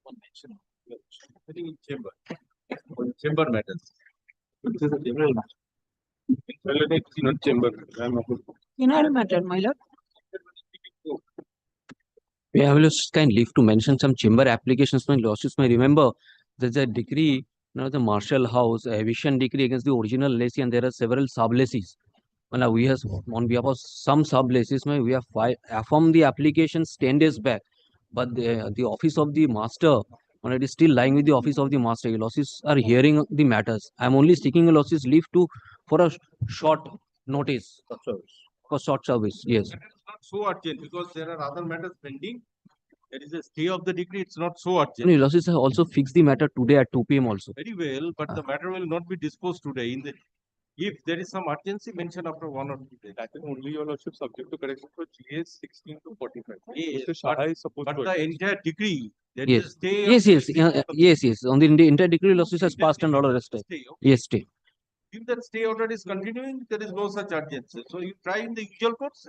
one mention. I think in chamber. On chamber matters. This is a general matter. Related to not chamber. General matter, my lord. We have just kind leave to mention some chamber applications. My losses may remember there's a decree, now the Marshall House, a eviction decree against the original lessee, and there are several sub-lessees. Now we have, on behalf of some sub-lessees, we have affirmed the applications 10 days back, but the office of the master, it is still lying with the office of the master. Losses are hearing the matters. I am only seeking a losses leave to for a short notice. For short service, yes. That is not so urgent because there are other matters pending. There is a stay of the decree. It's not so urgent. No, losses have also fixed the matter today at 2 p.m. also. Very well, but the matter will not be disposed today. If there is some urgency, mention after 1 or 2 days. I think only your lordship subject to correction for GS 16 to 45. Yes, Mr. Shah is supposed but to the entire decree, there Yes. is a stay. Yes. On the entire decree, losses has passed and order is stay. Stay, okay. Yes, stay. If that stay order is continuing, there is no such urgency. So you try in the usual course.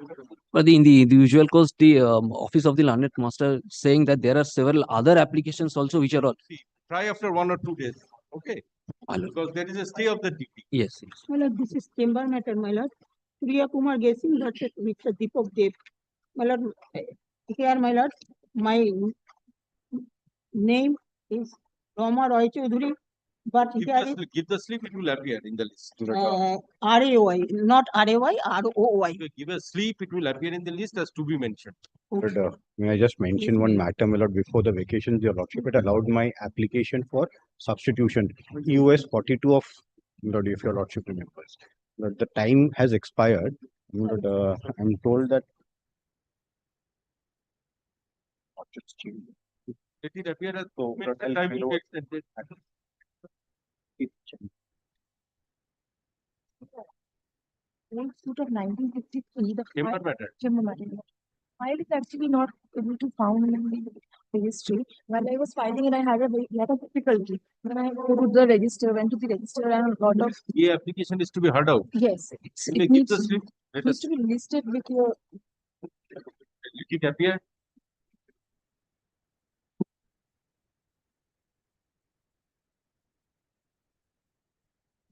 But in the usual course, the office of the learned master saying that there are several other applications also which are all. See, try after 1 or 2 days. Okay. Because there is a stay of the decree. Yes. My lord, this is chamber matter, my lord. Priya Kumar guessing that with the Deepak Dev. My lord, here, my lord, my name is Rama Roy Chaudhuri, but here is Give the slip, it will appear in the list. RAY, not RAY, ROY. If you give a slip, it will appear in the list as to be mentioned. But may I just mention one matter, my lord, before the vacation, your lordship, it allowed my application for substitution. US 42 of, my lord, if your lordship remembers. But the time has expired. My lord, I'm told that. Let it appear as So, mentioned, I'll time will follow- be extended. Old suit of 1953, the Chamber matter. chamber matter. File is actually not able to found in the registry. While I was filing it, I had a lot of difficulty. When I go to the register, went to the register, and a lot of The application is to be heard out. yes, You it may give needs, the slip. Let us to be listed with your let it appear.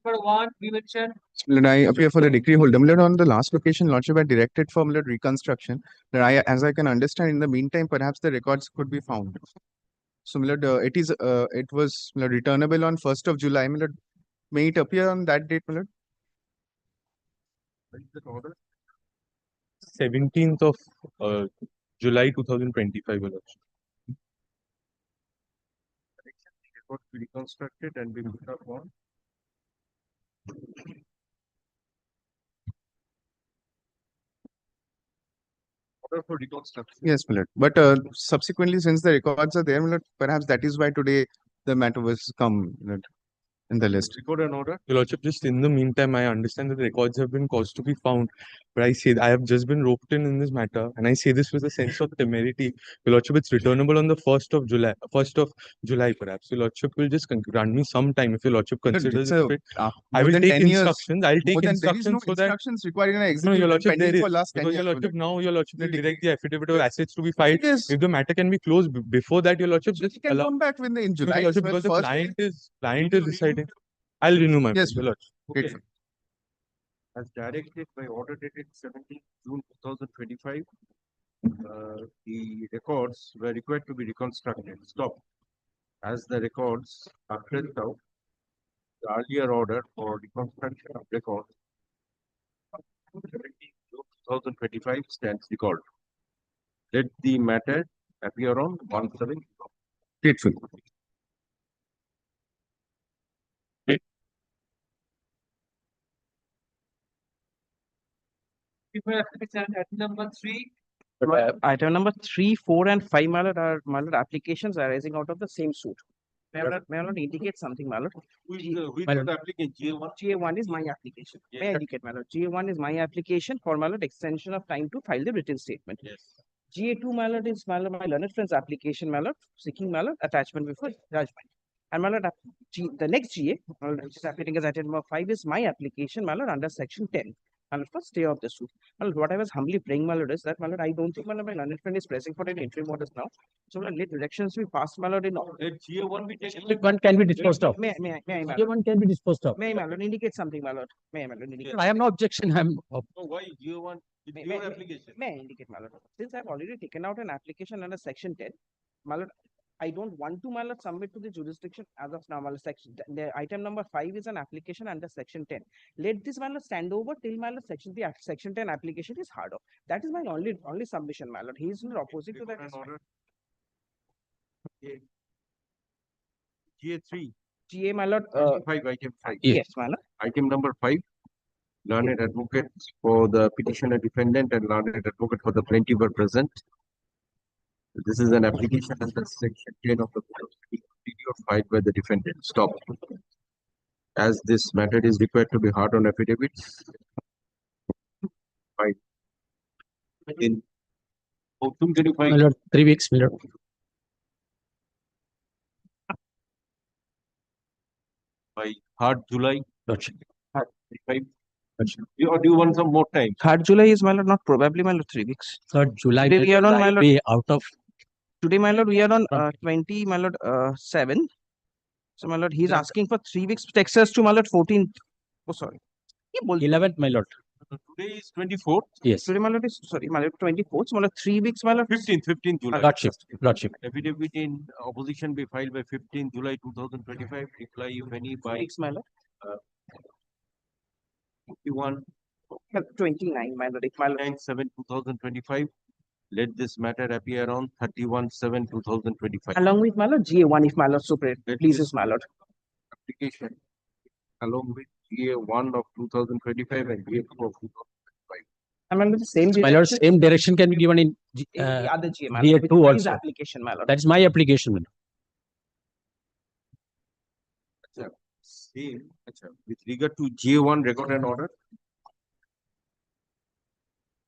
Number 1, we mentioned. Lord, I appear for the decree holder. Lord, on the last location, lordship had directed for Lord reconstruction. Lord, as I can understand, in the meantime, perhaps the records could be found. So, Lord, it was Lord, returnable on 1st of July. Lord, may it appear on that date, Lord? What is that order? 17th of July 2025, Lord. Record to be reconstructed and be put up on. Order for reconstruction. Yes, Lord. But subsequently, since the records are there, Lord, perhaps that is why today the matter was come, Lord, in the list. Record an order. Your Lordship, just in the meantime, I understand that the records have been caused to be found. But I say I have just been roped in this matter, and I say this with a sense of temerity. Your Lordship, it's returnable on the 1st of July, perhaps. Your Lordship will just grant me some time if your Lordship considers it fit. I will take instructions. I'll take instructions so that. Requiring an No, Your Lordship, pending there for is. last 10 Because Your years. Lordship, now Your Lordship will direct the affidavit of assets to be filed. Yes. If the matter can be closed before that, Your Lordship, just You can allow. come back in No, July. Your Lordship, well, because the first client is deciding. I'll renew my. Yes, Your Lordship. Okay. Grateful. As directed by order dated 17th June 2025, the records were required to be reconstructed. Stop. As the records are filled out, the earlier order for reconstruction of records 17th June 2025 stands recalled. Let the matter appear on 1/7. Grateful. At number 3. Item number 3, 4, and 5, my lord, applications arising out of the same suit. May I not indicate something, my lord? Who is My the lord. applicant? GA1? GA1 is my application. May I Yes. indicate, my lord? GA1 is my application for, my lord, extension of time to file the written statement. Yes. GA2, my lord, is my learned friend's application, my lord, seeking, my lord, attachment before judgment. And, my lord, the next GA, which is appearing as item number 5, is my application, my lord, under section 10. my lord, for stay of the suit. My lord, what I was humbly praying, my lord, is that, my lord, I don't think, my lord, my learned friend is pressing for an interim orders now. So, my lord, let directions be passed, my lord, in all. Let GA1 be taken. One can be disposed of. May I, my lord? One can be disposed of. May I, my lord, indicate something, my lord? May I, my lord, indicate? I have no objection. I'm. No, why GA1? It's May- your may- application. May I indicate, my lord? Since I've already taken out an application under section 10, my lord, I don't want to, my lord, submit to the jurisdiction as of now, my lord. Section, the item number 5 is an application under section 10. Let this, my lord, stand over till, my lord, section 10 application is harder. That is my only submission, my lord. He is not opposing to that. An order. GA3, GA, my lord, item 5. yes, my lord. Item number 5. Learned advocate for the petitioner defendant and learned advocate for the plaintiff were present. This is an application under section 10 of the Code of Civil Procedure filed by the defendant. Stop. As this matter is required to be heard on affidavits. Fine. In how soon can you My file? lord, 3 weeks, my lord. By 3rd July Lordship. 25. Or do you want some more time? 3rd July is, my lord, not probably, my lord, 3 weeks. 3rd July. Today we are on, my I'll lord. be out of. Today, my lord, we are on 20, my lord, 7. So, my lord, he's Yeah. asking for 3 weeks. Takes us to, my lord, 14th. Oh, sorry. 11th, my lord. Today is 24th. Yes. Today, my lord, is, sorry, my lord, 24th. So, my lord, 3 weeks, my lord. 15th July. Lordship. Lordship. Affidavit in opposition be filed by 15th July 2025. Reply if any by Weeks, my lord. 51. 29, my lord. If my lord. 9/7/2025. Let this matter appear on 31/7/2025. Along with, my lord, GA1, if my lord so Let pleases, this my lord. application along with GA1 of 2025 and GA2 of 2025. I mean, the same My lord, direction same direction can be given in in the other GA, my GA2 lord. With his also. application, my lord. That's my application, my lord. Same. With regard to GA1 record and order,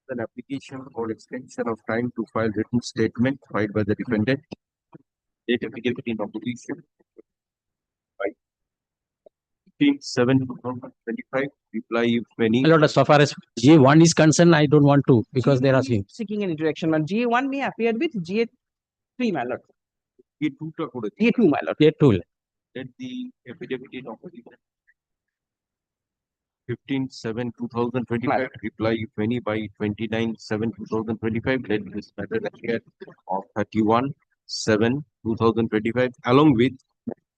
an application for extension of time to file written statement filed by the defendant. Date affidavit in opposition by 15/7/2025. Reply if any. My lord, so far as GA1 is concerned, I don't want to because they're asking. Seeking any direction, man. GA1 may appear with GA3, my lord. GA2 টা করে দিন। GA2, my lord. GA2. Let the affidavit in opposition 15/7/2025. Reply if any by 29/7/2025. Let this matter appear on 31/7/2025 along with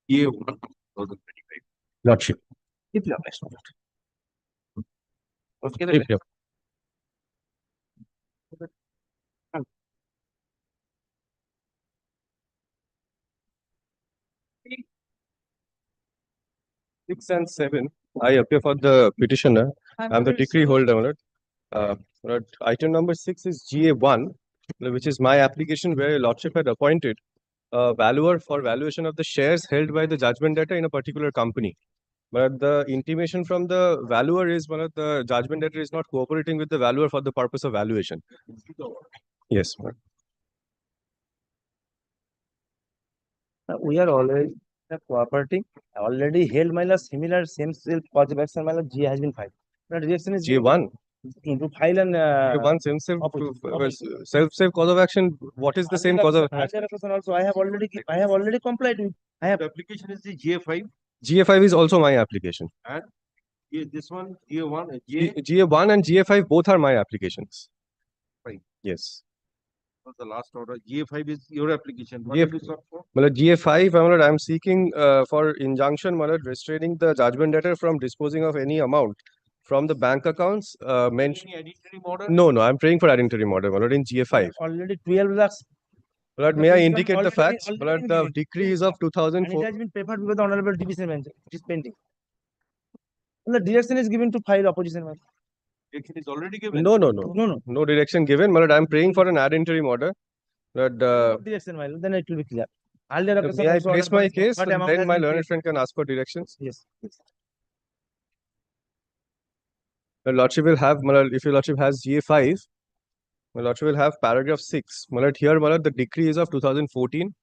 GA1 2025. Lordship. With your best, my lord. Okay, Yep, yep. Six and 7, I appear for the petitioner. I'm the decree holder, my lord. My lord, item number 6 is GA1, which is my application where your lordship had appointed a valuer for valuation of the shares held by the judgment debtor in a particular company. But the intimation from the valuer is, my lord, the judgment debtor is not cooperating with the valuer for the purpose of valuation. Yes, my lord. We are already cooperating. Already held my last similar same self cause of action my last G has been filed. But rejection is G1. to file an G1 self cause of action. What is the same cause of action? also I have already complied with. The application is the GA5. GA5 is also my application. And this one, GA1, GA1 and GA5 both are my applications. Fine. Yes. was the last order. GA5 is your application. What GA did you sought for? Well, GA5, my lord, I'm seeking for injunction, my lord, restraining the judgment debtor from disposing of any amount from the bank accounts mentioned. Any interim order? No, I'm praying for ad interim order, my lord, in GA5. Already 12 lakhs. My lord, may I indicate the facts? My lord, the been decree is of And it 2004. has been prepared with the Honorable Division Bench. It is pending. And the direction is given to file opposition. Direction is already given. No direction given, my lord. I'm praying for an ad interim order. But Direction, my lord, then it will be clear. Earlier may occasion I also place order my for case? what And amount then has my been learned paid. friend can ask for directions. Yes. The lordship will have, my lord, if your lordship has GA5, my lordship will have paragraph 6. My lord, here, my lord, the decree is of 2014.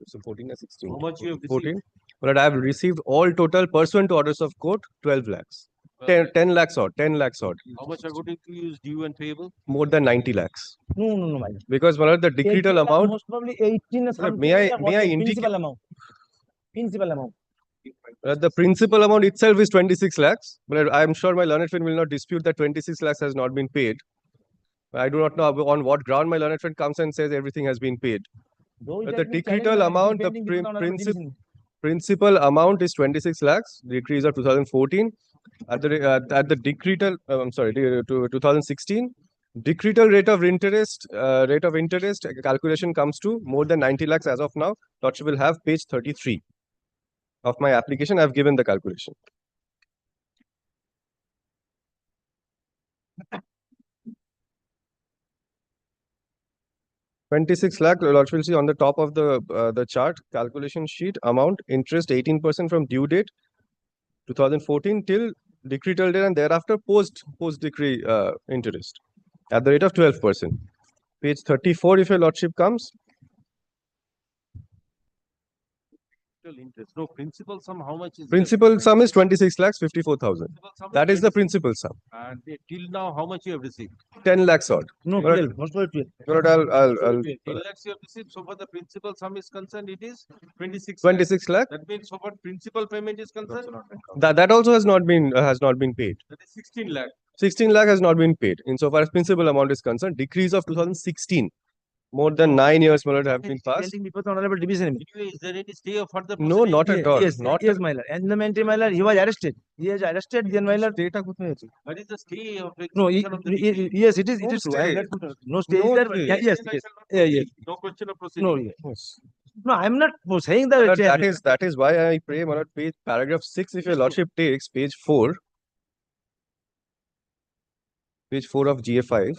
So 14 or 16? How much you have received? 14. My lord, I have received all total pursuant to orders of court, 12 lakhs. 10 lakhs odd, 10 lakhs odd, How much are going to use due and payable? more than 90 lakhs. No, my lord. Because my lord, the decretal amount, Most probably 18 or something. may I like that, what the indicate? principal amount? Principal amount. The principal amount itself is 26 lakhs, but I am sure my learned friend will not dispute that 26 lakhs has not been paid. I do not know on what ground my learned friend comes and says everything has been paid. Though it But has the been challenged, decretal but it's amount, the pending before the honorable division. principal amount is 26 lakhs, decrease of 2014. At the decretal, I'm sorry, to 2016, decretal rate of interest calculation comes to more than 90 lakhs as of now. Lordship will have page 33 of my application. I've given the calculation. ₹26 lakh, Lordship will see on the top of the chart, calculation sheet, amount, interest 18% from due date 2014 till decretal date, and thereafter post decree interest at the rate of 12%. Page 34, if your Lordship comes. Interest. No, principal sum, how much is Principal sum is 26 lakhs 54,000. That is the principal sum. And till now, how much you have received? 10 lakhs odd. No, But- 12. Most probably 12. But I'll 10 lakhs you have received. So far, the principal sum is concerned, it is 26 lakhs. 26 lakh. That means so far principal payment is concerned, That also has not been paid. that is 16 lakh. 16 lakh has not been paid. Insofar as principal amount is concerned, decrease of 2016. More than 9 years, my lord, have been passed. Pending before the honorable division. Anyway, is there any stay of further No, proceeding? not at all. Yes, Not yes, my lord. And the mentee, my lord, he was arrested. He was arrested, then my lord. What is the stay of No, execution of the decree? yes, it is No true. stay. No stay No is there. stay. Yeah, yes, Then I yes. shall not Yeah, yes. proceed. No question of No, proceeding. yes. No, I'm not saying that. But that is why I pray, my lord, page paragraph 6, if your lordship takes page 4 of GA5.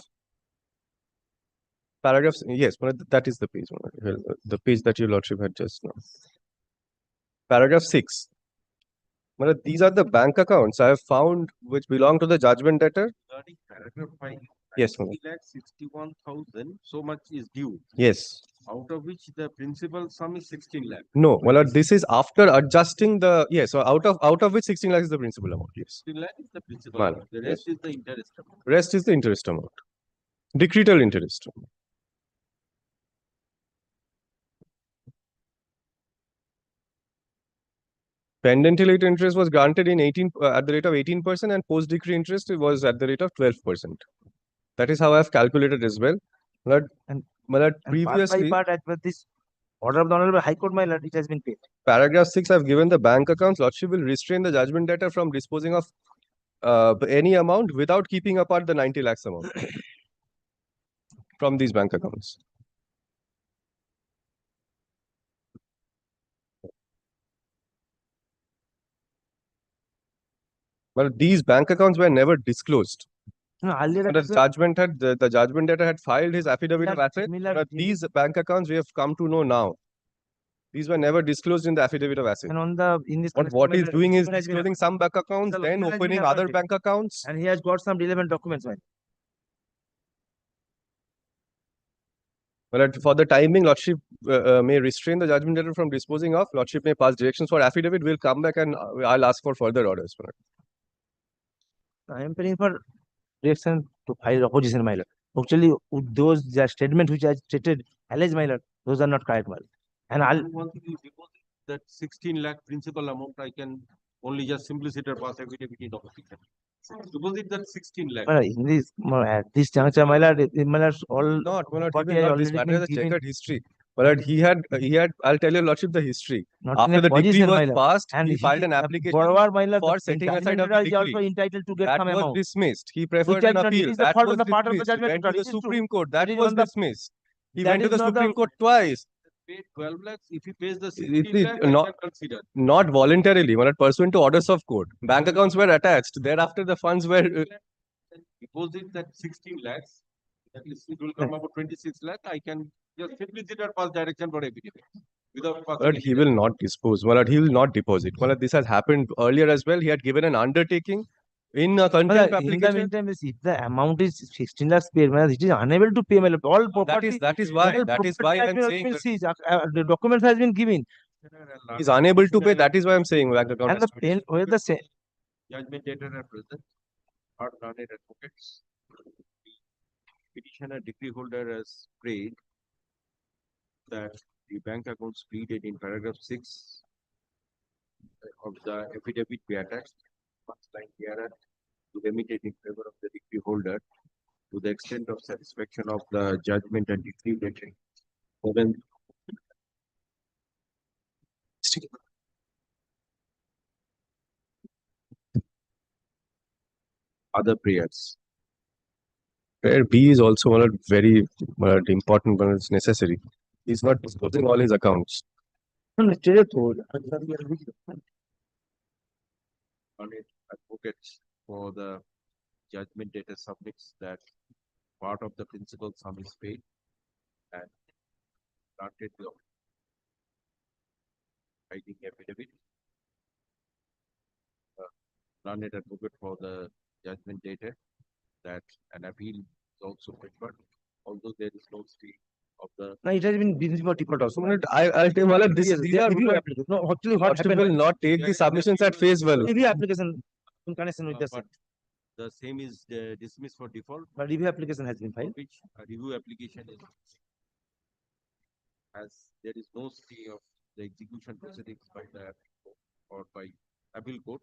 Paragraphs, yes, but that is the page, my lord, the page that your lordship had just now. Paragraph 6. My lord, these are the bank accounts I have found which belong to the judgment debtor. Regarding paragraph 5. Yes, my lord. 60,61,000, so much is due, Yes. out of which the principal sum is 16 lakh. No, my lord, this is after adjusting the, yes, so out of which 16 lakhs is the principal amount, yes. 16 lakh is the principal My amount. lord, The yes. rest is the interest amount. Rest is the interest amount. Decretal interest. Pendent rate interest was granted in 18 at the rate of 18%, and post decree interest was at the rate of 12%. That is how I have calculated as well. But And- previously, part as per this order of the honorable High Court, my lord, it has been paid. paragraph 6, I've given the bank accounts. Lordship will restrain the judgment debtor from disposing of any amount without keeping apart the 90 lakhs amount from these bank accounts. But these bank accounts were never disclosed. No, earlier The judgment debtor had filed his affidavit of Similar- asset. similar But thing. these bank accounts we have come to know now. These were never disclosed in the affidavit of asset. and on the in this But connection, what my he's lord, doing is document has been disclosing some bank accounts, Sir, then document has been opening other appointed. bank accounts. and he has got some relevant documents, my lord. But for the time being, Lordship may restrain the judgment debtor from disposing of. Lordship may pass directions for affidavit. We'll come back and I'll ask for further orders. I am praying for direction to file opposition, my lord. Actually, those statements which I stated, alleged, my lord, those are not correct, my lord. And I'll One thing you deposit that 16 lakh principal amount, I can only just simpliciter pass affidavit in opposition. Deposit that 16 lakh. in this at this juncture, my lord, my lord, all Not, my lord, what even he has not this already matter been has a given, checkered history. But he had, I'll tell your Lordship the history. not in After a the decree position, my was lord. passed, And he filed an application borrower, my lord, for the setting aside judgment of the debtor is also decree. entitled to get That some was amount. dismissed. He preferred has an not- appeal. it is the That fault was on the part of the dismissed. He judgment went to debtor. the It is true. Supreme Court. It That is was on the- dismissed. He that went to is the not the- Supreme Court twice. Pay 12 lakhs, if he pays the It 16 is lakh, I not- can consider. Not voluntarily, but pursuant to orders of court. Bank accounts were attached. Thereafter, the funds were. Deposit that 16 lakhs, that is, it will come about 26 lakh, I can just simpliciter pass direction for affidavit. Without passing. But he will not dispose. Well, he will not deposit. Well, this has happened earlier as well. He had given an undertaking in a Well, contempt in the application. meantime, if the amount is 16 lakhs paid, well, it is unable to pay, my lord. All property. That is why. all That is property why has I'm been saying been that seized. The documents has been given. he's unable to pay. That is why I'm saying bank account And has the to be pen, where the Judgment debtor are present, are learned advocates. The petitioner decree holder has prayed that the bank accounts pleaded in paragraph 6 of the affidavit be attached, first line hereat, to remitted in favor of the decree holder to the extent of satisfaction of the judgment and decree dated 7 other prayers. Prayer B is also one of very important, one is necessary. He's not disclosing all his accounts. Learned advocates for the judgment debtor submits that part of the principal sum is paid and granted the writing affidavit. Learned advocate for the judgment debtor that an appeal is also preferred, although there is no stay of the. No, it has been before default also. I'll tell you, these Yes, these the are review application. No, actually what Lordship happened, will not take the submissions at face value. review application in connection with the But the same is dismissed for default, but review application has been for filed. which a review application is, as there is no stay of the execution proceedings by the appeal court or by appeal court.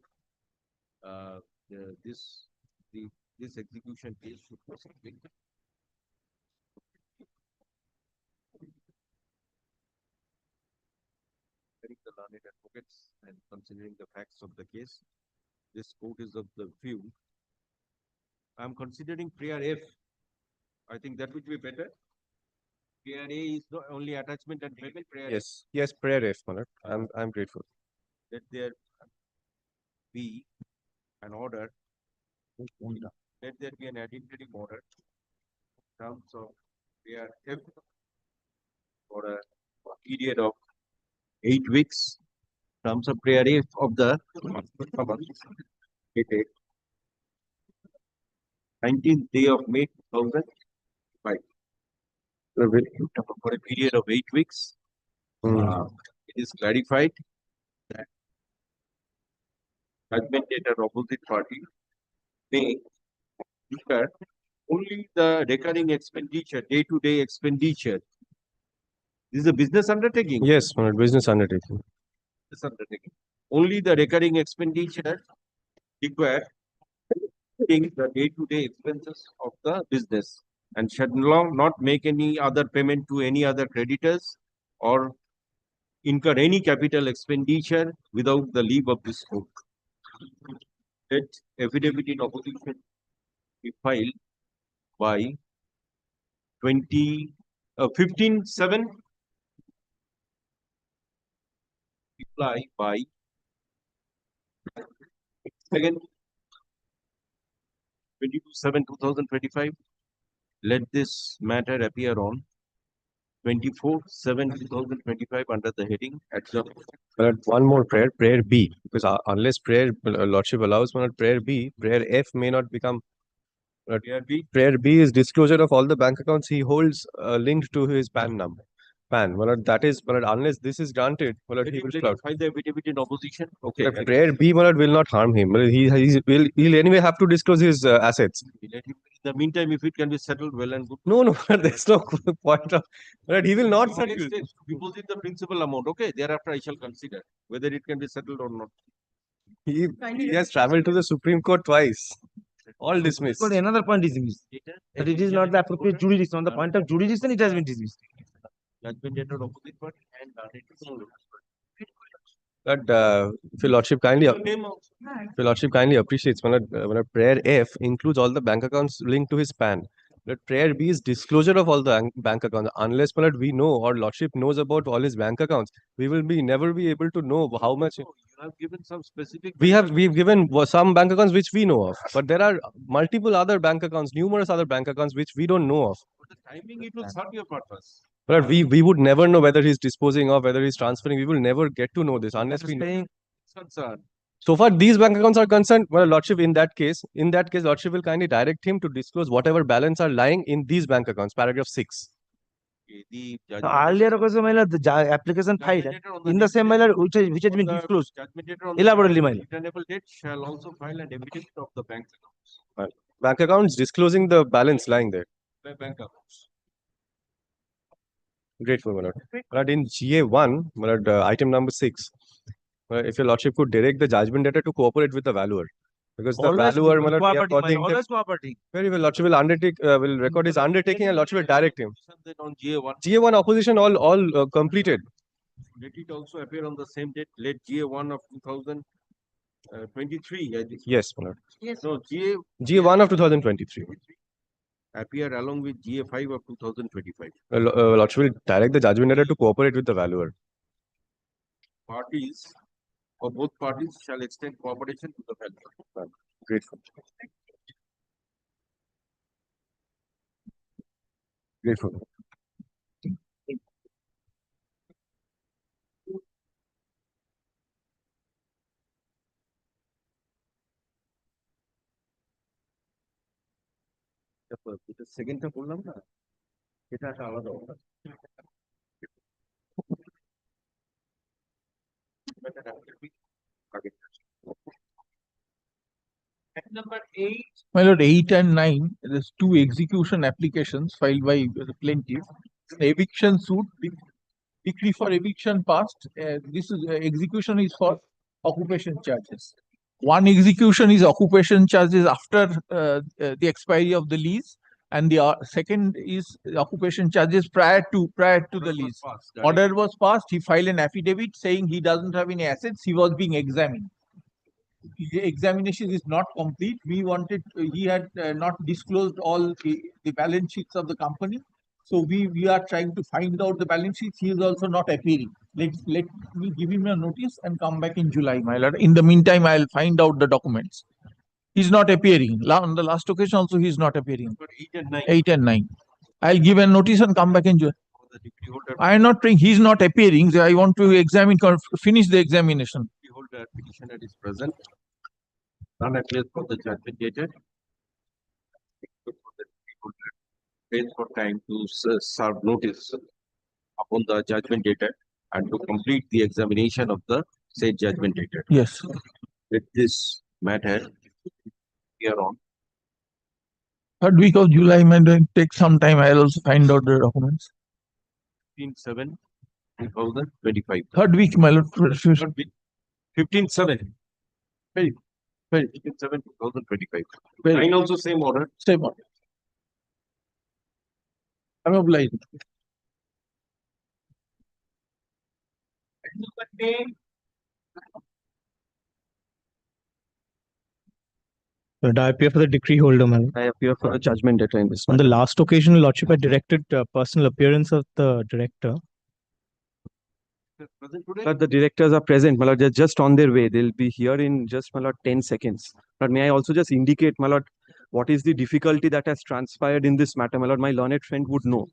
This execution case should proceed with the learned advocates and considering the facts of the case. This court is of the view. I'm considering prayer F. I think that would be better. Prayer A is the only attachment and payment. Prayer F, Yes, prayer F, my lord. I'm grateful. let there be an order. Let there be an administrative order in terms of prayer F for a period of 8 weeks. In terms of prayer F of the 19th day of May 2005. For a period of 8 weeks, it is clarified that judgment debtor opposite party may incur only the recurring expenditure, day-to-day expenditure. This is a business undertaking. Yes, my lord, business undertaking. Business undertaking. Only the recurring expenditure required in the day-to-day expenses of the business and shall not make any other payment to any other creditors or incur any capital expenditure without the leave of this court. Let affidavit in opposition be filed by 15/7, reply by 22/7/2025. Let this matter appear on 24/7/2025 under the heading adjourned. But one more prayer, prayer B, because unless prayer lordship allows, my lord, prayer B, prayer F may not become. Prayer B. Prayer B is disclosure of all the bank accounts he holds linked to his PAN number. PAN. Well, that is, well, unless this is granted, well, he will cloud. File the affidavit in opposition. Okay. But prayer B, well, will not harm him. Well, he'll anyway have to disclose his assets. Let him, in the meantime, if it can be settled well and good. No, there's no point of. Well, he will not settle. Next is deposit the principal amount. Okay. Thereafter, I shall consider whether it can be settled or not. He has traveled to the Supreme Court twice. All dismissed. But another point is dismissed. That it is not the appropriate jurisdiction. On the point of jurisdiction, it has been dismissed. Judgment debtor opposite party and But if your lordship kindly appreciates, when a prayer F includes all the bank accounts linked to his PAN. But prayer B is disclosure of all the bank accounts. Unless we know or lordship knows about all his bank accounts, we will never be able to know how much. You have given some specific. We've given some bank accounts which we know of, but there are multiple other bank accounts, numerous other bank accounts which we don't know of. For the timing, it will serve your purpose. But we would never know whether he's disposing of, whether he's transferring. We will never get to know this unless we know. Concern. So far, these bank accounts are concerned. Well, lordship, in that case, lordship will kindly direct him to disclose whatever balance are lying in these bank accounts. Paragraph 6. The Earlier occasion, my lord, the application filed judgment debtor on in the same, my lord, which has on been the disclosed. Judgment debtor on the Elaborately, my lord. returnable debt shall also file an affidavit of the bank accounts. Bank accounts disclosing the balance lying there. By bank accounts. Grateful, my lord. But in GA1, my lord, item number 6, if your lordship could direct the judgment debtor to cooperate with the valuer. Because the Always valuer, my lord, we have cooperating, got my the lord, always cooperating. very well, lordship will undertake, will record his undertaking and lordship will direct him. Then on GA1, GA1 opposition all completed. let it also appear on the same date. Let GA1 of 2023. I think. Yes, my lord. Yes. No, GA1 of 2023. appear along with GA5 of 2025. Lordship will direct the judgment debtor to cooperate with the valuer. Parties or both parties shall extend cooperation to the valuer. Grateful. Grateful. এটা সেকেন্ডটা বললাম না এটা একটা আলাদা ব্যাপার। Number 8. My lord, 8 and 9, there's two execution applications filed by the plaintiff. The eviction suit, decree for eviction passed. This is execution is for occupation charges. One execution is occupation charges after the expiry of the lease, and the second is occupation charges prior to the lease. Order was passed. He filed an affidavit saying he doesn't have any assets. He was being examined. The examination is not complete. We wanted, he had not disclosed all the balance sheets of the company. So we are trying to find out the balance sheets. He is also not appearing. Let me give him a notice and come back in July, my lord. In the meantime, I'll find out the documents. He's not appearing. On the last occasion also, he's not appearing. 8 and 9. 8 and 9. I'll give a notice and come back in July. The decree holder, I am not praying. He's not appearing. So I want to examine, finish the examination. decree holder petitioner is present. None appears for the judgment dated. Waits for time to serve notice upon the judgment dated and to complete the examination of the said judgment dated. Yes. With this matter here on 3rd week of July might take some time. I'll also find out the documents. 15/7/2025. 3rd week, my lord. 15/7. Very. 15/7/2025. Very. 9 also same order. Same one. I'm obliged. Number 10. But I appear for the decree holder, man. I appear for a judgment debtor in this On the last occasion, Lordship had directed personal appearance of the director. Present today. But the directors are present, my lord. They're just on their way. They'll be here in just, my lord, 10 seconds. But may I also just indicate, my lord, what is the difficulty that has transpired in this matter, my lord? My learned friend would know.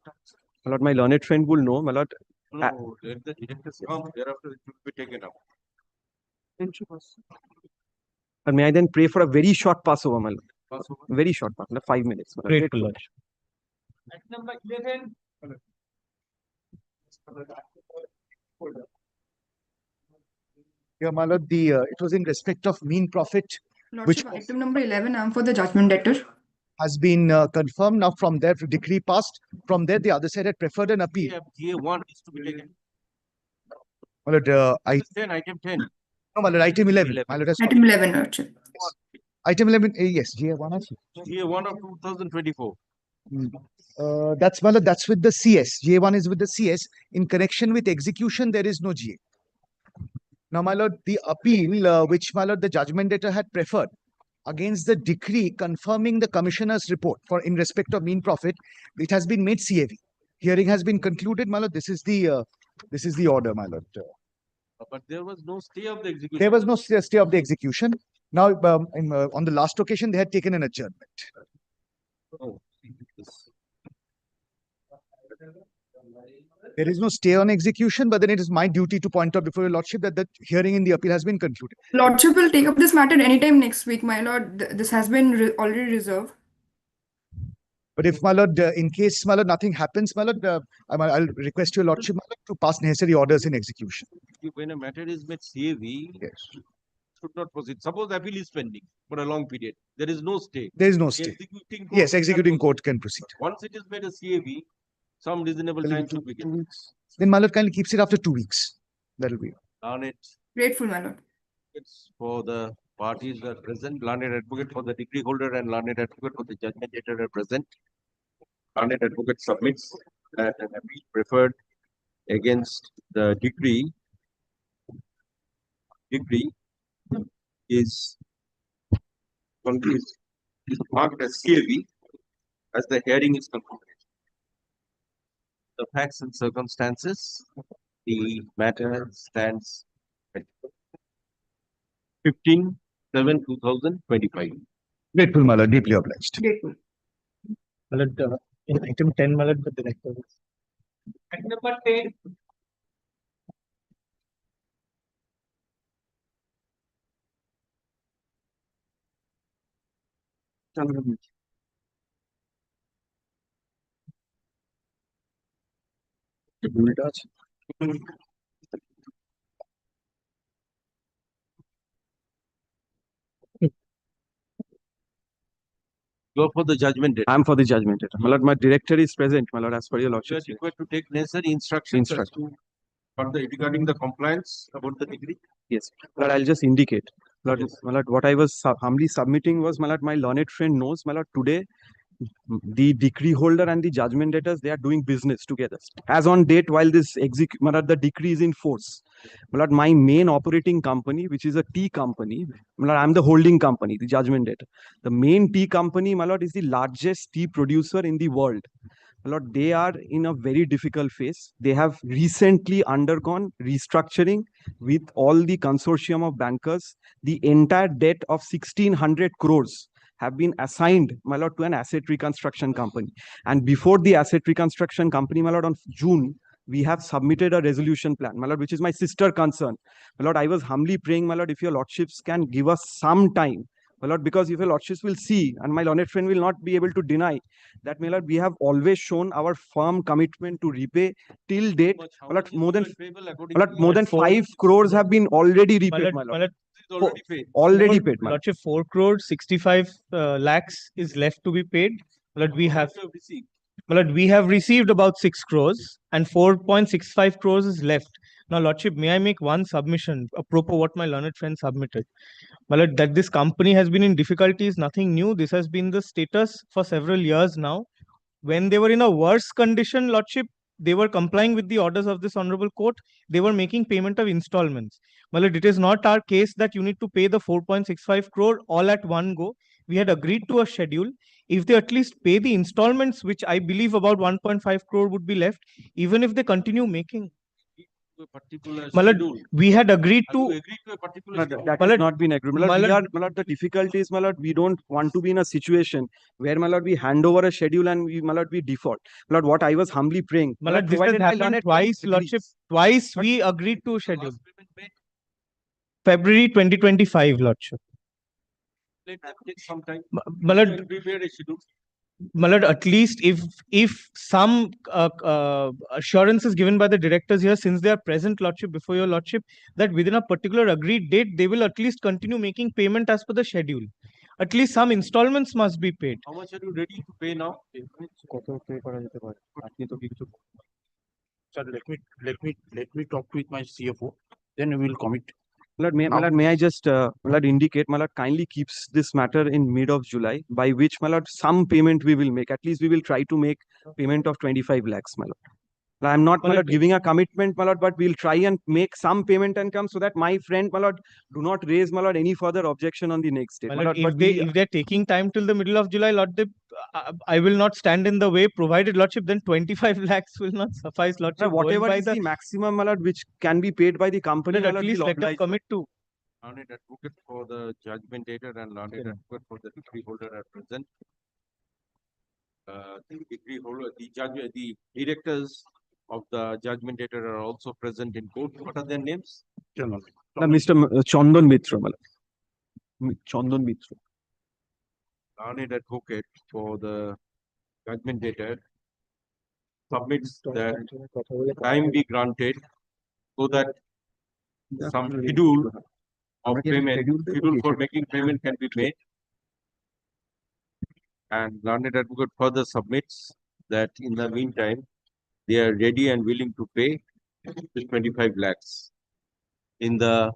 My lord, my learned friend will know, my lord. No, let the directors come. Thereafter, it will be taken up. And may I then pray for a very short passover, my lord? Passover. Very short, my lord, 5 minutes. My lord. Grateful, Lordship. Number 11. Yeah, my lord, it was in respect of mean profit Lordship, item number 11, I'm for the judgment debtor. has been confirmed. Now from there, decree passed. From there, the other side had preferred an appeal. GA1 is to be taken. My lord, Item 10. no, my lord, item 11. My lord, has Item 11, Lordship. item 11, yes, GA1. GA1 of 2024. That's my lord, that's with the CS. GA1 is with the CS. In connection with execution, there is no GA. Now, my lord, the appeal which my lord the judgment debtor had preferred against the decree confirming the commissioner's report for in respect of mean profit, it has been made CAV. Hearing has been concluded, my lord. This is the order, my lord. But there was no stay of the execution. There was no stay of the execution. Now, on the last occasion, they had taken an adjournment. Oh, There is no stay on execution, but then it is my duty to point out before your lordship that the hearing in the appeal has been concluded. Lordship will take up this matter anytime next week, my lord. This has been already reserved. But if, my lord, in case, my lord, nothing happens, my lord, I'll request your lordship, my lord, to pass necessary orders in execution. When a matter is made CAV, Yes. should not proceed. Suppose appeal is pending for a long period. There is no stay. There is no The stay. executing court Yes, can executing proceed. court can proceed. Once it is made a CAV, some reasonable time should be given. Then, my lord, kindly keeps it after 2 weeks. That'll be. Learned Grateful, my lord. advocates for the parties that are present, learned advocate for the degree holder and learned advocate for the judgment debtor are present. Learned advocate submits that an appeal preferred against the decree is marked as CAV as the hearing is concluded. The facts and circumstances, the matter stands at 15/7/2025. Grateful, my lord, deeply obliged. Grateful. My lord, in item 10, my lord, the director is. Item number 10. Go for the judgment date. I'm for the judgment. My lord, my director is present, my lord, as per your You are lordship. required to take necessary instructions as to further regarding the compliance about the degree. Yes, Lord, I'll just indicate. Lord, my lord, what I was humbly submitting was, my lord, my learned friend knows, my lord, today the decree holder and the judgment debtors, they are doing business together. As on date, while this my lord, the decree is in force. My lord, my main operating company, which is a tea company, my lord, I'm the holding company, the judgment debtor. The main tea company, my lord, is the largest tea producer in the world. My lord, they are in a very difficult phase. They have recently undergone restructuring with all the consortium of bankers. The entire debt of 1,600 crores have been assigned, my lord, to an asset reconstruction company. And before the asset reconstruction company, my lord, on June, we have submitted a resolution plan, my lord, which is my sister concern. My lord, I was humbly praying, my lord, if your lordships can give us some time, my lord, because if your lordships will see, and my learned friend will not be able to deny that, my lord, we have always shown our firm commitment to repay till date. My lord, more than 5 crores have been already repaid, my lord. Already paid. Already paid, my lord. Lordship, 4 crores 65 lakhs is left to be paid. My lord, we have. My lord, we have received about 6 crores and 4.65 crores is left. Now, Lordship, may I make one submission apropos what my learned friend submitted? My lord, that this company has been in difficulty is nothing new. This has been the status for several years now. When they were in a worse condition, Lordship, they were complying with the orders of this honorable court. They were making payment of installments. My lord, it is not our case that you need to pay the 4.65 crore all at one go. We had agreed to a schedule. If they at least pay the installments, which I believe about 1.5 crore would be left, even if they continue making. My lord, we had agreed to. That has not been agreed. My lord, the difficulty is, my lord, we don't want to be in a situation where, my lord, we hand over a schedule and we, my lord, we default. My lord, what I was humbly praying. My lord, this has happened twice, Lordship. Twice we agreed to a schedule. February 2025, Lordship. Let that take some time. My lord, Prepare a schedule. my lord, at least if some assurance is given by the directors here, since they are present, Lordship, before your Lordship, that within a particular agreed date, they will at least continue making payment as per the schedule. At least some installments must be paid. How much are you ready to pay now? Sir, let me talk with my CFO. Then we will commit. My lord, may I just my lord, indicate, my lord, kindly keeps this matter in mid of July, by which, my lord, some payment we will make. At least we will try to make payment of 25 lakhs, my lord. I'm not, my lord, giving a commitment, my lord, but we'll try and make some payment and come so that my friend, my lord, do not raise, my lord, any further objection on the next day. My lord, if they're taking time till the middle of July, Lordship, I will not stand in the way, provided Lordship, then 25 lakhs will not suffice, Lordship. Whatever is the maximum, my lord, which can be paid by the company, my at lord, least we'll let them oblige. commit to. Learned advocate for the judgment debtor and learned advocate for the decree holder are present. The decree holder, the directors of the judgment debtor are also present in court. What are their names? Mr. Chandan Mitra, my lord. Chandan Mitra. Learned advocate for the judgment debtor submits that time be granted so that some schedule of payment, schedule for making payment can be made. And learned advocate further submits that in the meantime, they are ready and willing to pay 25 lakhs. In the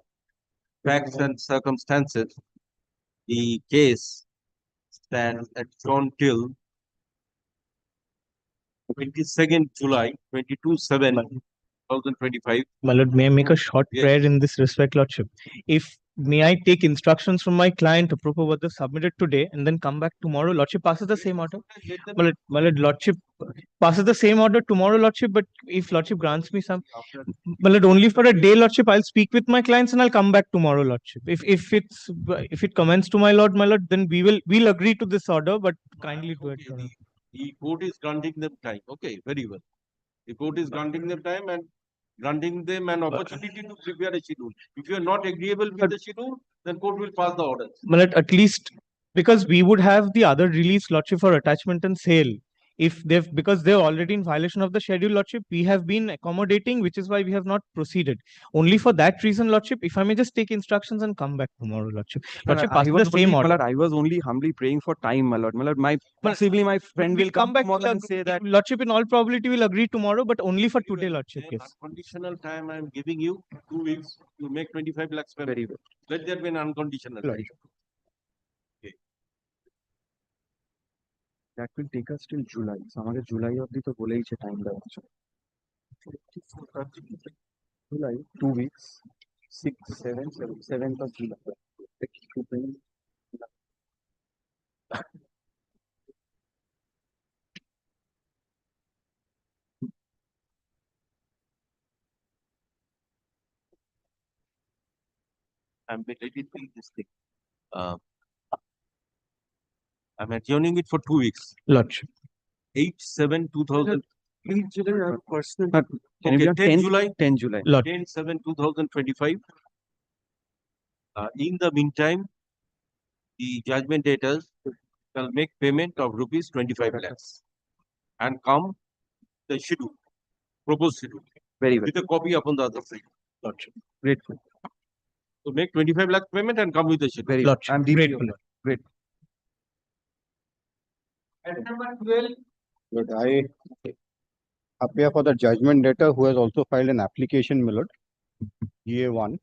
facts and circumstances, the case stands at shown till 22nd July 22/7/2025. My lord, may I make a short Yes. prayer in this respect, lordship? May I take instructions from my client to prove what they submitted today and then come back tomorrow? Lordship passes the same order. My lord, lordship passes the same order tomorrow, lordship. But if lordship grants me some, my lord, only for a day, lordship, I'll speak with my clients and I'll come back tomorrow, lordship. If it commends to my lord, then we'll agree to this order. But kindly do it. The court is granting them time. Okay, very well. The court is granting them time and granting them an opportunity to prepare a schedule. If you are not agreeable with the schedule, then court will pass the orders. My lord, at least because we would have the other release, lordship, for attachment and sale. Because they're already in violation of the schedule, lordship, we have been accommodating, which is why we have not proceeded. Only for that reason, lordship, if I may just take instructions and come back tomorrow, lordship. Lordship, pass the same order. I was only humbly praying for time, my lord. Possibly my friend will come back tomorrow and say that. Lordship, in all probability, will agree tomorrow, but only for today, lordship. Yes. Unconditional time I am giving you 2 weeks to make 25 lakhs payment. Very well. Let there be an unconditional time. That will take us till July. So हमारे July अवधि तो बोले ही छे time देना चाहिए. July 2 weeks 6 7 7th of July. I'm editing this thing. I'm adjourning it for 2 weeks. Lordship. 8/7/2000. Personal. Okay, 10 July. 10 July. 10/7/2025. In the meantime, the judgment debtors shall make payment of rupees 25 lakhs and come the schedule, proposed schedule. Very well. With a copy upon the other side. Lordship. Grateful. So make 25 lakh payment and come with the schedule. Very Lordship. I'm deeply honored. Great. Item number 12. But I appear for the judgment debtor who has also filed an application, my lord. GA1.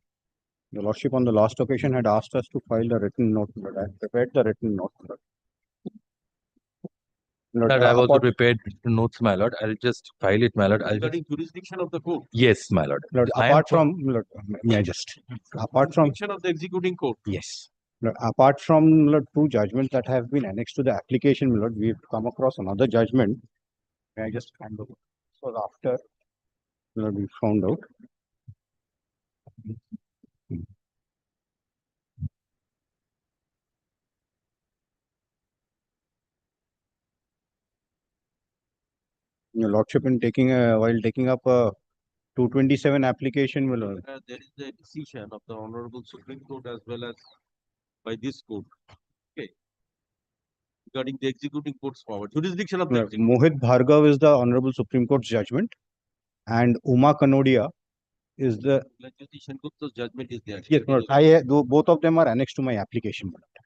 The lordship on the last occasion had asked us to file the written note, but I prepared the written note. Lord, I've also prepared notes, my lord. I'll just file it, my lord. Regarding jurisdiction of the court. Yes, my lord. Lord, apart from, Lord, may I just, apart from, Jurisdiction of the executing court. yes. Lord, apart from, Lord, 2 judgments that have been annexed to the application, my lord, we've come across another judgment. May I just hand over? So after, Lord, we found out. Your lordship in taking while taking up a 227 application, my lord. There is a decision of the Honorable Supreme Court as well as by this court. Okay. Regarding the executing court's power, jurisdiction of the executing. Mohit Bhargav is the Honorable Supreme Court's judgment, and Uma Kanodia is the. Jyotish Gupta's judgment is there. Yes, my lord. Both of them are annexed to my application, my lord.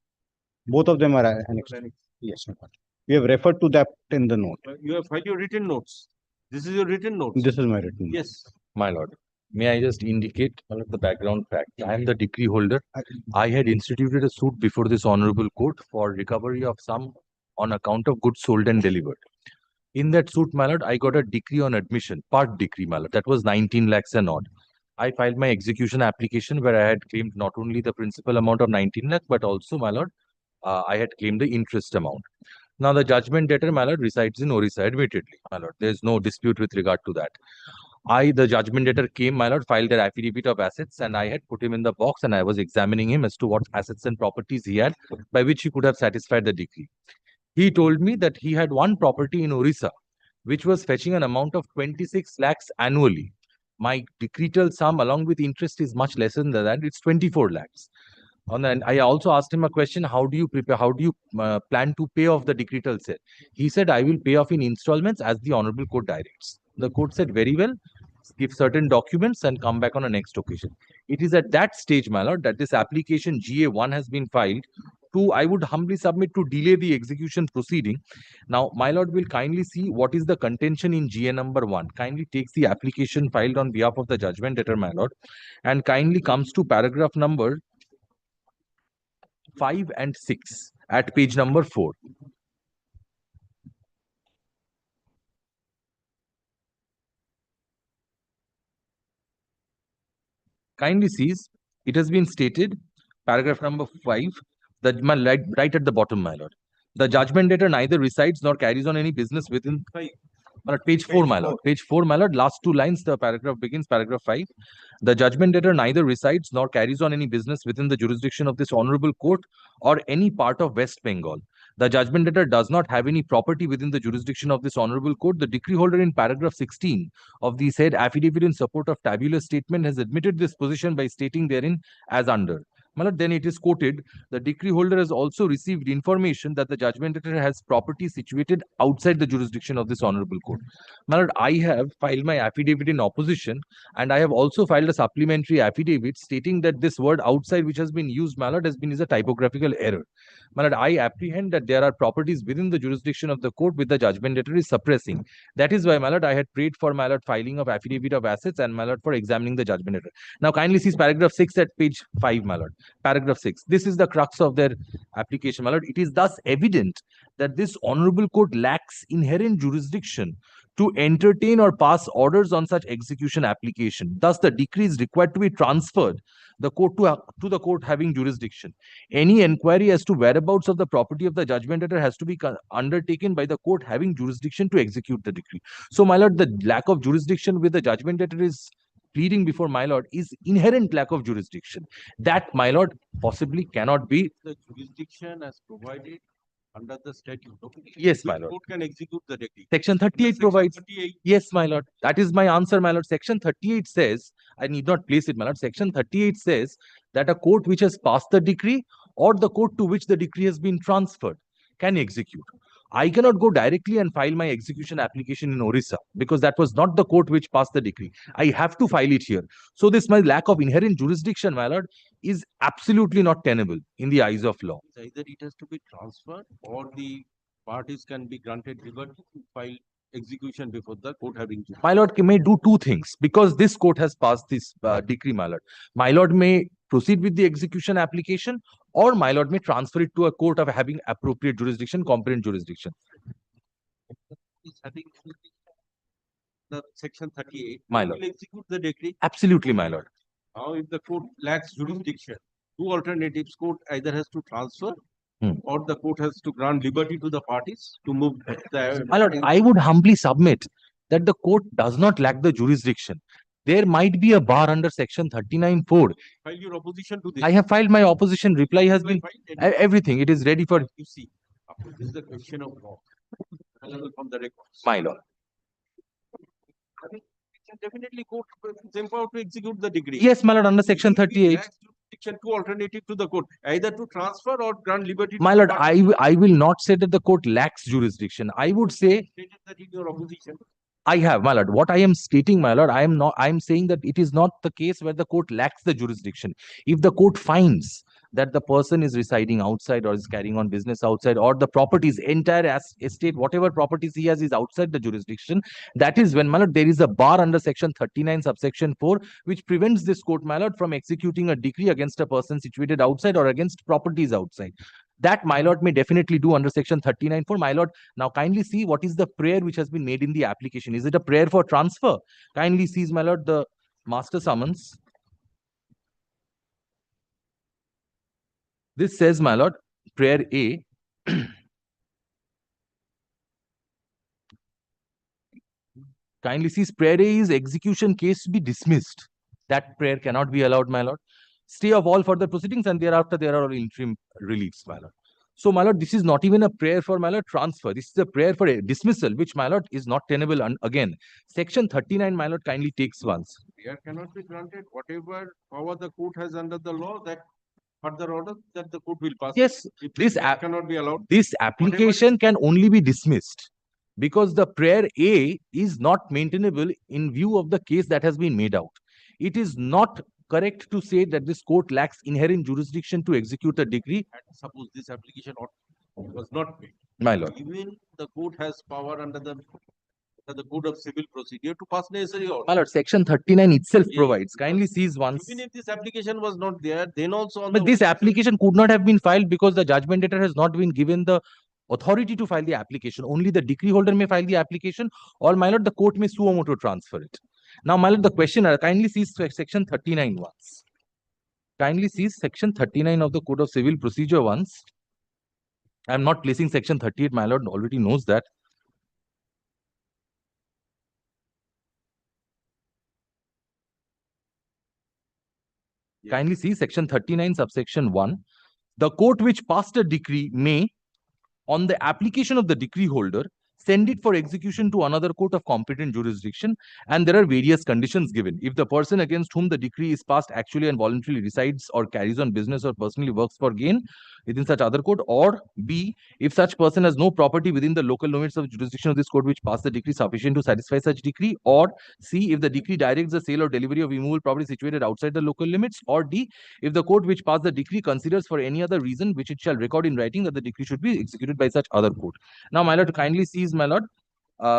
Both of them are annexed. Yes, my lord. We have referred to that in the note. You have filed your written notes. This is your written notes. This is my written note. Yes. My lord, may I just indicate the background fact? I am the decree holder. I had instituted a suit before this honorable court for recovery of sum on account of goods sold and delivered. In that suit, my lord, I got a decree on admission, part decree, my lord. That was 19 lakhs and odd. I filed my execution application where I had claimed not only the principal amount of 19 lakhs, but also, my lord, I had claimed the interest amount. Now, the judgment debtor, my lord, resides in Orissa, admittedly, my lord. There is no dispute with regard to that. The judgment debtor came, my lord, filed their affidavit of assets, and I had put him in the box and I was examining him as to what assets and properties he had by which he could have satisfied the decree. He told me that he had one property in Orissa, which was fetching an amount of 26 lakhs annually. My decretal sum along with interest is much lesser than that. It's 24 lakhs. I also asked him a question, how do you prepare, how do you plan to pay off the decretal set? He said, I will pay off in installments as the Honorable Court directs. The court said, very well, give certain documents and come back on a next occasion. It is at that stage, my lord, that this application GA1 has been filed to, I would humbly submit, to delay the execution proceeding. Now, my lord will kindly see what is the contention in GA number 1. Kindly takes the application filed on behalf of the judgment debtor, my lord, and kindly comes to paragraph number 5 and 6 at page number 4. Kindly sees, it has been stated, paragraph number 5, right at the bottom, my lord. The judgment debtor neither resides nor carries on any business within page 4, my lord. Page 4, my lord, last 2 lines, the paragraph begins, paragraph 5. The judgment debtor neither resides nor carries on any business within the jurisdiction of this honorable court or any part of West Bengal. The judgment debtor does not have any property within the jurisdiction of this honorable court. The decree holder in paragraph 16 of the said affidavit in support of tabular statement has admitted this position by stating therein as under. Then it is quoted, the decree holder has also received information that the judgment debtor has property situated outside the jurisdiction of this honorable court. I have filed my affidavit in opposition, and I have also filed a supplementary affidavit stating that this word outside which has been used, is a typographical error. I apprehend that there are properties within the jurisdiction of the court which the judgment debtor is suppressing. That is why, I had prayed for filing of affidavit of assets and for examining the judgment debtor. Now, kindly see paragraph 6 at page 5, paragraph 6. This is the crux of their application, It is thus evident that this honorable court lacks inherent jurisdiction to entertain or pass orders on such execution application. Thus, the decree is required to be transferred the court to the court having jurisdiction. Any inquiry as to whereabouts of the property of the judgment debtor has to be undertaken by the court having jurisdiction to execute the decree. So, my lord, the lack of jurisdiction with the judgment debtor is pleading before my lord is inherent lack of jurisdiction. That, my lord, possibly cannot be The jurisdiction as provided under the statute. Yes, my Which lord. court can execute the decree. Section 38 provides. 38. Yes, my lord. That is my answer, my lord. Section 38 says, I need not place it, my lord. Section 38 says that a court which has passed the decree or the court to which the decree has been transferred can execute. I cannot go directly and file my execution application in Orissa because that was not the court which passed the decree. I have to file it here. So this my lack of inherent jurisdiction, my lord, is absolutely not tenable in the eyes of law. Either it has to be transferred or the parties can be granted liberty to file execution before the court having jurisdiction. My lord may do 2 things because this court has passed this decree, my lord. My lord may proceed with the execution application or my lord may transfer it to a court of having appropriate jurisdiction, competent jurisdiction. Is having the section 38. My will lord. execute the decree. Absolutely, my lord. Now, if the court lacks jurisdiction, 2 alternatives: court either has to transfer or the court has to grant liberty to the parties to move the. My lord, I would humbly submit that the court does not lack the jurisdiction. There might be a bar under section 39(4). File your opposition to this. I have filed my opposition. Reply has been everything. It is ready for. You see, this is the question of law. Available from the records. My lord. I think definitely court is empowered to execute the decree. Yes, my lord, under section 38. Jurisdiction 2 alternative to the court, either to transfer or grant liberty. My lord, I will not say that the court lacks jurisdiction. I would say Stated that in your opposition. I have, my lord. What I am stating, my lord, I am saying that it is not the case where the court lacks the jurisdiction. If the court finds that the person is residing outside or is carrying on business outside or the properties, entire estate, whatever properties he has is outside the jurisdiction, that is when, my lord, there is a bar under section 39 subsection 4 which prevents this court, my lord, from executing a decree against a person situated outside or against properties outside. That, my lord, may definitely do under section 39(4). My lord, now kindly see what is the prayer which has been made in the application. Is it a prayer for transfer? Kindly sees, my lord, the master summons. This says, my lord, prayer A. Kindly sees prayer A is execution case to be dismissed. That prayer cannot be allowed, my lord. Stay of all further proceedings and thereafter there are interim reliefs, my lord. So, my lord, this is not even a prayer for, my lord, transfer. This is a prayer for a dismissal, which, my lord, is not tenable. And again, section 39, my lord, kindly takes once. Prayer cannot be granted. Whatever power the court has under the law, that further order that the court will pass. Yes, If this that cannot be allowed. this application can only be dismissed because the prayer A is not maintainable in view of the case that has been made out. It is not correct to say that this court lacks inherent jurisdiction to execute a decree. And suppose this application was not made. My lord. Even the court has power under the Code of Civil Procedure to pass necessary order. My lord, section 39 itself Yes, provides. Kindly sees once. Even if this application was not there, then also on But the this application could not have been filed because the judgment debtor has not been given the authority to file the application. Only the decree holder may file the application, or my lord, the court may suo motu transfer it. Now, my lord, the questioner kindly sees section 39 once. Kindly sees section 39 of the Code of Civil Procedure once. I am not placing section 38, my lord already knows that. Yes. Kindly see section 39, subsection 1. The court which passed a decree may, on the application of the decree holder, send it for execution to another court of competent jurisdiction, and there are various conditions given. If the person against whom the decree is passed actually and voluntarily resides or carries on business or personally works for gain within such other court, or B, if such person has no property within the local limits of jurisdiction of this court which passed the decree sufficient to satisfy such decree, or C, if the decree directs the sale or delivery of immovable property situated outside the local limits, or D, if the court which passed the decree considers for any other reason which it shall record in writing that the decree should be executed by such other court. Now, my lord, kindly sees, my lord,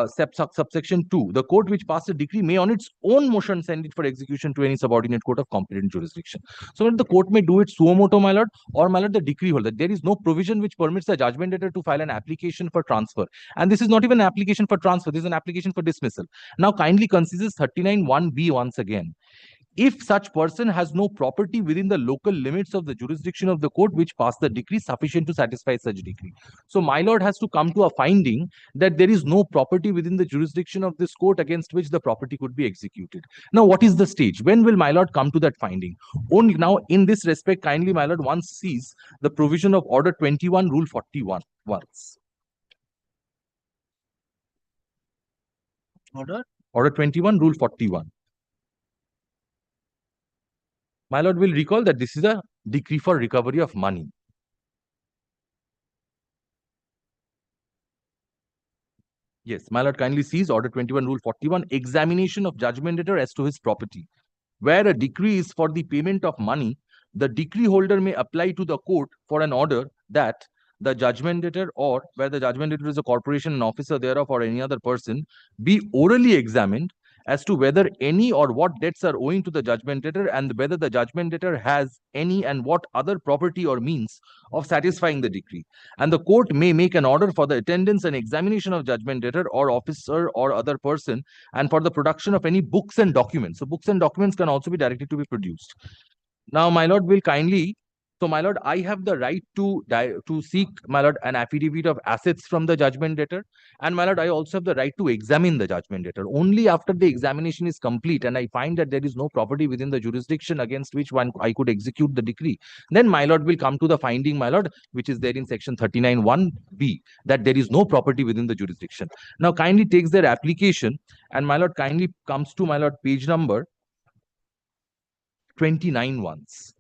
subsection 2. The court which passed a decree may on its own motion send it for execution to any subordinate court of competent jurisdiction. So the court may do it suo motu, my lord, or my lord, the decree holder. There is no provision which permits the judgment debtor to file an application for transfer. And this is not even an application for transfer. This is an application for dismissal. Now, kindly consider 39(1)(b) once again. If such person has no property within the local limits of the jurisdiction of the court which passed the decree sufficient to satisfy such decree. So my lord has to come to a finding that there is no property within the jurisdiction of this court against which the property could be executed. Now, what is the stage? When will my lord come to that finding? Only now, in this respect, kindly, my lord, once sees the provision of Order 21, Rule 41 once. Order 21, Rule 41. My lord will recall that this is a decree for recovery of money. Yes, my lord kindly sees Order 21, Rule 41, examination of judgment debtor as to his property. Where a decree is for the payment of money, the decree holder may apply to the court for an order that the judgment debtor, or where the judgment debtor is a corporation, an officer thereof, or any other person, be orally examined as to whether any or what debts are owing to the judgment debtor, and whether the judgment debtor has any and what other property or means of satisfying the decree. And the court may make an order for the attendance and examination of judgment debtor or officer or other person, and for the production of any books and documents. So books and documents can also be directed to be produced. Now, my lord will kindly, so my lord, I have the right to seek, my lord, an affidavit of assets from the judgment debtor. And my lord, I also have the right to examine the judgment debtor. Only after the examination is complete and I find that there is no property within the jurisdiction against which I could execute the decree, then my lord will come to the finding, my lord, which is there in section 39(1)(b), that there is no property within the jurisdiction. Now, kindly takes their application, and my lord kindly comes to, my lord, page number 29 once.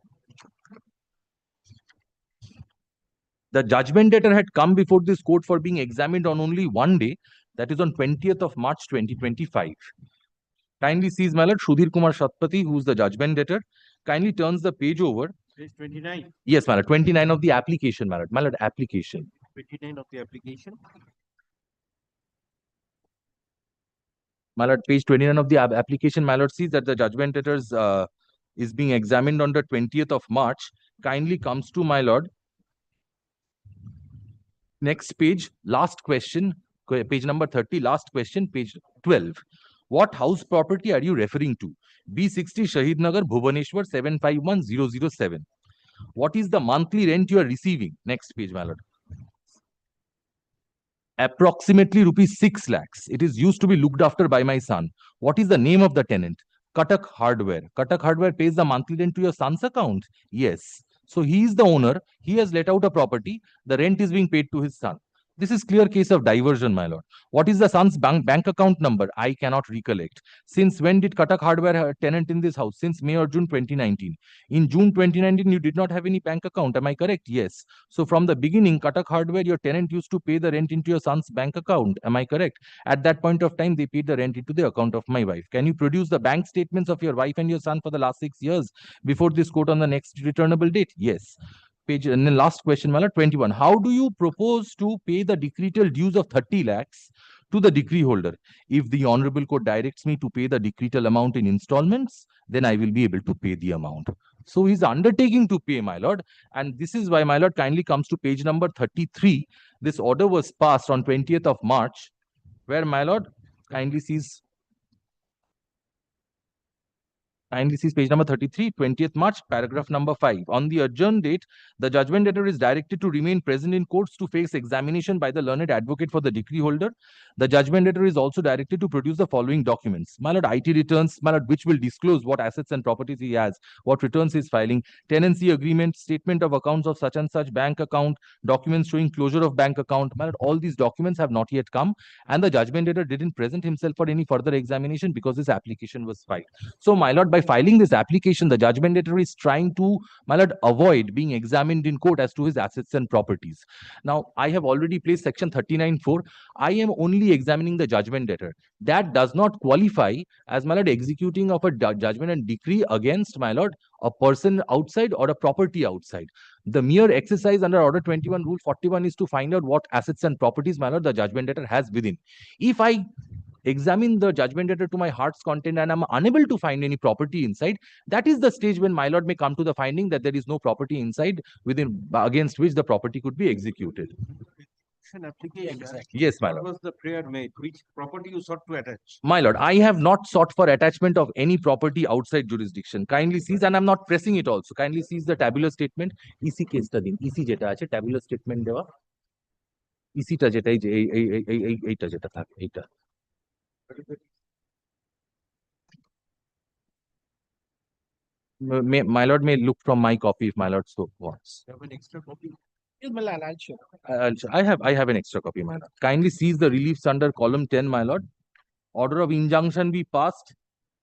The judgment debtor had come before this court for being examined on only one day, that is on 20th of March 2025. Kindly sees, my lord, Sudhir Kumar Shatpathy, who is the judgment debtor, kindly turns the page over. Page 29. Yes, my lord, 29 of the application, my lord. My lord, application. 29 of the application. My lord, page 29 of the application, my lord, sees that the judgment debtors is being examined on the 20th of March. Kindly comes to, my lord, next page, last question, page number 30, last question, page 12. What house property are you referring to? B60 Shahid Nagar, Bhubaneswar, 751007. What is the monthly rent you are receiving? Next page, my lord. Approximately rupees 6 lakhs. It is used to be looked after by my son. What is the name of the tenant? Katak Hardware. Katak Hardware pays the monthly rent to your son's account? Yes. So he is the owner. He has let out a property. The rent is being paid to his son. This is clear case of diversion, my lord. What is the son's bank account number? I cannot recollect. Since when did Katak Hardware have a tenant in this house? Since May or June 2019. In June 2019, you did not have any bank account. Am I correct? Yes. So from the beginning, Katak Hardware, your tenant used to pay the rent into your son's bank account. Am I correct? At that point of time, they paid the rent into the account of my wife. Can you produce the bank statements of your wife and your son for the last 6 years before this quote on the next returnable date? Yes. Page, and then last question, Mala, 21. How do you propose to pay the decretal dues of 30 lakhs to the decree holder? If the Honorable Court directs me to pay the decretal amount in installments, then I will be able to pay the amount. So he's undertaking to pay, my lord. And this is why, my lord, kindly comes to page number 33. This order was passed on 20th of March, where, my lord, kindly sees page number 33, 20th March, paragraph number 5. On the adjourned date, the judgment debtor is directed to remain present in courts to face examination by the learned advocate for the decree holder. The judgment debtor is also directed to produce the following documents. My lord, IT returns, my lord, which will disclose what assets and properties he has, what returns he is filing, tenancy agreement, statement of accounts of such and such bank account, documents showing closure of bank account. My lord, all these documents have not yet come, and the judgment debtor didn't present himself for any further examination because his application was filed. So, my lord, by filing this application, the judgment debtor is trying to, my lord, avoid being examined in court as to his assets and properties. Now, I have already placed section 39(4). I am only examining the judgment debtor. That does not qualify as, my lord, executing of a judgment and decree against, my lord, a person outside or a property outside. The mere exercise under Order 21, Rule 41 is to find out what assets and properties, my lord, the judgment debtor has within. If I examine the judgment debtor to my heart's content and I'm unable to find any property inside, that is the stage when my lord may come to the finding that there is no property inside within against which the property could be executed. An application. Yes, my What lord. was the prayer made? Which property you sought to attach? My lord, I have not sought for attachment of any property outside jurisdiction. Kindly seize, and I'm not pressing it also. Kindly seize the tabular statement. EC case ta din. EC jeta ache tabular statement dewa. EC ta jeta এইটা যেটা থাকে এইটা। My lord may look from my copy if my lord so wants. You have an extra copy? Yes, my lord, I'll show. I have an extra copy, my lord. Kindly seize the reliefs under column 10, my lord. Order of injunction be passed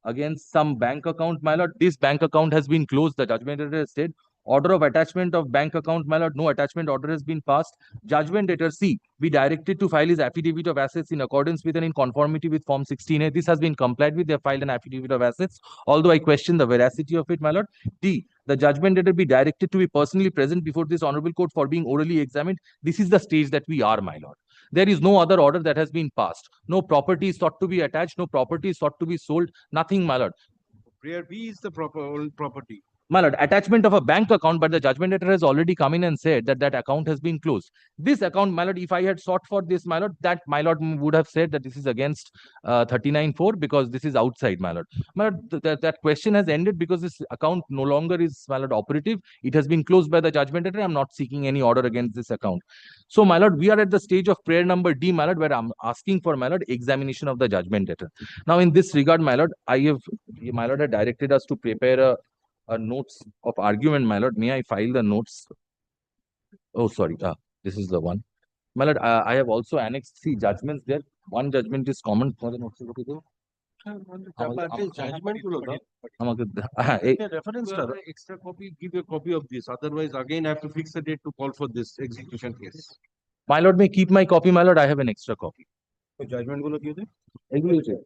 against some bank account, my lord. This bank account has been closed. The judgment debtor has said. Order of attachment of bank account, my lord. No attachment order has been passed. Judgment debtor C be directed to file his affidavit of assets in accordance with and in conformity with Form 16A. This has been complied with. They have filed an affidavit of assets, although I question the veracity of it, my lord. D, the judgment debtor be directed to be personally present before this honorable court for being orally examined. This is the stage that we are, my lord. There is no other order that has been passed. No property is sought to be attached. No property is sought to be sold. Nothing, my lord. Prayer B is the old property. My lord, attachment of a bank account, but the judgment debtor has already come in and said that that account has been closed. This account, my lord, if I had sought for this, my lord, that my lord would have said that this is against 39(4) because this is outside, my lord. My lord, that question has ended because this account no longer is, my lord, operative. It has been closed by the judgment debtor. I'm not seeking any order against this account. So, my lord, we are at the stage of prayer number D, my lord, where I'm asking for, my lord, examination of the judgment debtor. Now, in this regard, my lord, my lord had directed us to prepare a notes of argument, my lord. May I file the notes? Oh, sorry. This is the one. My lord, I have also annexed 3 judgments there. One judgment is common for the notes. Judgment reference extra copy, give a copy of this. Otherwise, again, I have to fix a date to call for this execution case. My lord may keep my copy, my lord. I have an extra copy. Judgment gulo kiye Executed.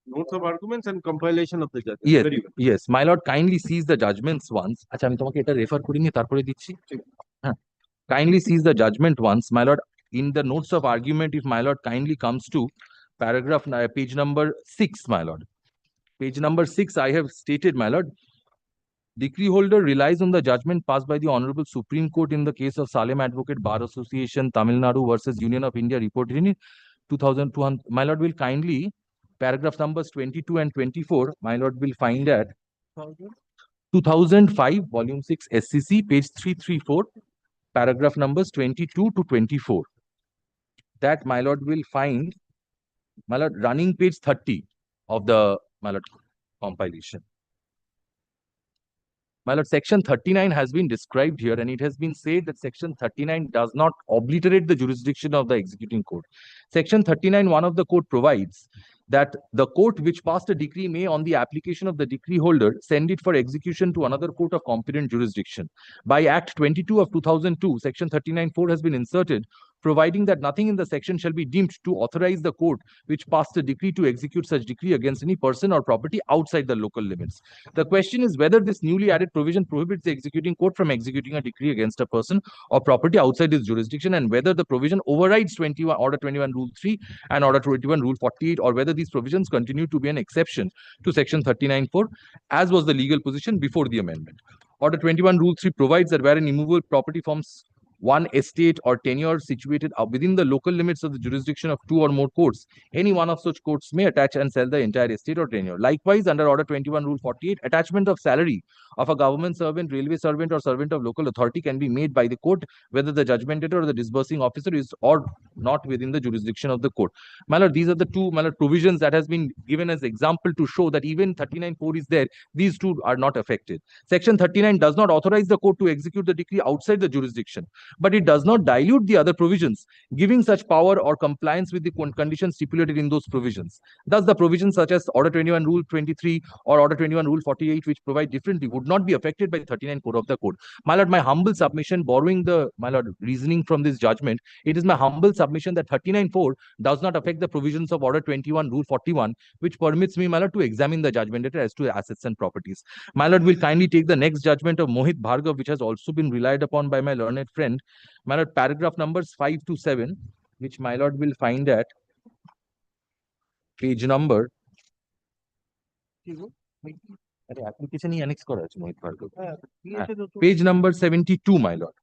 Notes of arguments and compilation of the judgment. Yes, Very well. yes. My lord, kindly seize the judgments once. আচ্ছা আমি তোমাকে এটা refer করে নিয়ে তারপরে দিচ্ছি। Kindly seize the judgment once, my lord. In the notes of argument, if my lord kindly comes to paragraph page number 6, my lord. Page number 6, I have stated, my lord, decree holder relies on the judgment passed by the Honorable Supreme Court in the case of Salem Advocate Bar Association, Tamil Nadu versus Union of India, reported in 2002. My lord will kindly paragraph numbers 22 and 24, my lord will find at 2005, volume 6, SCC, page 334, paragraph numbers 22 to 24. That, my lord will find, my lord, running page 30 of the, my lord, compilation. My lord, section 39 has been described here, and it has been said that section 39 does not obliterate the jurisdiction of the executing court. Section 39, one of the code provides that the court which passed a decree may, on the application of the decree holder, send it for execution to another court of competent jurisdiction. By Act 22 of 2002, section 39(4) has been inserted, providing that nothing in the section shall be deemed to authorize the court which passed a decree to execute such decree against any person or property outside the local limits. The question is whether this newly added provision prohibits the executing court from executing a decree against a person or property outside its jurisdiction, and whether the provision overrides Order 21 Rule 3 and Order 21 Rule 48, or whether these provisions continue to be an exception to section 39(4), as was the legal position before the amendment. Order 21 Rule 3 provides that where an immovable property forms one estate or tenure situated within the local limits of the jurisdiction of two or more courts, any one of such courts may attach and sell the entire estate or tenure. Likewise, under Order 21 Rule 48, attachment of salary of a government servant, railway servant, or servant of local authority can be made by the court, whether the judgment debtor or the disbursing officer is or not within the jurisdiction of the court. My lord, these are the two provisions that has been given as example to show that even 39(4) is there, these two are not affected. Section 39 does not authorize the court to execute the decree outside the jurisdiction, but it does not dilute the other provisions, giving such power or compliance with the conditions stipulated in those provisions. Thus, the provisions such as Order 21 Rule 23 or Order 21 Rule 48, which provide differently, would not be affected by 39(4) of the code. My lord, my humble submission, borrowing the reasoning from this judgment, it is my humble submission that 39(4) does not affect the provisions of Order 21 Rule 41, which permits me, my lord, to examine the judgment debtor as to assets and properties. My lord, will kindly take the next judgment of Mohit Bhargav, which has also been relied upon by my learned friend. My lord, paragraph numbers 5 to 7, which my lord will find at page number. Application annex kora ache Mohit Bhargav. Page number 72, my lord.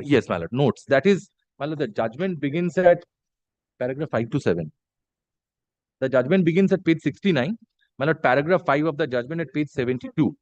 Yes, my lord. Notes. That is, my lord, the judgment begins at paragraph 5 to 7. The judgment begins at page 69. My lord, paragraph 5 of the judgment at page 72.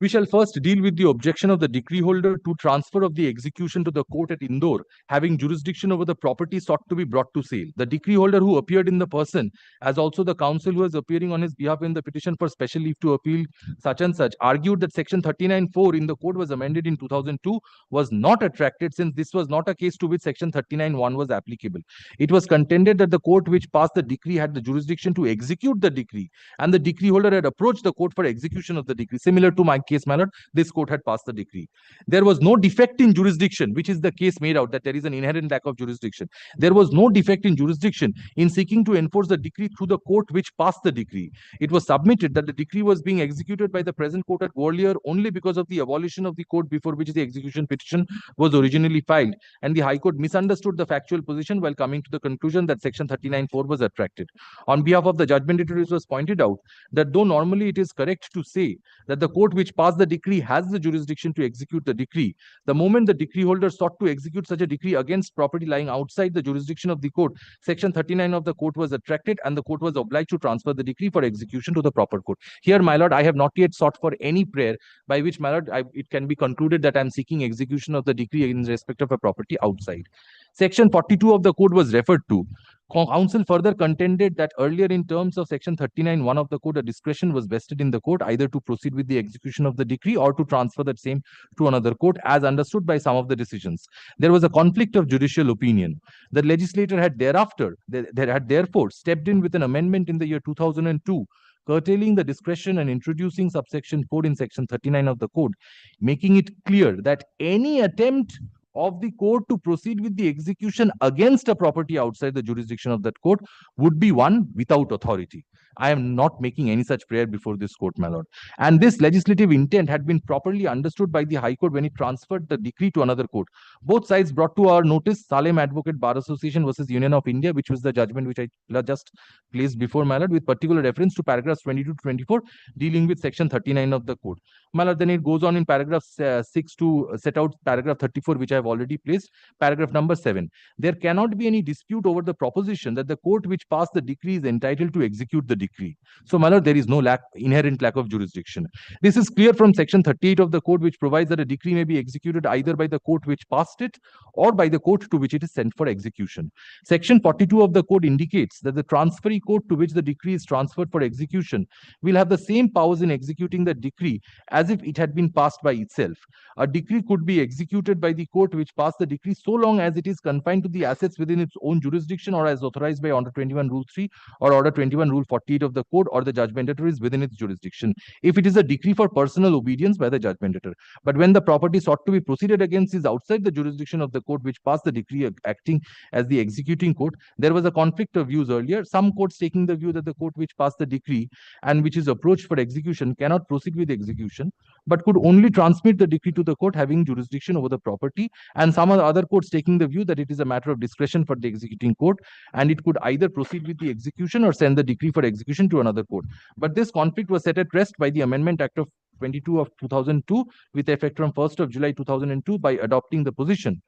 We shall first deal with the objection of the decree holder to transfer of the execution to the court at Indore, having jurisdiction over the property sought to be brought to sale. The decree holder who appeared in the person, as also the counsel who was appearing on his behalf in the petition for special leave to appeal such and such, argued that section 39(4) in the code was amended in 2002 was not attracted, since this was not a case to which section 39(1) was applicable. It was contended that the court which passed the decree had the jurisdiction to execute the decree, and the decree holder had approached the court for execution of the decree. Similar to my case, my lord, this court had passed the decree. There was no defect in jurisdiction, which is the case made out that there is an inherent lack of jurisdiction. There was no defect in jurisdiction in seeking to enforce the decree through the court which passed the decree. It was submitted that the decree was being executed by the present court at Gwalior only because of the abolition of the court before which the execution petition was originally filed, and the High Court misunderstood the factual position while coming to the conclusion that section 39(4) was attracted. On behalf of the judgment debtor, it was pointed out that though normally it is correct to say that the court which passed the decree has the jurisdiction to execute the decree, the moment the decree holder sought to execute such a decree against property lying outside the jurisdiction of the court, section 39 of the court was attracted, and the court was obliged to transfer the decree for execution to the proper court. Here, my lord, I have not yet sought for any prayer by which, my lord, it can be concluded that I am seeking execution of the decree in respect of a property outside. Section 42 of the code was referred to. Counsel further contended that earlier, in terms of section 39(1) of the code, a discretion was vested in the court either to proceed with the execution of the decree or to transfer that same to another court, as understood by some of the decisions. There was a conflict of judicial opinion. The legislator had therefore stepped in with an amendment in the year 2002, curtailing the discretion and introducing subsection 4 in section 39 of the code, making it clear that any attempt of the court to proceed with the execution against a property outside the jurisdiction of that court would be one without authority. I am not making any such prayer before this court, my lord. And this legislative intent had been properly understood by the High Court when it transferred the decree to another court. Both sides brought to our notice Salem Advocate Bar Association versus Union of India, which was the judgment which I just placed before, my lord, with particular reference to paragraphs 22 to 24 dealing with section 39 of the code. My lord, then it goes on in paragraph 6 to set out paragraph 34, which I have have already placed, paragraph number 7. There cannot be any dispute over the proposition that the court which passed the decree is entitled to execute the decree. So, my lord, there is no inherent lack of jurisdiction. This is clear from section 38 of the code, which provides that a decree may be executed either by the court which passed it or by the court to which it is sent for execution. Section 42 of the code indicates that the transferee court to which the decree is transferred for execution will have the same powers in executing the decree as if it had been passed by itself. A decree could be executed by the court which passed the decree so long as it is confined to the assets within its own jurisdiction or as authorized by Order 21 Rule 3 or Order 21 Rule 48 of the code, or the judgment debtor is within its jurisdiction, if it is a decree for personal obedience by the judgment debtor. But when the property sought to be proceeded against is outside the jurisdiction of the court which passed the decree, acting as the executing court, there was a conflict of views earlier. Some courts taking the view that the court which passed the decree and which is approached for execution cannot proceed with execution, but could only transmit the decree to the court having jurisdiction over the property, and some other courts taking the view that it is a matter of discretion for the executing court and it could either proceed with the execution or send the decree for execution to another court. But this conflict was set at rest by the Amendment Act of 22 of 2002 with effect from 1st of July 2002 by adopting the position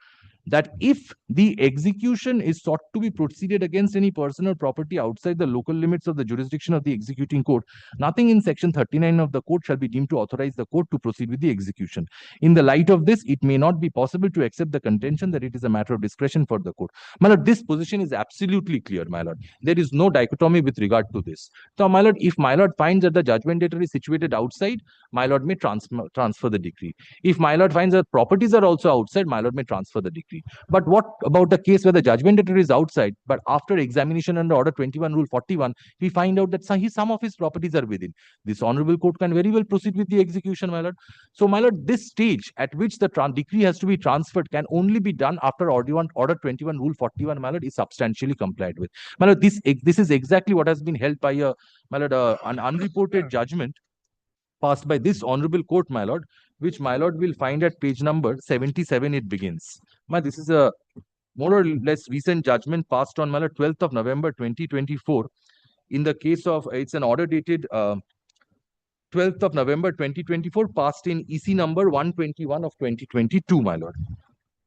that if the execution is sought to be proceeded against any person or property outside the local limits of the jurisdiction of the executing court, nothing in section 39 of the code shall be deemed to authorize the court to proceed with the execution. In the light of this, it may not be possible to accept the contention that it is a matter of discretion for the court. My lord, this position is absolutely clear, my lord. There is no dichotomy with regard to this. So, my lord, if my lord finds that the judgment debtor is situated outside, my lord may transfer the decree. If my lord finds that properties are also outside, my lord may transfer the decree. But what about the case where the judgment debtor is outside, but after examination under Order 21 Rule 41, we find out that some of his properties are within? This honorable court can very well proceed with the execution, my lord. So, my lord, this stage at which the decree has to be transferred can only be done after Order 21 Rule 41, my lord, is substantially complied with. My lord, this is exactly what has been held by an unreported judgment passed by this honorable court, my lord, which my lord will find at page number 77. It begins. This is a more or less recent judgment passed on 12th of November 2024 in the case of, it's an order dated 12th of November 2024, passed in EC number 121 of 2022, my lord.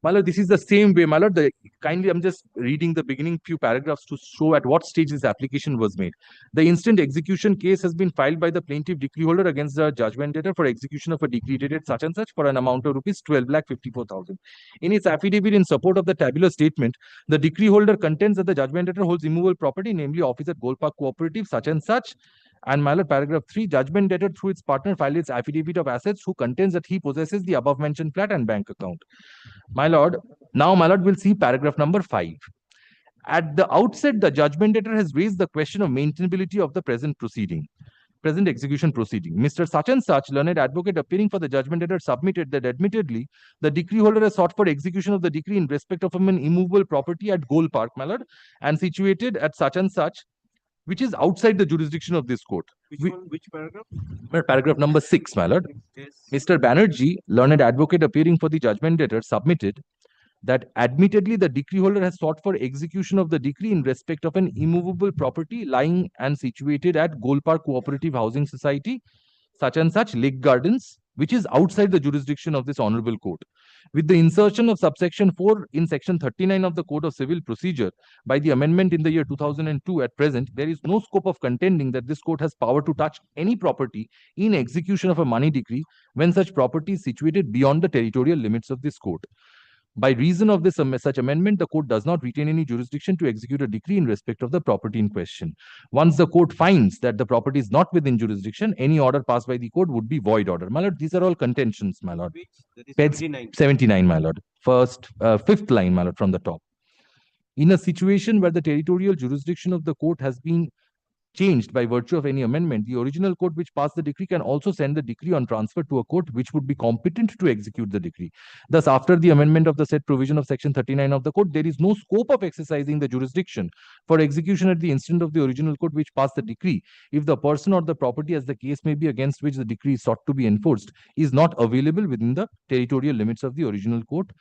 My lord, this is the same way, my lord. Kindly, I'm just reading the beginning few paragraphs to show at what stage this application was made. The instant execution case has been filed by the plaintiff decree holder against the judgment debtor for execution of a decree dated such and such for an amount of rupees 12,54,000. In its affidavit in support of the tabular statement, the decree holder contends that the judgment debtor holds immovable property, namely office at Gold Park Cooperative, such and such. And my lord, paragraph 3, judgment debtor through its partner filed its affidavit of assets who contends that he possesses the above mentioned flat and bank account. My lord, now my lord will see paragraph number 5. At the outset, the judgment debtor has raised the question of maintainability of the present execution proceeding. Mr. Such and such, learned advocate appearing for the judgment debtor, submitted that admittedly, the decree holder has sought for execution of the decree in respect of an immovable property at Gold Park, my lord, and situated at such and such, which is outside the jurisdiction of this court. Which paragraph? Paragraph number 6, my lord. Yes. Mr. Banerjee, learned advocate appearing for the judgment debtor, submitted that admittedly the decree holder has sought for execution of the decree in respect of an immovable property lying and situated at Gold Park Cooperative Housing Society, such and such, Lake Gardens, which is outside the jurisdiction of this honorable court. With the insertion of subsection 4 in section 39 of the Code of Civil Procedure by the amendment in the year 2002, at present, there is no scope of contending that this court has power to touch any property in execution of a money decree when such property is situated beyond the territorial limits of this court. By reason of this such amendment, the court does not retain any jurisdiction to execute a decree in respect of the property in question. Once the court finds that the property is not within jurisdiction, any order passed by the court would be void order. My lord, these are all contentions, my lord. Page 79, my lord. Fifth line, my lord, from the top. In a situation where the territorial jurisdiction of the court has been changed by virtue of any amendment, the original court which passed the decree can also send the decree on transfer to a court which would be competent to execute the decree. Thus, after the amendment of the said provision of section 39 of the code, there is no scope of exercising the jurisdiction for execution at the instant of the original court which passed the decree, if the person or the property, as the case may be, against which the decree is sought to be enforced, is not available within the territorial limits of the original court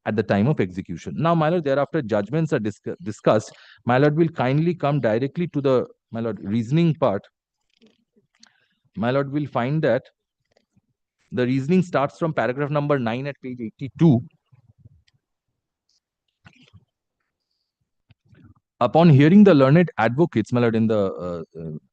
at the time of execution. Now, my lord, thereafter judgments are discussed. My lord will kindly come directly to the, my lord, reasoning part. My lord will find that the reasoning starts from paragraph number 9 at page 82. Upon hearing the learned advocates, my lord,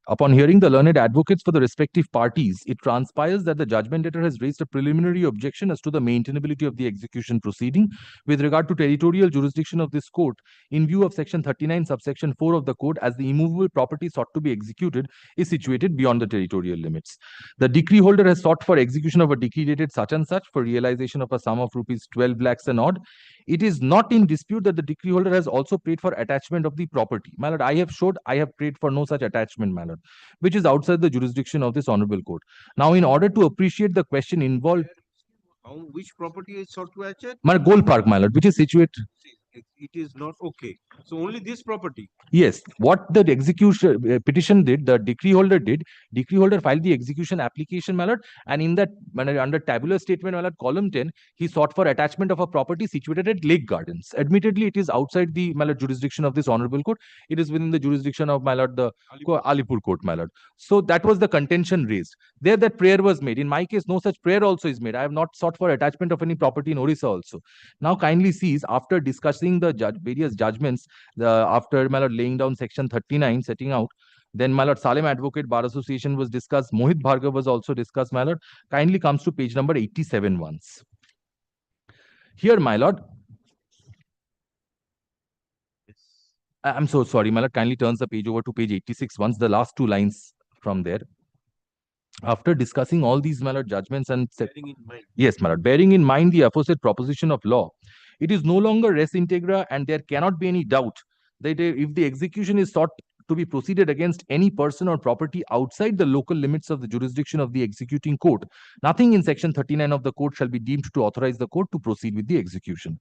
upon hearing the learned advocates for the respective parties, it transpires that the judgment debtor has raised a preliminary objection as to the maintainability of the execution proceeding with regard to territorial jurisdiction of this court in view of section 39 subsection 4 of the code, as the immovable property sought to be executed is situated beyond the territorial limits. The decree holder has sought for execution of a decree dated such and such for realization of a sum of rupees 12 lakhs and odd. It is not in dispute that the decree holder has also paid for attachment of the property. My lord, I have paid for no such attachment, my lord, which is outside the jurisdiction of this honorable court. Now, in order to appreciate the question involved, Which property is sought to attach? my Gold Park, my lord, which is situated. It is not okay. So only this property. Yes, what the execution petition did, the decree holder did, decree holder filed the execution application, my lord, and in that, my lord, under tabular statement, my lord, column 10, he sought for attachment of a property situated at Lake Gardens. Admittedly, it is outside the, my lord, jurisdiction of this honorable court. It is within the jurisdiction of, my lord, the Alipur court, my lord. So that was the contention raised. There, that prayer was made. In my case, no such prayer also is made. I have not sought for attachment of any property in Orissa also. Now, kindly sees, after discussing the various judgments, after, my lord, laying down section 39, setting out, then, my lord, Salem Advocate Bar Association was discussed. Mohit Bhargav was also discussed, my lord. Kindly comes to page number 87 once. Here, my lord. I'm so sorry, my lord. Kindly turns the page over to page 86 once, the last two lines from there. After discussing all these, my lord, judgments and yes, my lord, bearing in mind the aforesaid proposition of law, it is no longer res integra, and there cannot be any doubt that if the execution is sought to be proceeded against any person or property outside the local limits of the jurisdiction of the executing court, nothing in section 39 of the code shall be deemed to authorize the court to proceed with the execution.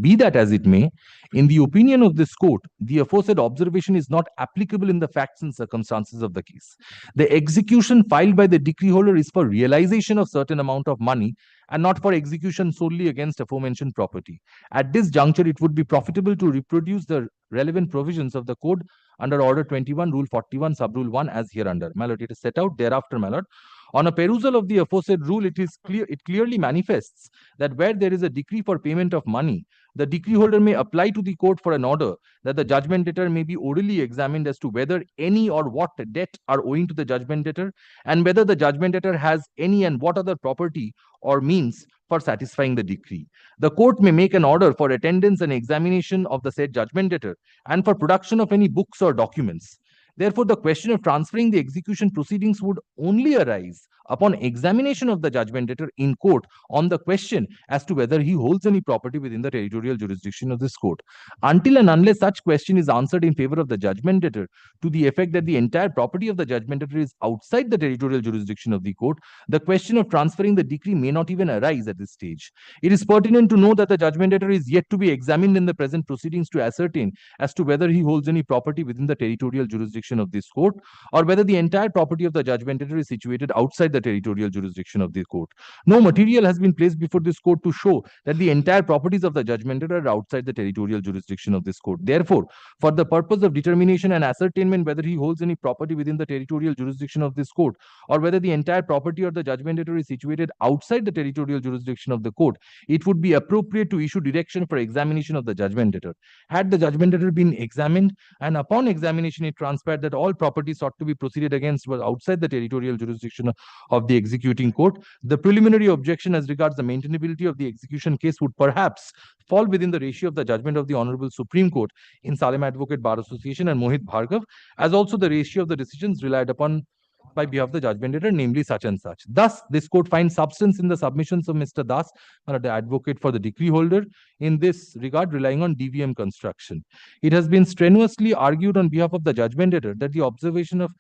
Be that as it may, in the opinion of this court, the aforesaid observation is not applicable in the facts and circumstances of the case. The execution filed by the decree holder is for realization of certain amount of money and not for execution solely against aforementioned property. At this juncture, it would be profitable to reproduce the relevant provisions of the code under Order 21, Rule 41, Sub-Rule 1 as hereunder. My lord, it is set out thereafter, my lord. On a perusal of the aforesaid rule, it clearly manifests that where there is a decree for payment of money, the decree holder may apply to the court for an order that the judgment debtor may be orally examined as to whether any or what debt are owing to the judgment debtor, and whether the judgment debtor has any and what other property or means for satisfying the decree. The court may make an order for attendance and examination of the said judgment debtor and for production of any books or documents. Therefore, the question of transferring the execution proceedings would only arise upon examination of the judgment debtor in court on the question as to whether he holds any property within the territorial jurisdiction of this court. Until and unless such question is answered in favor of the judgment debtor to the effect that the entire property of the judgment debtor is outside the territorial jurisdiction of the court, the question of transferring the decree may not even arise at this stage. It is pertinent to know that the judgment debtor is yet to be examined in the present proceedings to ascertain as to whether he holds any property within the territorial jurisdiction of this court, or whether the entire property of the judgment debtor is situated outside the territorial jurisdiction of the court. No material has been placed before this court to show that the entire properties of the judgment debtor are outside the territorial jurisdiction of this court. Therefore, for the purpose of determination and ascertainment whether he holds any property within the territorial jurisdiction of this court, or whether the entire property of the judgment debtor is situated outside the territorial jurisdiction of the court, it would be appropriate to issue direction for examination of the judgment debtor. Had the judgment debtor been examined, and upon examination it transpired that all property sought to be proceeded against was outside the territorial jurisdiction of the executing court, the preliminary objection as regards the maintainability of the execution case would perhaps fall within the ratio of the judgment of the Honorable Supreme Court in Salem Advocate Bar Association and Mohit Bhargav, as also the ratio of the decisions relied upon by behalf of the judgment debtor, namely such and such. Thus, this court finds substance in the submissions of Mr. Das, the advocate for the decree holder, in this regard relying on DVM construction. It has been strenuously argued on behalf of the judgment debtor that the observation of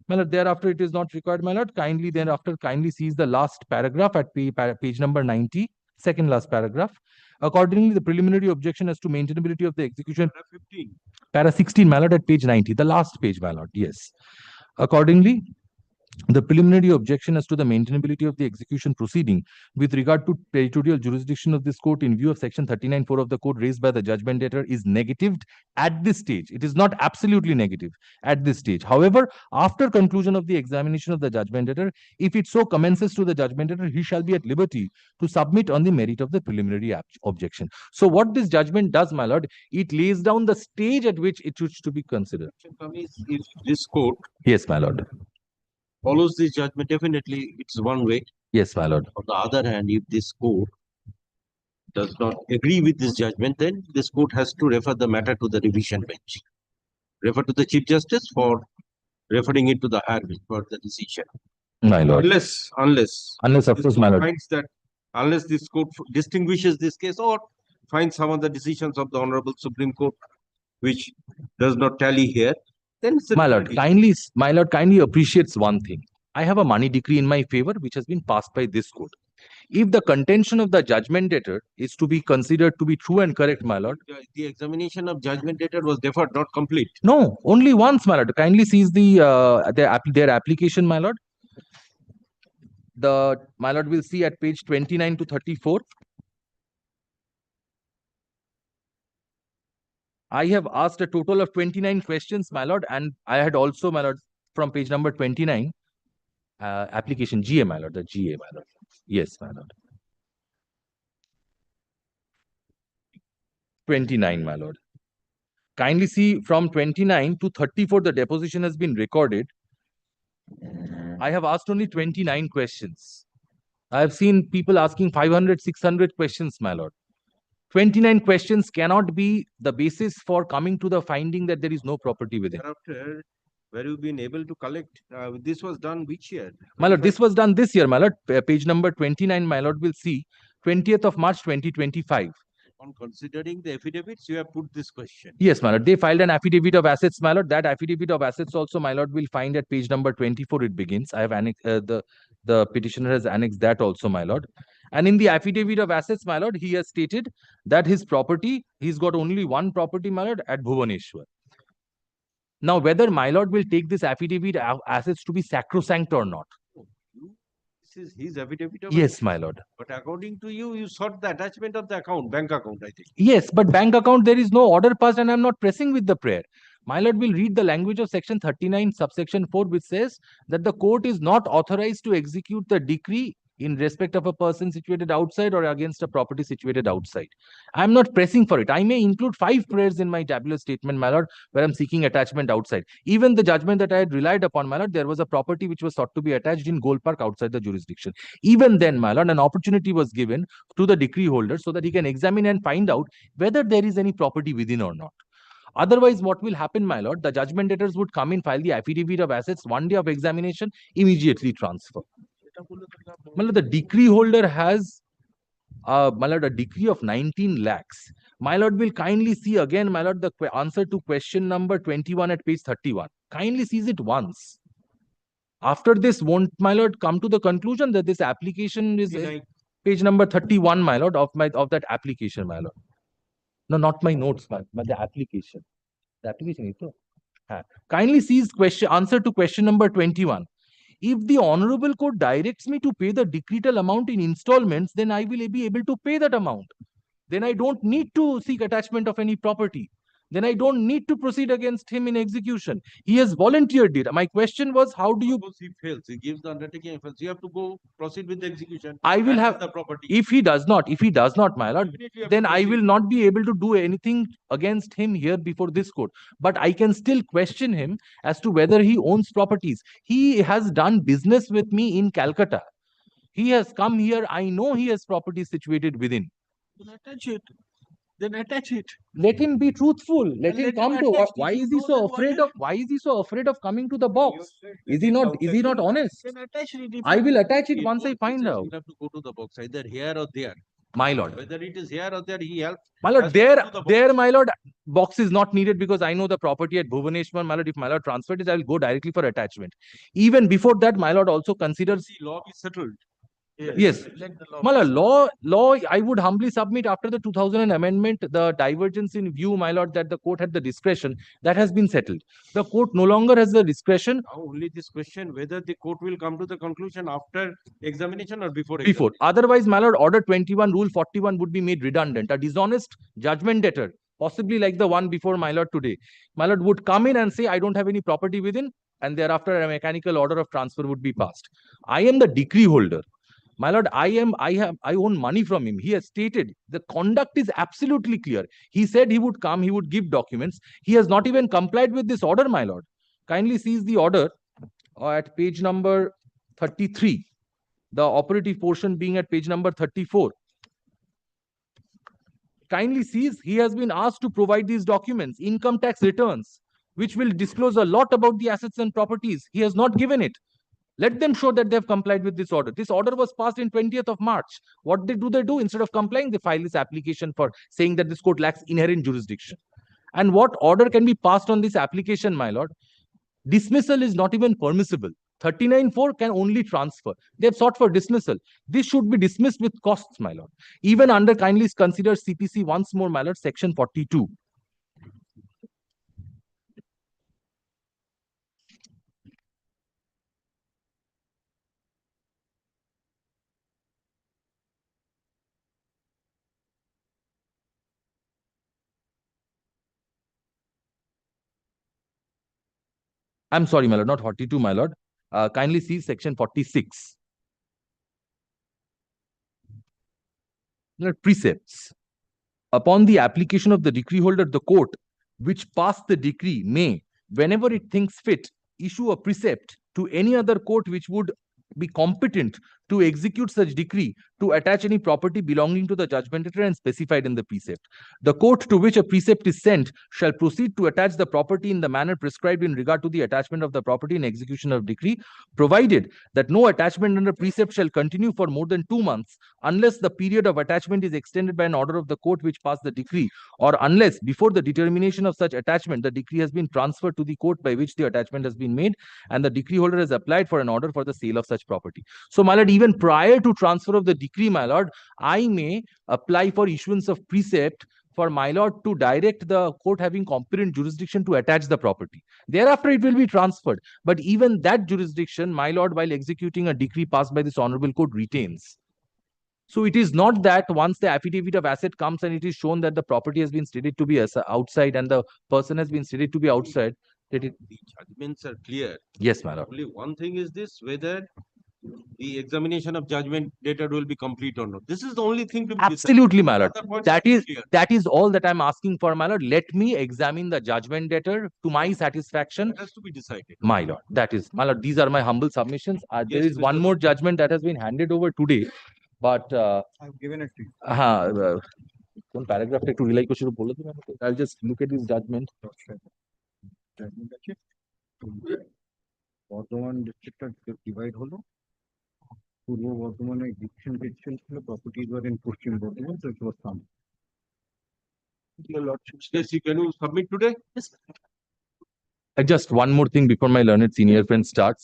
thereafter it is not required, my lord. Kindly sees the last paragraph at page number 90, second last paragraph. Accordingly, the preliminary objection as to maintainability of the execution. Para 16, my lord, at page 90, the last page, my lord. Yes. Accordingly, The preliminary objection as to the maintainability of the execution proceeding with regard to territorial jurisdiction of this court in view of section 39(4) of the code raised by the judgment debtor is negatived at this stage. It is not absolutely negative at this stage. However, after conclusion of the examination of the judgment debtor, if it so commences to the judgment debtor, he shall be at liberty to submit on the merit of the preliminary objection. So what this judgment does, my lord, it lays down the stage at which it should to be considered. If this court Yes, my lord. follows this judgment, definitely it's one way. Yes, my lord. On the other hand, if this court does not agree with this judgment, then this court has to refer the matter to the revision bench. Refer to the Chief Justice for referring it to the higher bench for the decision. My lord. Unless of this course, my court lord. finds that, unless this court distinguishes this case or finds some of the decisions of the Honorable Supreme Court which does not tally here, then it's a My lord, different issue. my lord kindly appreciates one thing. I have a money decree in my favor which has been passed by this court. If the contention of the judgment debtor is to be considered to be true and correct, my lord. The examination of judgment debtor was deferred, not complete. No, only once, my lord. Kindly sees the their application, my lord. My lord will see at page 29 to 34. I have asked a total of 29 questions, my lord, and I had also, my lord, from page number 29, application GA, my lord, the GA, my lord. Yes, my lord. 29, my lord. Kindly see from 29 to 34, the deposition has been recorded. I have asked only 29 questions. I have seen people asking 500, 600 questions, my lord. 29 questions cannot be the basis for coming to the finding that there is no property within. Thereafter, where you've been able to collect, this was done which year? My lord, this was done this year, my lord. Page number 29, my lord will see 20th of March 2025. On considering the affidavits, you have put this question. Yes, my lord. They filed an affidavit of assets, my lord. That affidavit of assets also, my lord, will find at page number 24. It begins. I have annexed the petitioner has annexed that also, my lord. And in the affidavit of assets, my lord, he has stated that his property, he's got only one property, my lord, at Bhubaneswar. Now, whether my lord will take this affidavit of assets to be sacrosanct or not. This is his affidavit of Yes, assets. my lord. But according to you, you sought the attachment of the account, bank account, I think. Yes, but bank account, there is no order passed and I'm not pressing with the prayer. My lord will read the language of section 39, subsection 4, which says that the court is not authorized to execute the decree in respect of a person situated outside or against a property situated outside. I'm not pressing for it. I may include 5 prayers in my tabular statement, my lord, where I'm seeking attachment outside. Even the judgment that I had relied upon, my lord, there was a property which was sought to be attached in Gold Park outside the jurisdiction. Even then, my lord, an opportunity was given to the decree holder so that he can examine and find out whether there is any property within or not. Otherwise, what will happen, my lord? The judgment debtors would come in, file the affidavit of assets, 1 day of examination, immediately transfer. My lord, the decree holder has my lord, a decree of 19 lakhs. My lord will kindly see again, my lord, the answer to question number 21 at page 31. Kindly sees it once. After this, won't my lord come to the conclusion that this application is page number 31, my lord, of that application, my lord. No, not my notes, but the application. The application is to. Kindly sees answer to question number 21. If the honorable court directs me to pay the decretal amount in installments, then I will be able to pay that amount. Then I don't need to seek attachment of any property. Then I don't need to proceed against him in execution. He has volunteered it. My question was, how do you... Suppose he fails, he gives the undertaking, fails, you have to go proceed with the execution. I will have the property. If he does not, my lord, then I will not be able to do anything against him here before this court. But I can still question him as to whether he owns properties. He has done business with me in Calcutta. He has come here. I know he has properties situated within. Then attach it. Then attach it. Let him be truthful. Let him come to. Why is he so afraid of? Why is he so afraid of coming to the box? Is he not? Is he not honest? Then attach it. I will attach it once I find out. You have to go to the box, either here or there. My lord. Whether it is here or there, he helps. My lord, my lord, box is not needed because I know the property at Bhubaneswar, my lord. If my lord transferred it, I will go directly for attachment. Even before that, my lord also considers. The law is settled. Yes, my lord, law, I would humbly submit after the 2000 amendment, the divergence in view, my lord, that the court had the discretion, that has been settled. The court no longer has the discretion. Now only this question whether the court will come to the conclusion after examination or before Before. Otherwise, my lord, Order 21, Rule 41 would be made redundant. A dishonest judgment debtor, possibly like the one before my lord today, my lord would come in and say, I don't have any property within, and thereafter a mechanical order of transfer would be passed. I am the decree holder. My lord, I own money from him. He has stated the conduct is absolutely clear. He said he would come, he would give documents. He has not even complied with this order, my lord. Kindly seize the order at page number 33. The operative portion being at page number 34. Kindly seize, he has been asked to provide these documents, income tax returns, which will disclose a lot about the assets and properties. He has not given it. Let them show that they have complied with this order. This order was passed in 20th of March. What they do? Instead of complying, they file this application for saying that this court lacks inherent jurisdiction. And what order can be passed on this application, my lord? Dismissal is not even permissible. 39(4) can only transfer. They have sought for dismissal. This should be dismissed with costs, my lord. Even under, kindly consider CPC once more, my lord, section 42. I'm sorry, my lord, not 42, my lord. Kindly see section 46. Precepts. Upon the application of the decree holder, the court, which passed the decree, may, whenever it thinks fit, issue a precept to any other court which would be competent to execute such decree to attach any property belonging to the judgmentator and specified in the precept. The court to which a precept is sent shall proceed to attach the property in the manner prescribed in regard to the attachment of the property in execution of decree, provided that no attachment under precept shall continue for more than 2 months, unless the period of attachment is extended by an order of the court which passed the decree, or unless before the determination of such attachment, the decree has been transferred to the court by which the attachment has been made, and the decree holder has applied for an order for the sale of such property. So, my lord, even prior to transfer of the decree, my lord, I may apply for issuance of precept for my lord to direct the court having competent jurisdiction to attach the property. Thereafter, it will be transferred. But even that jurisdiction, my lord, while executing a decree passed by this honorable court, retains. So it is not that once the affidavit of asset comes and it is shown that the property has been stated to be outside and the person has been stated to be outside, that it... The judgments are clear. Yes, my lord. Only one thing is this, whether the examination of judgment data will be complete or not. This is the only thing to be Absolutely, my lord. Other points That are is clear. all that I'm asking for, my lord. Let me examine the judgment debtor to my satisfaction. It has to be decided. My lord, that is, my lord, these are my humble submissions. There is one more judgment that has been handed over today, but I've given it to you. one paragraph to relay question. I'll just look at this judgment. Bardhaman ডিস্ট্রিক্টটা divide হলো পূর্ব বর্ধমানে division ছিল properties war in Paschim Bardhaman so it was some. Your lordship, can you submit today? Yes. Just one more thing before my learned senior friend starts.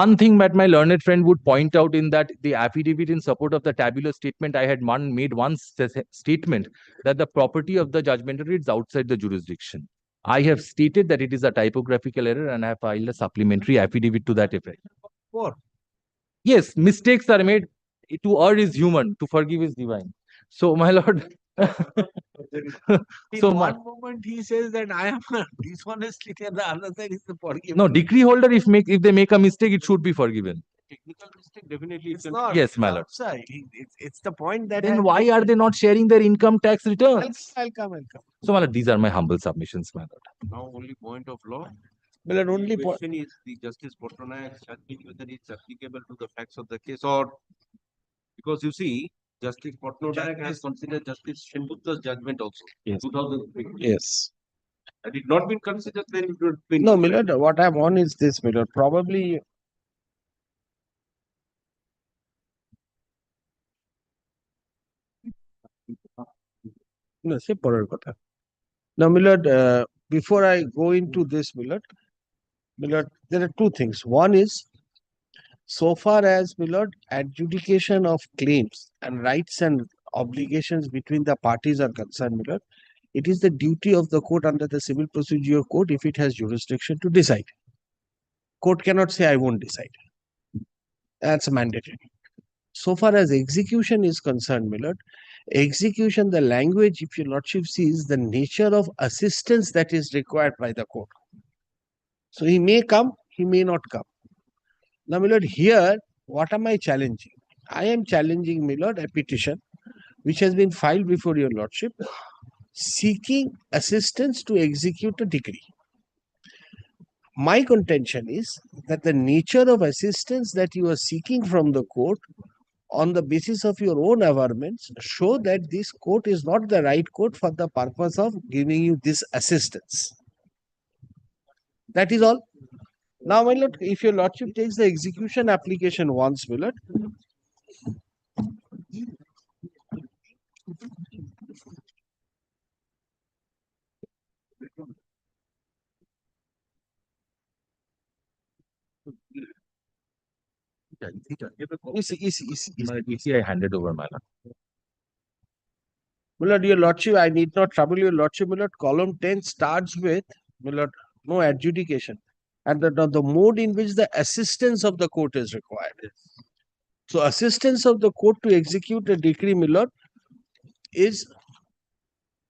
One thing that my learned friend would point out in that the affidavit in support of the tabular statement, I had made one statement that the property of the judgmentator is outside the jurisdiction. I have stated that it is a typographical error and I have filed a supplementary affidavit to that effect. What? Yes, mistakes are made. To err is human, to forgive is divine. So, my lord. In one moment he says that I am dishonestly, and the other side is the forgiveness. No, decree holder, if they make a mistake, it should be forgiven. Technical mistake, definitely. It's not. Yes, It's my lord. outside. It's the point that. Then why are they not sharing their income tax returns? I'll come. So, my lord, these are my humble submissions, my lord. Now only point of law. Well, and only the question is the Justice Patronak's judgment whether it's applicable to the facts of the case or because you see, Justice Patnodak has considered Justice Shenbutka's judgment also. Yes. 2003. Yes. Had it not been considered, then it would have been. No, Millard, what I'm on is this, Millard. Probably. No, say পরের কথা. Now, Millard, before I go into this, Millard, there are two things. One is So far as, my lord, adjudication of claims and rights and obligations between the parties are concerned, my lord, it is the duty of the court under the Civil Procedure Code if it has jurisdiction to decide. Court cannot say, I won't decide. That's mandatory. So far as execution is concerned, my lord, execution, the language, if your lordship sees, the nature of assistance that is required by the court. So he may come, he may not come. Now, my lord, here, what am I challenging? I am challenging, my lord, a petition which has been filed before your lordship seeking assistance to execute a decree. My contention is that the nature of assistance that you are seeking from the court on the basis of your own averments show that this court is not the right court for the purpose of giving you this assistance. That is all. Now, my lord, if your lordship takes the execution application once, my lord, Easy, I handed over, my lord. my lord, your lordship, I need not trouble your lordship, my lord. Column 10 starts with, my lord, no adjudication. And the mode in which the assistance of the court is required. So, assistance of the court to execute a decree, my lord, is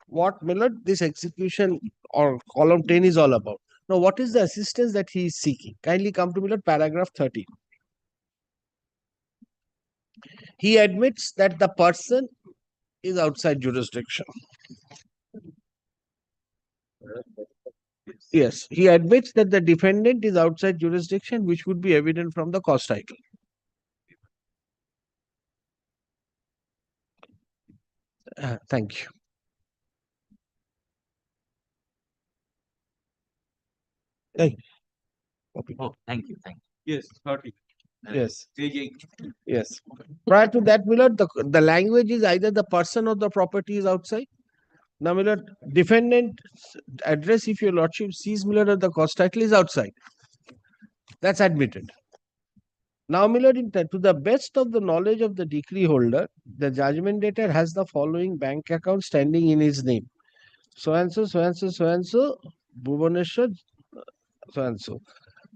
what, my lord, this execution or column 10 is all about. Now, what is the assistance that he is seeking? Kindly come to, my lord, paragraph 30. He admits that the person is outside jurisdiction. Yes, he admits that the defendant is outside jurisdiction, which would be evident from the cause title. Thank you. Hey. Oh, thank you, thank you. Yes, 30. Yes. Yes. Prior to that, my lord, the language is either the person or the property is outside. Now, my lord, defendant address, if your lordship sees, my lord, the cause title is outside. That's admitted. Now, my lord, to the best of the knowledge of the decree holder, the judgment debtor has the following bank account standing in his name. So and so, so and so, so and so, Bhubaneswar, so and so.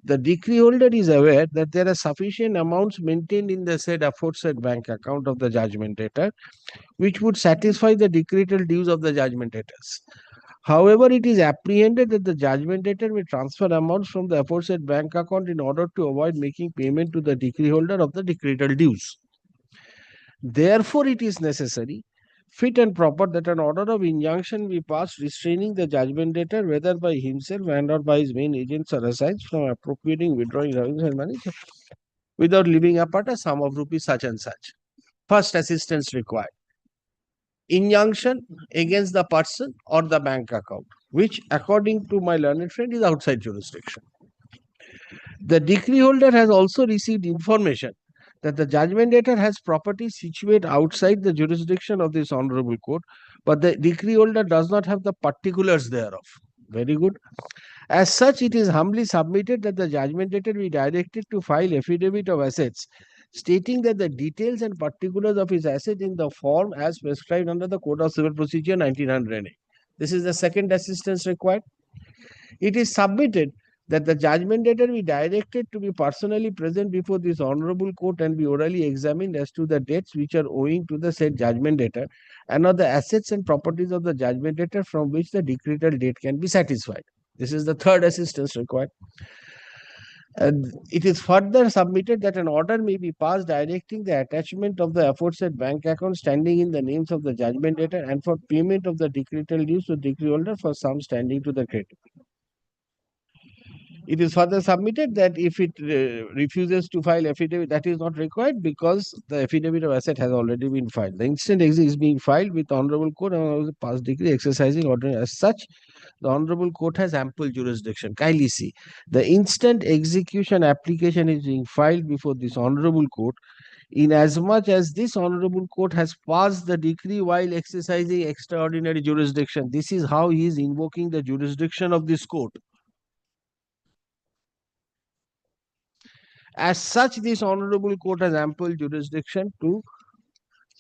The decree holder is aware that there are sufficient amounts maintained in the said aforesaid bank account of the judgment debtor, which would satisfy the decretal dues of the judgment debtors. However, it is apprehended that the judgment debtor may transfer amounts from the aforesaid bank account in order to avoid making payment to the decree holder of the decretal dues. Therefore, it is necessary, fit and proper that an order of injunction be passed restraining the judgment debtor, whether by himself and or by his main agents or assigns, from appropriating, withdrawing revenues and money without leaving apart a sum of rupees such and such. First, assistance required. Injunction against the person or the bank account, which according to my learned friend is outside jurisdiction. The decree holder has also received information that the judgment debtor has property situate outside the jurisdiction of this honorable court, but the decree holder does not have the particulars thereof. Very good. As such, it is humbly submitted that the judgment debtor be directed to file affidavit of assets, stating that the details and particulars of his asset in the form as prescribed under the Code of Civil Procedure 1900. This is the second assistance required. It is submitted that the judgment debtor be directed to be personally present before this honorable court and be orally examined as to the debts which are owing to the said judgment debtor and of the assets and properties of the judgment debtor from which the decretal debt can be satisfied. This is the third assistance required. And it is further submitted that an order may be passed directing the attachment of the aforesaid bank account standing in the names of the judgment debtor and for payment of the decretal dues to decree holder for sum standing to the creditor. It is further submitted that if it refuses to file affidavit, that is not required because the affidavit of asset has already been filed. The instant exit is being filed with honorable court and the past decree exercising order. As such, the honorable court has ample jurisdiction. Kindly see, the instant execution application is being filed before this honorable court, in as much as this honorable court has passed the decree while exercising extraordinary jurisdiction. This is how he is invoking the jurisdiction of this court. As such, this honorable court has ample jurisdiction to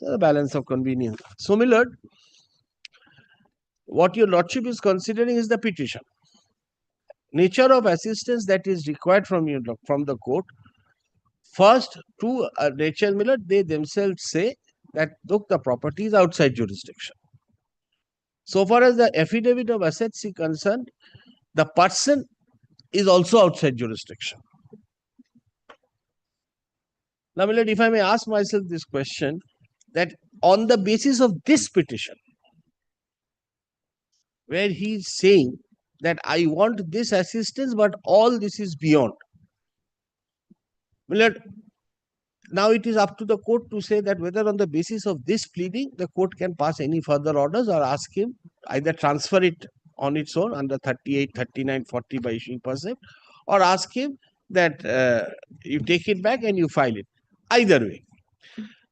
the balance of convenience. So, my lord, what your lordship is considering is the petition. Nature of assistance that is required from you from the court. First, to nature, my lord, they themselves say that look, the property is outside jurisdiction. So far as the affidavit of assets is concerned, the person is also outside jurisdiction. Now, my lord, if I may ask myself this question, that on the basis of this petition, where he is saying that I want this assistance, but all this is beyond. My lord, now it is up to the court to say that whether on the basis of this pleading, the court can pass any further orders or ask him either transfer it on its own under 38, 39, 40 by issuing percept, or ask him that you take it back and you file it. Either way.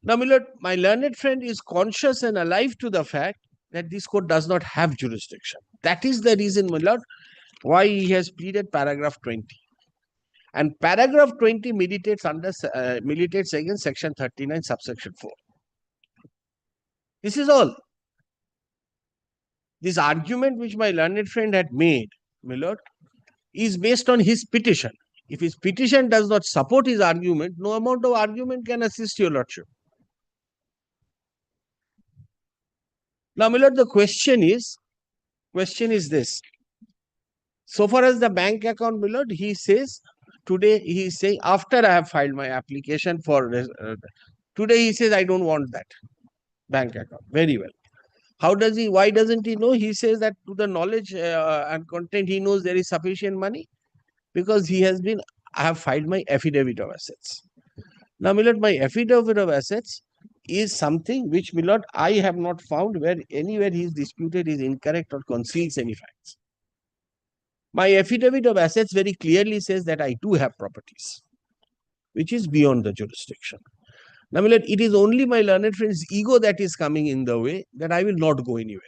Now, my learned friend is conscious and alive to the fact that this court does not have jurisdiction. That is the reason, my lord, why he has pleaded paragraph 20. And paragraph 20 militates against section 39, subsection 4. This is all. This argument which my learned friend had made, my lord, is based on his petition. If his petition does not support his argument, no amount of argument can assist your lordship. Now, my lord, the question is this. So far as the bank account, my lord, he says, today he is saying, after I have filed my application for, today he says, I don't want that bank account. Very well. Why doesn't he know? He says that to the knowledge and content, he knows there is sufficient money because I have filed my affidavit of assets. Now, my lord, my affidavit of assets is something which, my lord, I have not found where anywhere he is disputed is incorrect or conceals any facts. My affidavit of assets very clearly says that I do have properties, which is beyond the jurisdiction. Now, my lord, it is only my learned friend's ego that is coming in the way that I will not go anywhere.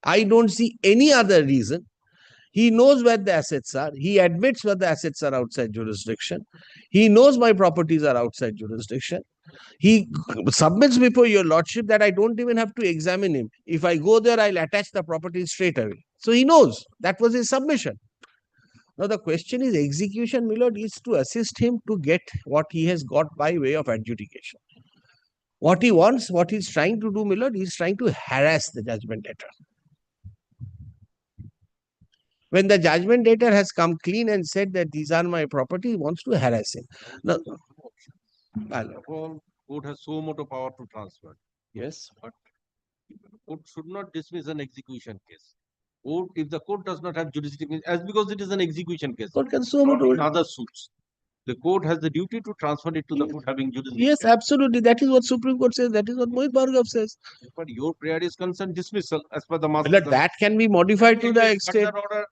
I don't see any other reason. He knows where the assets are. He admits where the assets are outside jurisdiction. He knows my properties are outside jurisdiction. He submits before your lordship that I don't even have to examine him. If I go there, I'll attach the property straight away. So he knows. That was his submission. Now the question is execution, my lord, is to assist him to get what he has got by way of adjudication. What he wants, what he's trying to do, my lord, he's trying to harass the judgment debtor. When the judgment debtor has come clean and said that these are my property, he wants to harass him. Now, court has so much power to transfer. Yes. But court should not dismiss an execution case. Court, if the court does not have jurisdiction, as because it is an execution case, court can so much in other suits. The court has the duty to transfer it to the court having jurisdiction. Yes, absolutely. That is what Supreme Court says. That is what Mohit Bhargav says. But your prayer is concerned dismissal as per the master. But that can be modified to the extent. Order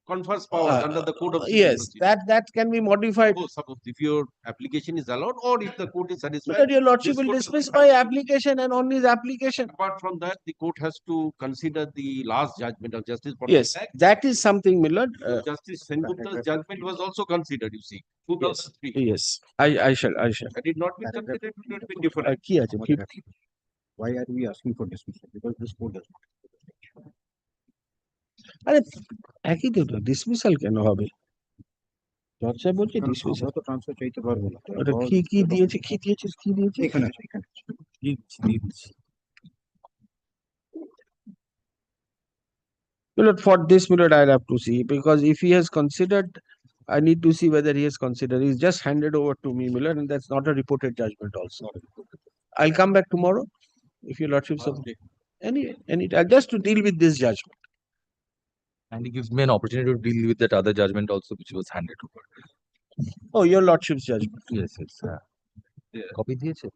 confers powers under the code of yes, that can be modified. Suppose if your application is allowed or if the court is satisfied. But your lordship will dismiss my application and on his application. Apart from that, the court has to consider the last judgment of Justice. Yes, that is something, my lord. Justice Sengupta's judgment was also considered, you see. 2003. Yes, I shall. Had it not been considered, it would have been different. Why are we asking for dismissal? Because this court does not. আরে একই তো dismissal কেন হবে জজ সাহেব বলছে dismissal তো transfer চাইতে পারবো না ওটা কি দিয়েছে এখানে আছে For this minute, I'll have to see because if he has considered, I need to see whether he has considered. He's just handed over to me, Miller, and that's not a reported judgment also. I'll come back tomorrow if your lordship any just to deal with this judgment. And he gives me an opportunity to deal with that other judgment also, which was handed over. Oh, your lordship's judgment. Yes. Copy দিয়েছে?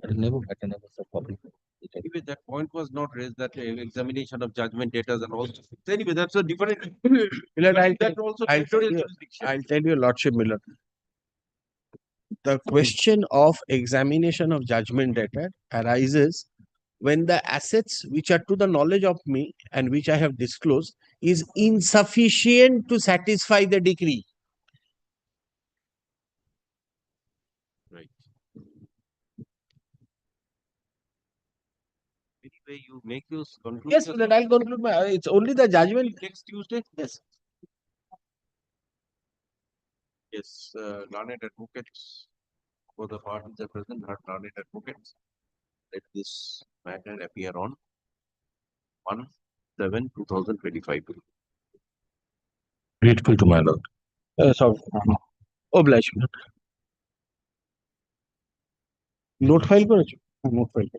I can never sub copy. Anyway, that point was not raised, that examination of judgment debtors and all. Anyway, that's a different. Miller, I'll tell you, lordship Miller. The question of examination of judgment debtor arises when the assets which are to the knowledge of me and which I have disclosed is insufficient to satisfy the decree. Anyway, you make your conclusion. Yes, then I'll conclude my, it's only the judgment. Next Tuesday? Yes. Yes, learned advocates for the parties are present, not learned advocates. Let this matter appear on 1/7/2025. Grateful to my lord. Oblige. Note file করেছো? Note file.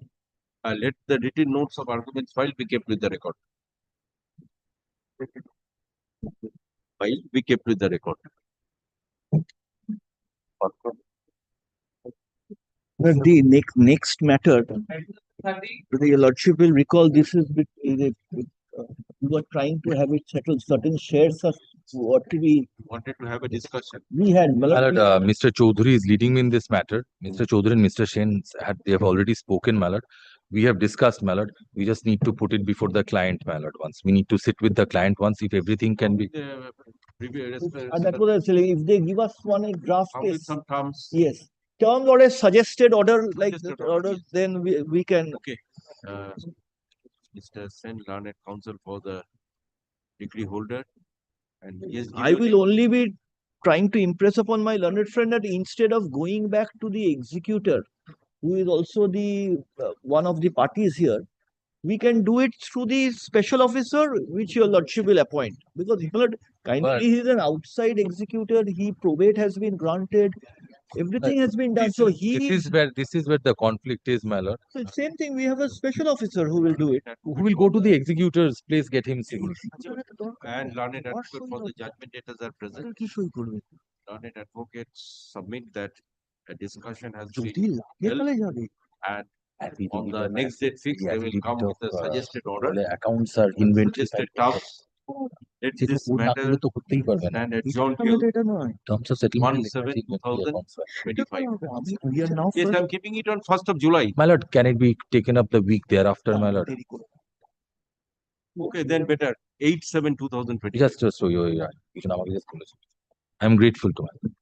Let the written notes of arguments file be kept with the record. File be kept with the record. The next matter, your lordship will recall, this is we were trying to have it settled. Certain shares of what we wanted to have a discussion. We had. My lord, Mr. Chaudhary is leading me in this matter. Mr. Chaudhary and Mr. Sen they have already spoken, my lord. We have discussed, my lord. We just need to put it before the client, my lord. Once we need to sit with the client once, if everything can be. And that was actually, if they give us one a draft, Come with some terms. yes, terms or a suggested order like that order, then we can. Okay. Mr. Sen, learned counsel for the degree holder, and yes, I will only be trying to impress upon my learned friend that instead of going back to the executor, who is also the one of the parties here, we can do it through the special officer, which your lordship will appoint. Because kindly, he is an outside executor. Probate has been granted. Everything has been done. So This is where the conflict is, my lord. So same thing. We have a special officer who will do it. Who will go to the executor's place, get him signature. and learned advocate for the judgment debtors are present. Learned advocates submit that a discussion has been held, and on the next date fixed, they will come with a suggested order. Accounts are inventory. Suggested terms. Let this matter stand adjourned till Terms of settlement. 1/7/2025. Yes, I'm keeping it on 1st of July. My lord, can it be taken up the week thereafter, my lord? Okay, then better. 8/7/2025. Just so you can just. I'm grateful to my lord.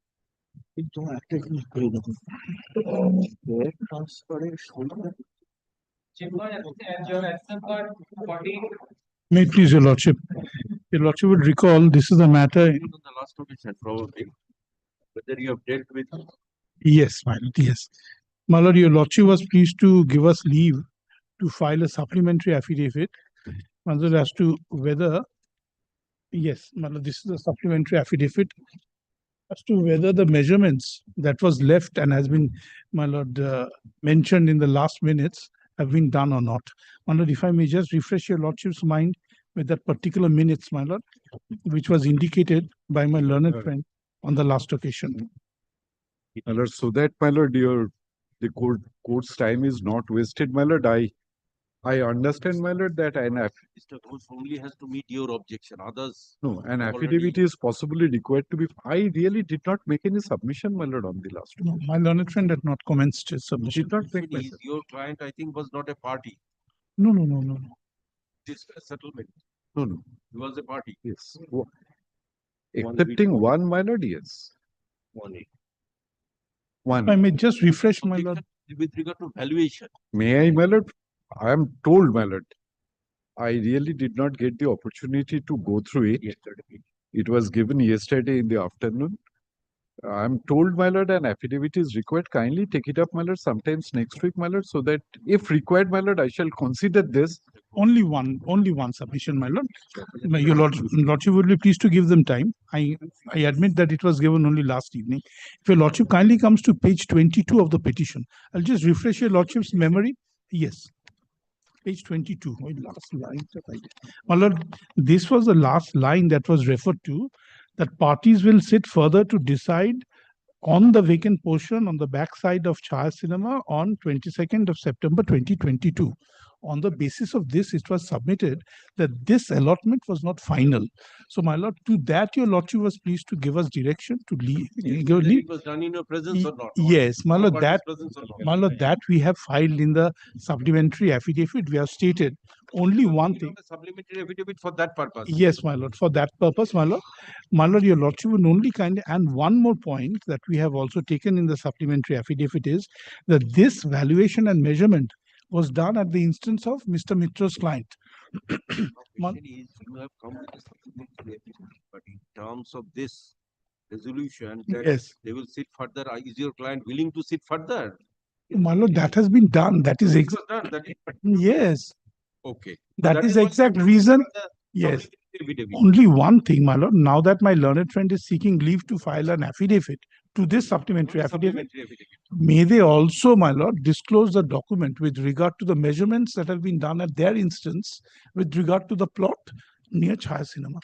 May it please your lordship. Your lordship would recall, this is a matter. On the last occasion, probably. Whether you have dealt with. Yes, my lord, yes. My lord, your lordship was pleased to give us leave to file a supplementary affidavit. My lord, as to whether, yes, my lord, this is a supplementary affidavit as to whether the measurements that was left and has been, my lord, mentioned in the last minutes have been done or not. My lord, if I may just refresh your lordship's mind with that particular minutes, my lord, which was indicated by my learned friend on the last occasion. My lord, so that, my lord, the court's time is not wasted, my lord. I understand, my lord, that an Mr. Ghosh only has to meet your objection. Others. no, an affidavit is possibly required to be. I really did not make any submission, my lord, on the last one. No, my learned friend had not commenced his submission. Did not make my Your client, I think, was not a party. No. This settlement. No. He was a party. Yes. Excepting one, my lord, yes. One. If I may just refresh, my lord. With regard to valuation. May I, my lord? I am told, my lord, I really did not get the opportunity to go through it. It was given yesterday in the afternoon. I am told, my lord, an affidavit is required. Kindly take it up, my lord, sometimes next week, my lord, so that if required, my lord, I shall consider this. Only one submission, my lord. Your lordship would be pleased to give them time. I admit that it was given only last evening. If your lordship kindly comes to page 22 of the petition, I'll just refresh your lordship's memory. Yes. Page 22. Last line. My lord, this was the last line that was referred to, that parties will sit further to decide on the vacant portion on the backside of Chaya Cinema on 22nd of September 2022. On the basis of this, it was submitted that this allotment was not final. So, my lord, to that your lordship was pleased to give us direction to leave. It was done in your presence or not? Yes, my lord, Nobody's that, presence or not? my lord, that we have filed in the supplementary affidavit. We have stated only one thing. A supplementary affidavit for that purpose. Yes, my lord, for that purpose, my lord. My lord, your lordship will only kindly, and one more point that we have also taken in the supplementary affidavit is that this valuation and measurement was done at the instance of Mr. Mitra's client. My question is, you have come with a supplementary evidence, but in terms of this resolution, that Yes. they will sit further. Is your client willing to sit further? My lord, that has been done. That is It was done. That is yes. okay. That is why exact you reason. the Yes. affidavit. Only one thing, my lord. Now that my learned friend is seeking leave to file an affidavit to this supplementary affidavit, may they also, my lord, disclose the document with regard to the measurements that have been done at their instance with regard to the plot near Chaya Cinema.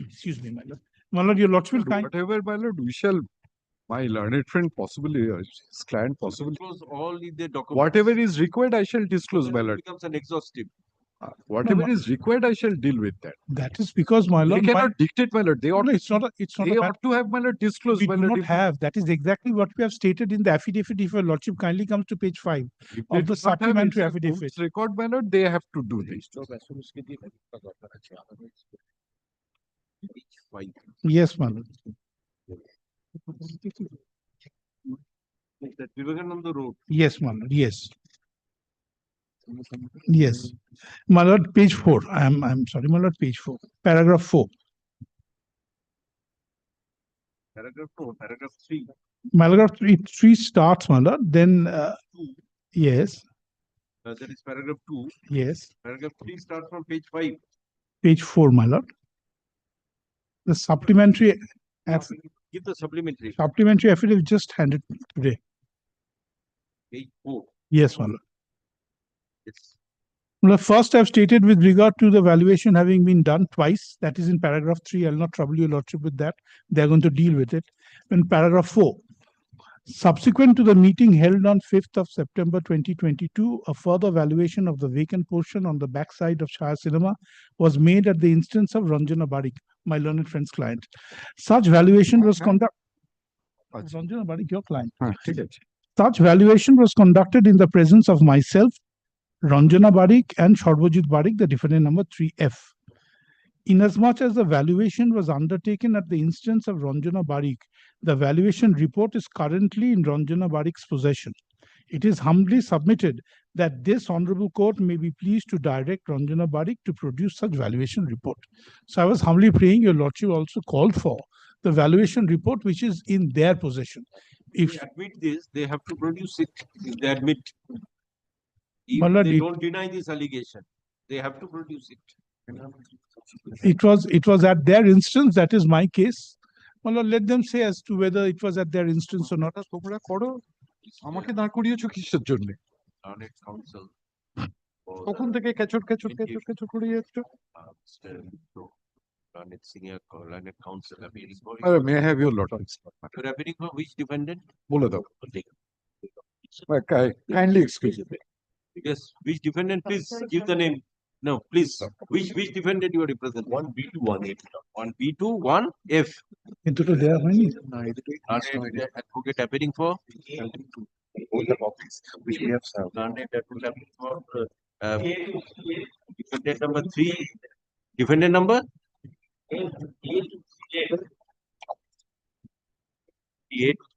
Excuse me, my lord. My lord, your lordship will kind. Whatever, my lord, we shall, my learned friend possibly, his client possibly. Disclose all the documents. Whatever is required, I shall disclose, my It lord. becomes an exhaustive. Whatever No, is required, I shall deal with that. That is because, my lord, They cannot dictate, my lord. They ought, no, it's not. It's not. they a ought to have, my lord, disclosed, we my do lord. not If- have. That is exactly what we have stated in the affidavit. If your lordship kindly comes to page 5 If of they the do not have supplementary inside affidavit. court's record, my lord, they have to do this. Yes, my lord. That Vivekananda Road. Yes, my lord. Yes. Yes. My lord, page 4. I'm sorry, my lord, page 4. Paragraph 4. Paragraph 4, paragraph 3. Paragraph 3 starts, my lord. Then, yes. That is paragraph 2. Yes. Paragraph 3 starts from page 5. Page 4, my lord. The supplementary Give the supplementary. affidavit just handed today. Page 4. Yes, my lord. Yes. Well, first, I've stated with regard to the valuation having been done twice. That is in paragraph 3. I'll not trouble your lordship with that. They're going to deal with it. In paragraph 4, subsequent to the meeting held on 5th of September 2022, a further valuation of the vacant portion on the backside of Chaya Cinema was made at the instance of Ranjana Barik, my learned friend's client. Such valuation was conducted. Ranjana Barik, your client. Such valuation was conducted in the presence of myself, Ranjana Barik and Sharbojit Barik, the defendant number 3F. Inasmuch as the valuation was undertaken at the instance of Ranjana Barik, the valuation report is currently in Ranjana Barik's possession. It is humbly submitted that this honorable court may be pleased to direct Ranjana Barik to produce such valuation report. So I was humbly praying your lordship also called for the valuation report which is in their possession. If they admit this, they have to produce it. If they admit, if Malad, they don't deny this allegation, they have to produce it. it was at their instance. That is my case. Malad, let them say as to whether it was at their instance or not. তোমরা করো আমাকে দাঁড় করিয়েছো কিসের জন্য Learned counsel. তখন থেকে cassette cassette cassette cassette করে যাচ্ছ Learned senior learned counsel appearing for. may I have your lot? You're appearing for which defendant? বলে দাও kindly excuse me. Yes, which defendant? Please give the name. No, please. Which defendant you are representing? 1B2, 1F. 1B2, 1F. Advocate appearing for? Which we have served. Advocate for defendant number 3. Defendant number?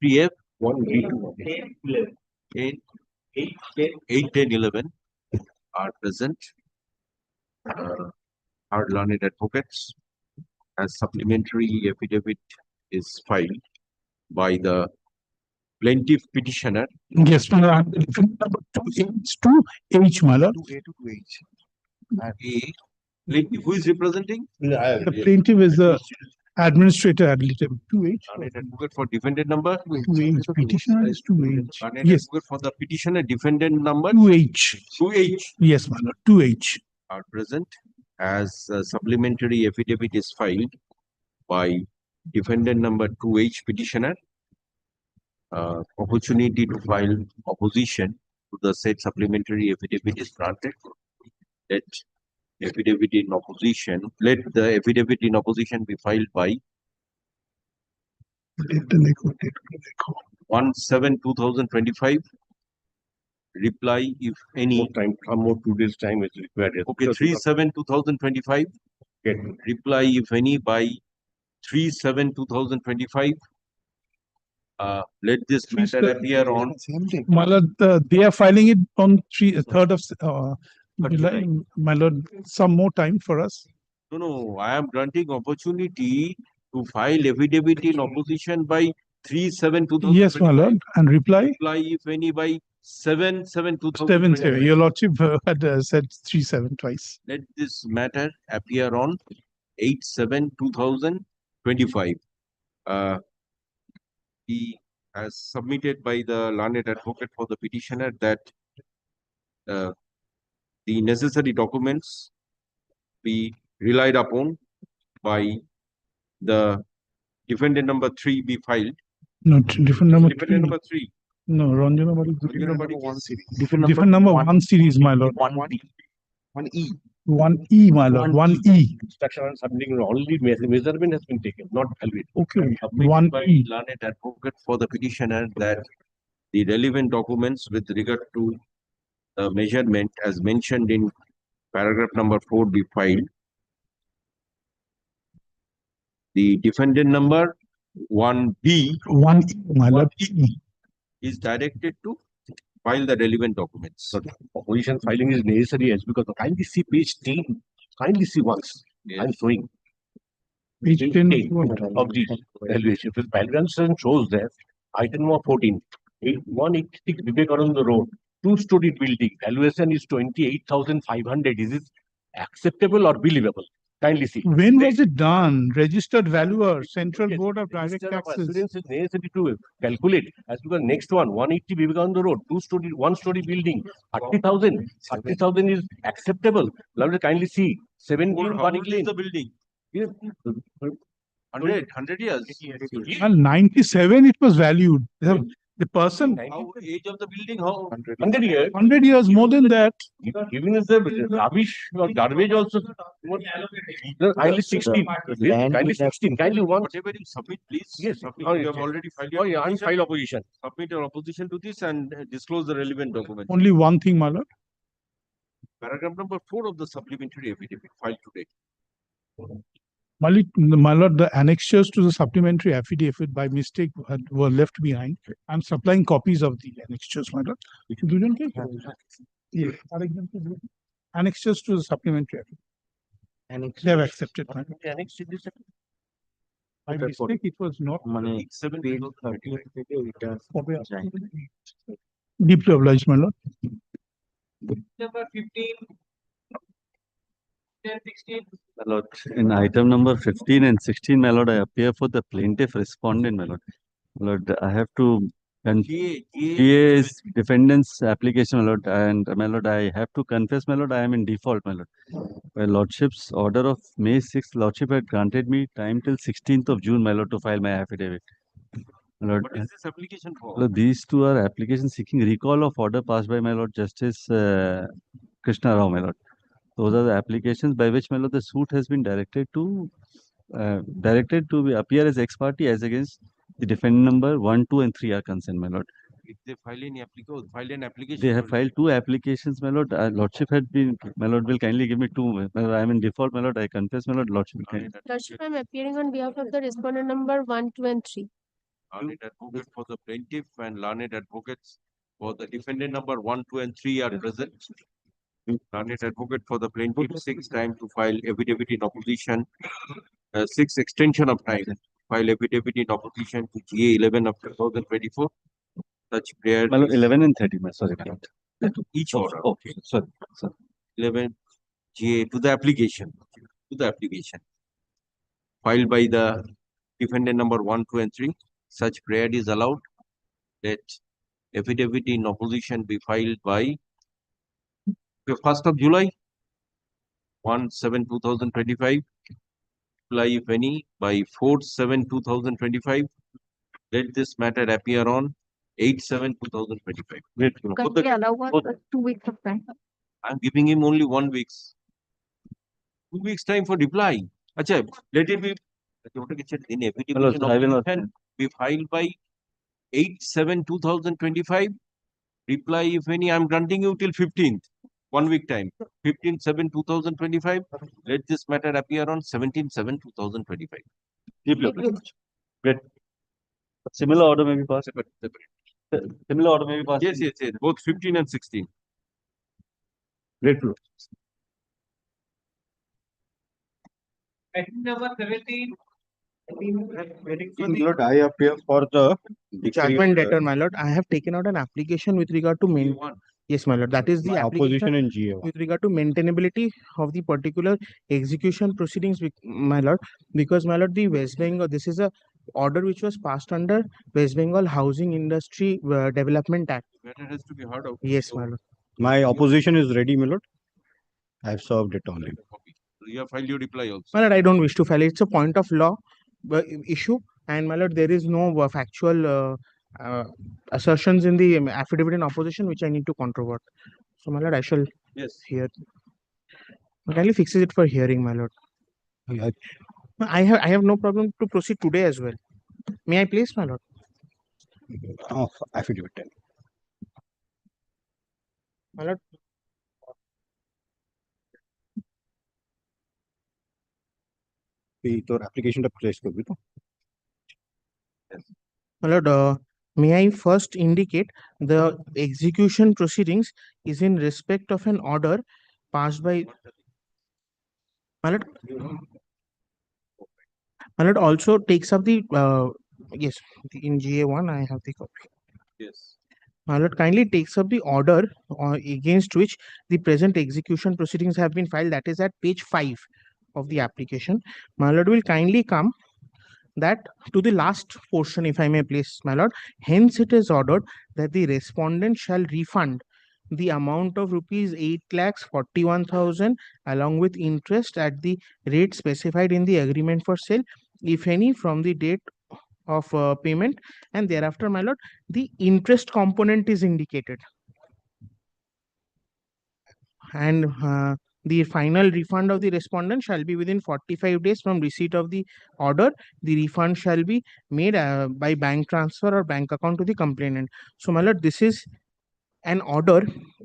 3F. 1B2. 8, 10, 11 are present. Our learned advocates, as supplementary affidavit is filed by the plaintiff petitioner. Yes, number 2H, my lord. 2A to 2H. Plaintiff who is representing? The plaintiff is the administrator ad litem. 2H. Learned advocate for defendant number? 2H. Petitioner is 2H. Learned Yes. advocate for the petitioner defendant number? 2H. 2H. Yes, my lord. 2H. Are present as a supplementary affidavit is filed by defendant number 2H petitioner. Opportunity to file opposition to the said supplementary affidavit is granted. Let the affidavit in opposition be filed by 1/7/2025. Reply if any. Some more 2 days time is required. Okay, 3/7/2025. Reply if any by 3/7/2025. Let this matter appear on My lord, they are filing it on 3rd of July. My lord, some more time for us. No, I am granting opportunity to file affidavit in opposition by 3/7/2025. Yes, my lord, and reply? Reply if any by 7/7/2025. 7/7. Your lordship had said 3/7 twice. Let this matter appear on 8/7/2025. He has submitted by the learned advocate for the petitioner that the necessary documents be relied upon by the defendant number 3 be filed. No, different number Defendant three. number 3. No, Ranjana number is Ranjana Badi case. different number one series, my lord. 1B. 1E. 1E, my lord. 1E. Instruction on submitting only measurement has been taken, not evaluated. Okay. Submitted by 1E. learned advocate for the petitioner that the relevant documents with regard to the measurement as mentioned in paragraph number 4 be filed. The defendant number 1B 1E, my lord. is directed to file the relevant documents. So opposition filing is necessary as because kindly see page 10. Kindly see once. I'm showing. Page 10 of the evaluation. If evaluation shows that item number 14, 186 Vivekananda Road, two-story building, valuation is 28,500. Is it acceptable or believable? Kindly see. When was it done? Registered valuer, Central Board of Direct Register of Taxes. assurance is necessary to calculate. As because next one, 180 Vivekananda Road, two-story, one-story building, 30,000. 30,000 is acceptable. Lovely, kindly see. 17 How old Panik is Lane. the building? 100 years. And 97 it was valued. The person, How age of the building? How 100 years. 100 years more than that. Even if the rubbish or garbage also. Kindly 16. Kindly 16. Kindly one. Whatever you submit, please. Yes. Submit. You have already filed Oh, your yeah, opposition. file opposition. Submit your opposition to this and disclose the relevant documents. Only one thing, my lord. Paragraph number 4 of the supplementary affidavit filed today. My lord, the annexures to the supplementary affidavit by mistake were left behind. I'm supplying copies of the annexures, my lord. You don't take it? Yes. For example, annexures to the supplementary affidavit. They have accepted, my lord. By mistake, it was not. Deeply obliged, my lord. Number 15. 10, 16. My lord, in item number 15 and 16, my lord, I appear for the plaintiff respondent, my lord. My lord, I have to GA's defendant's application, my lord, and my lord, I have to confess, my lord, I am in default, my lord. My lordship's order of May 6th, lordship had granted me time till 16th of June, my lord, to file my affidavit. My lord, What is this application for? Lord, these two are applications seeking recall of order passed by my lord Justice Krishna Rao, my lord. Those are the applications by which, my lord, the suit has been directed to appear as ex parte as against the defendant number 1, 2, and 3 are concerned, my lord. If they file an application. They have filed 2 applications, my lord. Lordship had been, my lord, will kindly give me 2. My lord, I am in default, my lord. I confess, my lord. Lordship will kindly. Lordship, I am appearing on behalf of the respondent number 1, 2, and 3. Learned advocate for the plaintiff and learned advocates for the defendant number 1, 2, and 3 are present. Learned advocate for the plaintiff 6 time to file affidavit in opposition. 6 extension of time. File affidavit in opposition to GA 11 of 2024. Such prayer. My lord, 11 and 30, sorry. Each order. Okay, sorry. 11 GA to the application. Filed by the defendant number 1, 2, and 3. Such prayer is allowed. Let affidavit in opposition be filed by the 1st of July, 1/7/2025. Reply, if any, by 4/7/2025. Let this matter appear on 8/7/2025. Can we allow us 2 weeks of time? I'm giving him only 1 week. 2 weeks time for reply. Acha, let it be. In affidavit in opposition be filed by 8/7/2025. Reply, if any, I'm granting you till 15th. 1 week time. 15/7/2025. Let this matter appear on 17/7/2025. Great. Similar order may be passed. Similar order may be passed. Yes, both 15 and 16. Grateful. Number 17. My lord, I appear for the decree Judgment of the- debtor, my lord. I have taken out an application with regard to main. Yes, my lord. That is the my application opposition in GA1. with regard to maintainability of the particular execution proceedings, my lord. Because, my lord, the West Bengal, this is a order which was passed under West Bengal Housing Industry Development Act. Matter has to be heard out. Yes, my lord. My opposition is ready, my lord. I have served it on him. You have filed your reply also. My lord, I don't wish to file. It's a point of law issue, and my lord, there is no factual assertions in the affidavit in opposition which I need to controvert. So, my lord, I shall hear. Kindly fixes it for hearing, my lord. I have no problem to proceed today as well. May I please, my lord? Of affidavit. My lord. তোর অ্যাপ্লিকেশনটা place করবি তো? My lord, may I first indicate the execution proceedings is in respect of an order passed by. My lord. My lord also takes up the yes, in GA1 I have the copy. Yes. My lord kindly takes up the order against which the present execution proceedings have been filed, that is at page 5 of the application. My lord will kindly come that to the last portion, if I may please, my lord. Hence it is ordered that the respondent shall refund the amount of rupees 8,41,000 along with interest at the rate specified in the agreement for sale, if any, from the date of payment, and thereafter, my lord, the interest component is indicated, and the final refund of the respondent shall be within 45 days from receipt of the order. The refund shall be made by bank transfer or bank account to the complainant. So, my lord, this is an order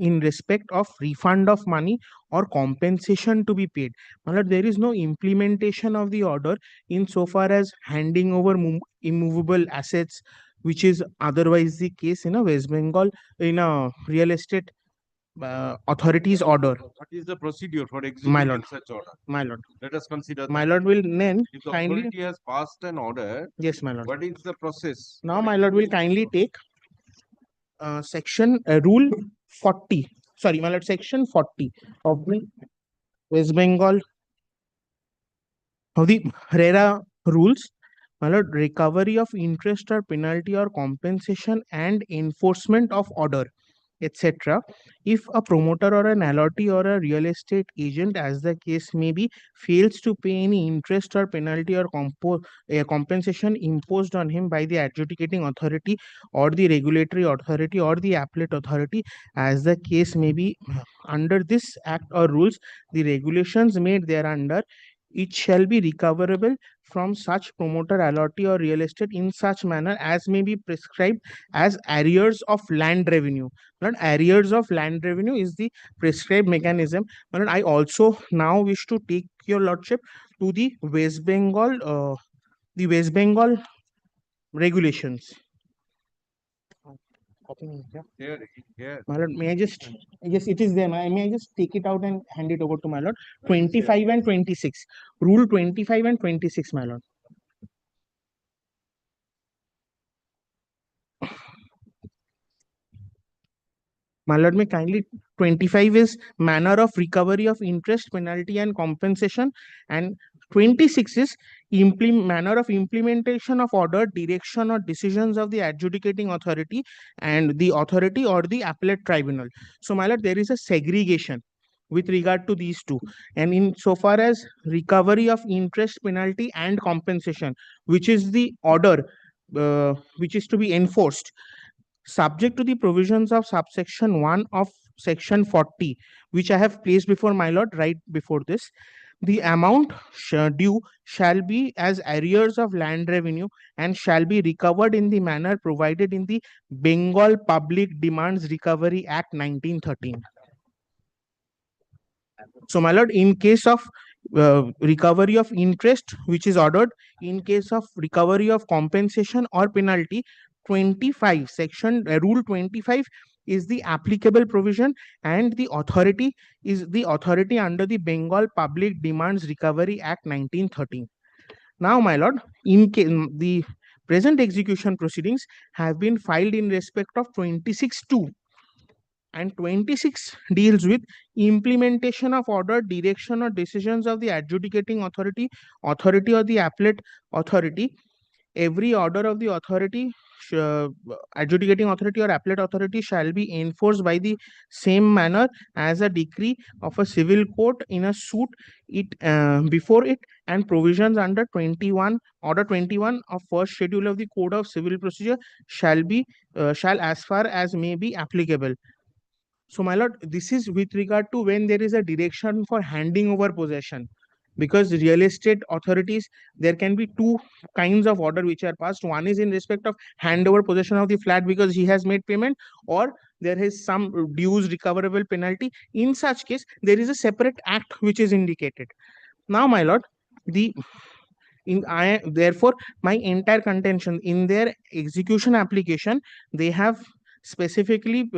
in respect of refund of money or compensation to be paid. My lord, there is no implementation of the order insofar as handing over immovable assets, which is otherwise the case in a West Bengal, in a real estate authorities order. What is the procedure for My executing lord. such order? My lord. Let us consider My that. lord will then If the kindly. authority has passed an order, Yes, my lord. what is the process? Now, my lord will kindly take section rule 40. Sorry, my lord, section 40 of the West Bengal of the RERA rules. My lord, recovery of interest or penalty or compensation and enforcement of order, etc. If a promoter or an allotee or a real estate agent, as the case may be, fails to pay any interest or penalty or compensation imposed on him by the adjudicating authority or the regulatory authority or the appellate authority, as the case may be, under this act or rules, the regulations made thereunder, it shall be recoverable from such promoter, allotee or real estate in such manner as may be prescribed as arrears of land revenue. Not arrears of land revenue is the prescribed mechanism. But I also now wish to take your lordship to the West Bengal regulations. Here. My lord, may I just, yes, it is there. May I just take it out and hand it over to my lord? 25 and 26. Rule 25 and 26, my lord. My lord, may kindly, 25 is manner of recovery of interest, penalty and compensation, and 26 is manner of implementation of order, direction or decisions of the adjudicating authority and the authority or the appellate tribunal. So, my lord, there is a segregation with regard to these two. And in so far as recovery of interest, penalty and compensation, which is the order which is to be enforced, subject to the provisions of subsection 1 of section 40, which I have placed before my lord right before this, the amount due shall be as arrears of land revenue and shall be recovered in the manner provided in the Bengal Public Demands Recovery Act 1913. So, my lord, in case of recovery of interest which is ordered in case of recovery of compensation or penalty. 25 section rule 25 is the applicable provision, and the authority is the authority under the Bengal Public Demands Recovery Act 1913. Now, my lord, the present execution proceedings have been filed in respect of 26(2), and 26 deals with implementation of order, direction, or decisions of the adjudicating authority or the appellate authority. Every order of the authority, adjudicating authority or appellate authority, shall be enforced by the same manner as a decree of a civil court in a suit before it, and provisions under order 21 of first schedule of the Code of Civil Procedure shall as far as may be applicable. So, my lord, this is with regard to when there is a direction for handing over possession. Because real estate authorities, there can be two kinds of order which are passed. One is in respect of handover possession of the flat because he has made payment, or there is some dues recoverable penalty. In such case, there is a separate act which is indicated. Now, my lord, therefore, my entire contention in their execution application, they have specifically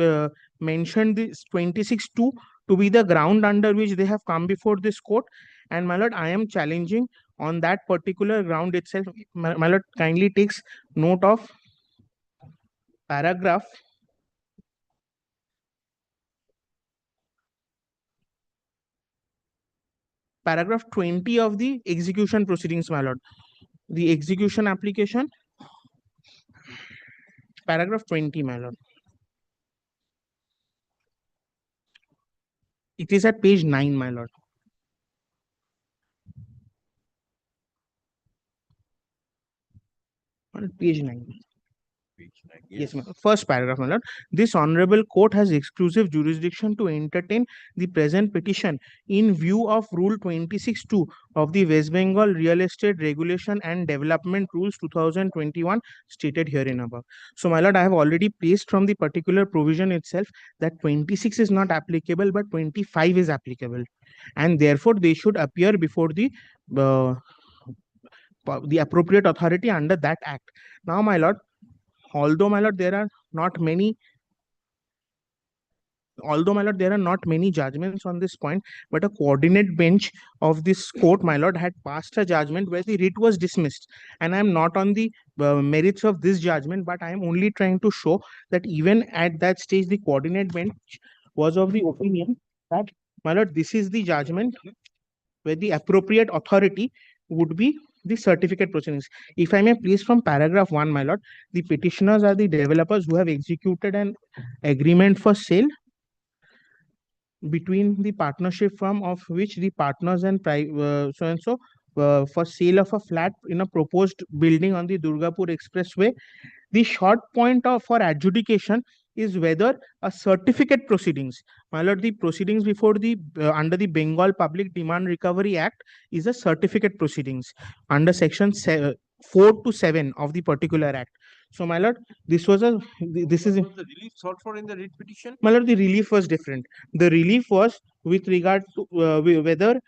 mentioned this 26(2) to be the ground under which they have come before this court. And my lord, I am challenging on that particular ground itself. My lord, kindly takes note of paragraph 20 of the execution proceedings, my lord. The execution application, paragraph 20, my lord. It is at page 9, my lord. On page 9. Yes, ma'am. First paragraph, my lord. This honorable court has exclusive jurisdiction to entertain the present petition in view of Rule 26(2) of the West Bengal Real Estate Regulation and Development Rules 2021 stated herein above. So, my lord, I have already placed from the particular provision itself that 26 is not applicable, but 25 is applicable, and therefore they should appear before the appropriate authority under that act. Now, my lord, although, my lord, there are not many judgments on this point, but a coordinate bench of this court, my lord, had passed a judgment where the writ was dismissed. And I am not on the merits of this judgment, but I am only trying to show that even at that stage, the coordinate bench was of the opinion that, my lord, this is the judgment where the appropriate authority would be the certificate proceedings. If I may please from paragraph 1, my lord, the petitioners are the developers who have executed an agreement for sale between the partnership firm of which the partners and so and so for sale of a flat in a proposed building on the Durgapur Expressway. The short point for adjudication is whether a certificate proceedings, my lord, the proceedings before the under the Bengal Public Demand Recovery Act is a certificate proceedings under section 4 to 7 of the particular act. So, my lord, this is the relief sought for in the writ petition. My lord, the relief was different. The relief was with regard to whether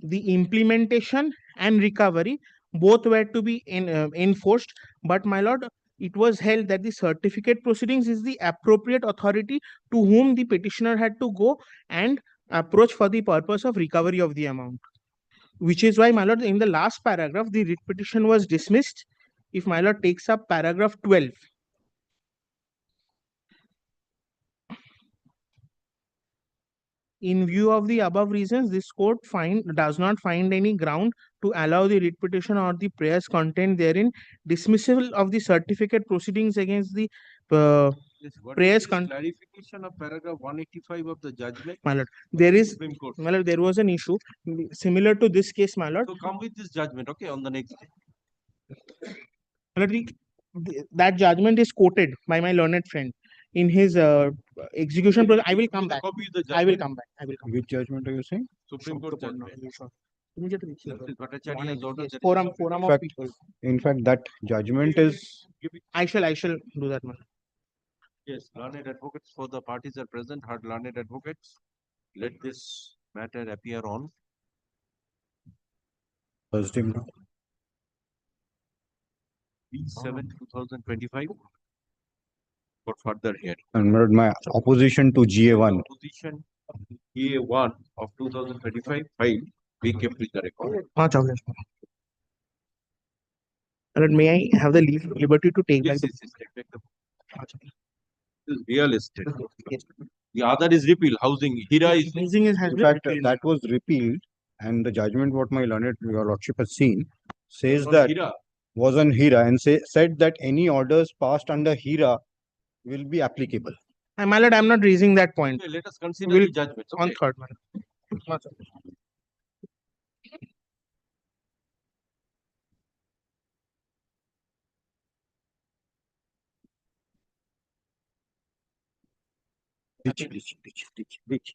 the implementation and recovery both were to be enforced, but, my lord, it was held that the certificate proceedings is the appropriate authority to whom the petitioner had to go and approach for the purpose of recovery of the amount. Which is why, my lord, in the last paragraph, the writ petition was dismissed. If my lord takes up paragraph 12, in view of the above reasons, this court does not find any ground to allow the writ petition or the prayers contained therein dismissal of the certificate proceedings against the prayers. Clarification of paragraph 185 of the judgment. My lord, there was an issue similar to this case, my lord. So come with this judgment, okay, on the next day. My lord, that judgment is quoted by my learned friend in his execution. I will come back. I will come back. Which judgment are you saying? Supreme Court judgment. Forum of people. In fact, that judgment is. I shall do that, man. Yes, learned advocates for the parties are present. Heard learned advocates. Let this matter appear on Thursday. B7 2025. For further here. And my opposition to GA1. Opposition GA1 of 2025 file be kept with the record. May I have the liberty to take back Yes, the yes, yes, take the This is real estate. The other is repeal housing. Hira is leasing has In been fact, repealed. that was repealed, and the judgment what my learned your lordship has seen says on that Hira. was on Hira and said that any orders passed under Hira will be applicable. My lord, I'm not raising that point. Okay, let us consider We'll the judgments. on Okay. third, my lord. Which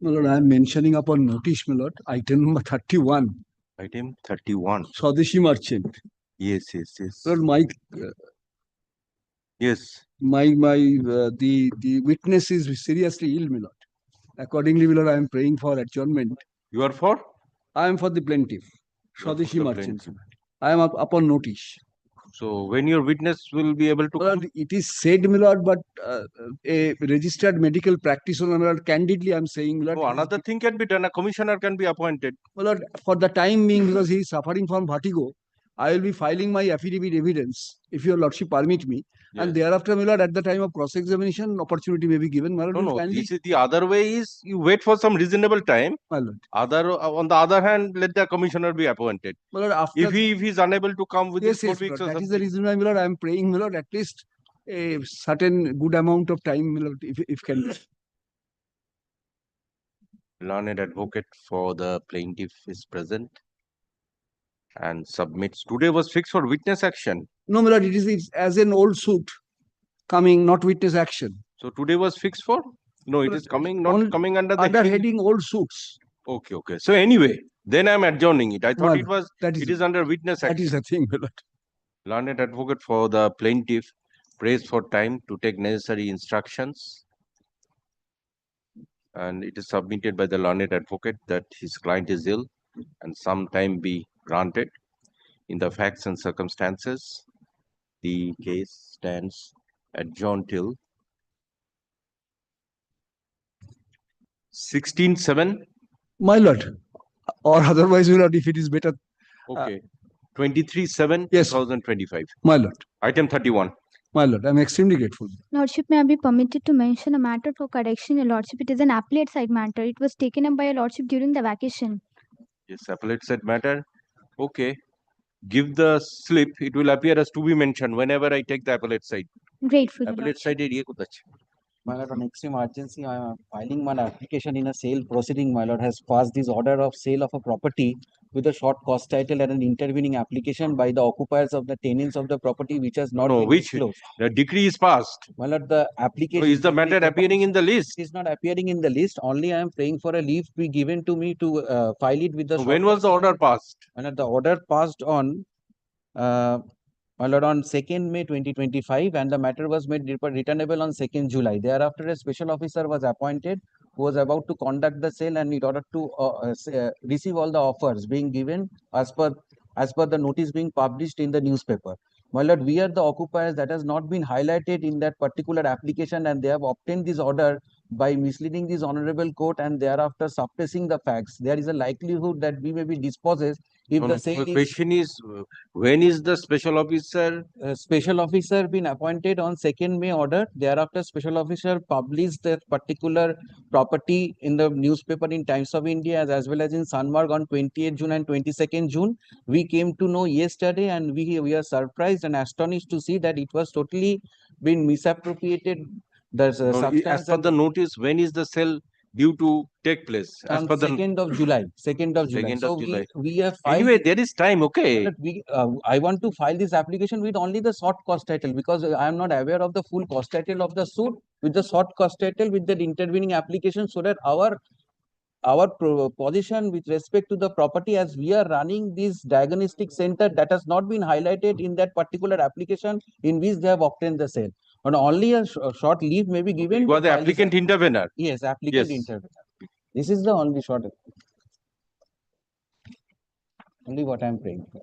My lord, I am mentioning upon notice, my lord, item number 31, Item 31. Swadeshi merchant. Yes, yes, yes. Lord, my Yes. the witness is seriously ill, my lord. Accordingly, my lord, I am praying for adjournment. You are for? I am for the plaintiff, You are for Swadeshi the merchant. plaintiff. I am upon notice. So when your witness will be able to Well, it is said, my lord, but a registered medical practitioner, my lord, candidly, I am saying, my lord. No, another thing can be done. A commissioner can be appointed. My lord, for the time being, because he is suffering from vertigo, I will be filing my affidavit evidence, if your lordship permit me. And Yes. thereafter, my lord, at the time of cross-examination, opportunity may be given. My lord, No, will no. kindly. This is the other way is you wait for some reasonable time. My lord. On the other hand, let the commissioner be appointed. My lord, after If he is unable to come within yes, 4 yes, weeks my or lord. That is the something. reason why, my lord, I am praying, my lord, at least a certain good amount of time, my lord, if can. Learned advocate for the plaintiff is present and submits. Today was fixed for witness action. No, my lord, it is as an old suit coming, not witness action. So today was fixed for? No, it is coming, not coming under the under heading old suits. Okay, okay. So anyway, then I'm adjourning it. I thought Well, it was, that it is under witness action. That is the thing, my lord. Learned advocate for the plaintiff prays for time to take necessary instructions. And it is submitted by the learned advocate that his client is ill and some time be granted. In the facts and circumstances, the case stands adjourned till 16/7. My lord, or otherwise, my lord, if it is better. Okay. 23/7, Yes. 2025. My lord. Item 31. My lord, I am extremely grateful. Lordship, may I be permitted to mention a matter for correction, Your Lordship? It is an appellate side matter. It was taken up by Your Lordship during the vacation. Yes, appellate said matter. Okay. Give the slip. It will appear as to be mentioned whenever I take the appellate side. Grateful, Your Appellate side area kuch. My lord, on extreme urgency, I am filing one application in a sale proceeding. My lord has passed this order of sale of a property with a short cost title and an intervening application by the occupiers of the tenants of the property, which has not been disclosed. The decree is passed. My lord, the application. Is the matter appearing in the list? It is not appearing in the list. Only I am praying for a leave to be given to me to file it with the. When was the order passed? My lord, the order passed on. My lord, on 2nd May 2025, and the matter was made returnable on 2nd July. Thereafter, a special officer was appointed who was about to conduct the sale and in order to receive all the offers being given as per the notice being published in the newspaper. My lord, we are the occupiers that has not been highlighted in that particular application, and they have obtained this order by misleading this honorable court and thereafter suppressing the facts. There is a likelihood that we may be dispossessed if No, the no. sale The question is, when is the special officer? Special officer been appointed on 2nd May order. Thereafter, special officer published that particular property in the newspaper in Times of India as well as in Sunmarg on 28th June and 22nd June. We came to know yesterday, and we are surprised and astonished to see that it was totally been misappropriated. There's a No, substance as per the notice, when is the sale due to take place? As on per the 2nd of July. 2nd of July. 2nd So of July. we have filed. Anyway, there is time, okay. But I want to file this application with only the short cost title because I am not aware of the full cost title of the suit. With the short cost title with the intervening application, so that our position with respect to the property, as we are running this diagnostic center, that has not been highlighted in that particular application in which they have obtained the sale. And only a short leave may be given. You are the applicant intervener. Yes, applicant intervener. This is the only short. Only what I am praying for.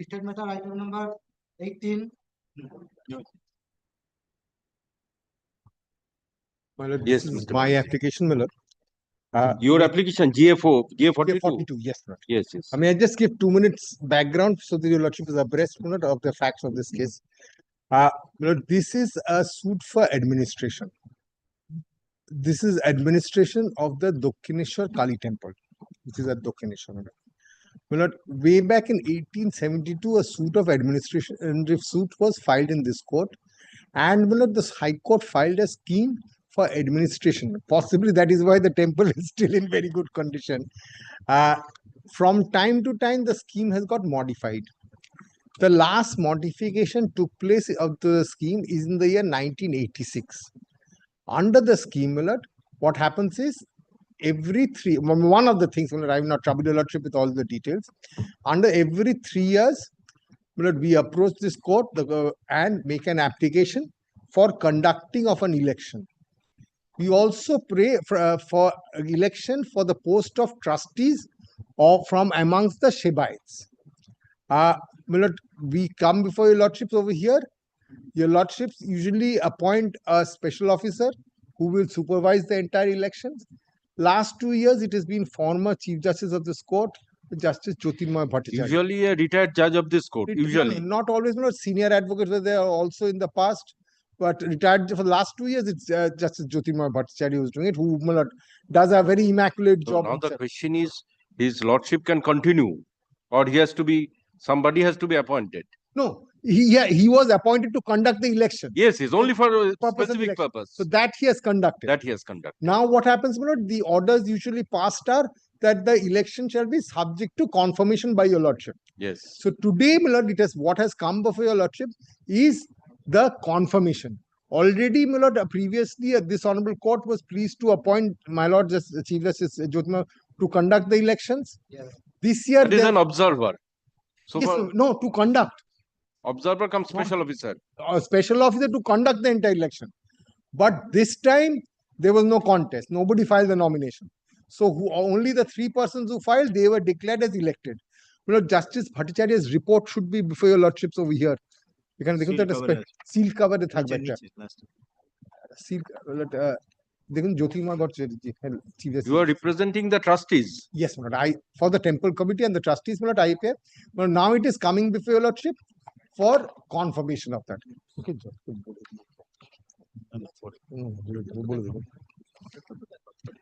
State matter item number 18. Yes, This is Mr. my President. application, Miller. Your application, GA42? GA42, yes, sir. Yes, yes. I mean, I just give 2 minutes background so that your lordship is abreast of the facts of this case. Lord, this is a suit for administration. This is administration of the Dakshineshwar Kali temple. which is at Dokkaneshwar. Well, way back in 1872, a suit of administrative suit was filed in this court, and the High Court filed a scheme for administration. Possibly that is why the temple is still in very good condition. From time to time, the scheme has got modified. The last modification took place of the scheme is in the year 1986. Under the scheme, what happens is one of the things, I will not trouble your lordship with all the details. Under every 3 years, we approach this court and make an application for conducting of an election. We also pray for election for the post of trustees or from amongst the Shebaites. We come before your lordships over here. Your lordships usually appoint a special officer who will supervise the entire elections. Last 2 years, it has been former Chief Justice of this court, Justice Jyotirmoy Bhattacharya. Usually a retired judge of this court. Usually. Not always, senior advocates were there also in the past, but retired for the last 2 years, it's Justice Jyotirmoy Bhattacharya who's doing it, who does a very immaculate job. Now the question is, his lordship can continue, or somebody has to be appointed. No, he was appointed to conduct the election. Yes, it's only for a specific purpose. So that he has conducted. Now what happens, the orders usually passed are that the election shall be subject to confirmation by your lordship. Yes. So today, what has come before your lordship is the confirmation. Already, previously this honorable court was pleased to appoint my lord Chief Justice Jyotirmoy to conduct the elections. Yes. This year, it is an observer. So yes, no, to conduct. Observer comes special officer. A special officer to conduct the entire election. But this time, there was no contest. Nobody filed the nomination. So only the 3 persons who filed, they were declared as elected. Justice Bhattacharya's report should be before your lordships over here. You can see that seal cover the seal. You are representing the trustees. Yes, for the temple committee and the trustees, I appear. But now it is coming before your lordship for confirmation of that. Okay,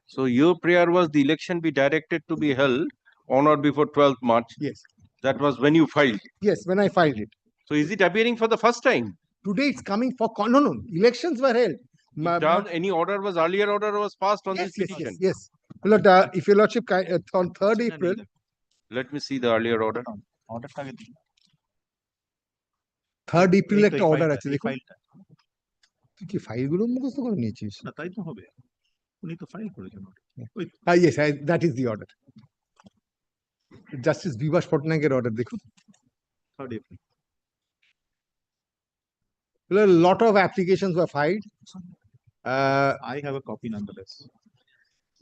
so your prayer was the election be directed to be held on or before 12th March. Yes. That was when you filed. Yes, when I filed it. So is it appearing for the first time? Today it's coming for no. Elections were held. Any order was earlier order was passed on this petition. Yes. If your lordship on 3rd April. Let me see the earlier order. 3rd April একটা order আছে দেখুন তুই কি ফাইলগুলো মুখস্থ করে নিয়েছিস না তাই তো হবে উনি তো ফাইল করেছেন yes that is the order Justice Bibas Patnaik's order দেখুন 3rd April a lot of applications were filed. I have a copy nonetheless.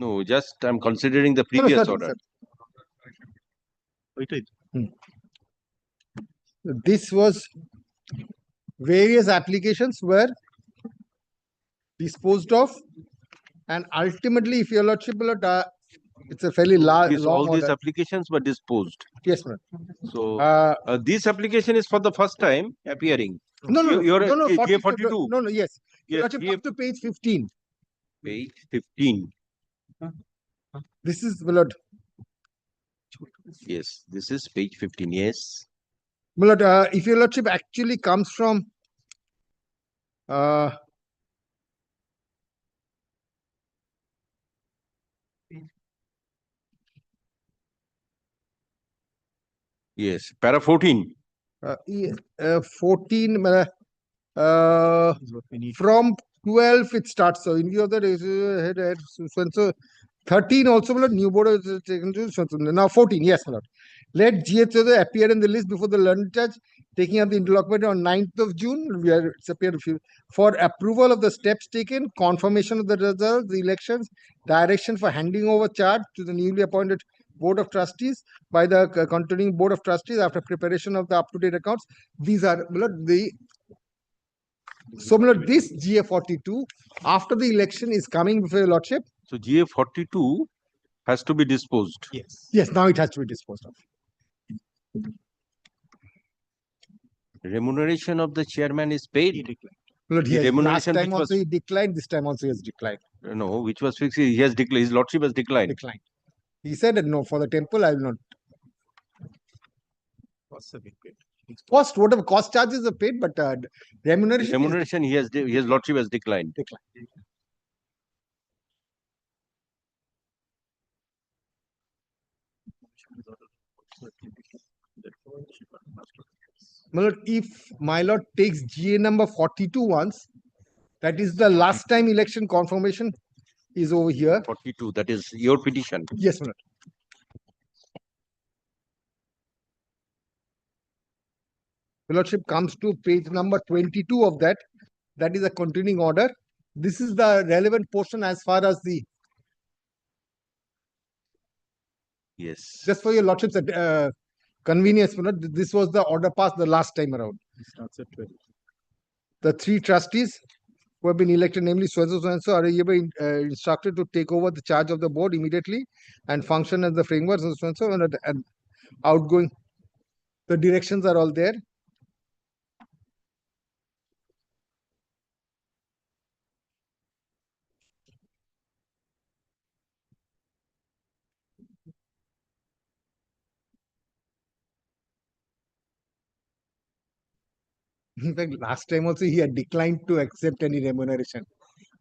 No, just I'm considering the previous order. This was various applications were disposed of, and ultimately, if your lordship, it's a fairly long all these order. applications were disposed. Yes, ma'am. So this application is for the first time appearing. No, You're no, 42. No, yes. Yes, Lordship, up to page 15. Page 15. This is Willard. Yes, this is page 15. Yes. Willard, if your lordship actually comes from yes, para 14. 14 from 12 it starts. So in view of that, so 13 also new board is taken to now 14. Yes, my lord. Let GH appear in the list before the learned judge taking up the interlocutor on 9th of June. It's appeared for approval of the steps taken, confirmation of the results, the elections, direction for handing over charge to the newly appointed Board of Trustees by the continuing Board of Trustees after preparation of the up-to-date accounts. These are this GA 42 after the election is coming before your lordship. So GA 42 has to be disposed. Yes. Yes, now it has to be disposed of. Remuneration of the chairman is paid. Lord, The remuneration last time which also he declined, this time also he has declined. No, which was fixed. He has declined. His lordship has declined. He said that no, for the temple, I will not. Costs have been paid. Cost, whatever cost charges are paid, but remuneration. Remuneration, his lordship has declined. My lord, if my lord takes GA number 42 once, that is the last time election confirmation is over here. 42, that is your petition. Yes, my lord. Your lordship comes to page number 22 of that. That is a continuing order. This is the relevant portion as far as the. Yes. Just for your lordship's convenience, my lord, this was the order passed the last time around. The three trustees who have been elected, namely so and so, are hereby instructed to take over the charge of the board immediately and function as the frameworks and so and outgoing. The directions are all there. In fact, last time also he had declined to accept any remuneration.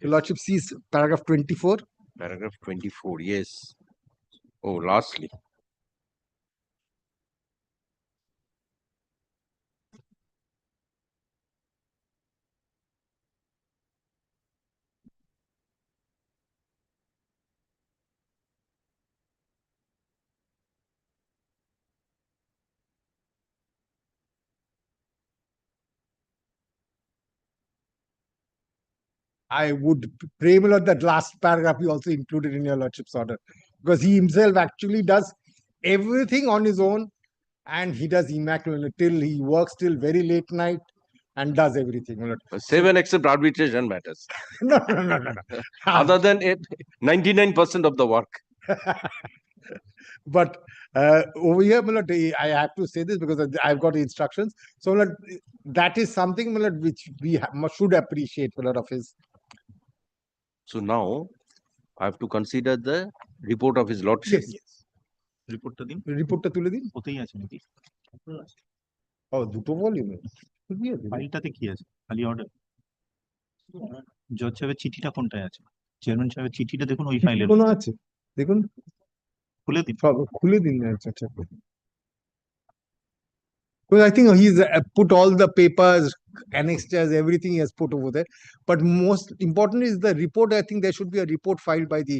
Your lordship sees paragraph 24. Paragraph 24, yes. Oh, lastly. I would pray, my lord, that last paragraph you also included in your lordship's order, because he himself actually does everything on his own, and he does immaculate till he works till very late night and does everything. My lord. 7 except arbitration matters. No. Other than it, 99% of the work. But over here, my lord, I have to say this because I've got instructions. So, my lord, that is something, my lord, which we should appreciate, my lord, of his. So now I have to consider the report of his lordship. Yes. রিপোর্টটা দিন রিপোর্টটা তুলে দিন। ওতেই আছে নাকি ও দুটো ভলিউমে ফাইলটাতে কি আছে খালি অর্ডার জজ সাহেবের চিঠিটা কোনটায় আছে চেয়ারম্যান সাহেবের চিঠিটা দেখুন ওই ফাইলে কোনো আছে দেখুন খুলে দিন সব খুলে দিন আচ্ছা because I think he's put all the papers, annexures, everything he has put over there. But most important is the report. I think there should be a report filed by the.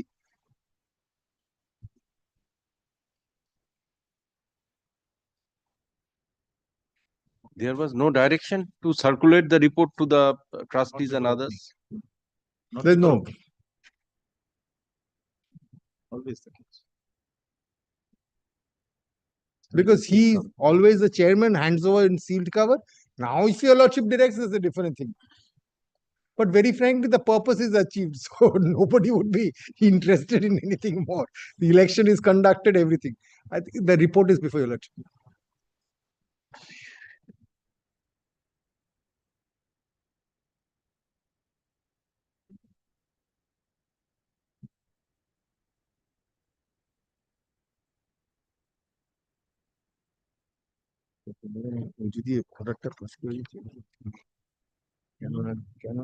There was no direction to circulate the report to the trustees and others. There's no. always the case. Because he always the chairman hands over in sealed cover. Now, if your lordship directs, is a different thing. But very frankly, the purpose is achieved, so nobody would be interested in anything more. The election is conducted, everything. I think the report is before your lordship. যদি অর্ডারটা pass করে দিচ্ছে কেন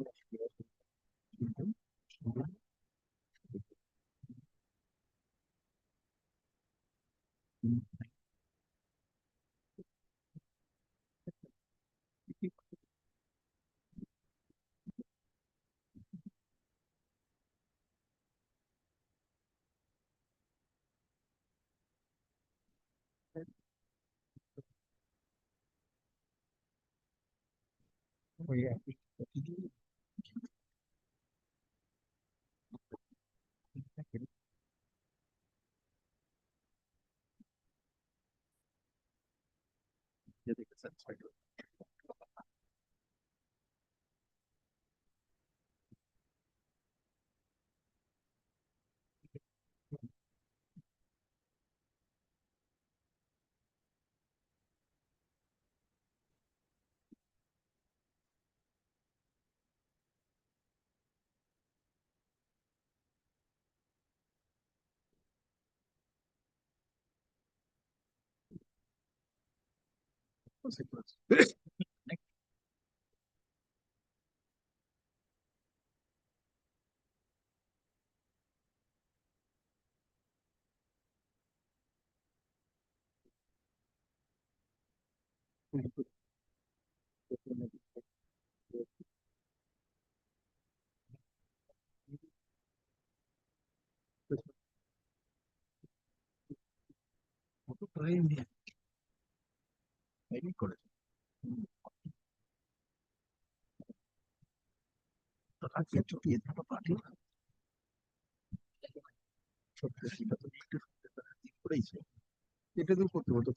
এটা তো করতে হতো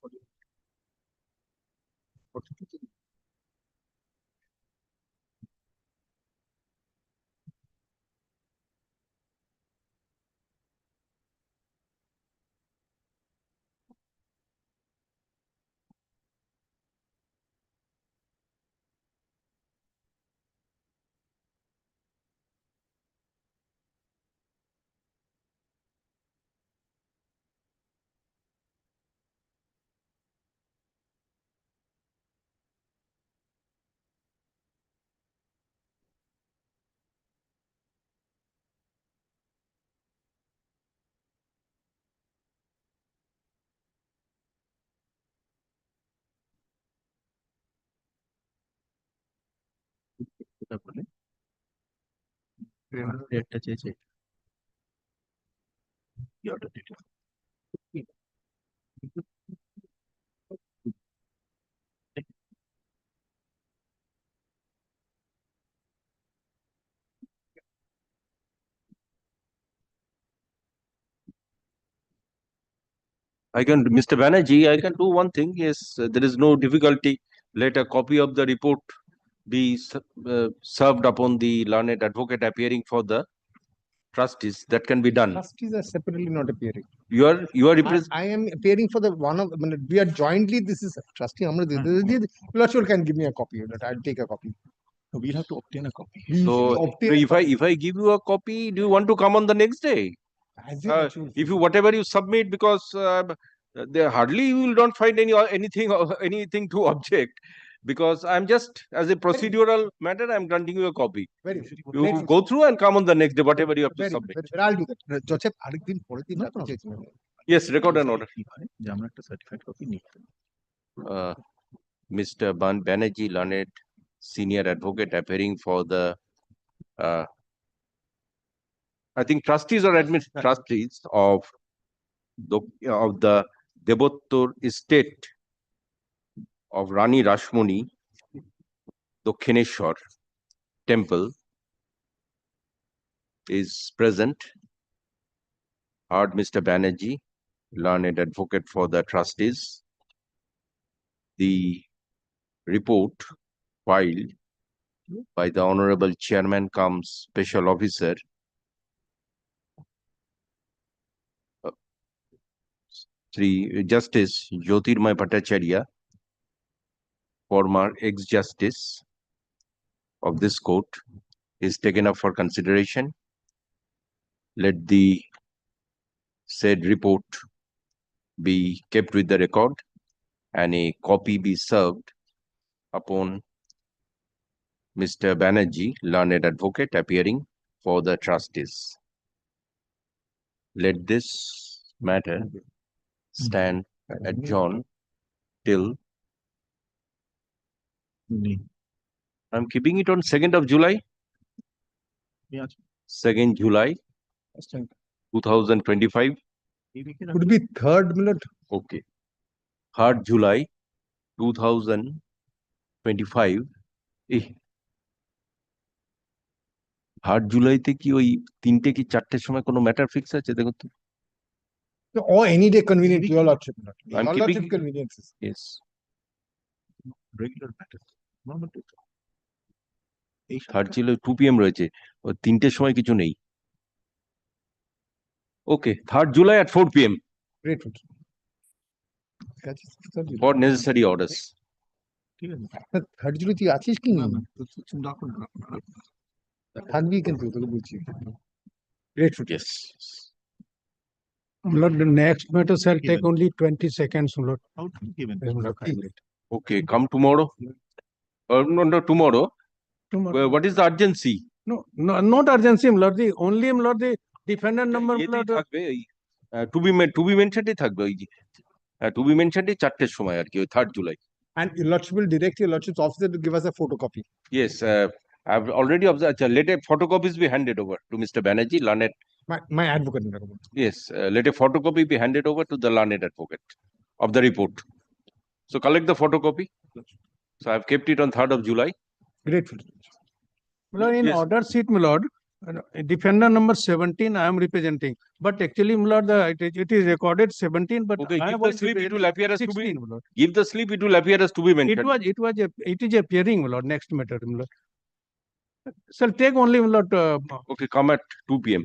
রেটটা চেয়েছে I can, Mr. Banerjee, I can do one thing. Yes, there is no difficulty. Let a copy of the report be served upon the learned advocate appearing for the trustees. That can be done. Trustees are separately not appearing. You are I am appearing for the one of, I mean, we are jointly, this is trustee, Lordship can give me a copy of that. I'll take a copy. We'll have to obtain a copy. So if I give you a copy, do you want to come on the next day? If you whatever you submit, because there hardly you will not find anything to object, because I'm just as a procedural matter I'm granting you a copy. Very You go through and come on the next day, whatever you have to submit. I'll do that. Joseph, আরেকদিন পরের দিন রাখুন। Yes, record an order. Certified copy need. Mr. Banerjee, learned senior advocate appearing for the I think trustees or trustees of the Debottor estate of Rani Rashmoni Dakshineshwar temple is present. Heard Mr. Banerjee, learned advocate for the trustees. The report filed by the Honorable Chairman cum Special Officer Sri Justice Jyotirmay Bhattacharya, former ex-justice of this court, is taken up for consideration. Let the said report be kept with the record and a copy be served upon Mr. Banerjee, learned advocate appearing for the trustees. Let this matter stand adjourned till I'm keeping it on 2nd of July. 2nd July 2025. Could be 3rd minute. Okay. 3rd July 2025. 3rd July তে কি ওই 3টে কি 4টের সময় কোনো matter fix আছে দেখো তো? Or any day convenient to your lordship. I'm Your keeping lordship conveniences. Yes. Regular matter. Normal. 3rd July 2 PM রয়েছে, ও 3টের সময় কিছু নেই। Okay, 3rd July at 4 PM. Great. For necessary orders. ঠিক আছে। 3rd July তুই আছিস কি? থাকবি কিন্তু তোকে বলছি। Great. Yes. Lord, the next matter shall take only 20 seconds, Lord. How to give it? Okay, come tomorrow. No, tomorrow. Tomorrow. What is the urgency? No, not urgency, my lord. The only, my lord, the defendant number, my lord. To be mentioned থাকবে ওই যে to be mentioned 4টের সময় আর কি ওই 3rd July. And your lordship will direct your lordship's officer to give us a photocopy. Yes, I've already observed. Let a photocopies be handed over to Mr. Banerjee, learned. My advocate. Yes, let a photocopy be handed over to the learned advocate of the report. So collect the photocopy. So I've kept it on 3rd of July. Grateful. My lord, in Yes. order sheet, my lord, defendant number 17, I am representing. But actually, my lord, it is recorded 17, but Okay, I give am the slip. It will appear as 16, to be. my lord. Give the slip. It will appear as to be mentioned. It is appearing, my lord, next matter, my lord. Shall take only, my lord, Okay, come at 2 p.m.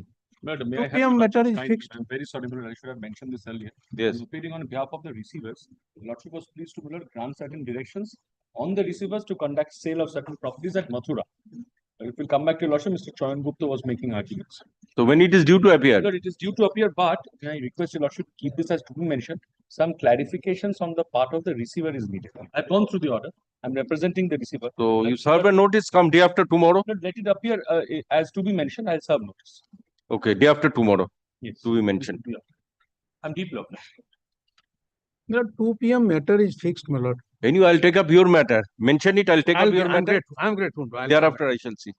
Madam, 2 p.m. matter is fixed. I'm very sorry, Milord. I should have mentioned this earlier. Yes. I'm appearing on behalf of the receivers. The Lordship was pleased to Milord grant certain directions on the receivers to conduct sale of certain properties at Mathura. If we'll come back to your Lordship, Mr. Choyan-Gupta was making arguments. So when it is due to appear? Milord, it is due to appear, but can I request your Lordship keep this as to be mentioned. Some clarifications on the part of the receiver is needed. I've gone through the order. I'm representing the receiver. So you serve a notice. Come day after tomorrow. Let it appear as to be mentioned. I'll serve notice. Okay, day after tomorrow. Yes. To be mentioned. I'm deeply obliged. My lord, 2 p.m. matter is fixed, my lord. Anyway, I'll take up your matter. Mention it. I'll take up your matter. I'm grateful. Thereafter, I shall see.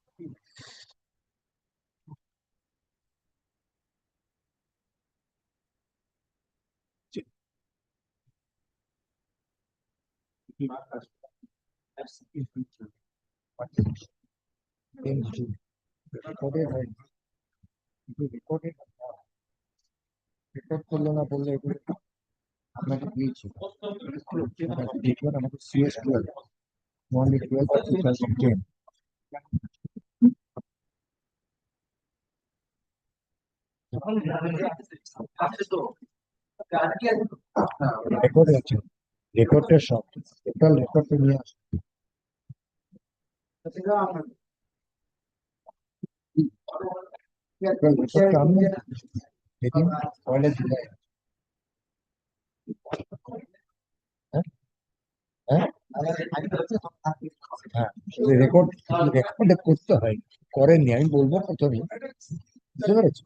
Record করলো না বললে এগুলো আপনাকে দিয়েছি দেখবেন আমাদের CS 12 morning 12 record আছে রেকর্ডের সব টোটাল রেকর্ডটা নিয়ে আসুন রেকর্ডটা আমি দেখুন 1 জুলাই রেকর্ড রেকর্ডে করতে হয় করেননি আমি বলবো প্রথমে বুঝতে পেরেছি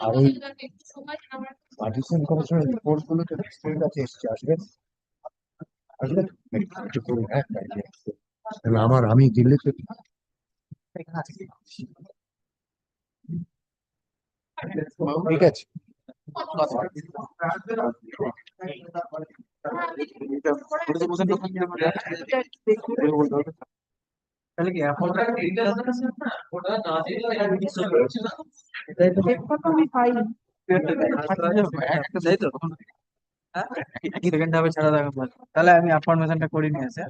আর ওই পার্টিশন কমিশনের রিপোর্ট গুলো তো রেজিস্ট্রির কাছে এসছে আসবেন আসবেন একটু করুন হ্যাঁ তাহলে আমি দিল্লিতে ঠিক আছে তাহলে কি এখন সেকেন্ড হবে ছাড়া তাহলে আমি আফার্মেশনটা করে নিয়ে আসি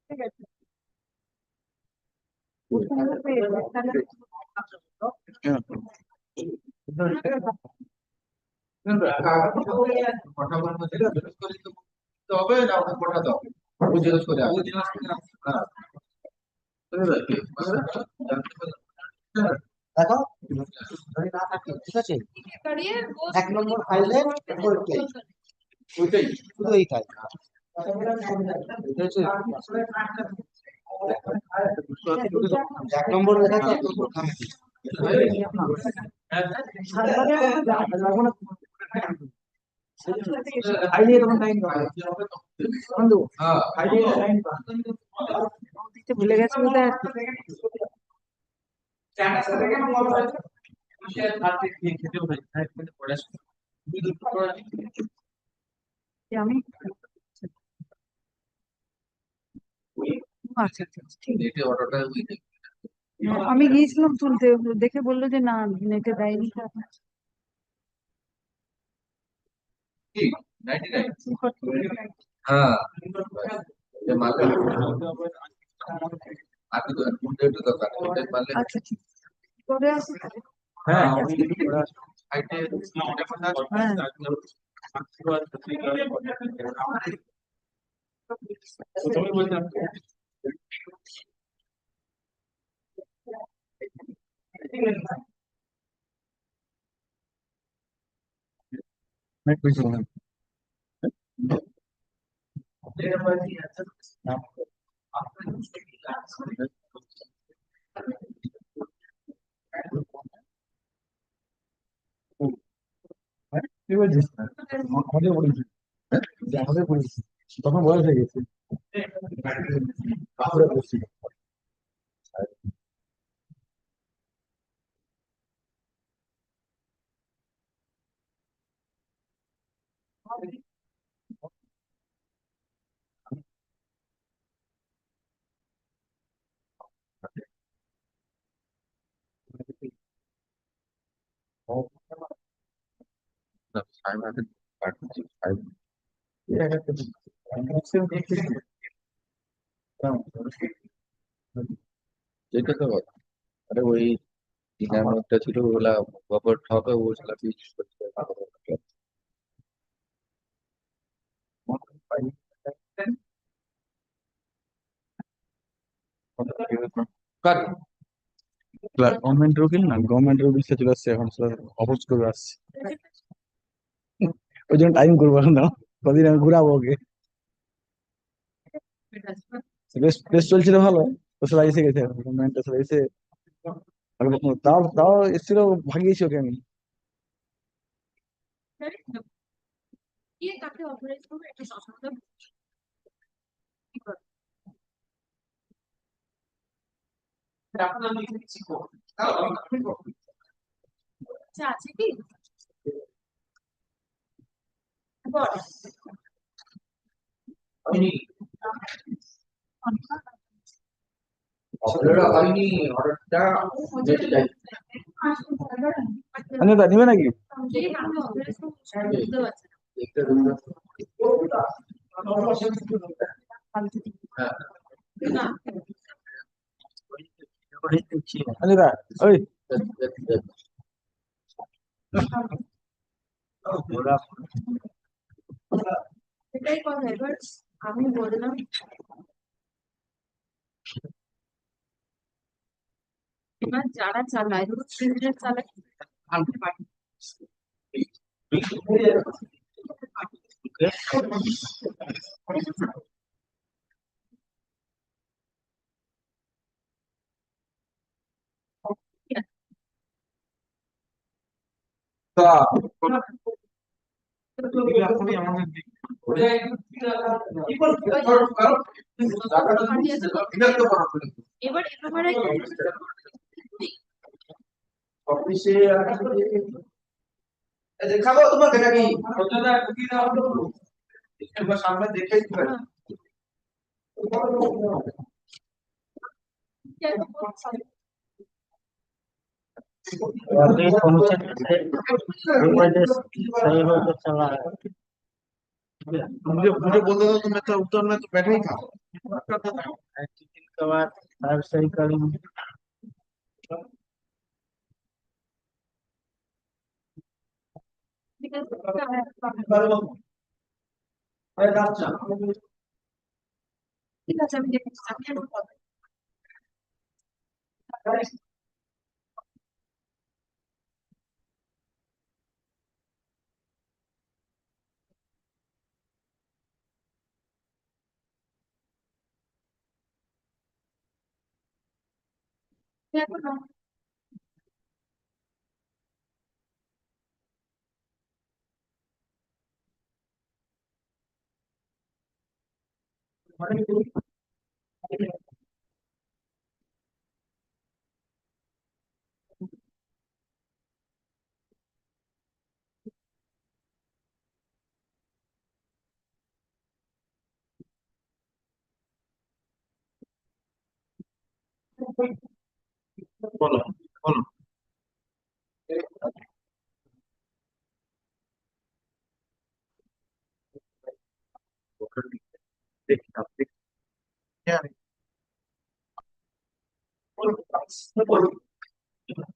ঠিক আছে হবে না ওটা দাও ও জিজ্ঞেস করে দেখো ঠিক আছে 1 নম্বর ফাইলে ওইটাই শুধু এইটাই এক নম্বর লেখা আইডিয়া তোমার টাইম বন্ধু আইডিয়া টাইম ভুলে গেছি আমি আচ্ছা আচ্ছা ঠিক আছে আমি গিয়েছিলাম তুলতে দেখে বললো যে না নেটে দেয়নি হ্যাঁ আচ্ছা ঠিক করে আসি হ্যাঁ তখন বয়স হয়ে গেছে যেটা তো কথা। আরে ওই ডিনামোটা ছিল ওগুলা বপর হবে ওগুলা পিচ করতে গভর্নমেন্ট রুগিল না গভর্নমেন্ট রুগিল চলে আসছে এখন অপোজ করে আসছে ওই জন্য টাইম করবো না কদিন আমি ঘুরাবো ওকে বেশ বেশ চলছিল ভালো তো সবাই এসে গেছে গভর্নমেন্ট সবাই এসে তাও তাও এসেছিল ভাগিয়েছি ওকে আমি আছে কি অনিতা নিবে নাকি অনিতা ওই এটাই কথা এবার আমি বললাম এবার যারা চালায় চিলড্রেন চালায় এবার একেবারে দেখাবো তোমাকে নাকি সামনে দেখে मुझे मुझे बोलता था तो मैं तो उतरना तो बैठा ही था सही करूंगी ঠিক আছে আমি দেখছি बोलो बोलो क्या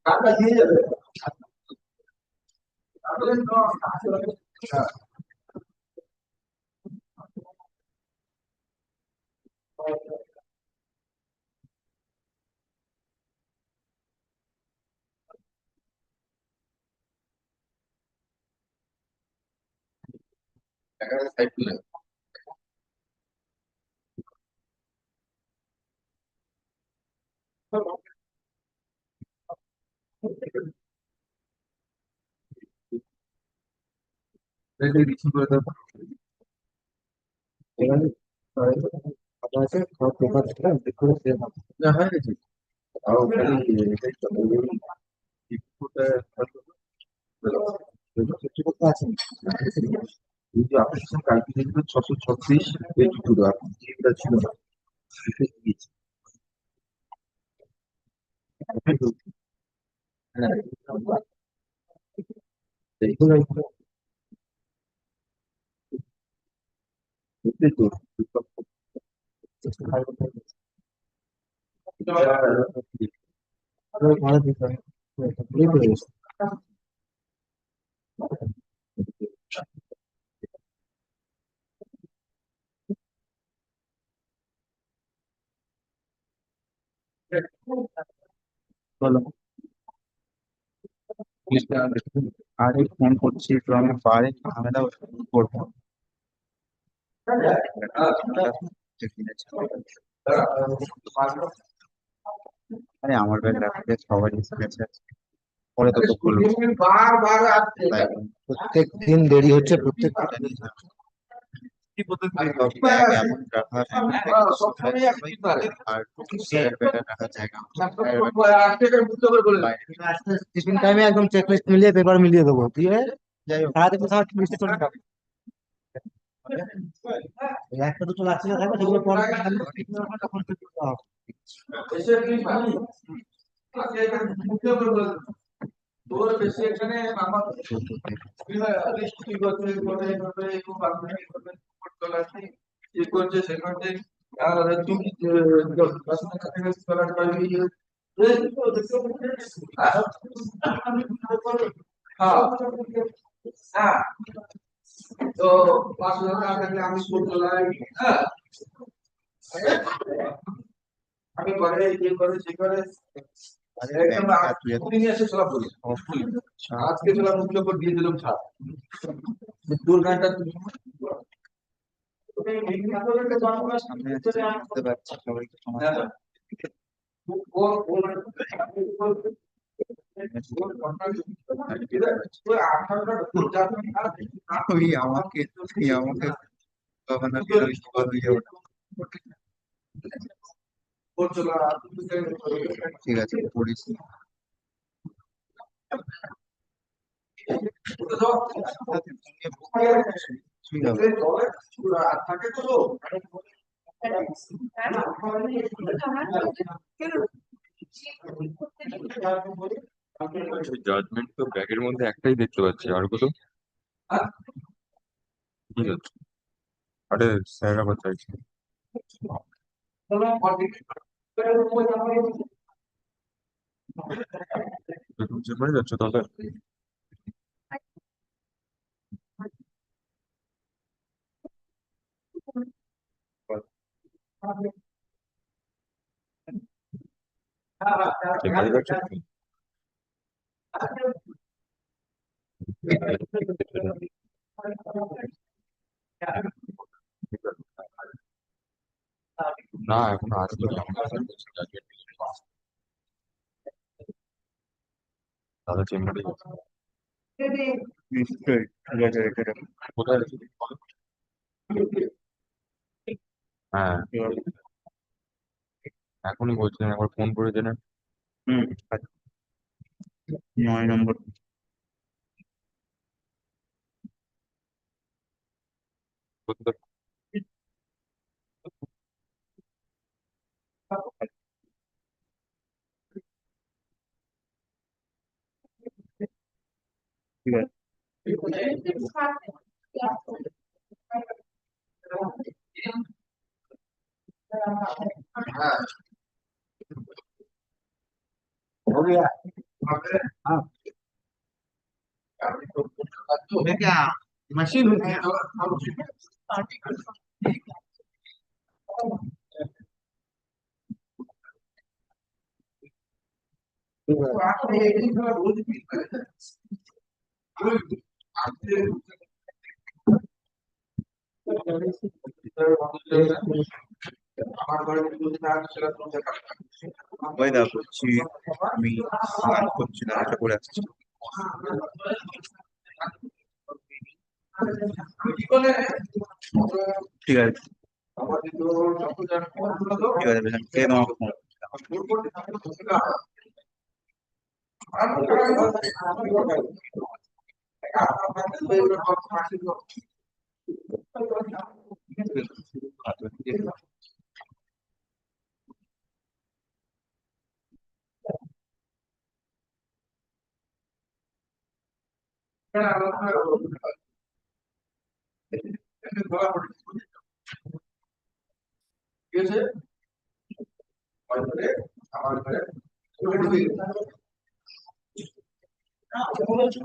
কাটা দিয়ে যাবে application calculated 636 82 আপনি যেটা ছিল না আরে ফোন করছি একটু আমি পারে ঝামেলা করবো আরে আমার ব্যাগ রাখতে সবাই এসে গেছে পরে তো বলবো তাই প্রত্যেক দিন দেরি হচ্ছে প্রত্যেক দিন ব্যাগ এমন রাখা এমন আর স্যার ব্যাগের রাখার জায়গা টিফিন টাইমে একদম চেক লিস্ট মিলিয়ে পেপার মিলিয়ে দেবো দিয়ে যাই হোক সারাদিন কোথাও লিস্টে চলে যাবে একটা দুটো লাগছে থাকবে সেগুলো পরে তখন তোর বেশি এখানে আমার কি করতে করছে সে করছে আর তুমি হ্যাঁ তো 5,000 টাকা থাকলে আমি স্কুল চালাই হ্যাঁ আমি করে ইয়ে করে সে করে আজকে চলা মুখের উপর দিয়ে দিলাম ছাড় তোর গানটা আমাকে গভর্নর ঠিক আছে পড়িস জাজমেন্ট তো ব্যাগের মধ্যে একটাই দেখতে পাচ্ছি আর কত আরে স্যার আবার চাইছে চেম্বারে যাচ্ছ তাহলে চেম্বারে যাচ্ছ না এখন আসবে দাদা চেম্বারে নিশ্চয়ই ঠিক আছে রেখে দেবো কোথায় রেখে দিই বলো? হ্যাঁ এখনই বলছিলেন একবার ফোন করে দেন 9 নম্বর ঠিক আছে हो गया हाँ क्या मशीन ওয়েদা করছি, আমি স্নান করছি না, এটা করে আসছি। ঠিক আছে, ঠিক আছে, বেশ, খেয়ে নাও, আমাকে ফোন আছে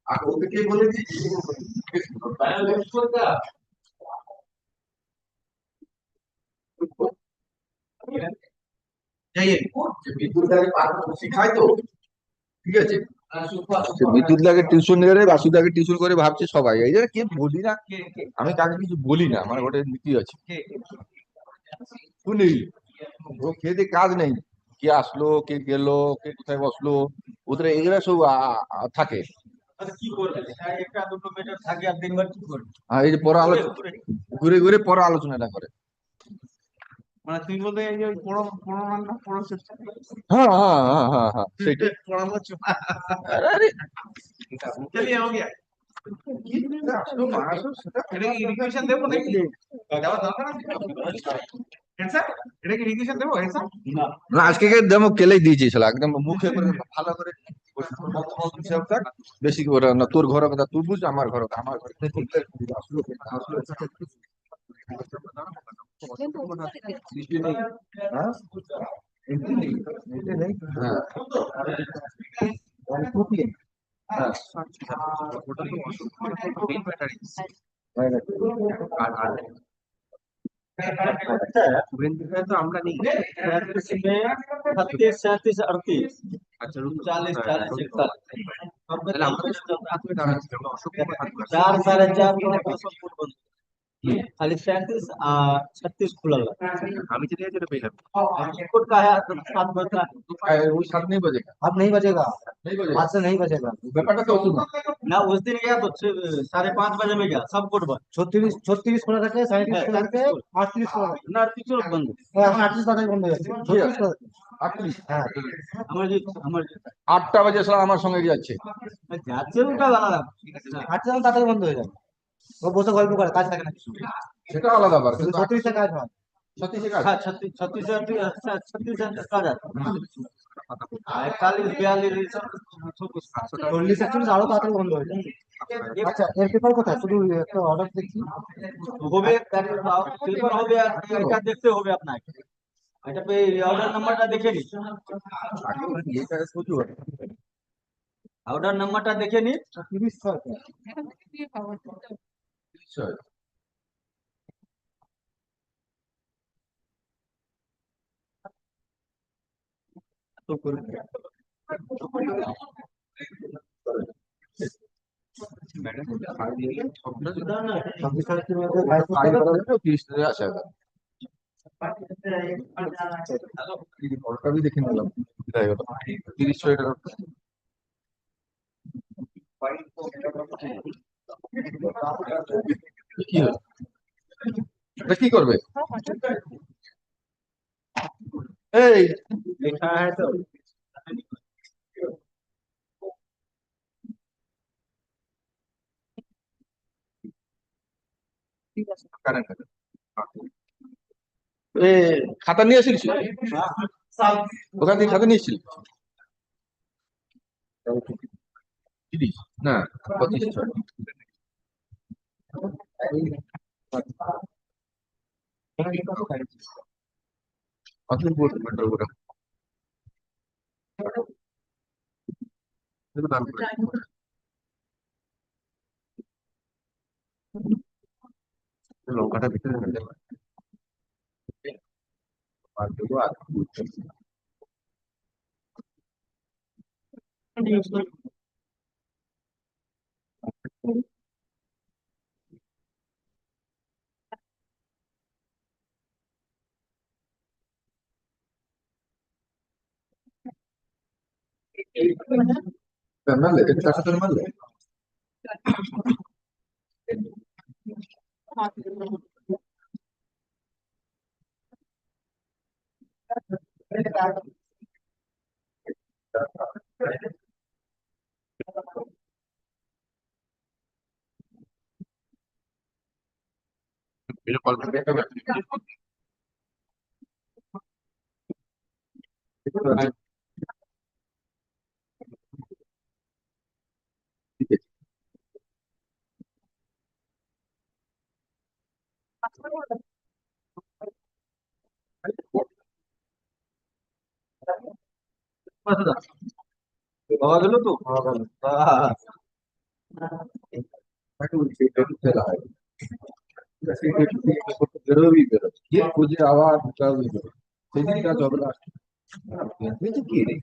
আর ওদেরকে বলে দিচ্ছি শিখায় তো, ঠিক আছে। বিদ্যুৎ লাগে টিউশন করে, বাসুদাকে টিউশন করে ভাবছে সবাই, এই যে কে বলি না, আমি কাকে কিছু বলি না, আমার ওটা নীতি আছে। শুনি ও খেতে কাজ নেই, কে আসলো, কে গেল, কে কোথায় বসলো, ওদের এগুলা সব থাকে। কি করবে একটা দুটো মিটার থাকে আর দিনবার কি করবে? এই যে পরে আলোচনা, ঘুরে ঘুরে পরে আলোচনাটা করে। মানে তুই বলতে এই যে পড়ো পড়ো না পড়ো হ্যাঁ হ্যাঁ হ্যাঁ হ্যাঁ হ্যাঁ সেইটাই। পরামর্শ আরে চলিয়ে हो गया এটা ইরিগেশন দেবো নাকি দেওয়া দরকার আছে স্যার? এটা কি ইরিগেশন দেবো স্যার? না, আজকে দেবো কেলেই দিয়েছি শালা, একদম মুখে করে ভালো করে বেশি করে না, তোর ঘর কথা তুই বুঝ, আমার ঘর কথা আমার ঘর। तो আমরা নেই 36 37 38 अच्छा 40 40 41 4 4.5 खाली 37 36 खुला আমি যেটা যেটা পেলাম कोड का है 7 बजता वो 7 नहीं बजेगा, अब नहीं बजेगा, नहीं बजेगा, आज से नहीं बजेगा। ব্যাপারটা তো শুনো ना उस दिन गया तो 5:30 बजे में गया सब कोड बंद 36 খোলা থাকে, 37 খোলা থাকে, 38 খোলা থাকে। ना 38 बंद এখন 38 তাড়াতাড়ি বন্ধ হয়ে যাচ্ছে, 36 খোলা থাকে। 38 হ্যাঁ আমার 8টা বাজে শালা আমার সঙ্গে যাচ্ছে, যাচ্ছে ওটা আলাদা 38 তাড়াতাড়ি বন্ধ হয়ে যাবে, ও বসে গল্প করে, কাজ থাকে না কিছু। সেটা আলাদা ব্যাপার, কিন্তু কিন্তু 36 কাজ হয়। 36 কাজ। हाँ 36 का जाता 41 42 40 41 আরো তাড়াতাড়ি বন্ধ হয়ে যায়। আচ্ছা, এর পেপার কোথায়? শুধু একটা অর্ডার দেখছি। হবে পেপার হবে আর এটা দেখতে হবে আপনাকে, এটা পে অর্ডার নাম্বারটা দেখে নিন, অর্ডার নাম্বারটা দেখে নিন 30 ছয় তো করে ম্যাডাম 30 আছে भी देखे निलाम 30 টাকা কি হলো? এটা কি করবে? এই লেখা है तो খাতা নিয়ে আসিস? ওখান থেকে কত নিয়েছিল? না 25 টাকা। কত বলতে মেটার ওটা? লঙ্কাটা ভিতরে ফেলতে পারে। আর দেবো আর মারলে এটা কার সাথে মারলে? এটা কল করে একটা পাওয়া গেল তো? পাওয়া গেল। বেরোবি বেরো কে খুঁজে আবার সেদিন কাজ হবে না। কি রে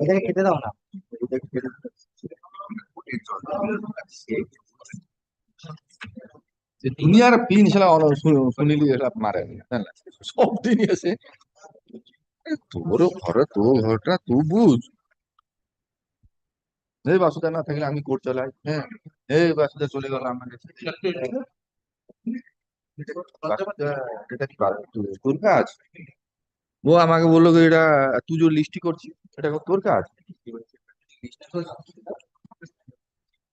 এটাকে খেতে দাও না। দুনিয়ার পিন সেটা শুনিলি এসব মারে সব দিনই আছে। তোর ঘরে তোর ঘরটা তুই বুঝ। এই বাসুদা না থাকলে আমি কোর্ট চালাই। হ্যাঁ এই বাসুদা চলে গেল আমার কাছে। বাসুদা, এটা কি তোর কাজ? ও আমাকে বললো যে এটা তুই যে লিস্টি করছিস এটা তোর কাজ।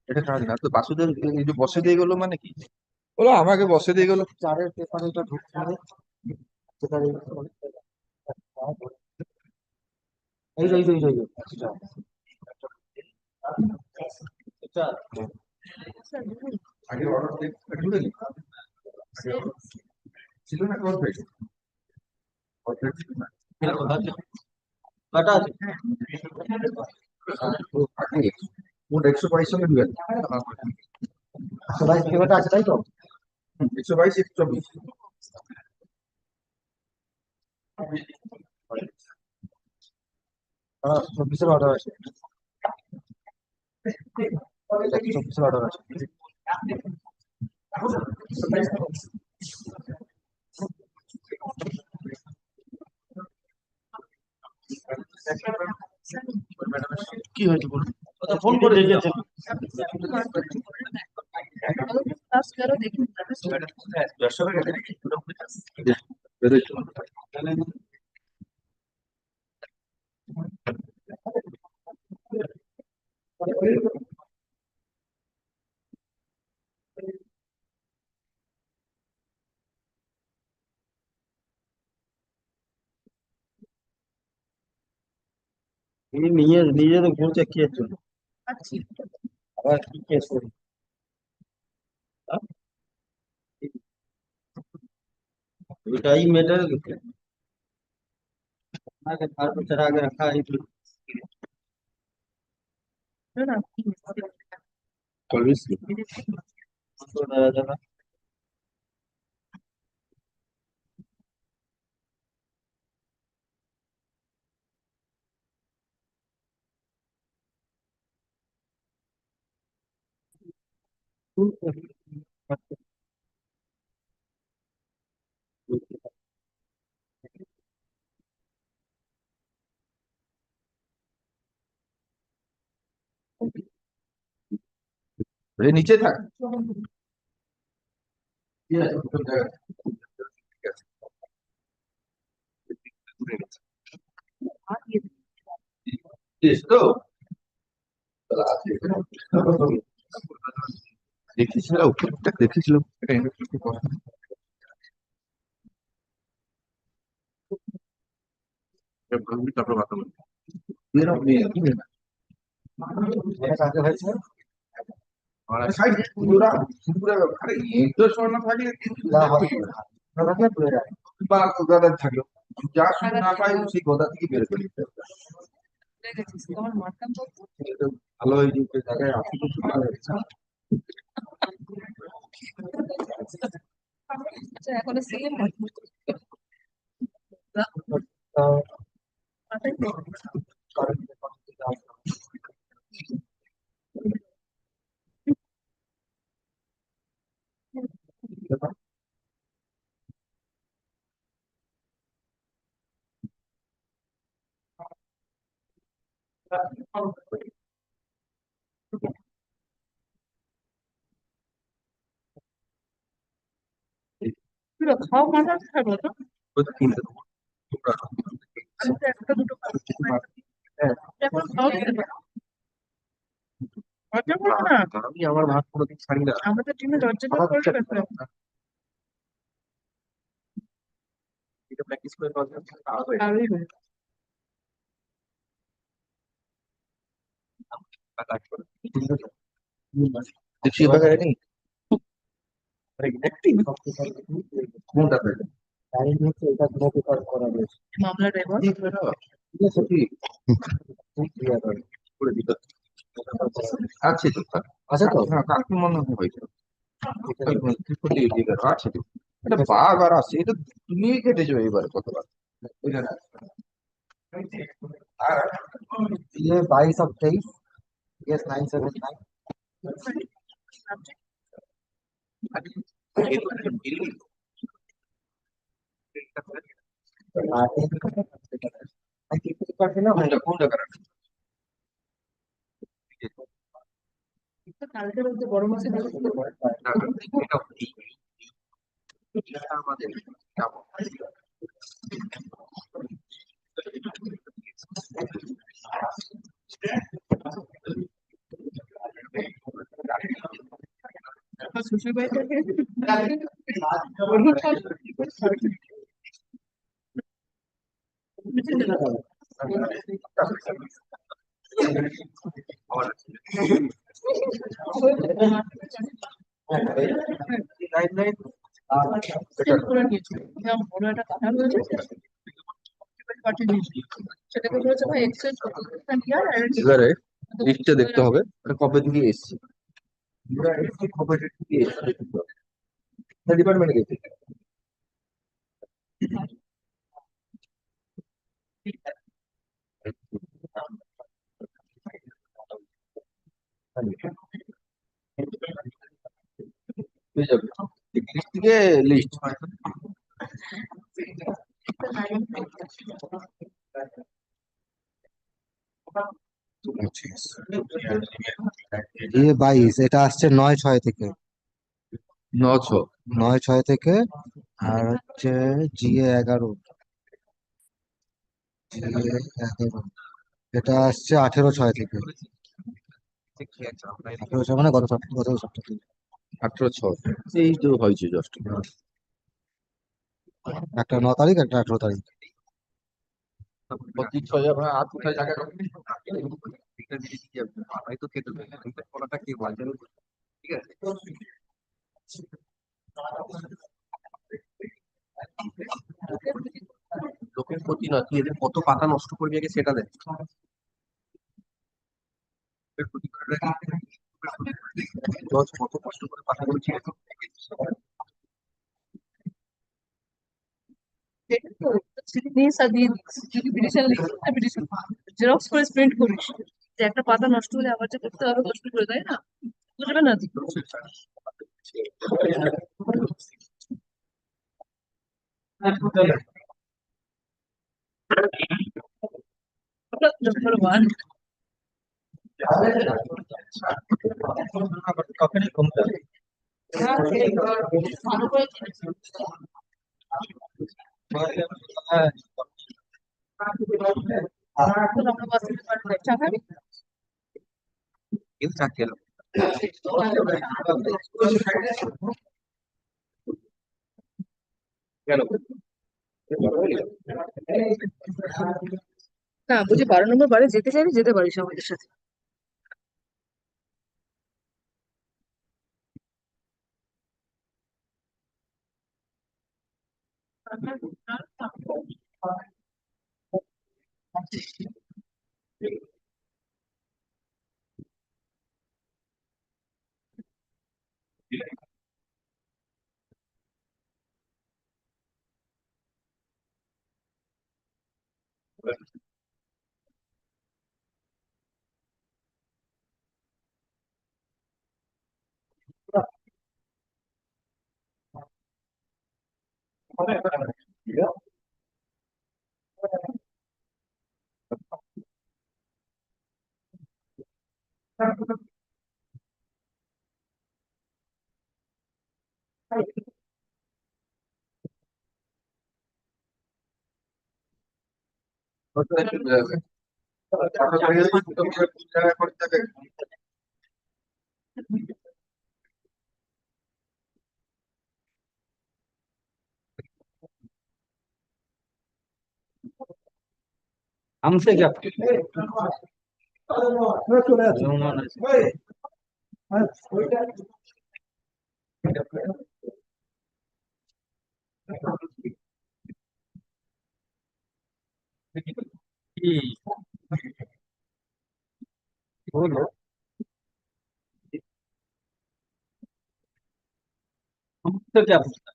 এটা কাজ না তো। বাসুদের এই যে বসে দিয়ে গেলো মানে কি? বলো আমাকে বসে দিয়ে গেলো। চারের পেপারে এটা ঢুকতে হবে। এই যে আচ্ছা আগে অর্ডার ঢুকে ছিল না কর্পোরেট কটা আছে? মোট 122 সঙ্গে ঢুকে 122 পেপারটা আছে তাই তো? 122 124 24-এর অর্ডার আছে। 24-এর অর্ডার আছে। কি হয়েছে বলুন? ফোন করে রেখেছেন। নিজের ঘুরছে কি জন্য? আবার কি কেস করি? ওইটাই মেটার আগে 4 বছর আগে रखा है নিচে থাক। তো দেখেছিলাম টুকটাক দেখেছিলাম এটা একটু কথা ভাবলি তারপর কথা বলি এরকম মেয়ে কি মেয়ে এটা কাকে হয়েছে আমার সাইড পুরো পুরো আরে এই তো স্বর্ণ থাকলে যা হবে না থাকলে তুলে যায় বা গোদাদার থাকলো যা শুনে না পাই সেই গোদা থেকে বের করে দিতে হবে। এটা ভালো হয়ে যে জায়গায় আসি তো শুরু হয়ে গেছে এখন সেকেন্ড খাও মাথা খাবো তো আমি তো একটা দুটো এখন খাও লজ্জা করবে না আমি আমার ভাত কোনোদিন ছাড়ি না আমাদের টিমে লজ্জা করবে এটা প্র্যাকটিস করে কাজ আরোই হয়ে দেখছি এবার নেই কোনটা পেলে টাইম হচ্ছে এটা কোনো প্রকার করা হয়েছে মামলা ড্রাইভার করে দিত আছে তো আছে তো হ্যাঁ কাকে মনে হয়েছে আছে তো এটা বারবার আসছে এটা তুমি কেটেছো এবার কতবার আর ये 22 और 23 यस 979 কালকে বলতে বড় মাসে শ্বশুর বাড়ি থেকে বড় একটা কথা রয়েছে পাঠিয়ে দিয়েছি সেটাকে বলেছে ভাই এক্সচেঞ্জ এবারে লিস্টটা দেখতে হবে এটা কবে থেকে এসছে কবে থেকে এসছে ডিপার্টমেন্টে গেছে পেয়ে যাবে লিস্ট থেকে লিস্ট ये 22 এটা আসছে 9/6 থেকে 9/6 থেকে আর হচ্ছে জিএ 11 এটা আসছে 18/6 থেকে 18/6 মানে গত সপ্তাহ থেকে 18/6 এই তো হয়েছে জাস্ট একটা 9 তারিখ একটা 18 তারিখ 25 আমরা হাত উঠায় জায়গা আমি তো খেতে পারি কলাটা কি বাজার ঠিক আছে লোকের ক্ষতি নয় তুই এদের কত পাতা নষ্ট করবি আগে সেটা দেখ জজ কত কষ্ট করে পাতাগুলো ছিঁড়ে জেরক্স করে প্রিন্ট করিস যে একটা পাতা নষ্ট হলে আবার যে করতে হবে কষ্ট করে তাই না বুঝবে না কখনই কমতে হবে চা খাবি কিন্তু চাকরি না বুঝি 12 নম্বর বারে যেতে চাইলে যেতে পারিস আমাদের সাথে। हमसे क्या চলে আসুন। बोलो हमसे क्या पूछता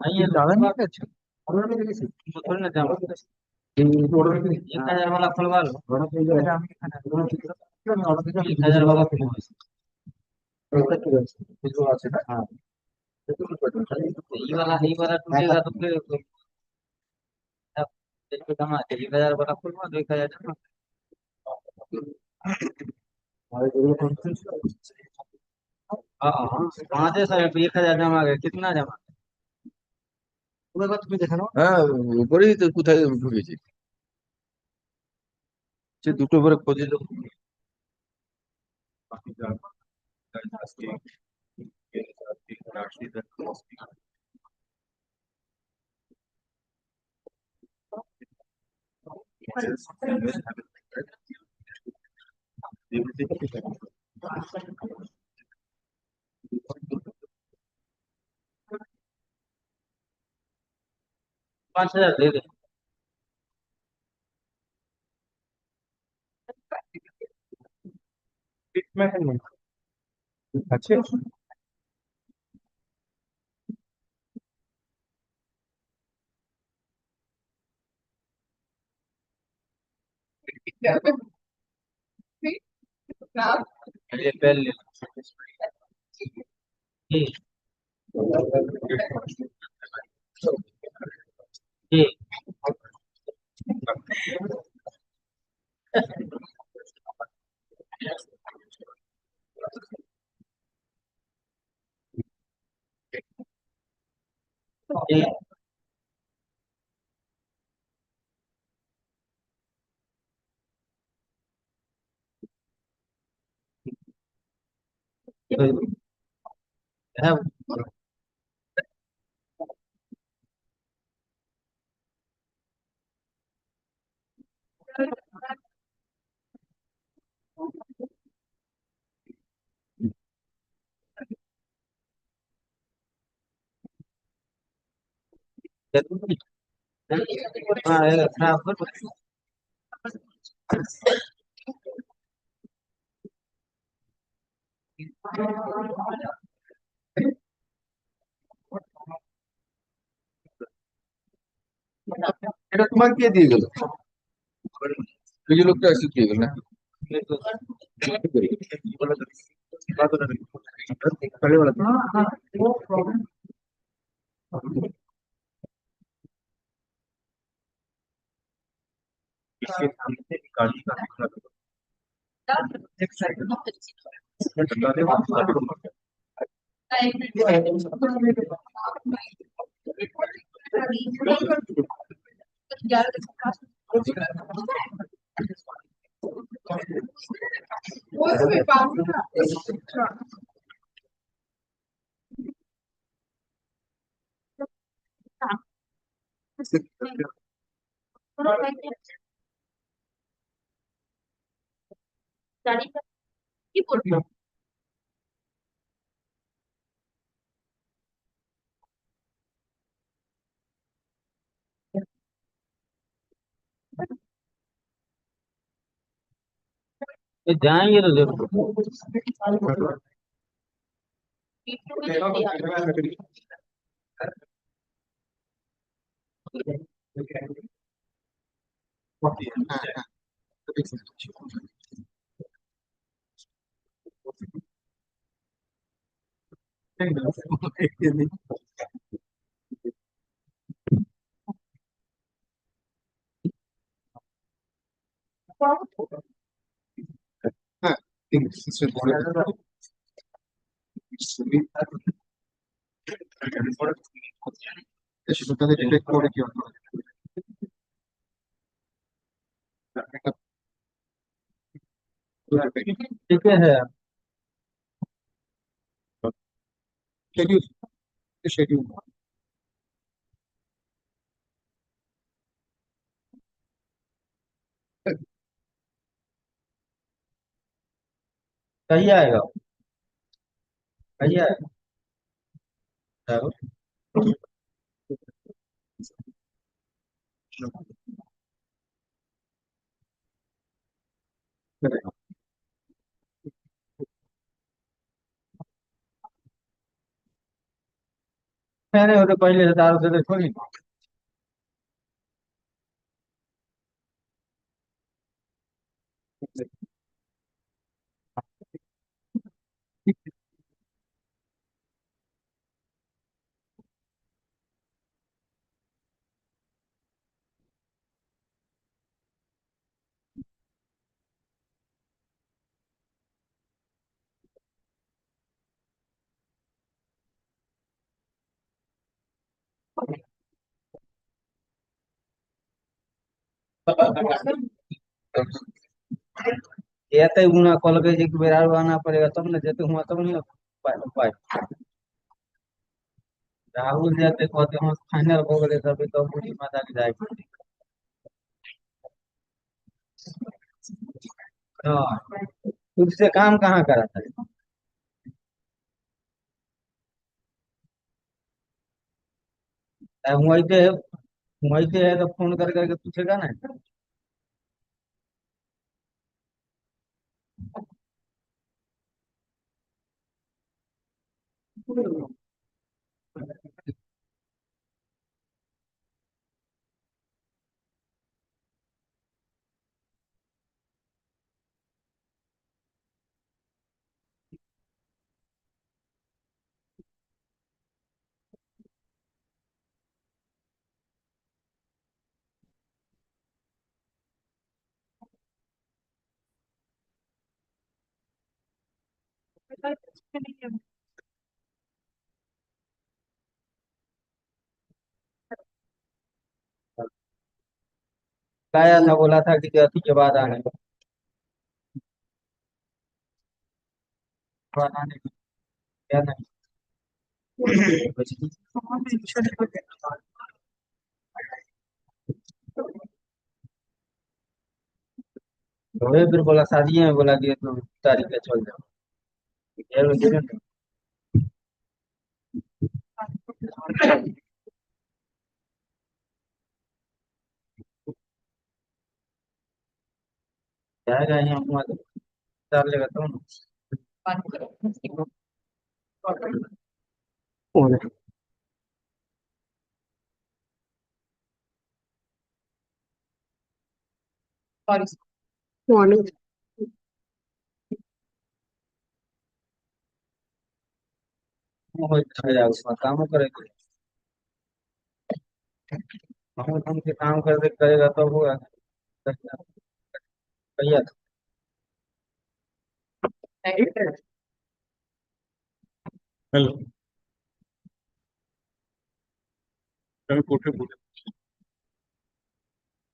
आइए ज्यादा नहीं है अच्छा थोड़ी ना जाओ 1000 वाला खुलवा लो 1000 वाला खुलवा हाँ ये वाला टूटेगा तो फिर जमा 1000 वाला खुलवा दो 1000 जमा हाँ हाँ 1000 जमा गया कितना जमा তুমি দেখে নাও। হ্যাঁ উপরেই তো কোথায় ঢুকেছি সে দুটো করে খোঁজে তো पाँच हजार दे दे আছে ये पेन ले ये ये ये है हाँ ये खराब कर এটা তোমার কে দিয়ে গেল ওই যে লোকটা এসে দিয়ে গেল না ये जाएंगे तो देखो সেটাতে ডিটেক্ট করে কি হবে ठीक है शेड्यूल शेड्यूल कहिए आएगा कहिए आएगा नहीं होते पहले 1000 रुपये थोड़ी एते गुना कल के एक बेर आरो आना पड़ेगा तब न जेते हुआ तब नहीं पाए राहुल जाते कहते हम फाइनल हो गए तभी तो पूरी माता की जाएगी हाँ खुद से काम कहाँ कराता है हुआते है तो फोन कर करके पूछेगा ना लाया था बोला था कि अति के बाद आने को बाद आने को क्या नहीं तो फिर बोला शादी में बोला कि तो तारीख पे चल जाओ यार वो देखो जाएगा यहाँ हुआ तो डाल लेगा तो मॉर्निंग हो जाएगा उसका काम करेगा हम के काम कर करेगा तब होगा भैया हेलो मैं कोठे बोले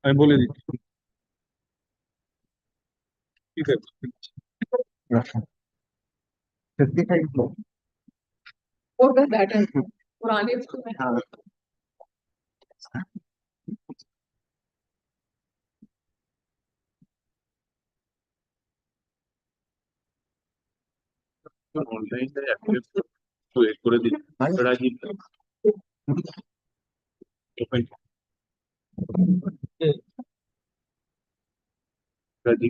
আমি বলে দিচ্ছি ঠিক আছে पुराने स्कूल में অনলাইনে একটু এড করে দিন রাজি রাজি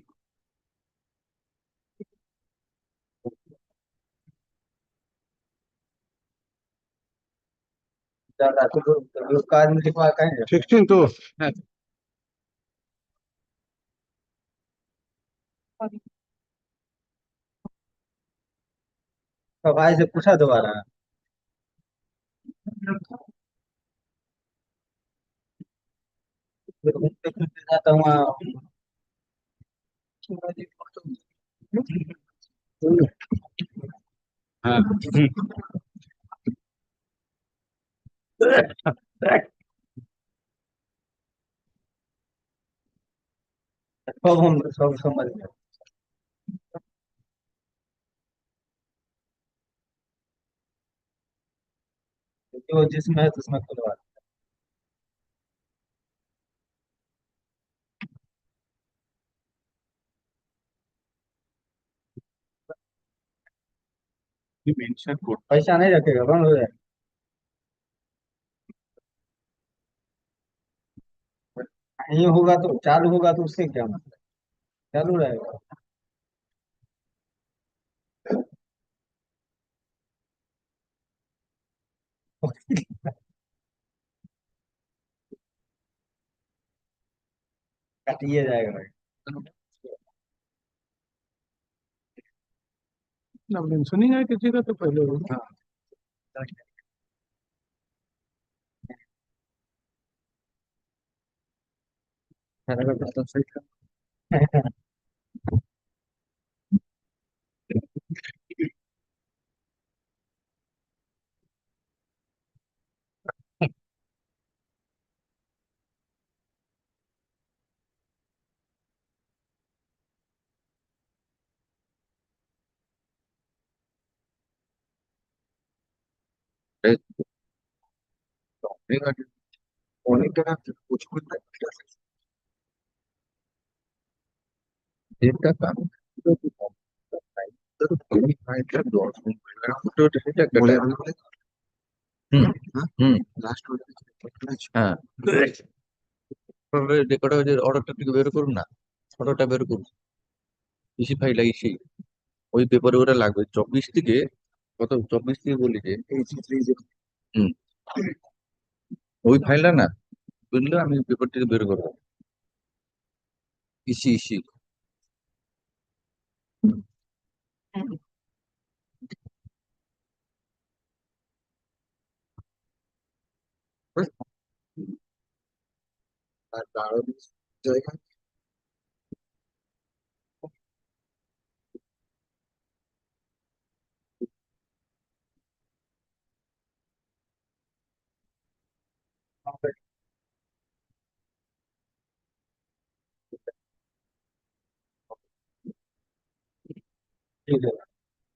ज्यादा तो कार में दिखवा कहेंगे 16 तो तो भाई से पूछा दोबारा फिर घूमते फिरते जाता हूँ हाँ सब समझ गए जो जिसमें है उसमें खुलवा মেনশন করতে पैसा नहीं रखेगा बंद हो जाएगा नहीं होगा तो चालू होगा तो उससे क्या मतलब चालू रहेगा काटिए जाएगा ना मेंशन ही है किसी का तो पहले होगा तो सही था অনেক টাকা প্রচুর দেড় টাকা এটা তো কম এটা তো খুবই হাই এটা 10 এটা বলে হুম হুম লাস্ট হ্যাঁ রেকর্ড হয়ে অর্ডারটা থেকে বের করুন না অর্ডারটা বের করুন বেশি ফাইল লাগিয়েছি ওই পেপারে ওটা লাগবে 24 থেকে কত 24 থেকে বলি যে হুম ওই ফাইলটা না বুঝলে আমি পেপার থেকে বের করবো ইসি ইসি আর 12 জায়গা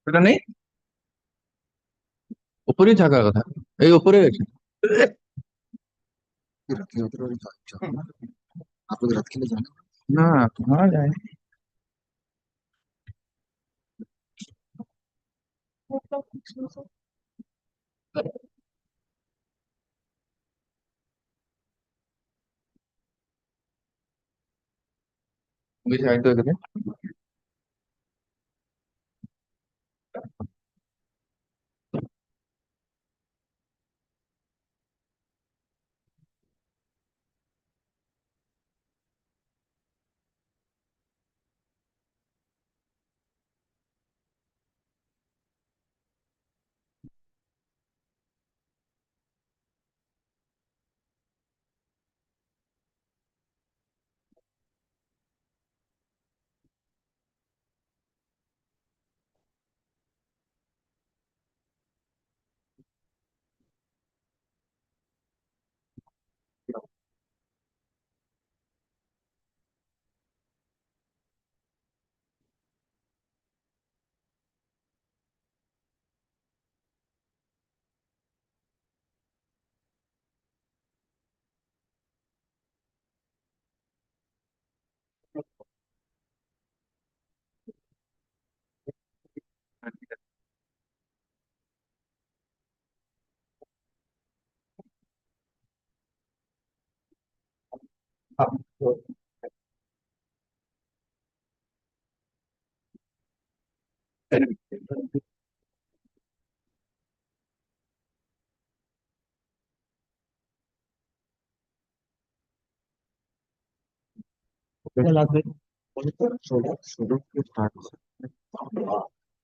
এটা নেই উপরেই থাকার কথা এই উপরে আছে আপনাদের রাত খেলে জানেন না তোমার যায় বেশি আইতে হবে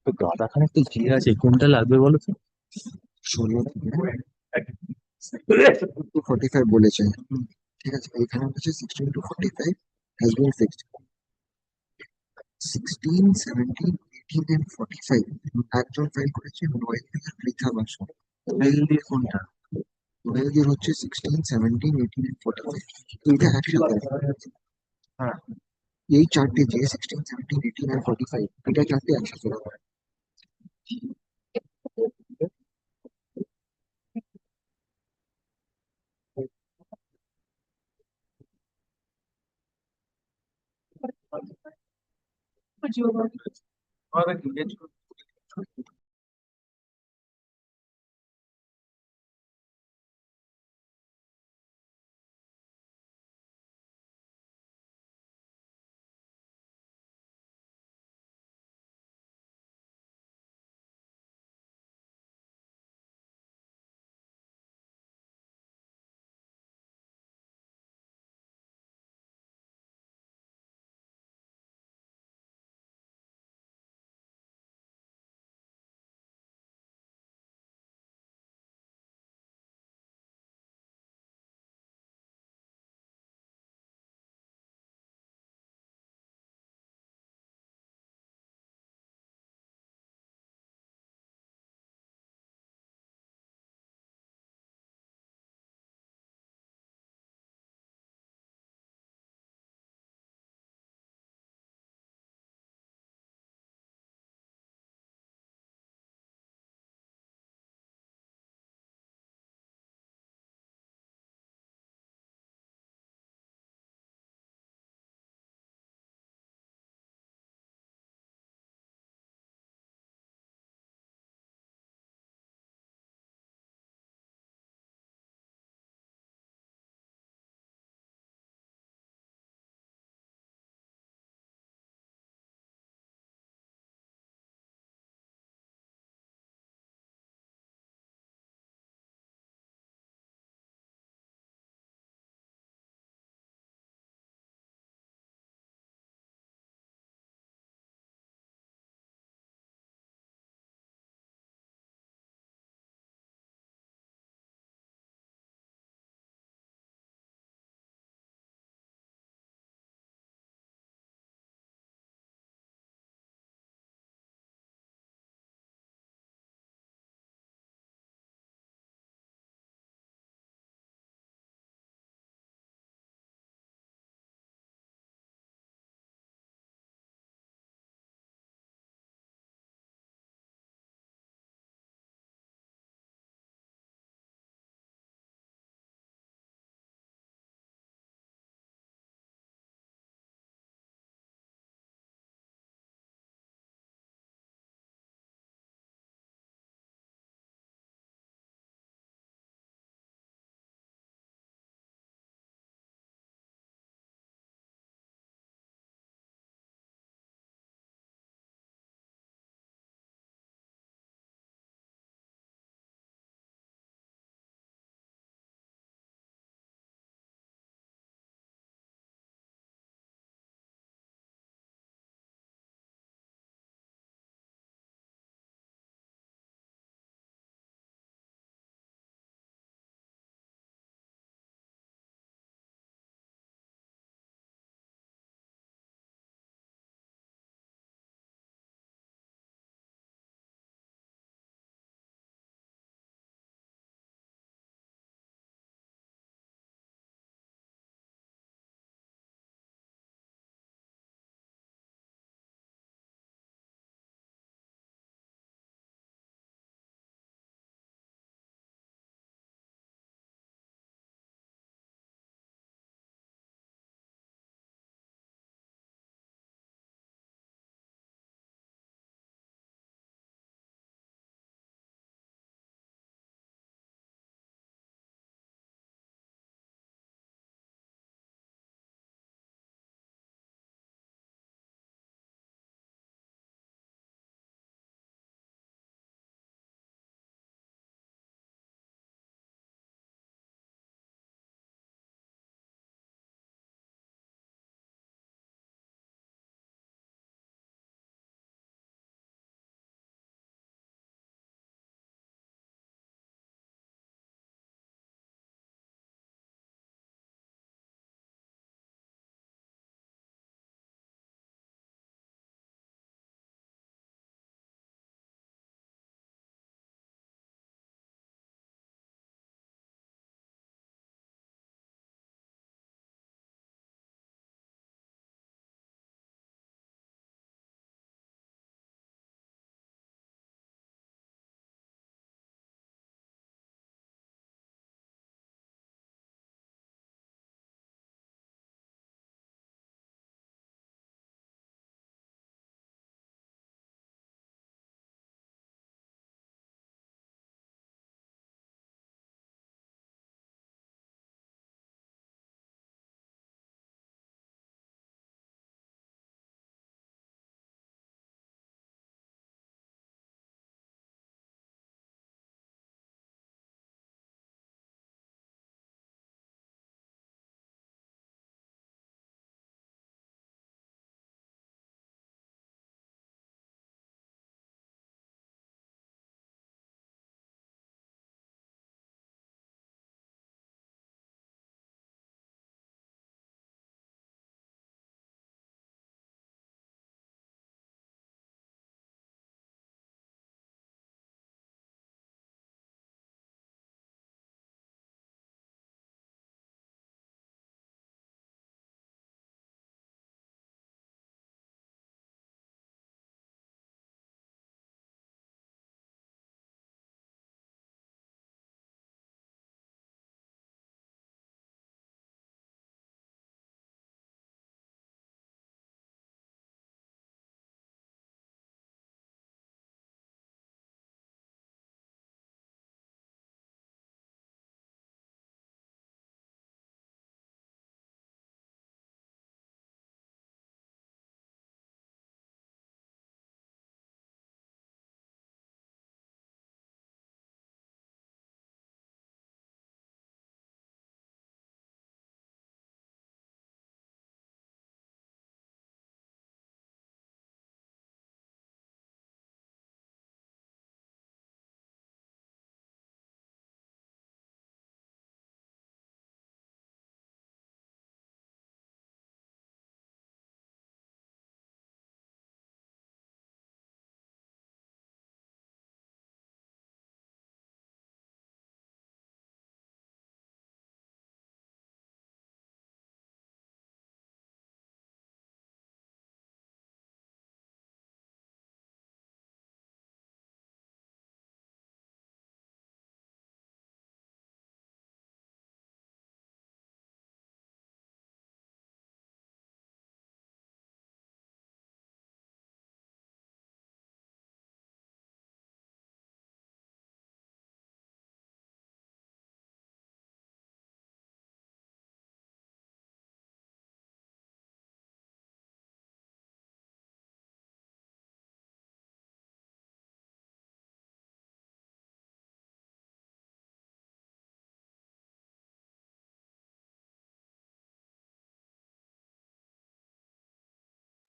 তো গাদাখানে তো যে আছে কোনটা লাগবে বলো তো? 45 বলেছে, ঠিক আছে, এখানে হচ্ছে 16 to 45 has been fixed. 16, 17, 18 and 45 একজন ফাইল করেছে নোয়েল আর পৃথা বাসু। নোয়েলদের কোনটা? নোয়েলদের হচ্ছে 16, 17, 18 and 45 এইটা একসাথে। হ্যাঁ, এই চারটে যে 16, 17, 18 and 45 এটা চারটে একসাথে হবে।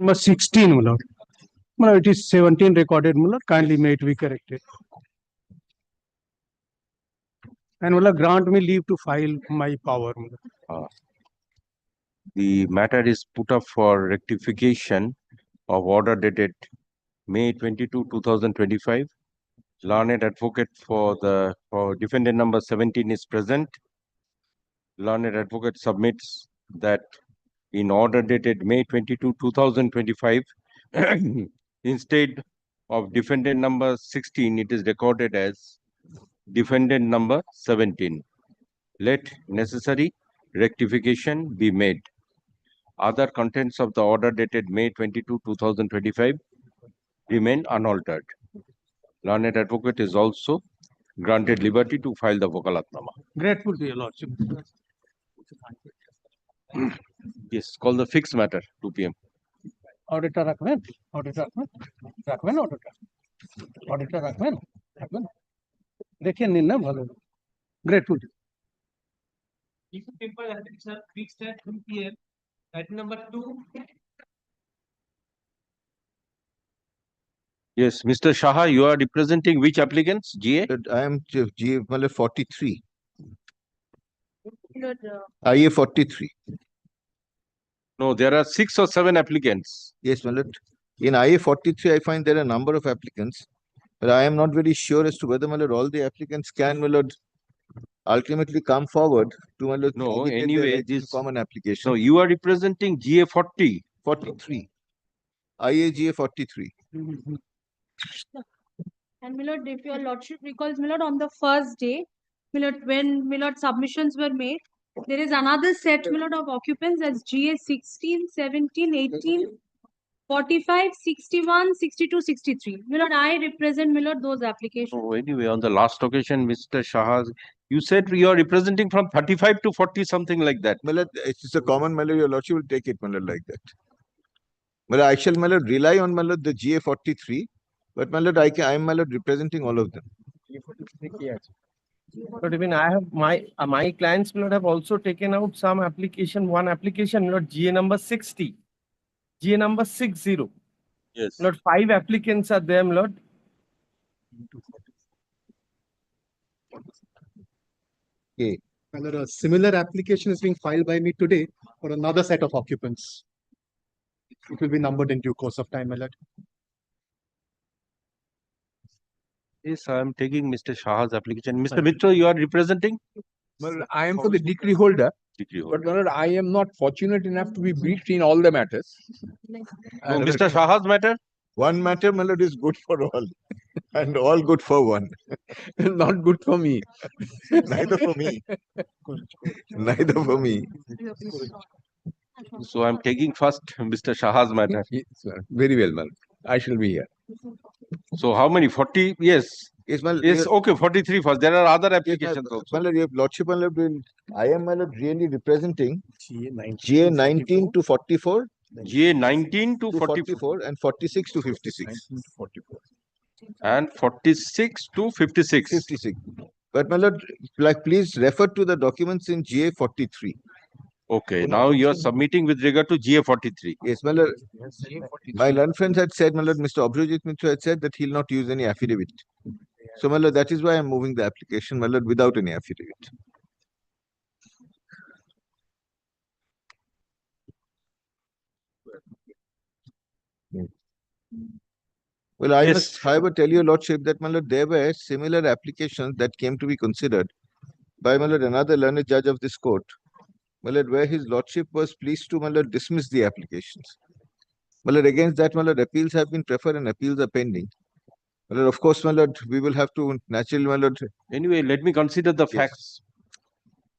Number 16, my lord. My lord, it is 17 recorded, my lord. Kindly may it be corrected. And my lord, grant me leave to file my power, my lord. The matter is put up for rectification of order dated May 22, 2025. Learned advocate for defendant number 17 is present. Learned advocate submits that in order dated May 22, 2025, instead of defendant number 16, it is recorded as defendant number 17. Let necessary rectification be made. Other contents of the order dated May 22, 2025 remain unaltered. Learned advocate is also granted liberty to file the Vokalatnama. Grateful to your lordship. Yes, call the fixed matter, 2 p.m. Auditor রাখবেন, auditor রাখবেন, auditor রাখবেন, দেখে নিন না ভালো। Grateful. Paper application fixed at 2 p.m. Item number 2. Yes, Mr. Shaha, you are representing which applicants? GA? I am GA 43. IA 43. No, there are 6 or 7 applicants. Yes, my lord. In IA 43, I find there are a number of applicants, but I am not very sure as to whether, my lord, all the applicants can, my lord, ultimately come forward to, my lord, No, indicate anyway, their this common application. So you are representing GA 40. 43. IA GA 43. And my lord, if your lordship recalls, my lord, on the first day, my lord, when my lord submissions were made, there is another set, my lord, of occupants as GA 16, 17, 18, 45, 61, 62, 63. My lord, I represent, my lord, those applications. Oh, anyway, on the last occasion, Mr. Shaha, you said you are representing from 35 to 40, something like that. My lord, it's a common, my lord, your lordship will take it, my lord, like that. But I shall, my lord, rely on, my lord, the GA 43, but my lord, I am, my lord, representing all of them. But even I have my clients will have also taken out some application, one application, not GA number 60, GA number 60. Yes. Not 5 applicants are there, Lord. Okay. Whether a similar application is being filed by me today for another set of occupants. It will be numbered in due course of time, my lord. Yes, I am taking Mr. Shaha's application. Mr. Mitra, you are representing? Well, I am for the decree holder, but my lord, I am not fortunate enough to be briefed in all the matters. No, Mr. Shaha's matter? One matter, my lord, is good for all, and all good for one. Not good for me. Neither for me. Neither for me. So I am taking first Mr. Shaha's matter. Yes, sir. Very well, ma'am. I shall be here. So how many? 40? Yes. Yes, my Yes, okay, 43 first. There are other yes, applications my also. lord, your lordship, my lord, I am, my lord, really representing GA 19 to 44. GA 19 to 44 and 46 to 56. And 46 to 56. 56. But my lord, like, please refer to the documents in GA 43. Okay, now you are submitting with regard to GA 43. Yes, my lord. My learned friends had said, my lord, Mr. Abhijit Mitra had said that he'll not use any affidavit. So, my lord, that is why I'm moving the application, my lord, without any affidavit. Well, I must, however, tell your lordship that, my lord, there were similar applications that came to be considered by, my lord, another learned judge of this court, my lord, where his lordship was pleased to, my lord, dismiss the applications. My lord, against that, my lord, appeals have been preferred and appeals are pending. My lord, of course, my lord, we will have to naturally, my lord. Anyway, let me consider the facts.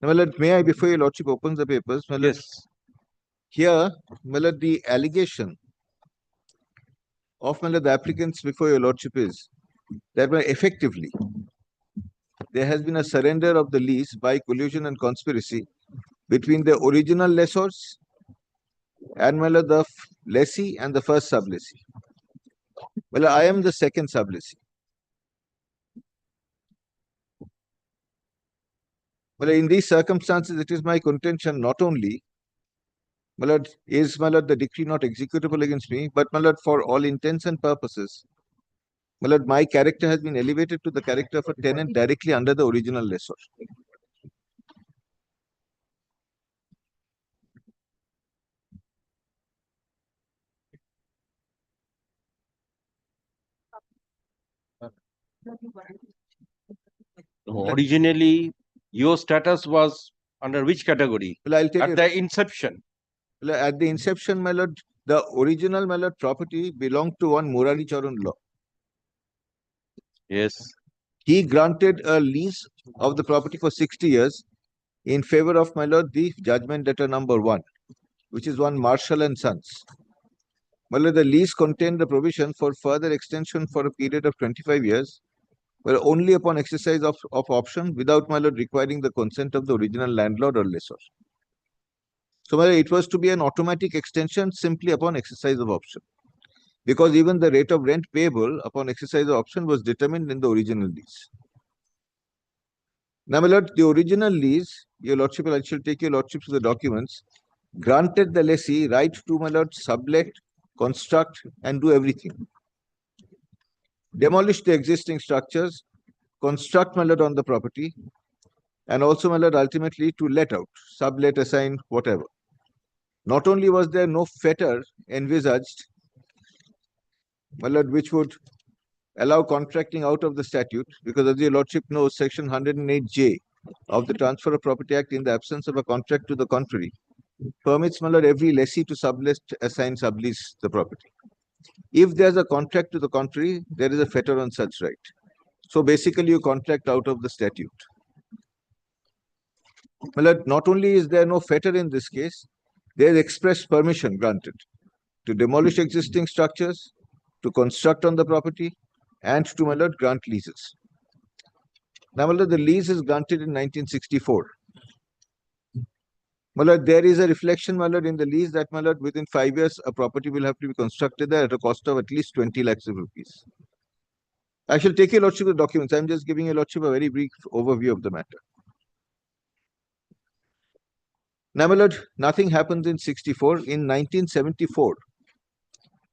Now, my lord, may I, before your lordship opens the papers, my lord, here, my lord, the allegation of, my lord, the applicants before your lordship is that, effectively, there has been a surrender of the lease by collusion and conspiracy between the original lessors and, my lord, the lessee and the first sublessee. Well, I am the second sublessee. Well, in these circumstances, it is my contention not only my lord, is my lord the decree not executable against me, but my lord, for all intents and purposes, my lord, my character has been elevated to the character of a tenant directly under the original lessor. Originally, your status was under which category? Well, I'll tell At you. the inception. Well, at the inception, my lord, the original my lord property belonged to one Murari Charan law. Yes. He granted a lease of the property for 60 years in favor of my lord the judgment debtor number 1, which is one Marshall and Sons. My lord, the lease contained the provision for further extension for a period of 25 years, but only upon exercise of option without my lord requiring the consent of the original landlord or lessor. So my lord, it was to be an automatic extension simply upon exercise of option, because even the rate of rent payable upon exercise of option was determined in the original lease. Now, my lord, the original lease, your lordship, I shall take your lordship to the documents, granted the lessee right to, my lord, sublet, construct, and do everything. Demolish the existing structures, construct, my lord, on the property, and also, my lord, ultimately to let out, sublet, assign, whatever. Not only was there no fetter envisaged, my lord, which would allow contracting out of the statute, because as your lordship knows, section 108J of the Transfer of Property Act, in the absence of a contract to the contrary, permits, my lord, every lessee to sublet, assign, sublease the property. If there's a contract to the contrary, there is a fetter on such right. So basically, you contract out of the statute. My lord, not only is there no fetter in this case, there is express permission granted to demolish existing structures, to construct on the property, and to, my lord, grant leases. Now, my lord, the lease is granted in 1964. My lord, there is a reflection, my lord, in the lease that, my lord, within 5 years, a property will have to be constructed there at a cost of at least 20 lakhs of rupees. I shall take your lordship the documents. I'm just giving your lordship a very brief overview of the matter. Now, my lord, nothing happens in 64. In 1974,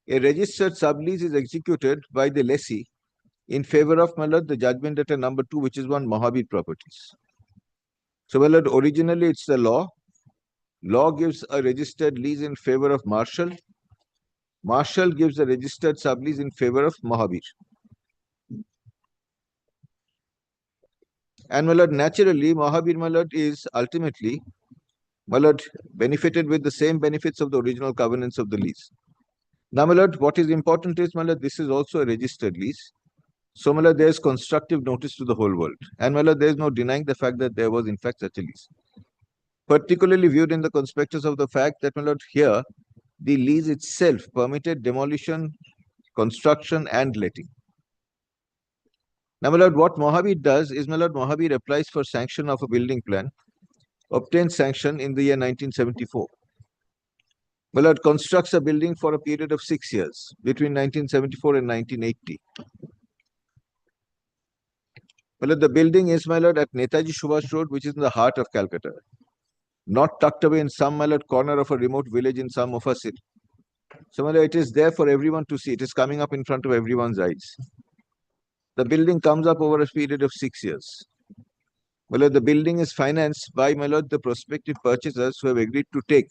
a registered sublease is executed by the lessee in favor of, my lord, the judgment debtor number 2, which is one Mahabir Properties. So, my lord, originally it's the law. Law gives a registered lease in favor of Marshall. Marshall gives a registered sublease in favor of Mahabir. And, my lord, naturally, Mahabir, my lord, is ultimately, my lord, benefited with the same benefits of the original covenants of the lease. Now, my lord, what is important is, my lord, this is also a registered lease. So, my lord, there is constructive notice to the whole world. And, my lord, there is no denying the fact that there was, in fact, such a lease. Particularly viewed in the conspectus of the fact that, my lord, here, the lease itself permitted demolition, construction, and letting. Now, my lord, what Mahabir does is, my lord, Mahabir applies for sanction of a building plan, obtains sanction in the year 1974. My lord, constructs a building for a period of 6 years, between 1974 and 1980. My lord, the building is, my lord, at Netaji Subhash Road, which is in the heart of Calcutta, not tucked away in some, my lord, corner of a remote village in some of a city. So, my lord, it is there for everyone to see. It is coming up in front of everyone's eyes. The building comes up over a period of 6 years. My lord, the building is financed by, my lord, the prospective purchasers who have agreed to take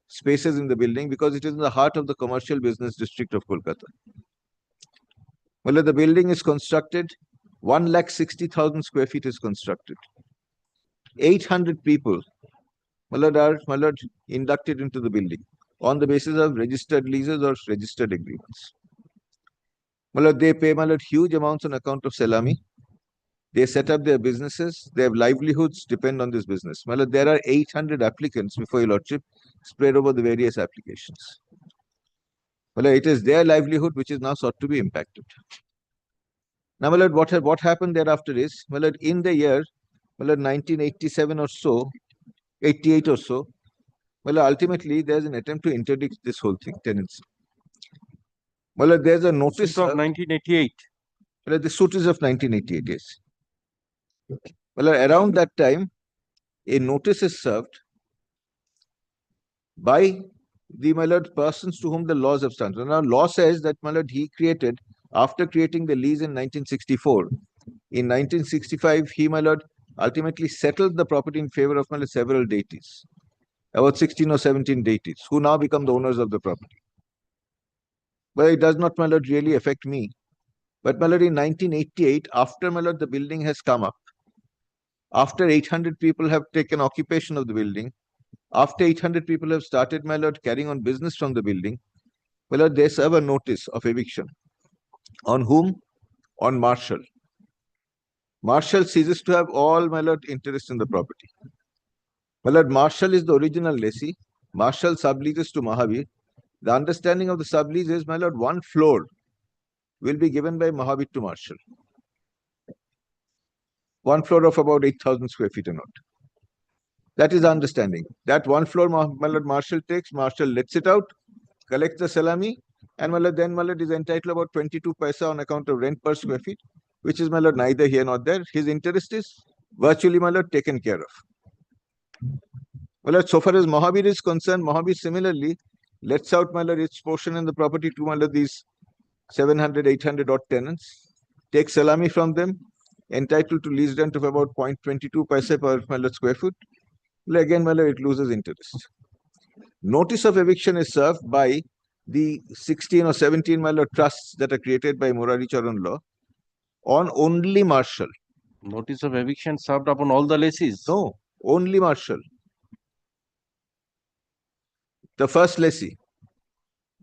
spaces in the building because it is in the heart of the commercial business district of Kolkata. My lord, the building is constructed, 1,60,000 square feet is constructed. 800 people, my lord, are, my lord, inducted into the building on the basis of registered leases or registered agreements. My lord, they pay, my lord, huge amounts on account of salami. They set up their businesses. Their livelihoods depend on this business. My lord, there are 800 applicants before your lordship spread over the various applications. My lord, it is their livelihood which is now sought to be impacted. Now, my lord, what happened thereafter is, my lord, in the year, my lord, 1987 or so, 88 or so, well, ultimately, there's an attempt to interdict this whole thing, tenancy. Well, there's a notice of 1988. Well, the suit is of 1988, yes. Well, around that time, a notice is served by the, my lord, persons to whom the laws have stand. So now law says that, my lord, he created, after creating the lease in 1964, in 1965, he, my lord, ultimately settled the property in favor of, my lord, several deities, about 16 or 17 deities, who now become the owners of the property. But it does not, my lord, really affect me. But, my lord, in 1988, after, my lord, the building has come up, after 800 people have taken occupation of the building, after 800 people have started, my lord, carrying on business from the building, my lord, they serve a notice of eviction. On whom? On Marshall. Marshall ceases to have all, my lord, interest in the property. My lord, Marshall is the original lessee. Marshall subleases to Mahavir. The understanding of the sublease is, my lord, one floor will be given by Mahavir to Marshall. One floor of about 8,000 square feet or not. That is the understanding. That one floor, my lord, Marshall takes, Marshall lets it out, collects the salami, and, my lord, then, my lord, is entitled about 22 paisa on account of rent per square feet, which is, my lord, neither here nor there. His interest is virtually, my lord, taken care of. Well, so far as Mahavir is concerned, Mahavir similarly lets out, my lord, its portion in the property to, my lord, these 700, 800 odd tenants, takes salami from them, entitled to lease rent of about 0.22 paisa per, my lord, square foot. Well, again, my lord, it loses interest. Notice of eviction is served by the 16 or 17, my lord, trusts that are created by Murari Charan law on only Marshall. Notice of eviction served upon all the lessees? No, only Marshall. The first lessee.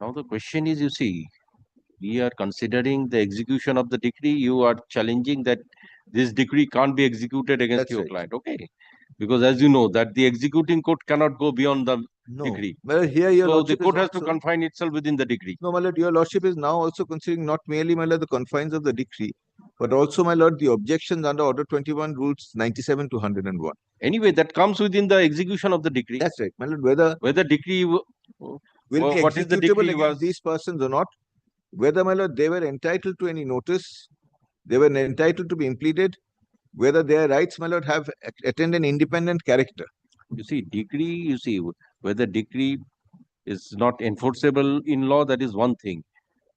Now the question is, you see, we are considering the execution of the decree. You are challenging that this decree can't be executed against your client. Okay. Because as you know, that the executing court cannot go beyond the decree. Well, here your So the lordship court is has to also, confine itself within the decree. no, my lord, your lordship is now also considering not merely, my lord, the confines of the decree, but also, my lord, the objections under Order 21 Rules 97 to 101. Anyway, that comes within the execution of the decree. That's right, my lord. Whether decree will be what is the executable decree against these persons or not, whether, my lord, they were entitled to any notice, they were entitled to be impleaded, whether their rights, my lord, have attained an independent character. You see, decree, you see, whether decree is not enforceable in law, that is one thing.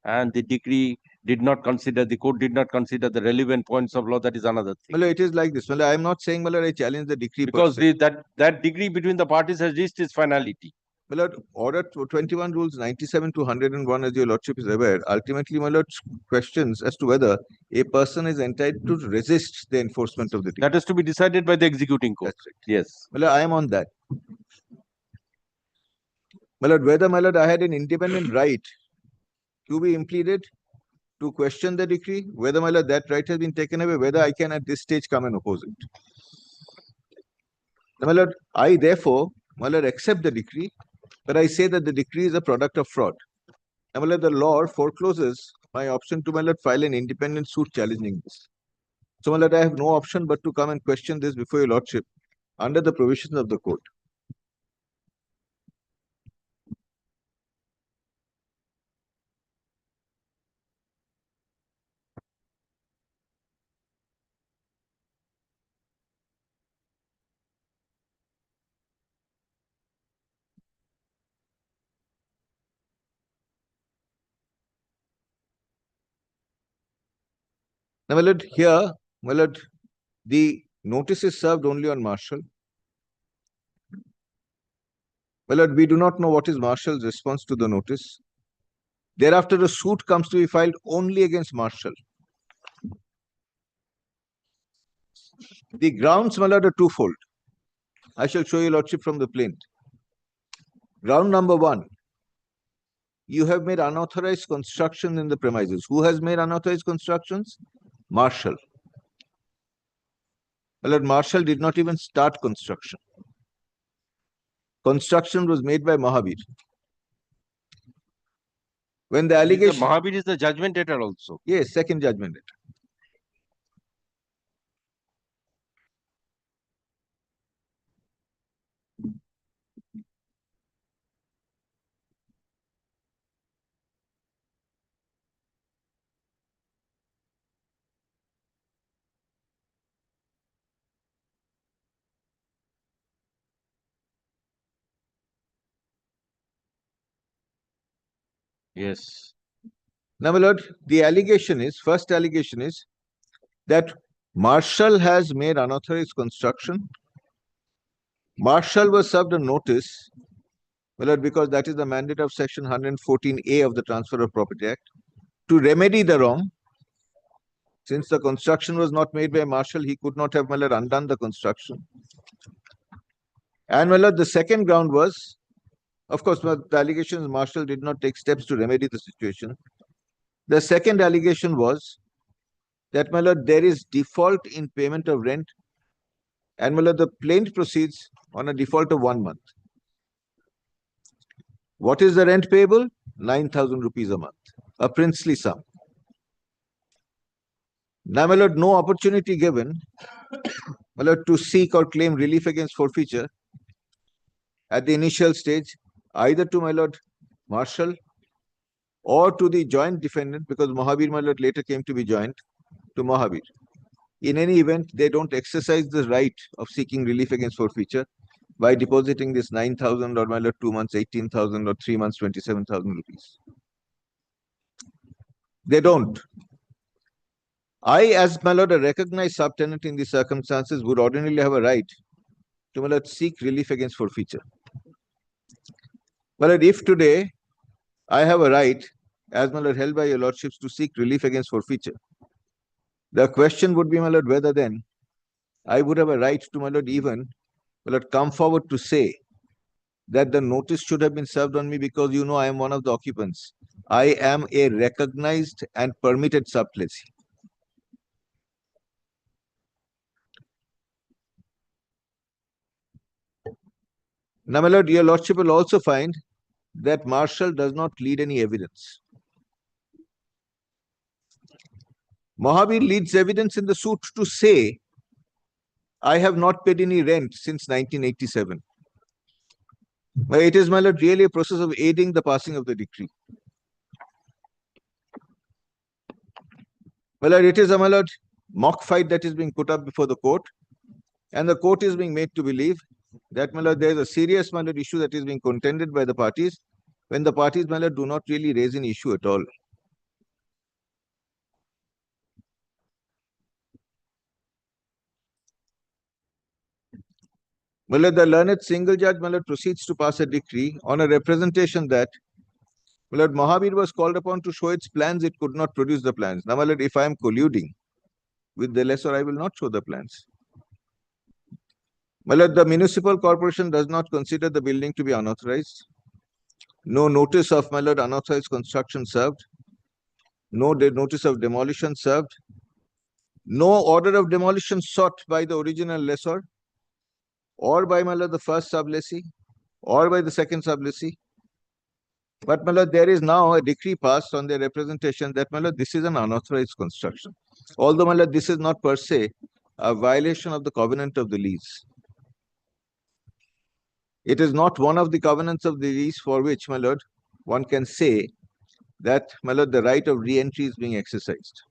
And the decree did not consider, the court did not consider the relevant points of law, that is another thing. Well, it is like this. Well, I am not saying, my lord, I challenge the decree Because per se. that decree between the parties has reached its finality. My lord, Order 21 Rules 97 to 101, as your lordship is aware, ultimately, my lord, questions as to whether a person is entitled to resist the enforcement of the decree. That has to be decided by the executing court. That's right. Yes. Well, I am on that. My lord, whether, my lord, I had an independent right to be impleaded, to question the decree, whether, my lord, that right has been taken away, whether I can at this stage come and oppose it. My lord, I therefore, my lord, accept the decree, but I say that the decree is a product of fraud. And, my lord, the law forecloses my option to, my lord, file an independent suit challenging this. So, my lord, I have no option but to come and question this before your lordship under the provisions of the court. Now, my lord, here, my lord, the notice is served only on Marshall. My lord, we do not know what is Marshall's response to the notice. Thereafter, a suit comes to be filed only against Marshall. The grounds, my lord, are twofold. I shall show you, lordship, from the plaint. Ground number one, you have made unauthorized construction in the premises. Who has made unauthorized constructions? Marshall. My lord, Marshall did not even start construction. Construction was made by Mahavir. When the allegation... Mahavir is the judgment debtor also. Yes, second judgment debtor. Yes. Now, my lord, the allegation is, first allegation is that Marshall has made unauthorized construction. Marshall was served a notice, my lord, because that is the mandate of section 114A of the Transfer of Property Act, to remedy the wrong. Since the construction was not made by Marshall, he could not have, my lord, undone the construction. And, my lord, the second ground was, of course, the allegation is Marshall did not take steps to remedy the situation. The second allegation was that, my lord, there is default in payment of rent, and, my lord, the plaint proceeds on a default of 1 month. What is the rent payable? 9,000 rupees a month, a princely sum. Now, my lord, no opportunity given, my lord, to seek or claim relief against forfeiture at the initial stage, either to, my lord, Marshall or to the joint defendant, because Mahabir, my lord, later came to be joint to Mahabir. In any event, they don't exercise the right of seeking relief against forfeiture by depositing this 9,000 or, my lord, 2 months 18,000 or 3 months 27,000 rupees. They don't. I, as, my lord, a recognized subtenant in these circumstances, would ordinarily have a right to, my lord, seek relief against forfeiture. But if today I have a right, as, my lord, held by your lordships, to seek relief against forfeiture, the question would be, my lord, whether then I would have a right to, my lord, even, my lord, come forward to say that the notice should have been served on me because, you know, I am one of the occupants. I am a recognized and permitted sublessee. Now, my lord, your lordship will also find that Marshall does not lead any evidence. Mahabir leads evidence in the suit to say, I have not paid any rent since 1987. But it is, my lord, really a process of aiding the passing of the decree. My lord, it is, my lord, mock fight that is being put up before the court, and the court is being made to believe that, my lord, there is a serious, my lord, issue that is being contended by the parties, when the parties, my lord, do not really raise an issue at all. My lord, the learned single judge, my lord, proceeds to pass a decree on a representation that, my lord, Mahabir was called upon to show its plans, it could not produce the plans. Now, my lord, if I am colluding with the lessor, I will not show the plans. My lord, the municipal corporation does not consider the building to be unauthorized. No notice of, my lord, unauthorized construction served. No notice of demolition served. No order of demolition sought by the original lessor, or by, my lord, the first sublessee, or by the second sublessee. But, my lord, there is now a decree passed on their representation that, my lord, this is an unauthorized construction. Although, my lord, this is not per se a violation of the covenant of the lease. It is not one of the covenants of the lease for which, my lord, one can say that, my lord, the right of re-entry is being exercised.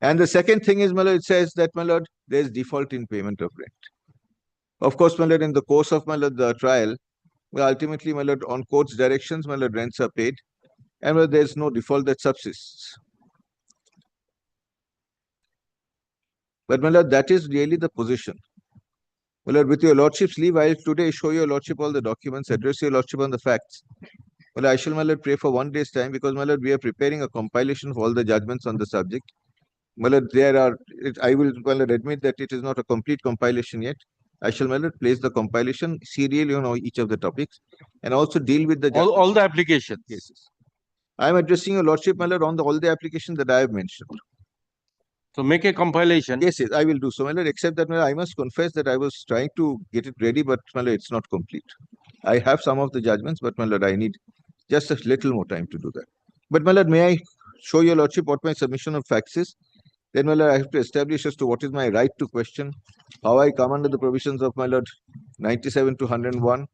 And the second thing is, my lord, it says that, my lord, there is default in payment of rent. Of course, my lord, in the course of, my lord, the trial, well, ultimately, my lord, on court's directions, my lord, rents are paid, and, my lord, there is no default that subsists. But, my lord, that is really the position. My lord, with your lordship's leave, I will today show your lordship all the documents, address your lordship on the facts. Well, I shall, my lord, pray for 1 day's time, because, my lord, we are preparing a compilation of all the judgments on the subject. My lord, I will, my lord, admit that it is not a complete compilation yet. I shall, my lord, place the compilation serially on each of the topics, and also deal with the all the applications. Yes. I am addressing your lordship, my lord, on all the applications that I have mentioned. So make a compilation. Yes, yes, I will do so, my lord, except that, my lord, I must confess that I was trying to get it ready, but, my lord, it's not complete. I have some of the judgments, but, my lord, I need just a little more time to do that. But, my lord, may I show your lordship what my submission of facts is? Then, my lord, I have to establish as to what is my right to question, how I come under the provisions of, my lord, 97 to 101,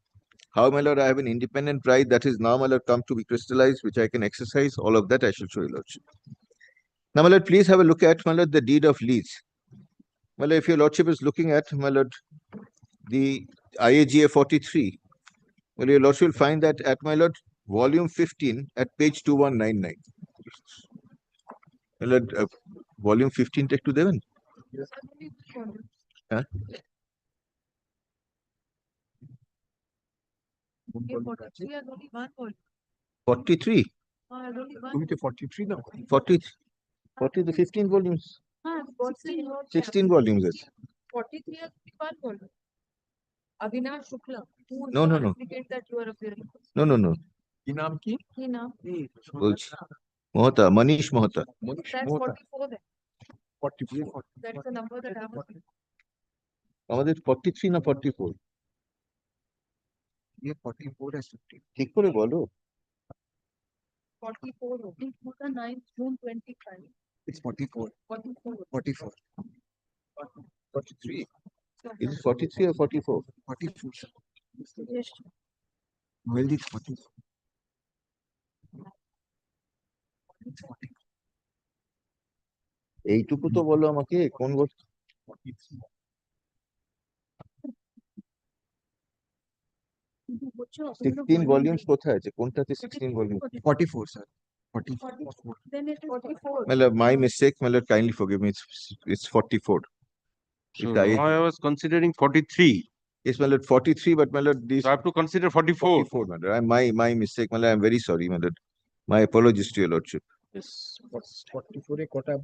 how, my lord, I have an independent right that is now, my lord, come to be crystallized, which I can exercise. All of that I shall show your lordship. Now, my lord, please have a look at, my lord, the deed of lease. My lord, if your lordship is looking at, my lord, the IAGA 43, Well, your lordship will find that at my lord, volume 15 at page 2199. My lord, volume 15 take to Devan. Huh? Okay, 43 has only one volume. 43. Has only one. 43 now. 40 the 15 volumes. 16 volumes. Yes. 43 has only one volume. Avinash Shukla, who is No, the no, no. advocate that you are appearing. No, no, no. He naam? Bolchi. Mohta, Manish Mohta. That's 44 then. 44. That's the number that I was. আমাদের 43 না 44? ये 44 है 50. ঠিক করে বলো। 44 opening for the 9th June 25. It's 44. 44. 44. 43. Is it 43 or 44? 44. Yes. Well, it's 44. এইটুকু তো বলো আমাকে কোন বছর? 16 ভলিউমস কোথায় আছে? কোনটাতে 16 volume? 44, sir. 44. Then it is 44. Well, my mistake, my lord, kindly forgive me. It's 44. So now I was considering 43. Yes, my lord, 43, but my lord, this. So I have to consider 44. 44, my lord. My mistake, my lord. I'm very sorry, my lord. My apologies to your lordship. Yes. 44 এ কটা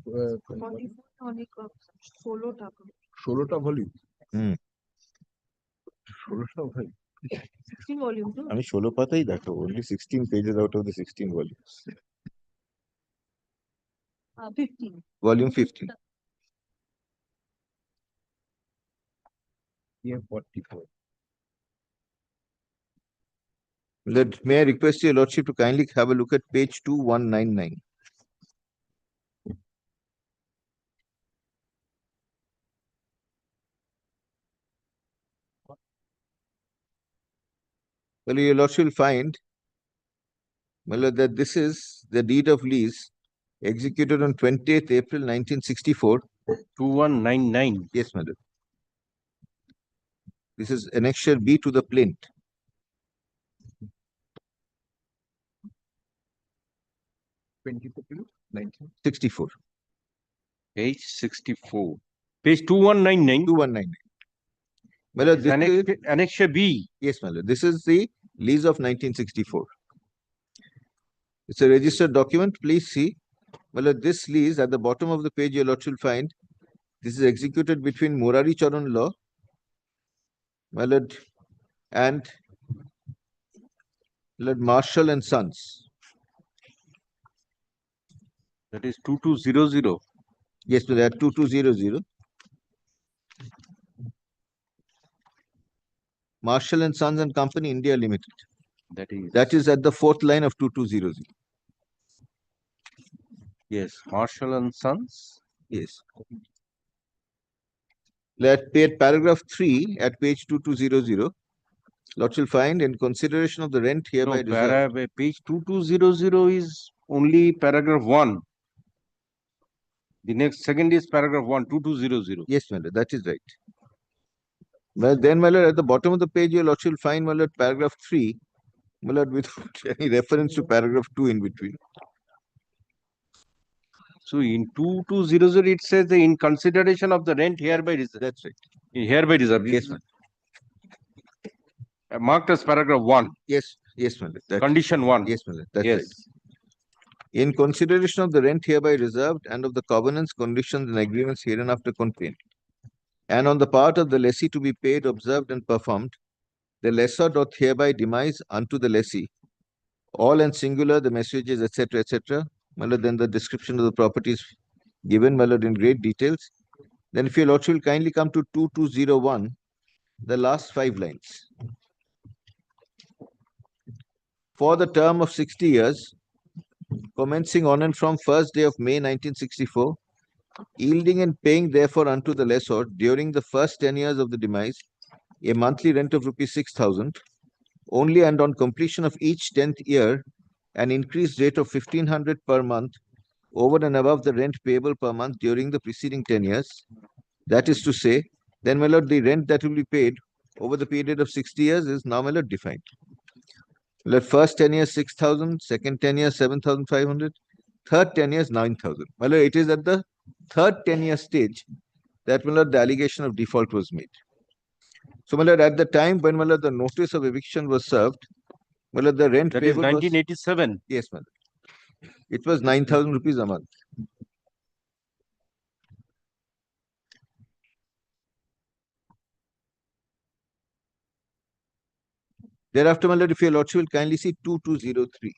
44 অনেক 16টা 16টা volume হুম 16টা ভাই 16 volume too. আমি 16 পাতাই দেখো, only 16 pages out of the 16 volumes. 15. Volume 15. Yeah, 44. May I request your lordship to kindly have a look at page 2199. Well, your lordship will find, well, that this is the deed of lease executed on 20th April 1964. 2199. Yes, madam. This is annexure B to the plinth. Page 64. Page 2199. 2199. Well, this is annexure B. Yes, madam. This is the lease of 1964. It's a registered document. Please see. Well, this lease at the bottom of the page, your lordship will find this is executed between Murari Charan Law, and Marshall and Sons. That is 2200. Yes, but that 2200. Marshall and Sons and Company, India Limited. That is at the fourth line of 2200. Yes, Marshall and Sons. Yes. Let paragraph 3 at page 2200. Lordship will find in consideration of the rent hereby reserved. Page 2200 is only paragraph 1. The next second is paragraph 1, 2200. Yes, my lord, that is right. Well, then, my lord, at the bottom of the page, your lordship will find, my lord, paragraph 3, my lord, without any reference to paragraph 2 in between. So in 2200 it says the in consideration of the rent hereby reserved. That's right. Hereby reserved. Yes, ma'am. Marked as paragraph 1. Yes, my lord. Condition 1. Yes, my lord. That's yes. right. In consideration of the rent hereby reserved and of the covenants, conditions, and agreements hereinafter contained, and on the part of the lessee to be paid, observed, and performed, the lessor doth hereby demise unto the lessee all and singular the messages, etc., etc. Then the description of the properties given, in great details. Then, if your lordship will kindly come to 2201, the last 5 lines. For the term of 60 years, commencing on and from 1st day of May 1964, yielding and paying therefore unto the lessor during the first 10 years of the demise a monthly rent of rupees 6,000, only and on completion of each 10th year an increased rate of 1,500 per month over and above the rent payable per month during the preceding 10 years. That is to say, then, my lord, the rent that will be paid over the period of 60 years is now, my lord, defined. Let first 10 years 6,000, second 10 years 7,500, third 10 years 9,000. Well, it is at the third 10-year stage that the allegation of default was made. So at the time when the notice of eviction was served, the rent That is payable was 1987. yes, it was 9,000 rupees a month. Thereafter, if your lordship will kindly see 2203.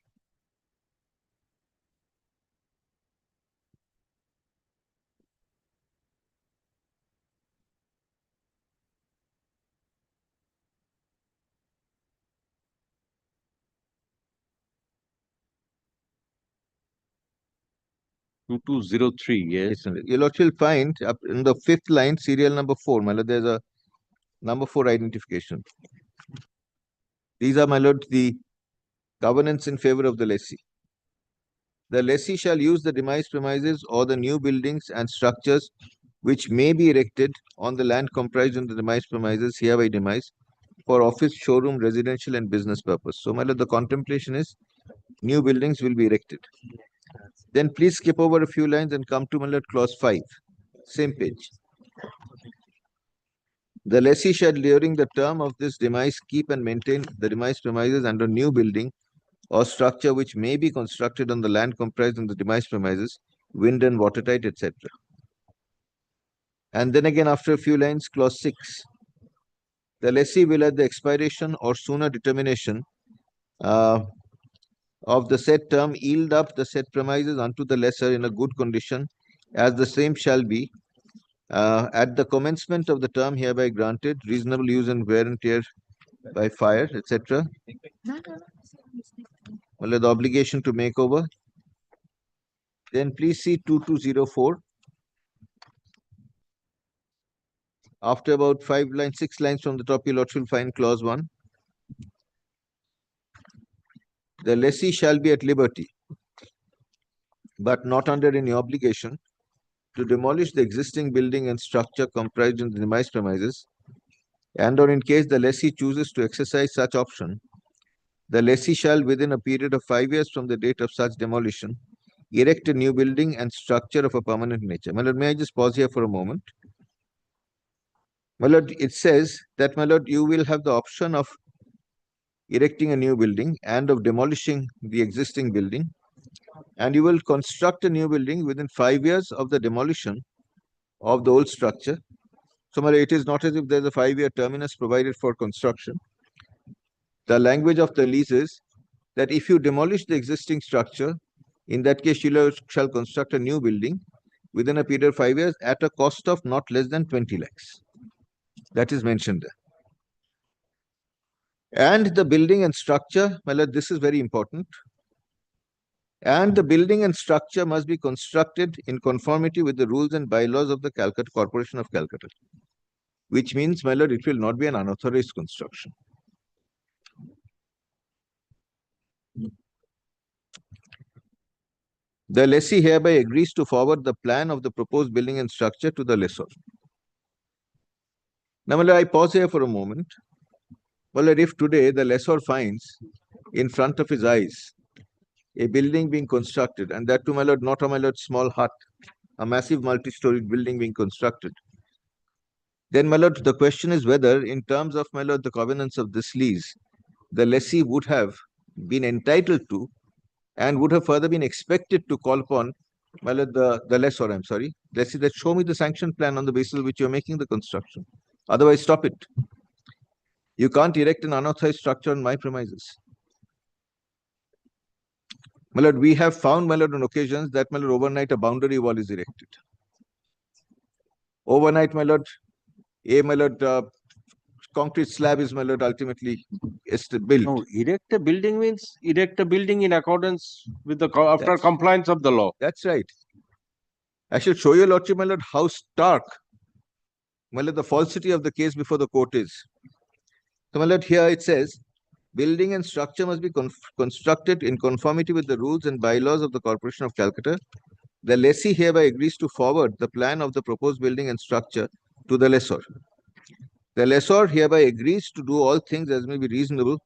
Yes. Your lordship will find up in the fifth line, serial number 4. There's a number 4 identification. These are, the covenants in favor of the lessee. The lessee shall use the demised premises or the new buildings and structures which may be erected on the land comprised in the demised premises hereby demised for office, showroom, residential and business purpose. So, the contemplation is new buildings will be erected. Then please skip over a few lines and come to clause 5, same page. The lessee shall during the term of this demise keep and maintain the demised premises and a new building or structure which may be constructed on the land comprised in the demised premises, wind and watertight, etc. And then again after a few lines, clause 6. The lessee will at the expiration or sooner determination of the said term yield up the said premises unto the lessor in a good condition as the same shall be at the commencement of the term hereby granted, reasonable use and wear and tear by fire, etc. The obligation to make over. Then please see 2204. After about 6 lines from the top, your lordship will find clause 1. The lessee shall be at liberty, but not under any obligation, to demolish the existing building and structure comprised in the demised premises, and or in case the lessee chooses to exercise such option, the lessee shall, within a period of 5 years from the date of such demolition, erect a new building and structure of a permanent nature. My lord, may I just pause here for a moment? My lord, it says that, my lord, you will have the option of erecting a new building and of demolishing the existing building, and you will construct a new building within 5 years of the demolition of the old structure. So, my lord, it is not as if there is a 5-year terminus provided for construction. The language of the lease is that if you demolish the existing structure, in that case, you shall construct a new building within a period of 5 years at a cost of not less than 20 lakhs. That is mentioned there. And the building and structure, my lord, this is very important. And the building and structure must be constructed in conformity with the rules and bylaws of the Calcutta Corporation of Calcutta, which means, my lord, it will not be an unauthorized construction. The lessee hereby agrees to forward the plan of the proposed building and structure to the lessor. Now, my lord, I pause here for a moment. Well, if today the lessor finds in front of his eyes a building being constructed, and that too, my lord, not a, my lord, small hut, a massive multi-storied building being constructed, then, my lord, the question is whether, in terms of, my lord, the covenants of this lease, the lessee would have been entitled to and would have further been expected to call upon, my lord, the lessor, I'm sorry, lessee, that show me the sanction plan on the basis of which you're making the construction. Otherwise, stop it. You can't erect an unauthorized structure on my premises. My lord, we have found, my lord, on occasions that, my lord, overnight a boundary wall is erected. Overnight, my lord, concrete slab is, my lord, ultimately built. No, erect a building means erect a building in accordance with the after compliance of the law. That's right. I should show your lordship, my lord, how stark, my lord, the falsity of the case before the court is. So, my lord, here it says, building and structure must be constructed in conformity with the rules and bylaws of the Corporation of Calcutta. The lessee hereby agrees to forward the plan of the proposed building and structure to the lessor. The lessor hereby agrees to do all things as may be reasonable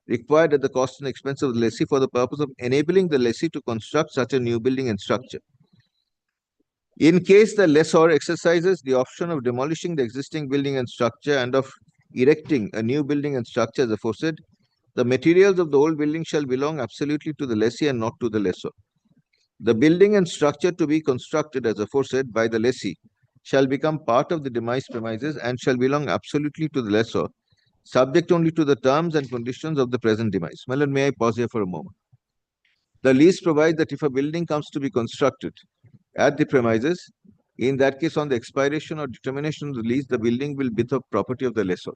required at the cost and expense of the lessee for the purpose of enabling the lessee to construct such a new building and structure. In case the lessor exercises the option of demolishing the existing building and structure and of erecting a new building and structure as aforesaid, the materials of the old building shall belong absolutely to the lessee and not to the lessor. The building and structure to be constructed as aforesaid by the lessee shall become part of the demised premises and shall belong absolutely to the lessor, subject only to the terms and conditions of the present demise. Malan, may I pause here for a moment? The lease provides that if a building comes to be constructed at the premises, in that case, on the expiration or determination of the lease, the building will be the property of the lessor.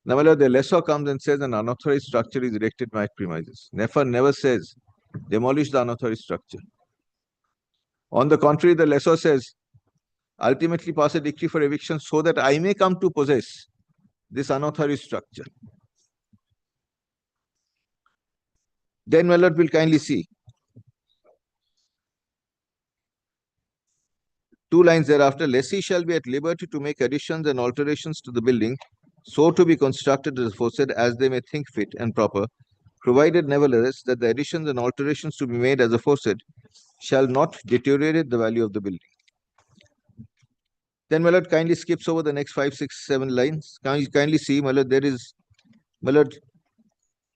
Now, the lessor comes and says an unauthorized structure is erected by premises. Never says demolish the unauthorized structure. On the contrary, the lessor says, ultimately pass a decree for eviction so that I may come to possess this unauthorized structure. Then, my lord, will kindly see 2 lines thereafter. Lessee shall be at liberty to make additions and alterations to the building, so to be constructed as aforesaid as they may think fit and proper, provided nevertheless that the additions and alterations to be made as aforesaid shall not deteriorate the value of the building. Then, my lord, kindly skips over the next 5, 6, 7 lines. Kindly see, my lord, there is, my lord,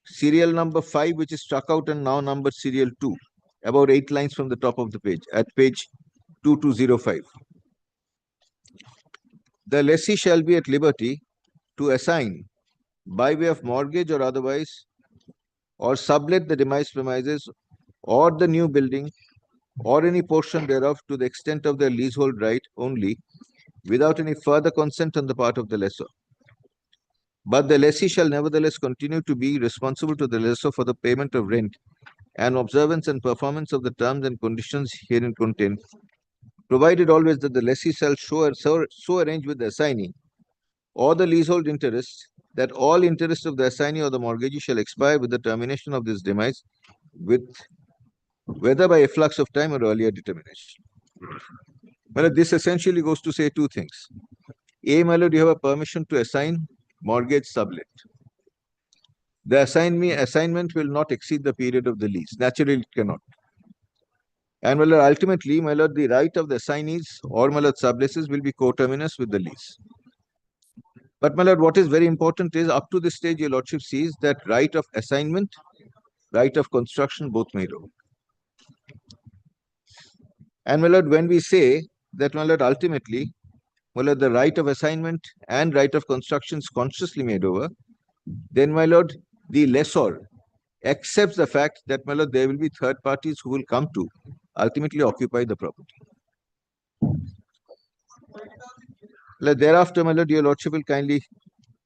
serial number 5, which is struck out and now numbered serial 2, about 8 lines from the top of the page, at page 2205. The lessee shall be at liberty to assign, by way of mortgage or otherwise, or sublet the demised premises or the new building or any portion thereof to the extent of their leasehold right only, without any further consent on the part of the lessor. But the lessee shall nevertheless continue to be responsible to the lessor for the payment of rent and observance and performance of the terms and conditions herein contained, provided always that the lessee shall so arrange with the assignee or the leasehold interest that all interest of the assignee or the mortgagee shall expire with the termination of this demise, whether by efflux of time or earlier determination. Well, this essentially goes to say 2 things. A, my lord, you have a permission to assign, mortgage, sublet. The assignment will not exceed the period of the lease. Naturally, it cannot. And my lord, ultimately, my lord, the right of the assignees or my lord sublesses will be coterminous with the lease. But my lord, what is very important is up to this stage, your lordship sees that right of assignment, right of construction, both made over. And my lord, when we say that, my lord, ultimately, my lord, the right of assignment and right of construction is consciously made over, then, my lord, the lessor accepts the fact that, my lord, there will be third parties who will come to ultimately occupy the property. Thereafter, my lord, your lordship will kindly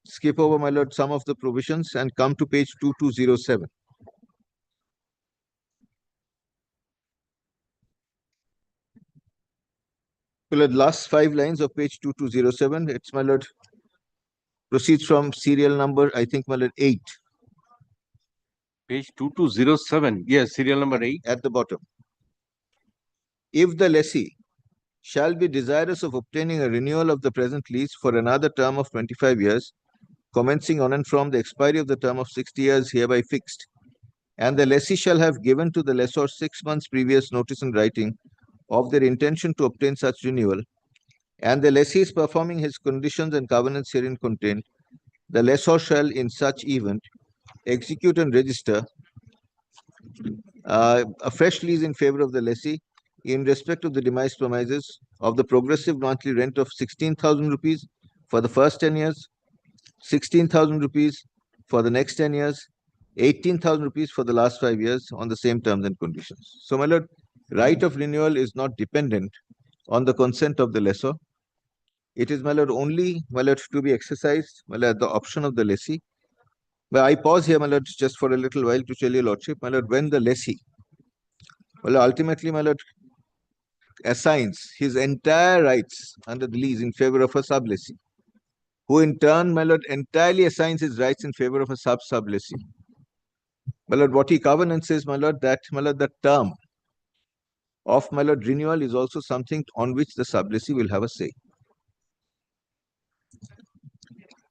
skip over, my lord, some of the provisions and come to page 2207. The last 5 lines of page 2207, it's, my lord, proceeds from serial number, I think, my lord, 8. Page 2207, yes, serial number 8. At the bottom. If the lessee shall be desirous of obtaining a renewal of the present lease for another term of 25 years, commencing on and from the expiry of the term of 60 years hereby fixed, and the lessee shall have given to the lessor 6 months previous notice in writing of their intention to obtain such renewal, and the lessee is performing his conditions and covenants herein contained, the lessor shall in such event execute and register a fresh lease in favor of the lessee in respect of the demised premises of the progressive monthly rent of 16,000 rupees for the first 10 years, 16,000 rupees for the next 10 years, 18,000 rupees for the last 5 years on the same terms and conditions. So, my lord, right of renewal is not dependent on the consent of the lessor. It is, my lord, only, my lord, to be exercised, my lord, at the option of the lessee. But I pause here, my lord, just for a little while to tell your lordship, my lord, when the lessee, well, ultimately, my lord, assigns his entire rights under the lease in favor of a sublessee, who in turn, my lord, entirely assigns his rights in favor of a sublessee. My lord, what he covenants is, my lord, that, my lord, the term of, my lord, renewal is also something on which the sublessee will have a say.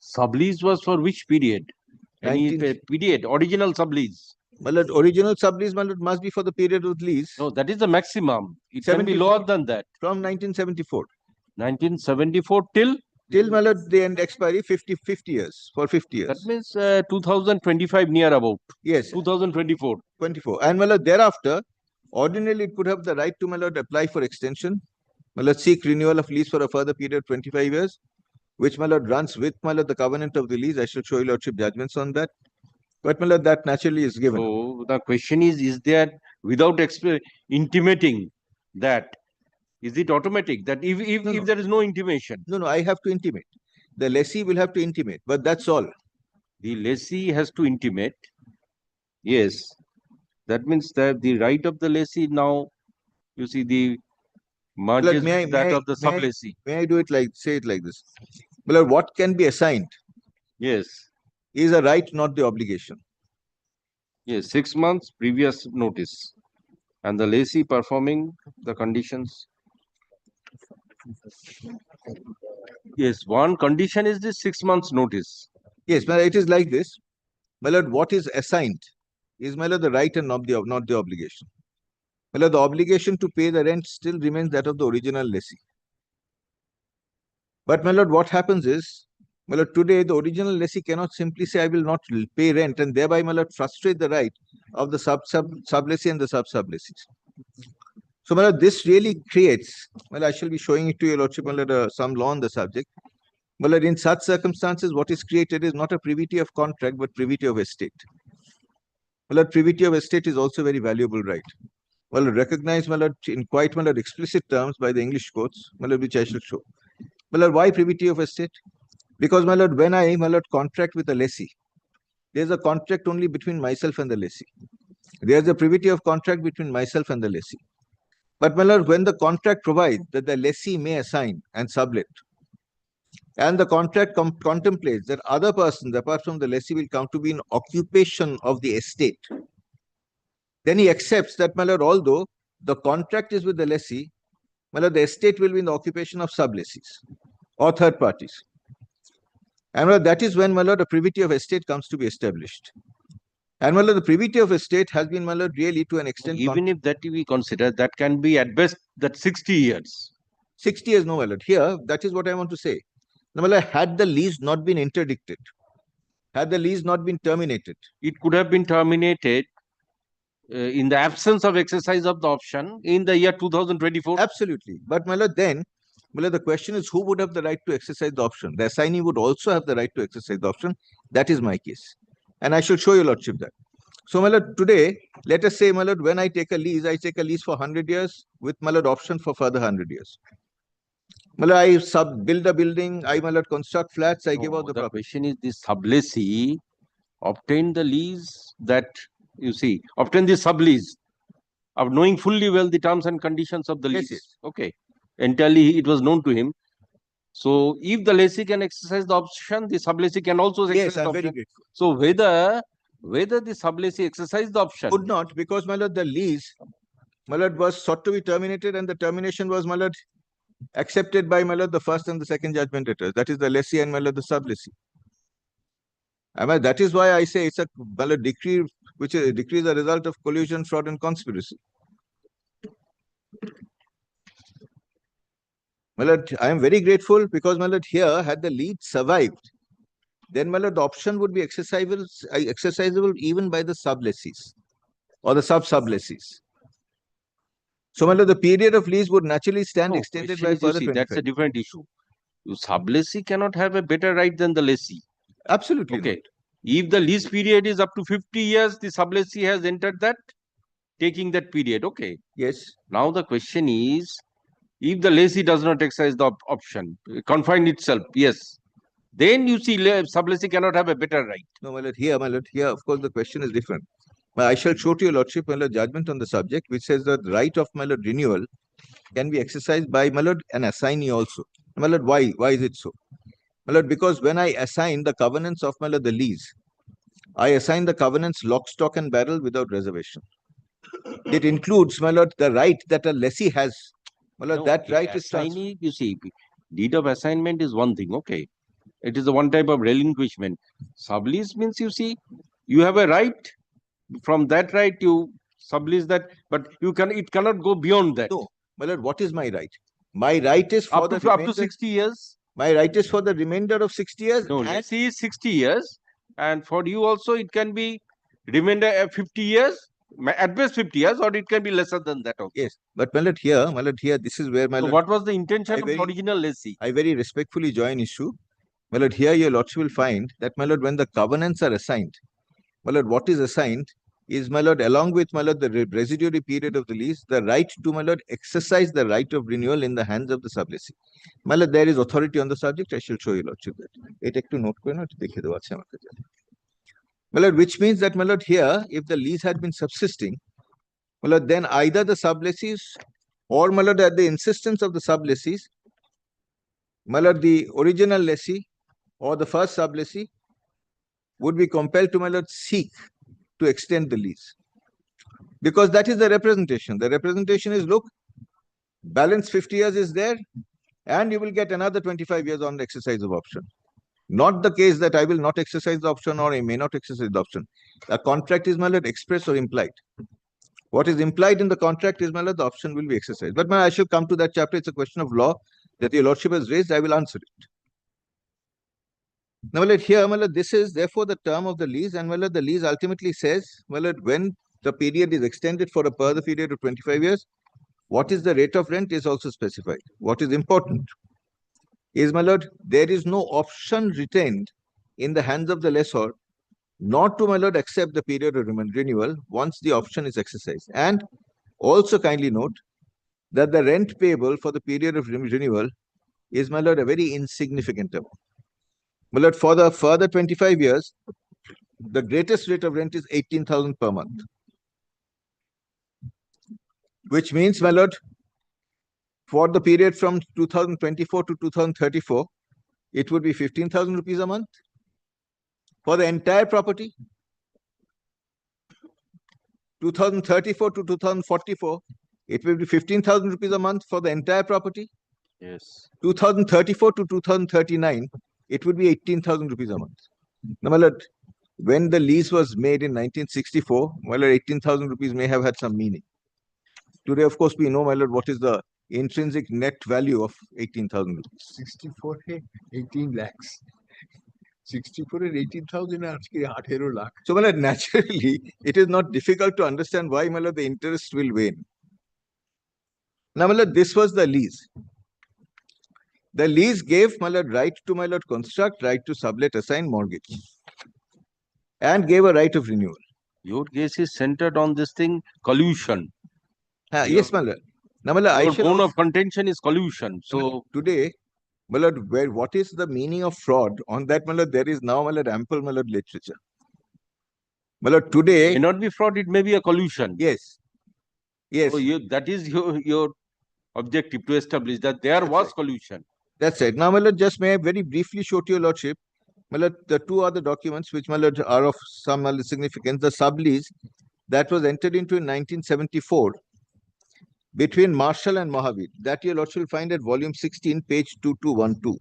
Sublease was for which period? Any 19 period, original sublease. my lord, original sublease, my lord, must be for the period of lease. No, that is the maximum. It can be 74 lower than that. From 1974. 1974 till? Till, my lord, the end expiry 50 years, for 50 years. That means 2025 near about. Yes. 2024. 24. And, my lord, thereafter, ordinarily it could have the right to, my lord, apply for extension. My lord, seek renewal of lease for a further period of 25 years, which, my lord, runs with, my lord, the covenant of the lease. I shall show your lordship judgments on that. But, my lord, that naturally is given. So the question is there, without intimating that, is it automatic that if there is no intimation? No, I have to intimate. The lessee will have to intimate, but that's all. The lessee has to intimate. Yes. That means that the right of the lessee now, you see, the merges with that of the sublessee. May I do it like, say it like this? Well, what can be assigned? Yes. Is a right, not the obligation. Yes, 6 months previous notice. And the lessee performing the conditions. Yes, one condition is this 6 months notice. Yes, but it is like this. My lord, what is assigned is, my lord, the right and not the obligation. My lord, the obligation to pay the rent still remains that of the original lessee. But, my lord, what happens is, my lord, today the original lessee cannot simply say, I will not pay rent, and thereby, my lord, frustrate the right of the sublessee and the sub-sublessees. So, my lord, this really creates, well, I shall be showing it to your lordship, my lord, some law on the subject. My lord, in such circumstances, what is created is not a privity of contract, but privity of estate. My lord, privity of estate is also a very valuable right. Well, recognized, my lord, in quite, my lord, explicit terms by the English courts, my lord, which I shall show. My lord, why privity of estate? Because, my lord, when I, my lord, contract with a lessee, there's a contract only between myself and the lessee. There's a privity of contract between myself and the lessee. But, my lord, when the contract provides that the lessee may assign and sublet, and the contract contemplates that other persons apart from the lessee will come to be in occupation of the estate, then he accepts that, my lord, although the contract is with the lessee, my lord, the estate will be in the occupation of sublessees or third parties. And, my lord, that is when, my lord, a privity of estate comes to be established. And, my lord, the privity of estate has been, my lord, really to an extent. Even if that we consider, that can be at best that 60 years. 60 years, no, my lord. Here, that is what I want to say. Now, my lord, had the lease not been interdicted, had the lease not been terminated, it could have been terminated in the absence of exercise of the option in the year 2024. Absolutely. But, my lord, then, my lord, the question is who would have the right to exercise the option? The assignee would also have the right to exercise the option. That is my case. And I shall show your lordship that. So, my lord, today, let us say, my lord, when I take a lease for 100 years with, my lord, option for further 100 years. My lord, I build a building, I, my lord, construct flats, I give out the property. Question is, the sublessee obtained the lease that, you see, obtained the sublease of knowing fully well the terms and conditions of the lease. Yes. Okay. Entirely it was known to him. So if the lessee can exercise the option, the sublessee can also exercise the option. Very grateful. So whether the sublessee exercised the option. Could not, because, my lord, the lease, my lord, was sought to be terminated, and the termination was, my lord, accepted by, my lord, the first and the second judgment debtors. That is the lessee and, my lord, the sublessee. I mean, that is why I say it's a, my lord, decree, which is a decree is a result of collusion, fraud, and conspiracy. My lord, I am very grateful because, my lord, here, had the lease survived, then, my lord, the option would be exercisable even by the sublessees or the sub-sublessees. So, my lord, the period of lease would naturally stand extended by further 25. That's a different issue. The sublessee cannot have a better right than the lessee. Absolutely. Okay. If the lease period is up to 50 years, the sublessee has entered that, taking that period. Okay. Yes. Now the question is, if the lessee does not exercise the option, confine itself, yes, then you see sublessee cannot have a better right. No, my lord, here, of course, the question is different. But I shall show to your lordship, my lord, judgment on the subject, which says that the right of, my lord, renewal can be exercised by, my lord, an assignee also. My lord, why? Why is it so? My lord, because when I assign the covenants of, my lord, the lease, I assign the covenants lock, stock, and barrel without reservation. It includes, my lord, the right that a lessee has. My lord, that right is assignee, you see, deed of assignment is one thing, okay. It is the one type of relinquishment. Sublease means, you see, you have a right. From that right, you sublease that, but it cannot go beyond that. No, my lord, what is my right? My right is for Up to 60 years. My right is for the remainder of 60 years. No, let's see, 60 years. And for you also, it can be remainder of 50 years, at best 50 years, or it can be lesser than that also. Yes, but my lord, here, this is where my So lord, what was the intention of the original lessee? I very respectfully join issue. My lord, here your lordship will find that, my lord, when the covenants are assigned, my lord, what is assigned is, my lord, along with, my lord, the residuary period of the lease, the right to, my lord, exercise the right of renewal in the hands of the sublessee. My lord, there is authority on the subject. I shall show you, lordship, that. It একটু note করে না, দেখে দেওয়া আছে আমার কাছে। My lord, which means that, my lord, here, if the lease had been subsisting, my lord, then either the sublessees or, my lord, at the insistence of the sublessees, my lord, the original lessee or the first sublessee would be compelled to, my lord, seek to extend the lease. Because that is the representation. The representation is, look, balance 50 years is there, and you will get another 25 years on the exercise of option. Not the case that I will not exercise the option or I may not exercise the option. A contract is, my lord, express or implied. What is implied in the contract is, my lord, the option will be exercised. But I shall come to that chapter. It's a question of law that your lordship has raised. I will answer it. Now, my lord, here, my lord, this is therefore the term of the lease, and, my lord, the lease ultimately says, my lord, when the period is extended for a further period of 25 years, what is the rate of rent is also specified. What is important is, my lord, there is no option retained in the hands of the lessor not to, my lord, accept the period of renewal once the option is exercised. And also kindly note that the rent payable for the period of renewal is, my lord, a very insignificant amount. My lord, for the further 25 years, the greatest rate of rent is 18,000 per month. Which means, my lord, for the period from 2024 to 2034, it would be 15,000 rupees a month. For the entire property, 2034 to 2044, it will be 15,000 rupees a month for the entire property. Yes. 2034 to 2039, it would be 18,000 rupees a month. Now, my lord, when the lease was made in 1964, my lord, 18,000 rupees may have had some meaning. Today, of course, we know, my lord, what is the intrinsic net value of 18,000 rupees. 64 18 lakhs. 64 and 18,000 are 18 lakh. So, my lord, naturally, it is not difficult to understand why, my lord, the interest will wane. Now, my lord, this was the lease. The lease gave, my lord, right to, my lord, construct, right to sublet, assign, mortgage, and gave a right of renewal. Your case is centered on this thing, collusion. Yes, my lord. Now, my lord, your bone of contention is collusion. So today, my lord, what is the meaning of fraud? On that, my lord, there is now, my lord, ample, my lord, literature. My lord, today it may not be fraud; it may be a collusion. Yes. Yes. So that is your objective, to establish that there was collusion. That's it. Now, my lord, just may I very briefly show to your lordship, my lord, the two other documents which, my lord, are of some, my lord, significance. The sublease that was entered into in 1974 between Marshall and Mahavir. That your lordship will find at volume 16, page 2212.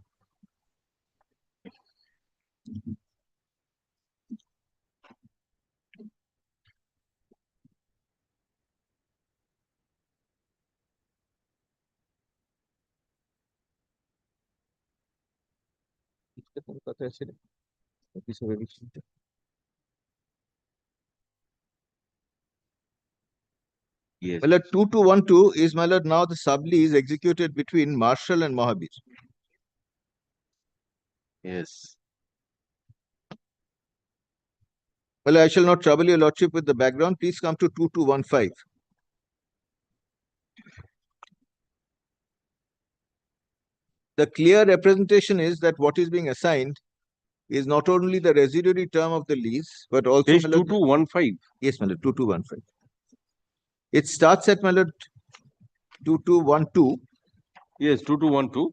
Yes. My lord, 2212 is, my lord, now the sublease executed between Marshall and Mahavir. Yes. Well, I shall not trouble your lordship with the background. Please come to 2215. The clear representation is that what is being assigned is not only the residuary term of the lease, but also page 2215. Yes, my lord, 2215. It starts at, my lord, 2212. Yes, 2212.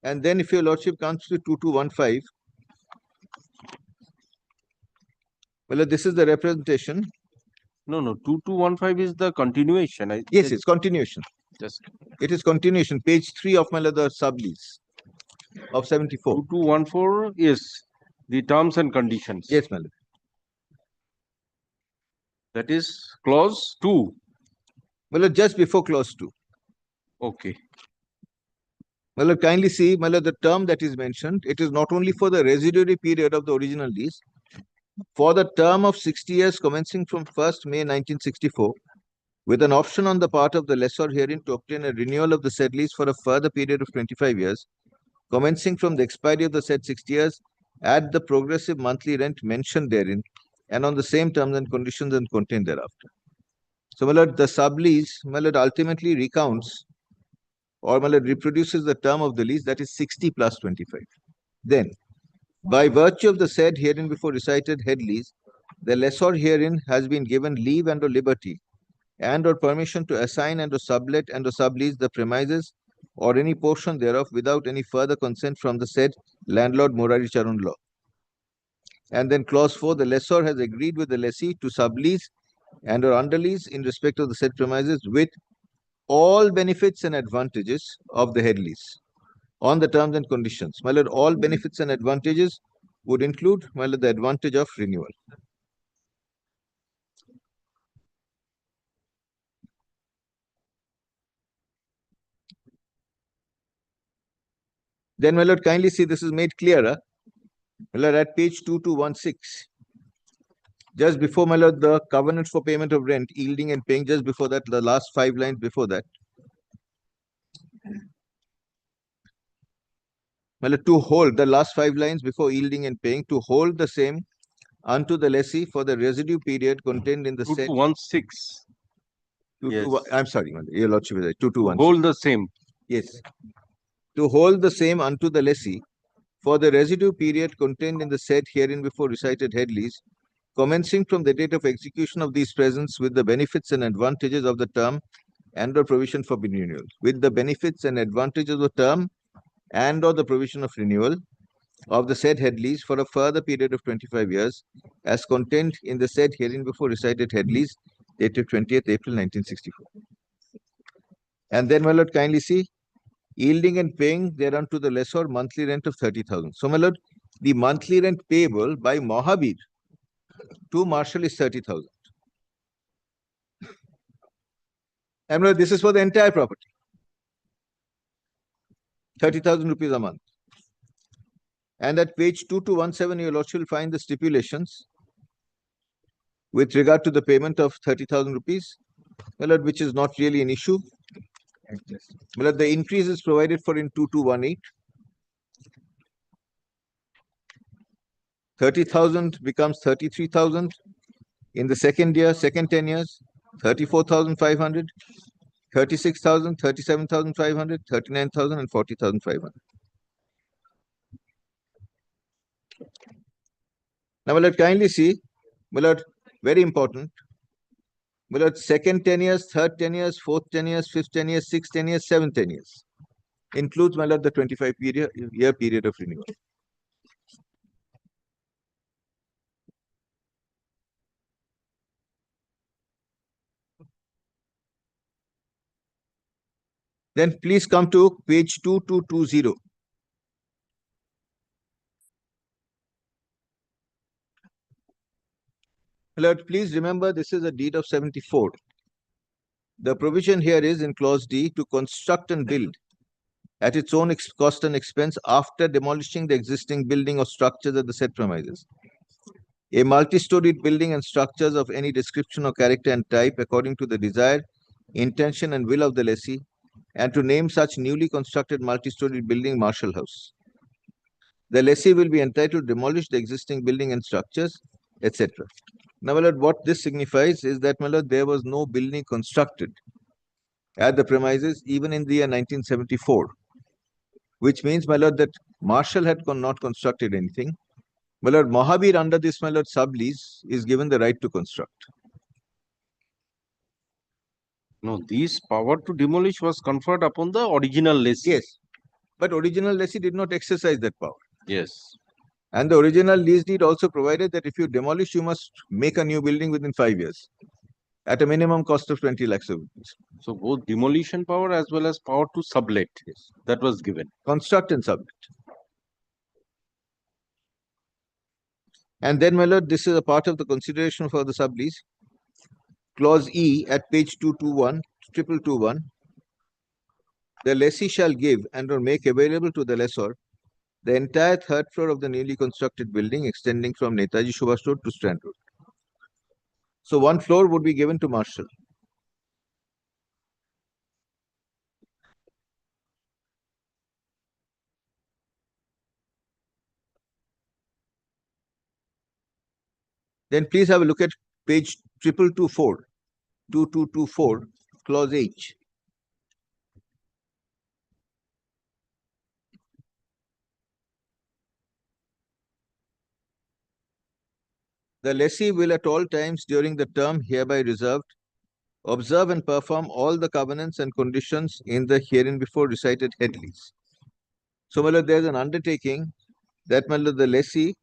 And then if your lordship comes to 2215, well, this is the representation. No, 2215 is the continuation. Yes, it's continuation. Just it is continuation. Page 3 of, my lord, the sublease. of 74. 2214, yes, the terms and conditions. Yes, my lord. That is clause 2. Well, just before clause 2. Okay. Well, kindly see, well, the term that is mentioned, it is not only for the residuary period of the original lease, for the term of 60 years commencing from 1st May 1964, with an option on the part of the lessor herein to obtain a renewal of the said lease for a further period of 25 years, commencing from the expiry of the said 60 years, at the progressive monthly rent mentioned therein, and on the same terms and conditions and contained thereafter. So, my lord, the sublease, my lord, ultimately recounts or my lord, reproduces the term of the lease, that is 60 plus 25. Then, by virtue of the said herein before recited head lease, the lessor herein has been given leave and or liberty and or permission to assign and or sublet and or sublease the premises or any portion thereof without any further consent from the said landlord Morari Charan law. And then clause 4, the lessor has agreed with the lessee to sublease and or underlease in respect of the said premises with all benefits and advantages of the head lease on the terms and conditions. My lord, all benefits and advantages would include, my lord, the advantage of renewal. Then, my lord, kindly see this is made clearer. My lord, at page 2216, just before, my lord, the covenant for payment of rent, yielding and paying, just before that, the last 5 lines before that. My lord, to hold the last 5 lines before yielding and paying, to hold the same unto the lessee for the residue period contained in the said 2216. Yes. I'm sorry, your lordship is right. 2216. Hold the same. Yes. To hold the same unto the lessee for the residue period contained in the said herein before recited head lease, commencing from the date of execution of these presents with the benefits and advantages of the term and or provision for renewal. With the benefits and advantages of the term and or the provision of renewal of the said head lease for a further period of 25 years, as contained in the said herein before recited head lease, dated 20th April 1964. And then, my lord, kindly see, yielding and paying thereunto the lessor monthly rent of 30,000. So, my lord, the monthly rent payable by Mohabir to Marshal is 30,000. And my lord, this is for the entire property. 30,000 rupees a month. And at page 2217, your lordship will find the stipulations with regard to the payment of 30,000 rupees, my lord, which is not really an issue. My lord, the increase is provided for in 2218. 30,000 becomes 33,000 in the second year, second 10 years, 34,500, 36,000, 37,500, 39,000 and 40,500. Now, my lord, kindly see, my lord, very important. My lord, second 10 years, third 10 years, fourth 10 years, fifth 10 years, sixth 10 years, seventh 10 years. Includes, my lord, the 25-year period of renewal. Then please come to page 2220. Lord, please remember this is a deed of 74. The provision here is in clause D to construct and build at its own cost and expense after demolishing the existing building or structures at the said premises. A multi-storied building and structures of any description or character and type according to the desire, intention and will of the lessee, and to name such newly constructed multi-storied building Marshal House. The lessee will be entitled to demolish the existing building and structures, etc. Now, my lord, what this signifies is that, my lord, there was no building constructed at the premises even in the year 1974, which means, my lord, that Marshal had not constructed anything. My lord, Mohabir under this, my lord, sublease is given the right to construct. No, this power to demolish was conferred upon the original lessee. Yes, but original lessee did not exercise that power. Yes. And the original lease deed also provided that if you demolish, you must make a new building within 5 years at a minimum cost of 20 lakhs of rupees. So both demolition power as well as power to sublet, yes, that was given. Construct and sublet. And then, my lord, this is a part of the consideration for the sublease. Clause E at page 221. The lessee shall give and or make available to the lessor the entire third floor of the newly constructed building extending from Netaji Subhash Road to Strand Road. So one floor would be given to Marshall. Then please have a look at page 2224, clause H. The lessee will at all times during the term hereby reserved observe and perform all the covenants and conditions in the hereinbefore recited head lease. So, my lord, there is an undertaking that, my lord, the lessee,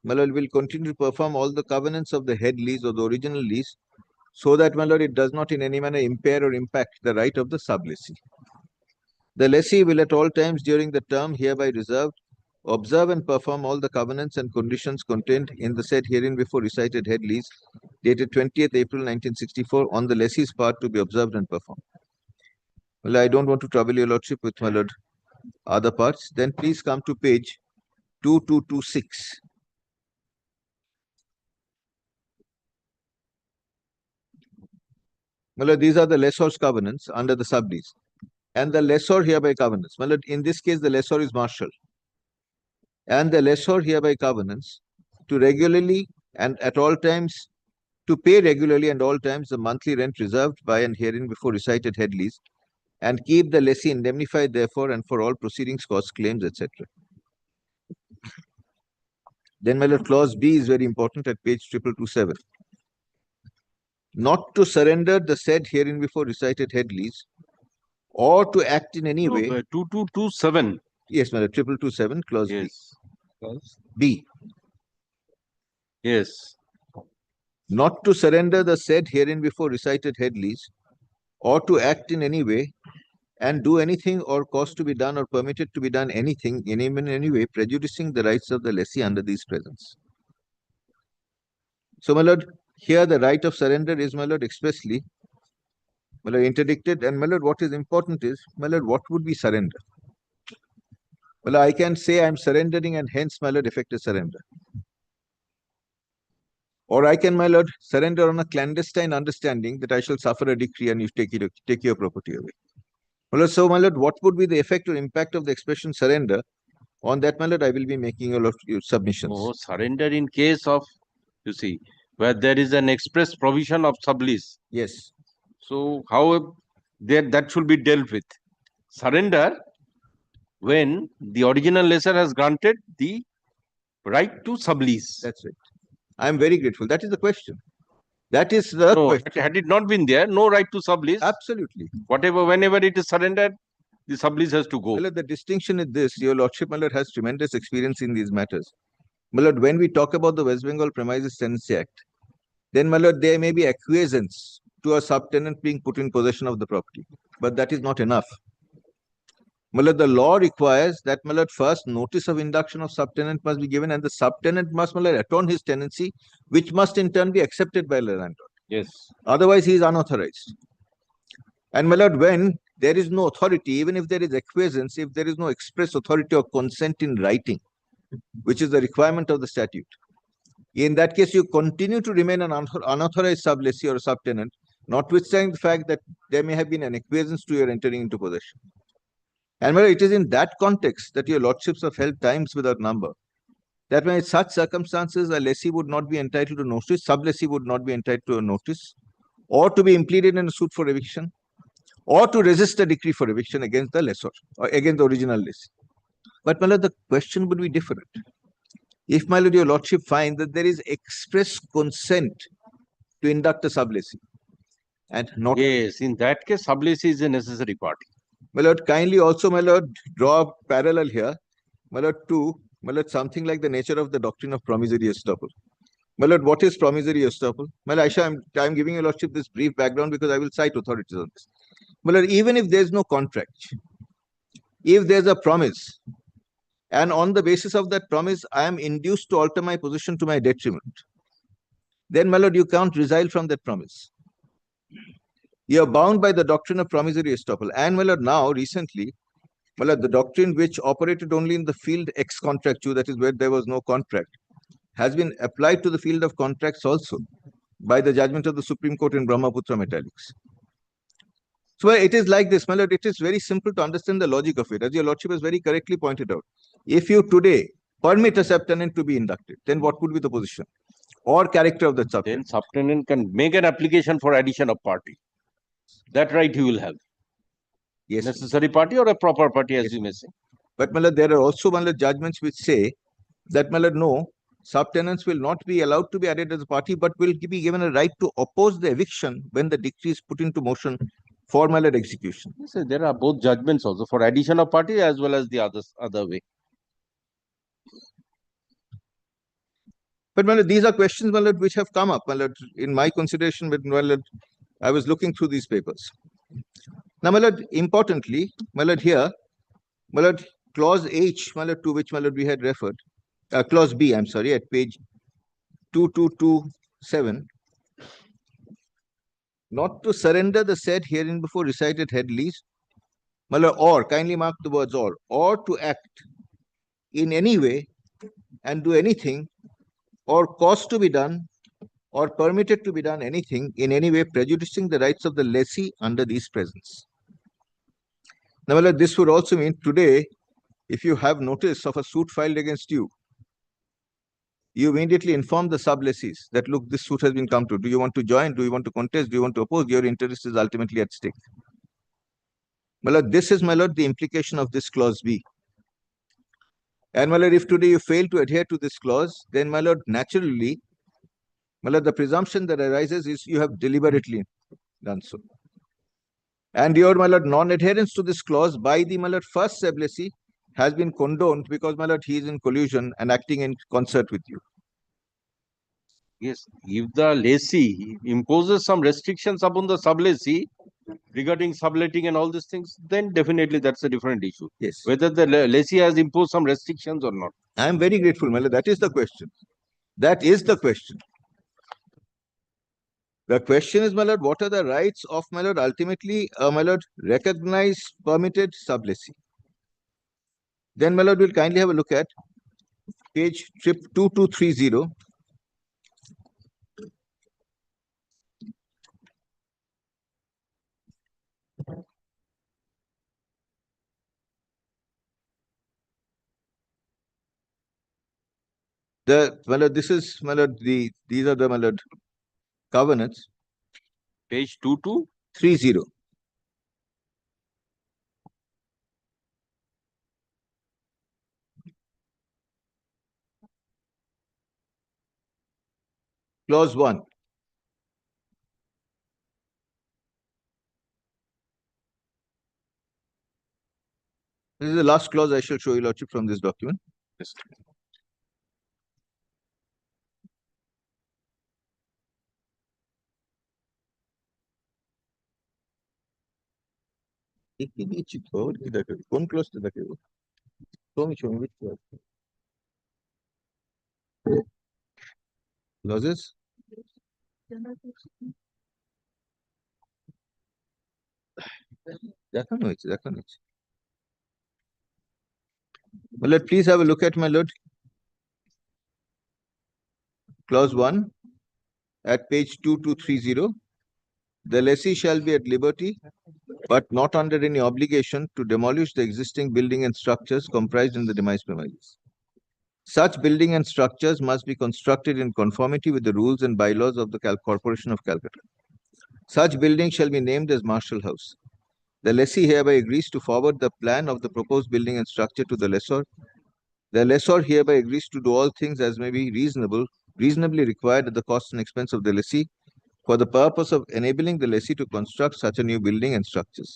my lord, will continue to perform all the covenants of the head lease or the original lease, so that, my lord, it does not in any manner impair or impact the right of the sublessee. The lessee will at all times during the term hereby reserved observe and perform all the covenants and conditions contained in the said hereinbefore recited head lease dated 20th April 1964 on the lessee's part to be observed and performed. Well, I don't want to trouble your lordship with, my lord, other parts. Then please come to page 2226. Well, these are the lessor's covenants under the sublease. And the lessor hereby covenants. Well, in this case, the lessor is Marshall. And the lessor hereby covenants to regularly and at all times, to pay regularly and all times the monthly rent reserved by and hereinbefore recited head lease, and keep the lessee indemnified therefore and for all proceedings, costs, claims, etc. Then, my lord, clause B is very important at page 2227. Not to surrender the said hereinbefore recited head lease, or to act in any way. 2227. Yes, my lord, 2227, clause B. Clause B. Yes. Not to surrender the said hereinbefore recited head lease, or to act in any way, and do anything or cause to be done or permitted to be done anything in any way prejudicing the rights of the lessee under these presents. So, my lord, here the right of surrender is, my lord, expressly, my lord, interdicted. And, my lord, what is important is, my lord, what would be surrender? Well, I can say I am surrendering and hence, my lord, effect a surrender. Or I can, my lord, surrender on a clandestine understanding that I shall suffer a decree and you take your property away. Well, so, my lord, what would be the effect or impact of the expression surrender? On that, my lord, I will be making a lot of submissions. Oh, surrender in case of, you see, where there is an express provision of sublease. Yes. So, how that should be dealt with? Surrender when the original lessor has granted the right to sublease. That's it. I am very grateful. That is the question. That is the question. Had it not been there, no right to sublease. Absolutely. Whenever it is surrendered, the sublease has to go. Well, the distinction is this. Your lordship, my lord, has tremendous experience in these matters. My lord, when we talk about the West Bengal Premises Tenancy Act, then, my lord, there may be acquiescence to a subtenant being put in possession of the property. But that is not enough. My lord, the law requires that, my lord, first notice of induction of subtenant must be given, and the subtenant must, my lord, atone his tenancy, which must in turn be accepted by the landlord. Yes. Otherwise, he is unauthorized. And, my lord, when there is no authority, even if there is acquiescence, if there is no express authority or consent in writing, which is the requirement of the statute, in that case, you continue to remain an unauthorized sublessee or a subtenant, notwithstanding the fact that there may have been an acquiescence to your entering into possession. And, well, it is in that context that your lordships have held times without number, that when in such circumstances, a lessee would not be entitled to notice, sublessee would not be entitled to a notice, or to be impleaded in a suit for eviction, or to resist a decree for eviction against the lessor, or against the original lessee. But, my lord, the question would be different. If, my lord, your lordship find that there is express consent to induct a sublessee, and not... Yes, in that case, sublessee is a necessary party. My lord, kindly also, my lord, draw a parallel here, my lord, to, my lord, something like the nature of the doctrine of promissory estoppel. My lord, what is promissory estoppel? My lord, I am giving your lordship this brief background because I will cite authorities on this. My lord, even if there is no contract, if there is a promise and on the basis of that promise, I am induced to alter my position to my detriment, then, my lord, you can't resile from that promise. You are bound by the doctrine of promissory estoppel. And, my lord, now, recently, my lord, the doctrine which operated only in the field ex contractu, that is where there was no contract, has been applied to the field of contracts also by the judgment of the Supreme Court in Brahmaputra Metallics. So it is like this, my lord, it is very simple to understand the logic of it. As your lordship has very correctly pointed out, if you today permit a subtenant to be inducted, then what would be the position or character of the subtenant? Then subtenant can make an application for addition of party. That right he will have. Yes. Necessary party or a proper party, as you may say. But, my lord, there are also, my lord, judgments which say that, my lord, no, subtenants will not be allowed to be added as a party, but will be given a right to oppose the eviction when the decree is put into motion for, my lord, execution. So there are both judgments also for addition of party as well as the other way. But, my lord, these are questions, my lord, which have come up, my lord, in my consideration, but, my lord, I was looking through these papers. Now, my lord, importantly, my lord, here, my lord, clause H, my lord, to which, my lord, we had referred, clause B, I'm sorry, at page 2227, not to surrender the said herein before recited head lease, my lord, or, kindly mark the words or to act in any way and do anything, or cause to be done, or permitted to be done anything in any way prejudicing the rights of the lessee under these presents. Now, my lord, this would also mean today, if you have notice of a suit filed against you, you immediately inform the sub-lessees that, look, this suit has been come to. Do you want to join? Do you want to contest? Do you want to oppose? Your interest is ultimately at stake. My lord, this is, my lord, the implication of this clause B. And, my lord, if today you fail to adhere to this clause, then, my lord, naturally, my lord, the presumption that arises is you have deliberately done so. And your, my lord, non-adherence to this clause by the, my lord, first sub-lessee has been condoned because, my lord, he is in collusion and acting in concert with you. Yes, if the lessee imposes some restrictions upon the sub-lessee regarding subletting and all these things, then definitely that's a different issue. Yes. Whether the lessee has imposed some restrictions or not. I am very grateful, my lord. That is the question. That is the question. The question is, my lord, what are the rights of, my lord, ultimately, my lord, recognized, permitted sub-lessee? Then, my lord, we'll kindly have a look at page 2230. My lord, this is, my lord, these are the, my lord, covenants. Page 2230. Clause 1. This is the last clause I shall show you, lordship, from this document. Yes. কোন ক্লজটা দেখে show me which clause. Clauses? দেখানো হয়েছে. My lord, please have a look at, my lord, clause 1 at page 2230. The lessee shall be at liberty, but not under any obligation, to demolish the existing building and structures comprised in the demise premises. Such building and structures must be constructed in conformity with the rules and bylaws of the Corporation of Calcutta. Such building shall be named as Marshall House. The lessee hereby agrees to forward the plan of the proposed building and structure to the lessor. The lessor hereby agrees to do all things as may be reasonably required at the cost and expense of the lessee, for the purpose of enabling the lessee to construct such a new building and structures.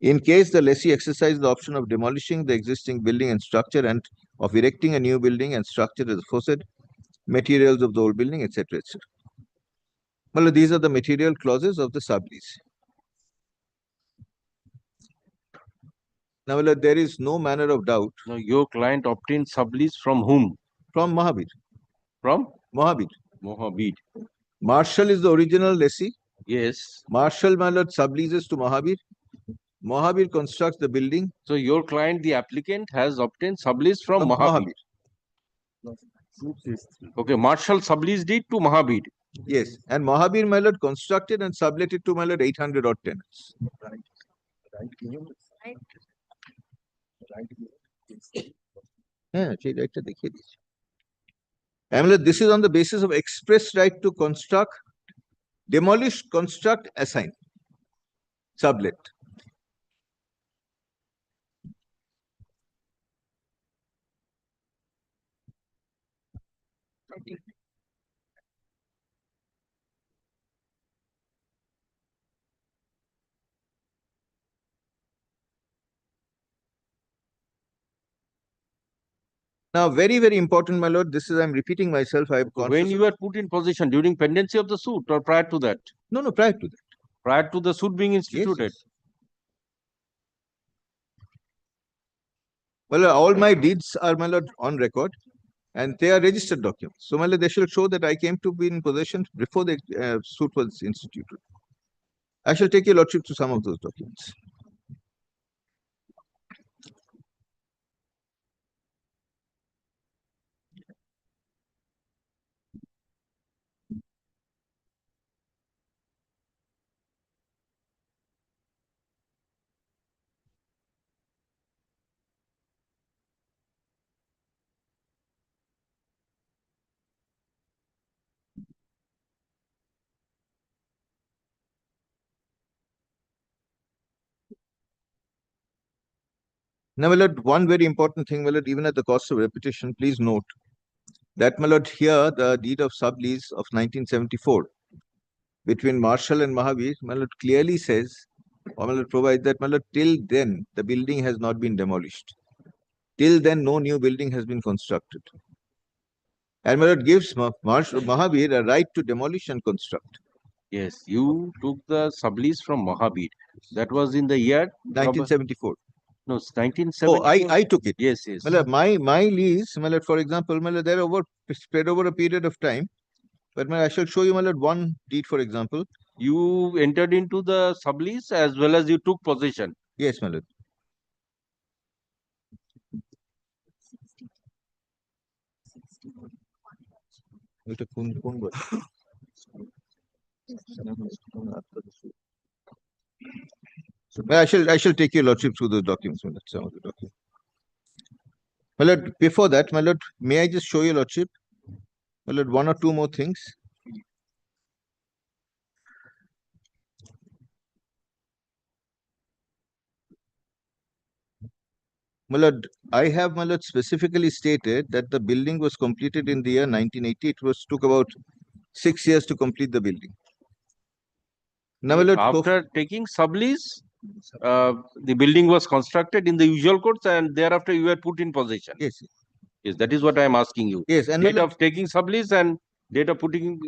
In case the lessee exercises the option of demolishing the existing building and structure and of erecting a new building and structure as aforesaid, materials of the old building, etc., etc. Well, these are the material clauses of the sublease. Now, my lord, there is no manner of doubt. Now, your client obtained sublease from whom? From Mahabir. From? Mahabir. Mohabit. Marshall is the original lessee. Yes. Marshall, my lord, subleases to Mahabir. Mahabir constructs the building. So your client, the applicant, has obtained sublease from Mahabir. Okay, Marshall subleased it to Mahabir. Yes, and Mahabir, my lord, constructed and sublet it to, my lord, 800 odd tenants. Yeah, and my lord, this is on the basis of express right to construct, demolish, construct, assign, sublet. Now, very, very important, my lord. This is, I'm repeating myself. I have When you were put in possession during pendency of the suit or prior to that? No, prior to that. Prior to the suit being instituted. Yes. Well, all my deeds are, my lord, on record, and they are registered documents. So, my lord, they shall show that I came to be in possession before the suit was instituted. I shall take your lordship to some of those documents. Now, my lord, one very important thing, my lord, even at the cost of repetition, please note that, my lord, here the deed of sublease of 1974 between Marshall and Mahabir, my lord, clearly says, or my lord, provides that, my lord, till then the building has not been demolished. Till then, no new building has been constructed. And my lord gives Mahabir a right to demolish and construct. Yes, you took the sublease from Mahabir. That was in the year 1974. No, it's 1974. Oh, I took it. Yes, yes. My lease, my lord, for example, my lord, they're spread over a period of time. But I shall show you, my lord, one deed, for example. You entered into the sublease as well as you took possession. Yes, my lord. I shall take your lordship through those documents, my lord, some of the documents. My lord, before that, my lord, may I just show your lordship, my lord, one or two more things. My lord, I have, my lord, specifically stated that the building was completed in the year 1980. It took about 6 years to complete the building. Now, my lord, after taking sublease, the building was constructed in the usual course and thereafter you were put in possession. Yes. Yes, that is what I am asking you. Yes, and date of taking sublease and date of putting.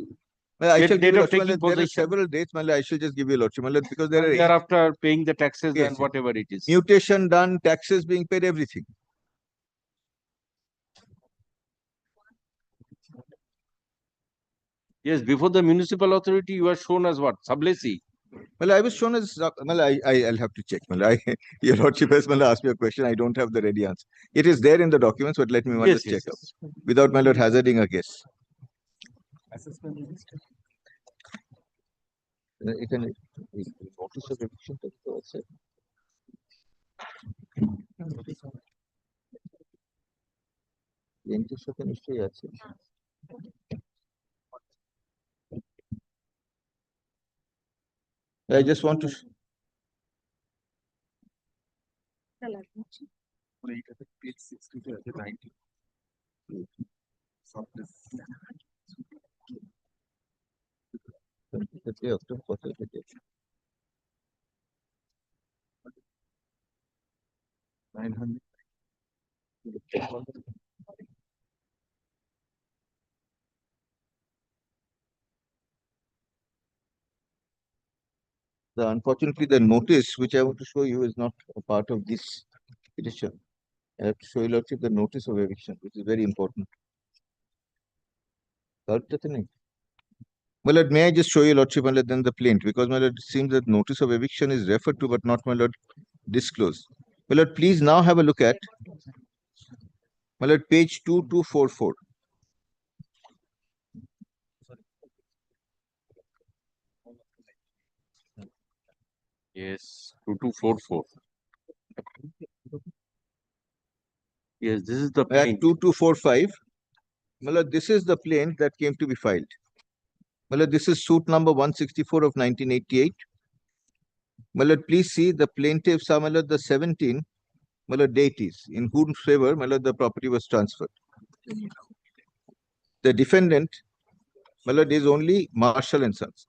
I shall give date you of taking there are possession. several dates, my lord. I shall just give you a lordship, my lord, because there are thereafter paying the taxes Yes, and whatever it is. mutation done, taxes being paid, everything. Yes, before the municipal authority, you are shown as what? Sublessee. Well, I was shown as, well, I'll have to check. Well, your lordship has asked me a question. I don't have the ready answer. It is there in the documents, but let me just check out without my lord hazarding a guess. এখানে notice of eviction টা তো আছে এন্ট্রির সাথে নিশ্চয়ই আছে I just want to page 62 আছে 90 900 unfortunately, the notice which I want to show you is not a part of this petition, I have to show your lordship the notice of eviction, which is very important. My lord, may I just show your lordship, my lord, then the plaint, because my lord, it seems that notice of eviction is referred to, but not, my lord, disclosed. My lord, please now have a look at, my lord, page 2244. Yes, 2244. Yes, this is the At plaint. 2245, my lord, this is the plaint that came to be filed. My lord, this is suit number 164 of 1988. My lord, please see the plaintiffs are, my lord, the 17, my lord, deities, in whose favor, my lord, the property was transferred. The defendant, my lord, is only Marshall and Sons.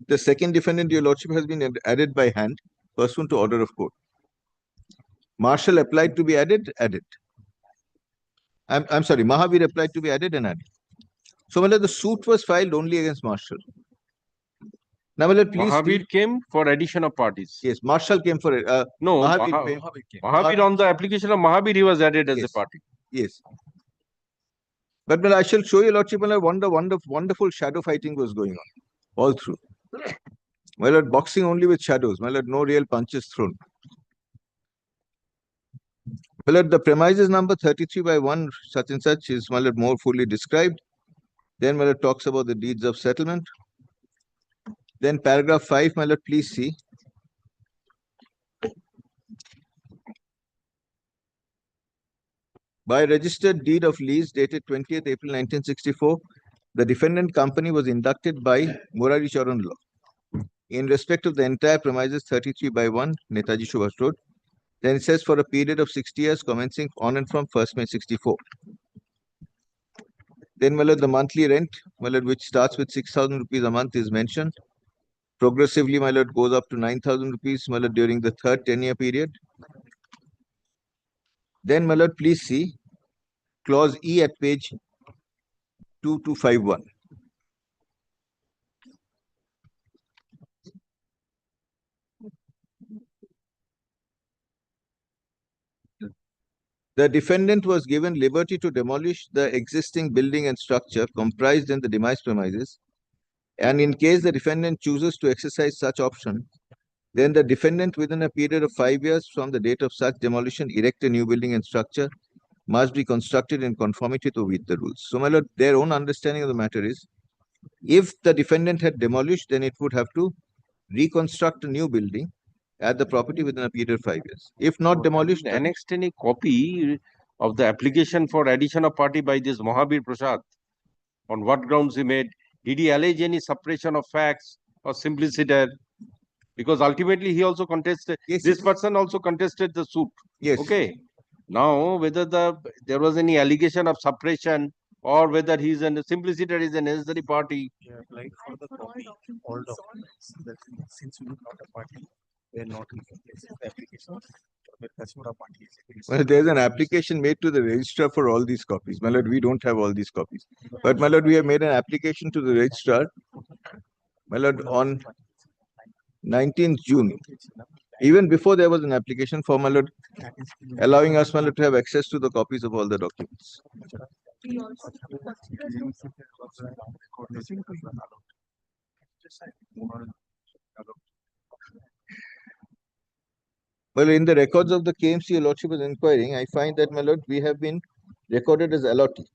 The second defendant, your lordship, has been added by hand, pursuant to order of court. Marshall applied to be added. I'm sorry, Mahavir applied to be added and added. So, my lord, the suit was filed only against Marshall. Now, my lord, please. Mahavir came for addition of parties. Yes, Marshall came for it. No, Mahavir Mahavir on the application of Mahavir, he was added as a party. Yes. But I shall show you, lordship, wonderful shadow fighting was going on all through. My lord, boxing only with shadows. My lord, no real punches thrown. My lord, the premises number 33/1 such and such is, my lord, more fully described. Then, my lord, talks about the deeds of settlement. Then paragraph 5, my lord, please see. By registered deed of lease dated 20th April 1964, the defendant company was inducted by Murari Charan law in respect of the entire premises 33/1 Netaji Subhash Road. Then it says for a period of 60 years commencing on and from 1st May 64. Then, my lord, the monthly rent, my lord, which starts with 6,000 rupees a month is mentioned. Progressively, my lord, goes up to 9,000 rupees, my lord, during the third 10-year period. Then, my lord, please see clause E at page 2251. The defendant was given liberty to demolish the existing building and structure comprised in the demise premises, and in case the defendant chooses to exercise such option, then the defendant within a period of 5 years from the date of such demolition erect a new building and structure must be constructed in conformity with the rules. So, my lord, their own understanding of the matter is, if the defendant had demolished, then it would have to reconstruct a new building at the property within a period of 5 years. If not demolished, Annexed any copy of the application for addition of party by this Mahavir Prasad? On what grounds he made? Did he allege any suppression of facts or simplicity? Because ultimately he also contested, this person also contested the suit. Yes. Okay. Now, whether there was any allegation of suppression or whether he's a simplicity is a necessary party. Applied for the copy, all documents that since we are not a party, we are not in the application. That's what our party is. Well, there's an application made to the registrar for all these copies. My lord, we don't have all these copies. But, my lord, we have made an application to the registrar, my lord, on 19th June. Even before there was an application for, my lord, allowing us, my lord, to have access to the copies of all the documents. Well, in the records of the KMC your lordship is inquiring, I find that, my lord, we have been recorded as allotee.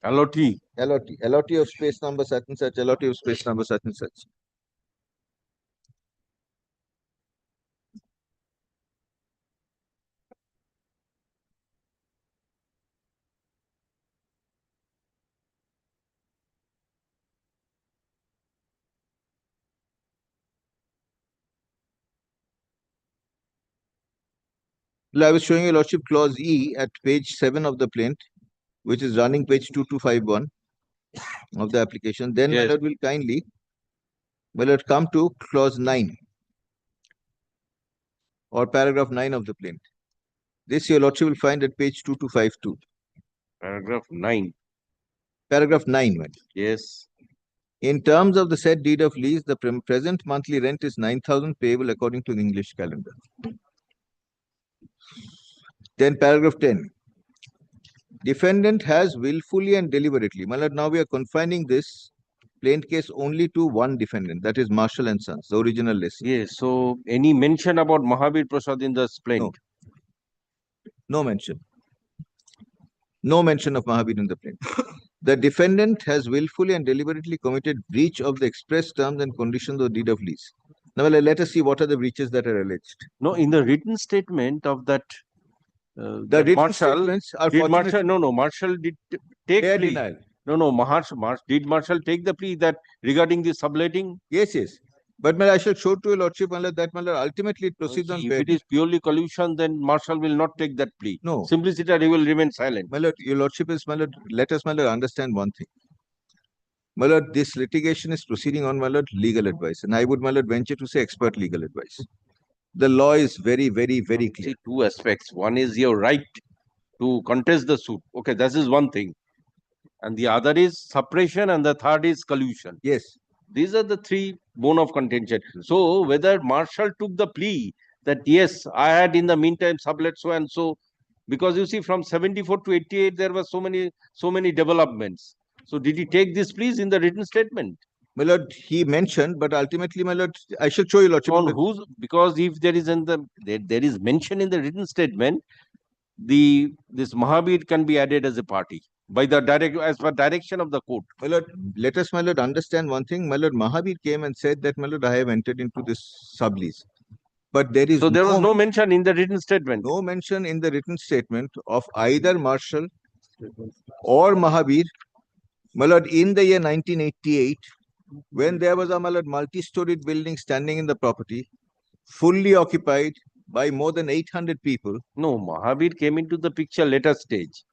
Allotee. Allotee of space number such and such, allotee of space number such and such. Well, I was showing your lordship clause E at page 7 of the plaint, which is running page 2251 of the application. Then, my lord, will kindly, my lord, come to clause 9 or paragraph 9 of the plaint. This your lordship will find at page 2252. Paragraph 9. Paragraph 9, man. Yes. In terms of the said deed of lease, the present monthly rent is 9,000 payable according to the English calendar. Then paragraph 10. Defendant has willfully and deliberately. My lord, now we are confining this plain case only to one defendant, that is Marshall and Sons, the original lessee. Yes, so any mention about Mahavir Prasad in the plaint? No mention. No mention of Mahavir in the plaint. The defendant has willfully and deliberately committed breach of the express terms and conditions of deed of lease. Now let us see what are the breaches that are alleged. No, in the written statement of that, The that written Marshall, statements are did Marshall, fortunately- Marshall did take They are plea. denial. No, did Marshall take the plea that regarding the subletting? Yes, yes. But I shall show to your lordship that ultimately it proceeds on If fair it is purely collusion, then Marshall will not take that plea. No. Simplicity, he will remain silent. My lord, your lordship is, let us, understand one thing. My lord, this litigation is proceeding on, legal advice. And I would, venture to say expert legal advice. The law is very, very, very clear. See, two aspects. One is your right to contest the suit. Okay, that is one thing. And the other is suppression, and the third is collusion. Yes. These are the three bone of contention. So whether Marshall took the plea that yes, I had in the meantime sublet so and so, because you see from 74 to 88 there were so many developments. So did he take this pleas in the written statement? My lord, he mentioned, but ultimately, my lord, I shall show you, lordship. On whose? Because if there is there is mention in the written statement, this Mahavir can be added as a party by the as per direction of the court. My lord, let us, understand one thing. My lord, Mahavir came and said that, I have entered into this sublease. But there is there was no mention in the written statement. No mention in the written statement of either Marshall or Mahavir. My lord, in the year 1988, when there was a multi-storied building standing in the property, fully occupied by more than 800 people. No, Mahavir came into the picture later stage.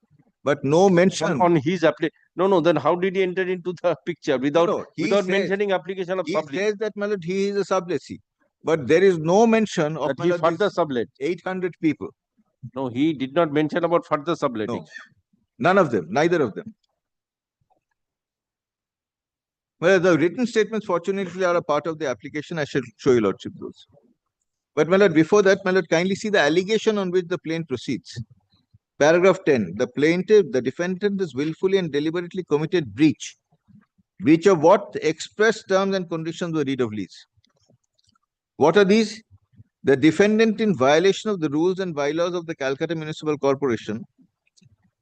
But no mention on his application. No, then how did he enter into the picture without mentioning application of sublet? He says that, my lord, he is a sublessee. But there is no mention of that he further sublet. 800 people. No, he did not mention about further subletting. No. None of them, neither of them. Well, the written statements fortunately are a part of the application. I shall show you, lordship, those. But my lord, before that, my lord, kindly see the allegation on which the plaint proceeds. Paragraph 10. The plaintiff, the defendant is willfully and deliberately committed breach. Breach of what? Express terms and conditions of the deed of lease. What are these? The defendant, in violation of the rules and bylaws of the Calcutta Municipal Corporation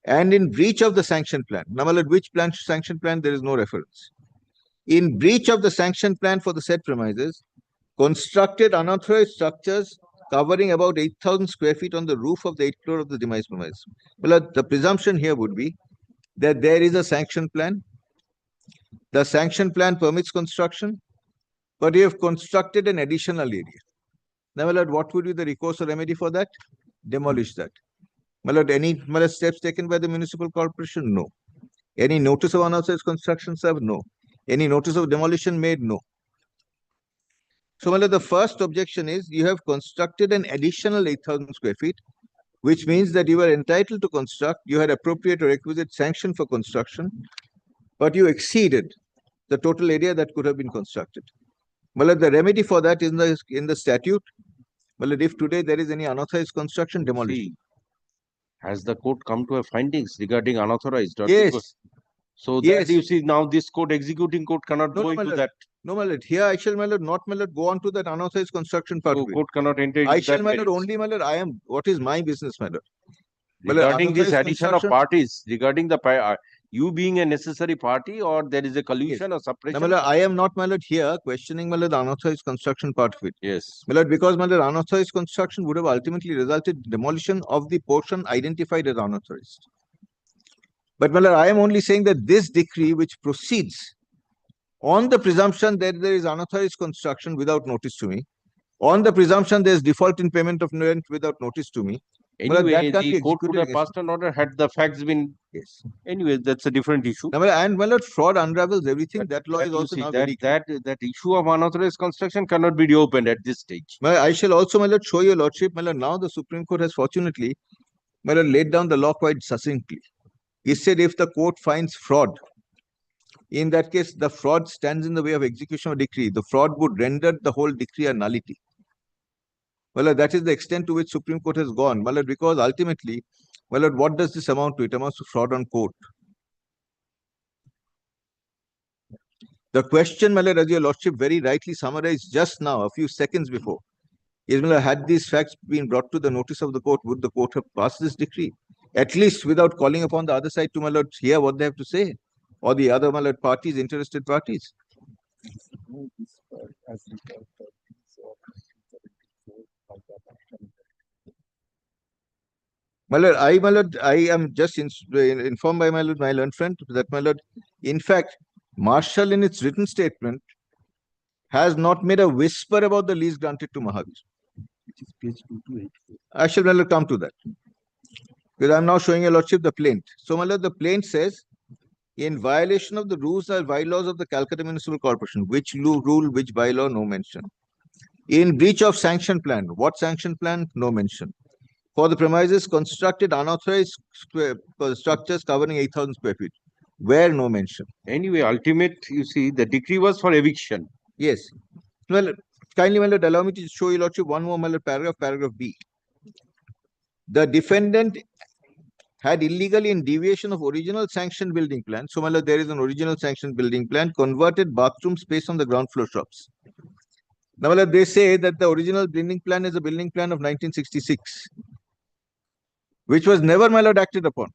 and in breach of the sanction plan. Now, my lord, which sanction plan? There is no reference. In breach of the sanction plan for the said premises, constructed unauthorized structures covering about 8,000 square feet on the roof of the 8th floor of the demised premise. Well, the presumption here would be that there is a sanction plan. The sanction plan permits construction, but you have constructed an additional area. Now, my lord, what would be the recourse or remedy for that? Demolish that. My lord, any steps taken by the municipal corporation? No. Any notice of unauthorized construction served? No. Any notice of demolition made? No. So, my lord, the first objection is you have constructed an additional 8,000 square feet, which means that you are entitled to construct, you had appropriate or requisite sanction for construction, but you exceeded the total area that could have been constructed. My lord, the remedy for that is in the statute. My lord, if today there is any unauthorized construction, demolition. Has the court come to a findings regarding unauthorized? Yes. So that you see now this court, executing court cannot go into that. No, my lord. Here I shall, my lord, not, my lord, go on to that unauthorized construction part. So court cannot enter into I shall, that my lord, only, my lord, what is my business, my lord? Regarding this addition of parties, regarding the you being a necessary party, or there is a collusion or suppression? No, my lord, I am not, my lord, here questioning, my lord, the unauthorized construction part of it. Yes. My lord, because, my lord, unauthorized construction would have ultimately resulted in demolition of the portion identified as unauthorized. But, my lord, I am only saying that this decree which proceeds on the presumption that there is unauthorized construction without notice to me, on the presumption there is default in payment of rent without notice to me. Anyway, the court could have passed an order had the facts been. Yes. Anyway, that's a different issue. Now, and my lord, fraud unravels everything. That law is also now very clear. That issue of unauthorized construction cannot be reopened at this stage. I shall also, my lord, show your lordship, my lord, now the Supreme Court has fortunately, my lord, laid down the law quite succinctly. He said if the court finds fraud, in that case, the fraud stands in the way of execution of decree. The fraud would render the whole decree a nullity. Well, that is the extent to which Supreme Court has gone. Well, because ultimately, well, what does this amount to? It amounts to fraud on court. The question, my lord, as your lordship very rightly summarized just now, a few seconds before, is, my lord, had these facts been brought to the notice of the court, would the court have passed this decree? At least without calling upon the other side to, my lord, hear what they have to say, or the other, my lord, parties, interested parties. My lord, I am just informed by my learned friend that, my lord, in fact, Marshall in its written statement has not made a whisper about the lease granted to Mahavir. Which is page 2284. I shall, my lord, come to that. Because I am now showing your lordship the plaint. So, my lord, the plaint says, in violation of the rules and bylaws of the Calcutta Municipal Corporation, which rule, which bylaw, no mention. In breach of sanction plan, what sanction plan? No mention. For the premises constructed unauthorized structures covering 8,000 square feet. Where? No mention. Anyway, ultimate, you see, the decree was for eviction. Yes. Well, kindly, my lord, allow me to show you, lordship, one more, my lord, paragraph B. The defendant had illegally, in deviation of original sanctioned building plan. So, my lord, there is an original sanctioned building plan, converted bathroom space on the ground floor shops. Now, my lord, they say that the original building plan is a building plan of 1966, which was never, my lord, acted upon.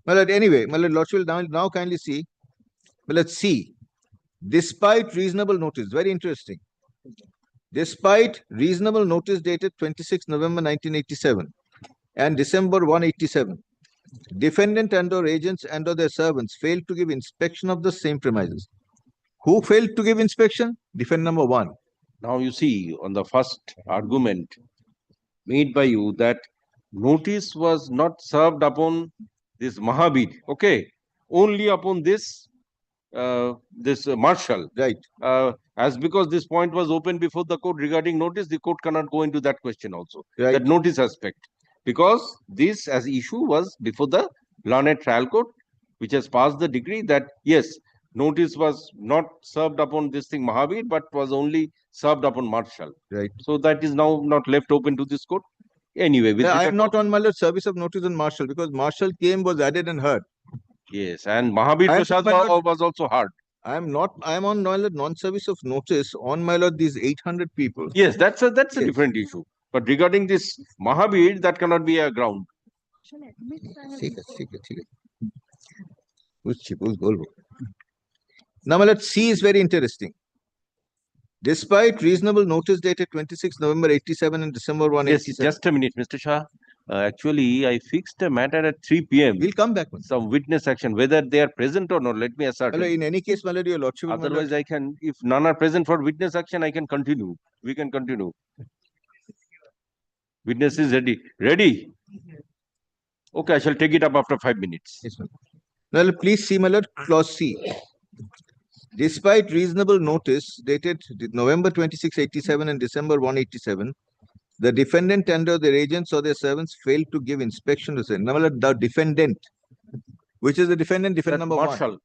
My lord, anyway, my lord, lordship will now kindly see. Well, let's see. Despite reasonable notice, very interesting. Despite reasonable notice dated 26 November 1987 and December 187, defendant and/or agents and/or their servants failed to give inspection of the same premises. Who failed to give inspection? Defendant number 1. Now you see on the first argument made by you that notice was not served upon this Mahabir, okay, only upon this Marshall. Right. As because this point was open before the court regarding notice, the court cannot go into that question also. Right. That notice aspect. Because this as issue was before the learned trial court, which has passed the decree that yes, notice was not served upon this thing Mahabir, but was only served upon Marshall. Right. So that is now not left open to this court. Anyway, with I am not on, my lord, service of notice on Marshall, because Marshall came, was added and heard. Yes, and Mahabir Prasad was also hard. I am not. I am on, my lord, non-service of notice on, my lord, these 800 people. Yes, that's a different issue. But regarding this Mahabir, that cannot be a ground. Now, my lord, C is very interesting. Despite reasonable notice dated 26 November 87 and December 187. Yes, just a minute, Mr. Shah. Actually, I fixed a matter at 3 p.m. We'll come back. Some witness action, whether they are present or not, let me ascertain. In any case, my lord, your lordship. Otherwise, I can, if none are present for witness action, I can continue. We can continue. Witness is ready. Ready? Okay, I shall take it up after 5 minutes. Yes, ma'am. Now, please see, my lord, clause C. Despite reasonable notice dated November 26, 87 and December 187, the defendant and their agents or their servants failed to give inspection to say. Now, the defendant, which is the defendant, defendant number Marshall. 1.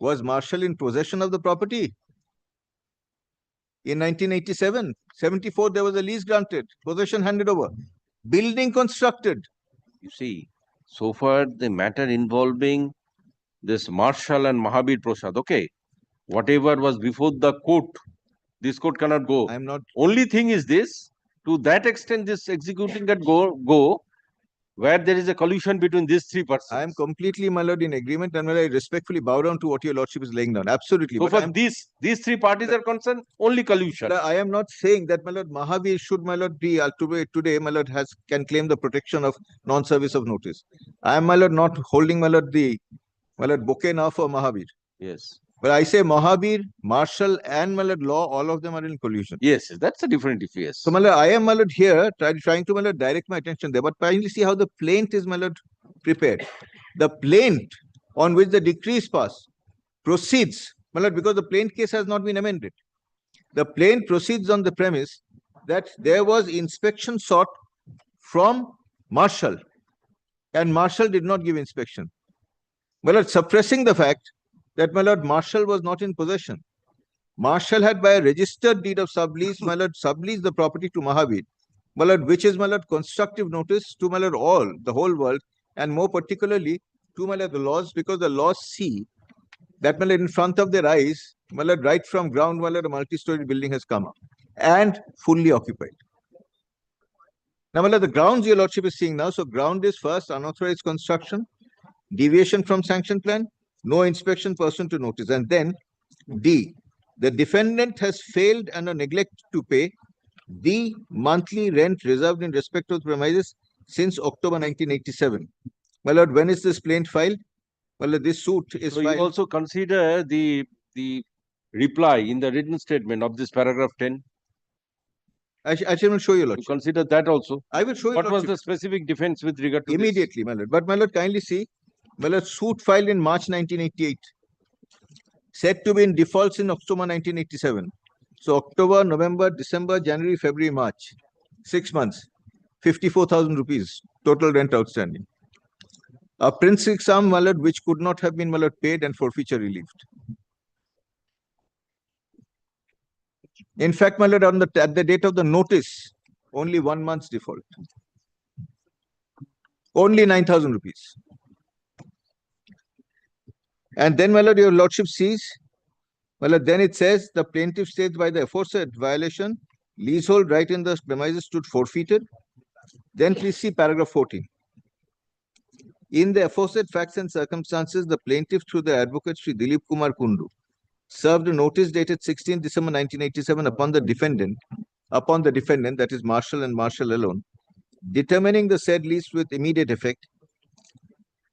Was Marshall in possession of the property? In 1987, 74, there was a lease granted, possession handed over, building constructed. You see, so far the matter involving this Marshall and Mahabir Prasad, okay, whatever was before the court, this court cannot go. I am not. Only thing is this, to that extent, this executing can go where there is a collusion between these three persons. I am completely, my lord, in agreement, and I respectfully bow down to what your lordship is laying down. Absolutely. So for these three parties are concerned, only collusion. I am not saying that, my lord, Mahabir should, my lord, be today, my lord, can claim the protection of non-service of notice. I am, my lord, not holding, my lord, bouquet now for Mahabir. Yes. But I say Mahabir, Marshall, and, my lord, law, all of them are in collusion. Yes, that's a different issue. Yes. So, my lord, I am, my lord, here trying to, my lord, direct my attention there. But finally, see how the plaint is, my lord, prepared. The plaint on which the decree is passed proceeds, my lord, because the plaint case has not been amended. The plaint proceeds on the premise that there was inspection sought from Marshall, and Marshall did not give inspection. My lord, suppressing the fact that, my lord, Marshall was not in possession. Marshal had by a registered deed of sublease, my lord, subleased the property to Mahavir, my lord, which is, my lord, constructive notice to, my lord, all, the whole world, and more particularly to, my lord, the laws, because the laws see that, my lord, in front of their eyes, my lord, right from ground, my lord, a multi-story building has come up and fully occupied. Now, my lord, the grounds your lordship is seeing now, so ground is first unauthorized construction, deviation from sanction plan, no inspection pursuant to notice, and then D, the defendant has failed and or neglected to pay the monthly rent reserved in respect of the premises since October 1987. My lord, when is this plaint filed? Well, this suit is So filed. you also consider the reply in the written statement of this paragraph 10. I shall show you, You lordship. consider that also. I will show you. What was lordship. the specific defense with regard to Immediately, my lord. But my lord, kindly see, my lord, suit filed in March 1988, said to be in defaults in October 1987. So October, November, December, January, February, March, 6 months, 54,000 rupees total rent outstanding. A princely sum, my lord, which could not have been, my lord, paid and forfeiture relieved. In fact, my lord, at the date of the notice, only 1 month's default. Only 9,000 rupees. And then, my lord, your lordship sees, my lord, then it says the plaintiff states by the aforesaid violation, leasehold right in the premises stood forfeited. Then please see paragraph 14. In the aforesaid facts and circumstances, the plaintiff through the advocate Sri Dilip Kumar Kundu served a notice dated 16 December 1987 upon the defendant, that is Marshal and Marshal alone, determining the said lease with immediate effect,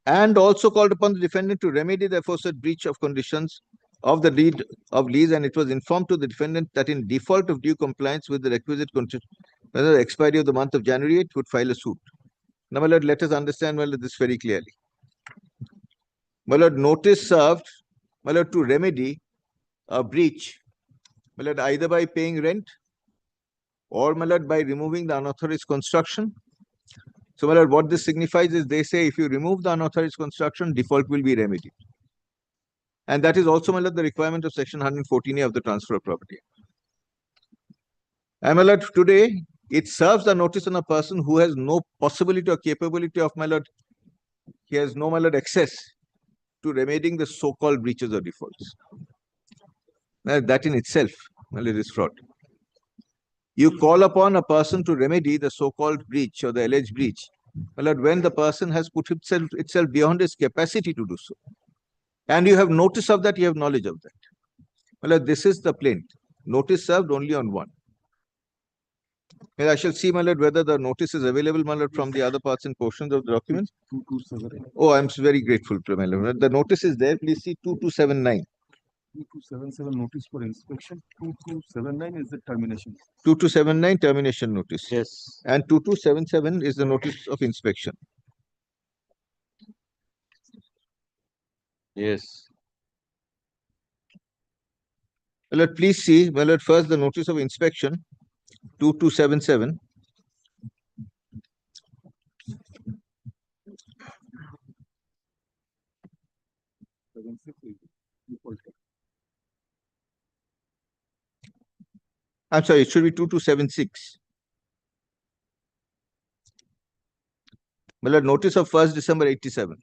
and also called upon the defendant to remedy the aforesaid breach of conditions of the deed of lease, and it was informed to the defendant that in default of due compliance with the requisite whether the expiry of the month of January, it would file a suit. Now, my lord, let us understand, my lord, this very clearly. My lord, notice served, my lord, to remedy a breach, my lord, either by paying rent or, my lord, by removing the unauthorized construction. So, my lord, what this signifies is they say if you remove the unauthorized construction, default will be remedied. And that is also, my lord, the requirement of section 114A of the Transfer of Property. And, my lord, today, it serves the notice on a person who has no possibility or capability of, my lord, he has no, my lord, access to remedying the so-called breaches or defaults. Now, that in itself, my lord, is fraud. You call upon a person to remedy the so-called breach or the alleged breach, my lord, when the person has put itself beyond his capacity to do so. And you have notice of that, you have knowledge of that. My lord, this is the plaint. Notice served only on one. And I shall see, my lord, whether the notice is available, my lord, from the other parts and portions of the document. Oh, I'm very grateful to my lord. The notice is there. Please see 2279. 2277 notice for inspection. 2279 is the termination. 2279 termination notice. Yes. And 2277 is the notice of inspection. Yes. Well, Lord, please see, well, Lord, first the notice of inspection, 2277. I'm sorry, it should be 2276. Well, Lord, notice of 1st December 87.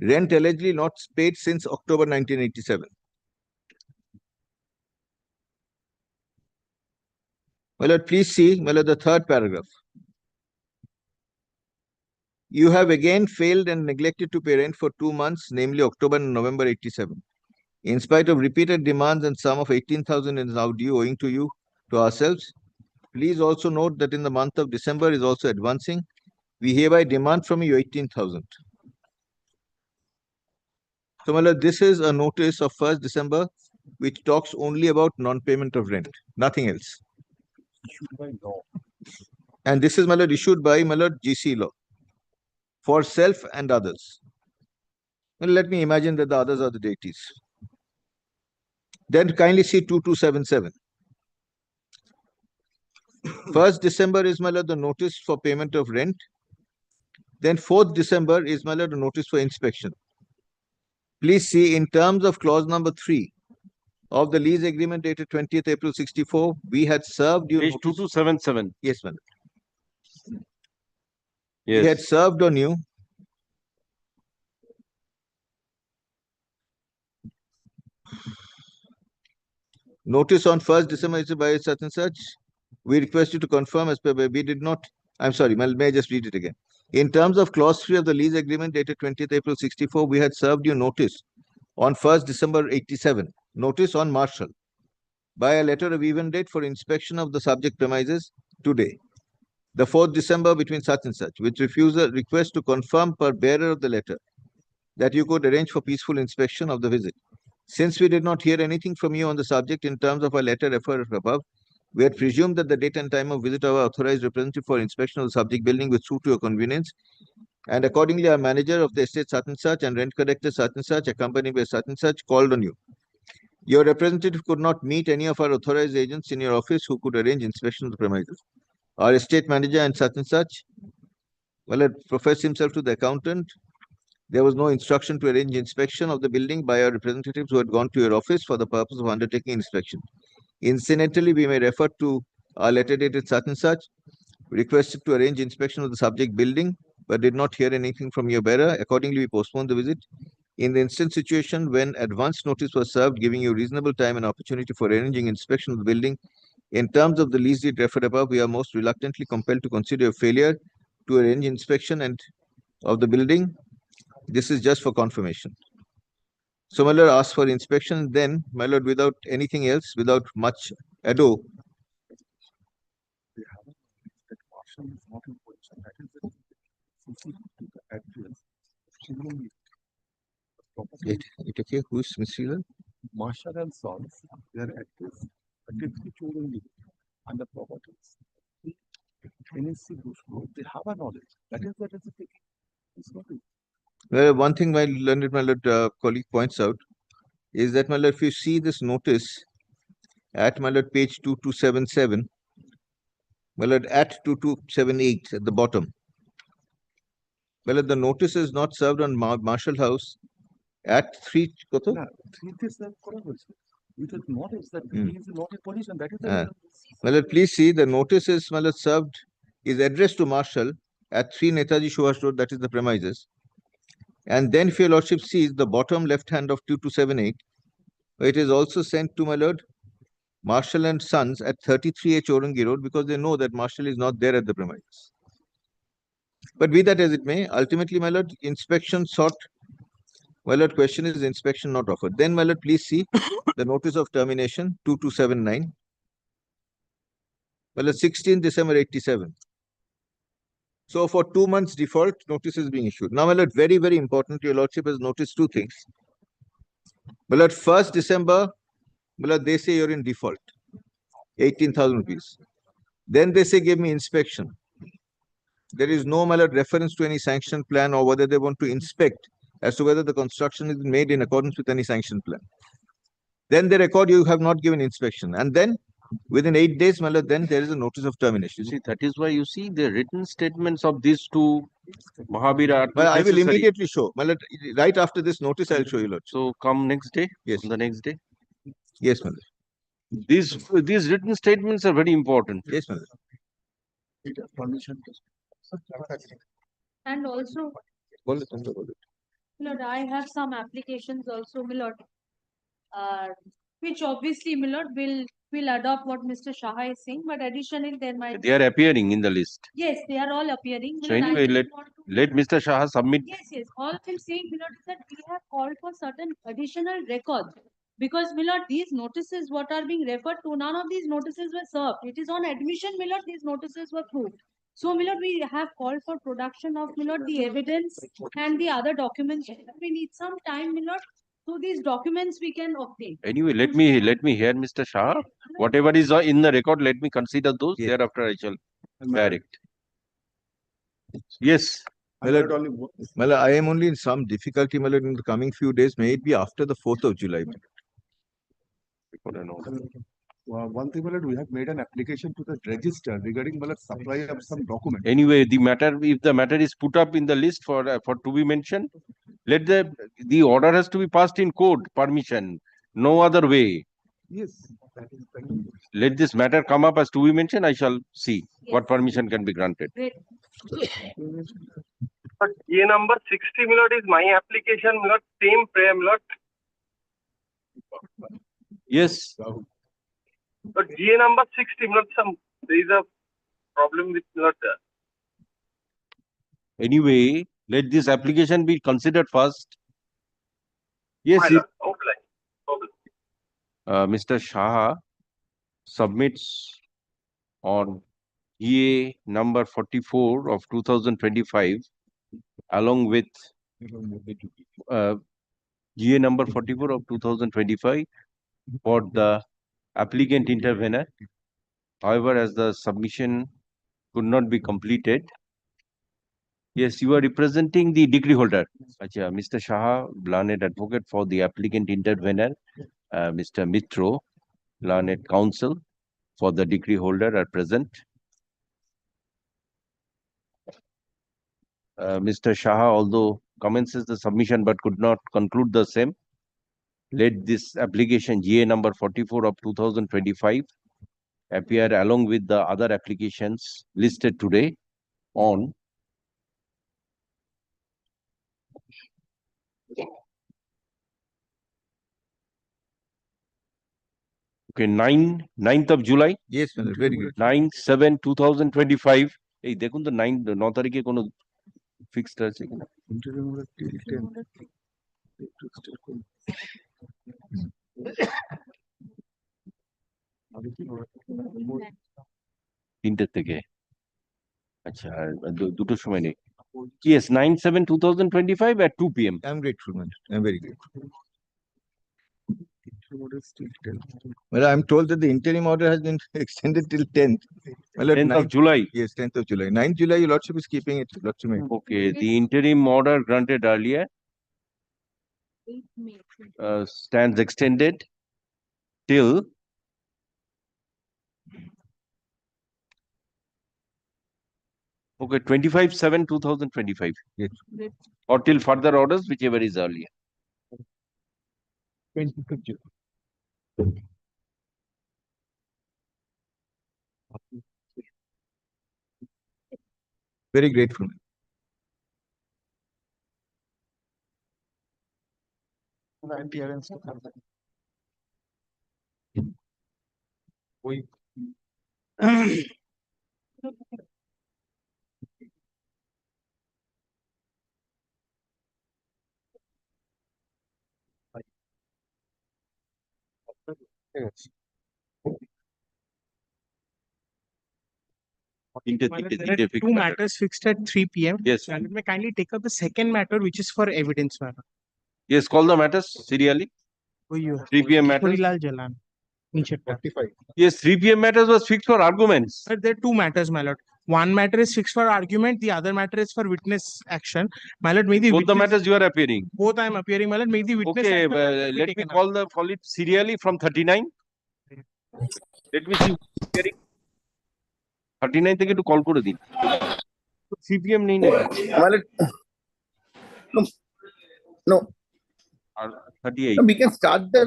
Rent allegedly not paid since October 1987. Well, Lord, please see, well, Lord, the third paragraph. You have again failed and neglected to pay rent for 2 months, namely October and November 87. In spite of repeated demands and sum of 18,000 is now due owing to you, to ourselves. Please also note that in the month of December is also advancing. We hereby demand from you 18,000. So, my lord, this is a notice of 1st December, which talks only about non-payment of rent, nothing else. Issued by law. And this is, my lord, issued by, my lord, GC law for self and others. Well, let me imagine that the others are the deities. Then kindly see 2277. 1st December is, my lord, the notice for payment of rent. Then 4th December is, my lord, the notice for inspection. Please see in terms of clause number 3, of the lease agreement dated 20th April 64, we had served you. Page 2277. Yes, madam. We had Yes. served on you notice on 1st December by such and such. We request you to confirm as per, we did not, I'm sorry, may I just read it again? In terms of clause 3 of the lease agreement dated 20th April 64, we had served you notice on 1st December 87, notice on Marshall, by a letter of even date for inspection of the subject premises today, the 4th December between such and such, with refusal request to confirm per bearer of the letter that you could arrange for peaceful inspection of the visit. Since we did not hear anything from you on the subject in terms of a letter referred above, we had presumed that the date and time of visit of our authorized representative for inspection of the subject building was true to your convenience, and accordingly our manager of the estate such and such and rent collector such and such, accompanied by such and such, called on you. Your representative could not meet any of our authorized agents in your office who could arrange inspection of the premises. Our estate manager and such, well, had professed himself to the accountant. There was no instruction to arrange inspection of the building by our representatives who had gone to your office for the purpose of undertaking inspection. Incidentally, we may refer to our letter dated such and such, requested to arrange inspection of the subject building, but did not hear anything from your bearer. Accordingly, we postponed the visit. In the instant situation when advance notice was served, giving you reasonable time and opportunity for arranging inspection of the building, in terms of the lease deed referred above, we are most reluctantly compelled to consider a failure to arrange inspection and of the building. This is just for confirmation. So my lord asked for inspection, then my lord, without anything else, without much ado, it okay, who is Miss Sheila? Marshall and Sons, their address, 33 Chorangi, and the properties. NSC Bushro, they have a knowledge. That is what is the taking. It's not it. Well, one thing my learned colleague points out is that my lord, if you see this notice at my lord page 2277, my lord at 2278 at the bottom, my lord, the notice is not served on Marshall House at 3 koto? No, 3 is the correct. It is not is that he is not a position. That is the My lord, please see the notice is my lord served is addressed to Marshall at 3 Netaji Suhas Road, that is the premises. And then if your lordship sees the bottom left hand of 2278, it is also sent to my lord Marshall and Sons at 33A Chorangi Road, because they know that Marshall is not there at the premises. But be that as it may, ultimately my lord, inspection sought. My lord, question is inspection not offered. Then my lord, please see the notice of termination 2279. Well, 16th December 87. So for 2 months default, notice is being issued. Now, my lord, very, very important, your lordship has noticed 2 things. My lord, 1st December, my lord, they say you're in default, 18,000 rupees. Then they say give me inspection. There is no, my lord, reference to any sanction plan or whether they want to inspect as to whether the construction is made in accordance with any sanction plan. Then they record you have not given inspection. And then within 8 days, my lord, then there is a notice of termination. You see, that is why you see the written statements of these two Mahabira. Well, I will immediately show. My lord, right after this notice, I'll show you, Lord. So come next day? Yes. On the next day? Yes, my lord. These written statements are very important. Yes, my lord. And also, Lord, I have some applications also, Lord, which obviously, Lord, will adopt what Mr. Shah is saying, but additionally there might They are appearing in the list. Yes, they are all appearing. So Milord, I anyway, just want to- let Mr. Shah submit. Yes. All I'm saying, Milord, is that we have called for certain additional records. Because, Milord, these notices, what are being referred to, none of these notices were served. It is on admission, Milord, these notices were proved. So, Milord, we have called for production of, Milord, the evidence and the other documents. We need some time, Milord. So these documents we can obtain. Anyway, let me hear Mr. Shah. Whatever is in the record, let me consider those. Yes. Thereafter, I shall direct. Yes. Well, I am only in some difficulty, my lord, in the coming few days. May it be after the 4th of July. One thing, we have made an application to the register regarding supply of some document. Anyway, if the matter is put up in the list for to be mentioned, let the order has to be passed in court permission. No other way. Yes. Let this matter come up as to be mentioned. I shall see what permission can be granted. But GA number 60 milot is my application milot, same prayer milot. Yes. But GA number 60 milot, there is a problem with milot. Anyway, let this application be considered first. Yes, Mr. Shah submits on GA number 44 of 2025 along with GA number 44 of 2025 for the applicant intervener. However, as the submission could not be completed, yes, you are representing the decree holder. Achha, Mr. Shah, learned advocate for the applicant intervener, Mr. Mitro, learned counsel for the decree holder are present. Mr. Shah, although commences the submission but could not conclude the same, let this application GA number 44 of 2025 appear along with the other applications listed today on okay, 9th of July. Yes, very good. 9/7/2025. এই দেখুন তো 9 তারিখে কোনো fixed আছে কিনা তিনটের থেকে আচ্ছা দুটোর সময় নেই yes 9/7/2025 at 2 p.m. I'm grateful, man. I'm very grateful. Well, I'm told that the interim order has been extended till 10th. Well, 10th of July. Yes, 10th of July. 9th July, your lordship is keeping it. Lordship. Okay, the interim order granted earlier stands extended till okay 25/7/2025. Yes. Or till further orders, whichever is earlier. 25th July. Very grateful. There are two matters fixed at 3 p.m. Yes. And may kindly take up the second matter, which is for evidence matter. Yes, call the matters serially. 3 p.m. matters. Purilal Jalan. Yes, 3 p.m. matters was fixed for arguments. But there are two matters, my lord. One matter is fixed for argument, the other matter is for witness action. My lord, may the Both the matters you are appearing. both I am appearing, my lord. May the witness Okay, action be let me taken up. call it serially from 39. Let me see. 39 থেকে একটু call করে দিন 3 p.m. নেই নাকি No. R 38 No, we can start the.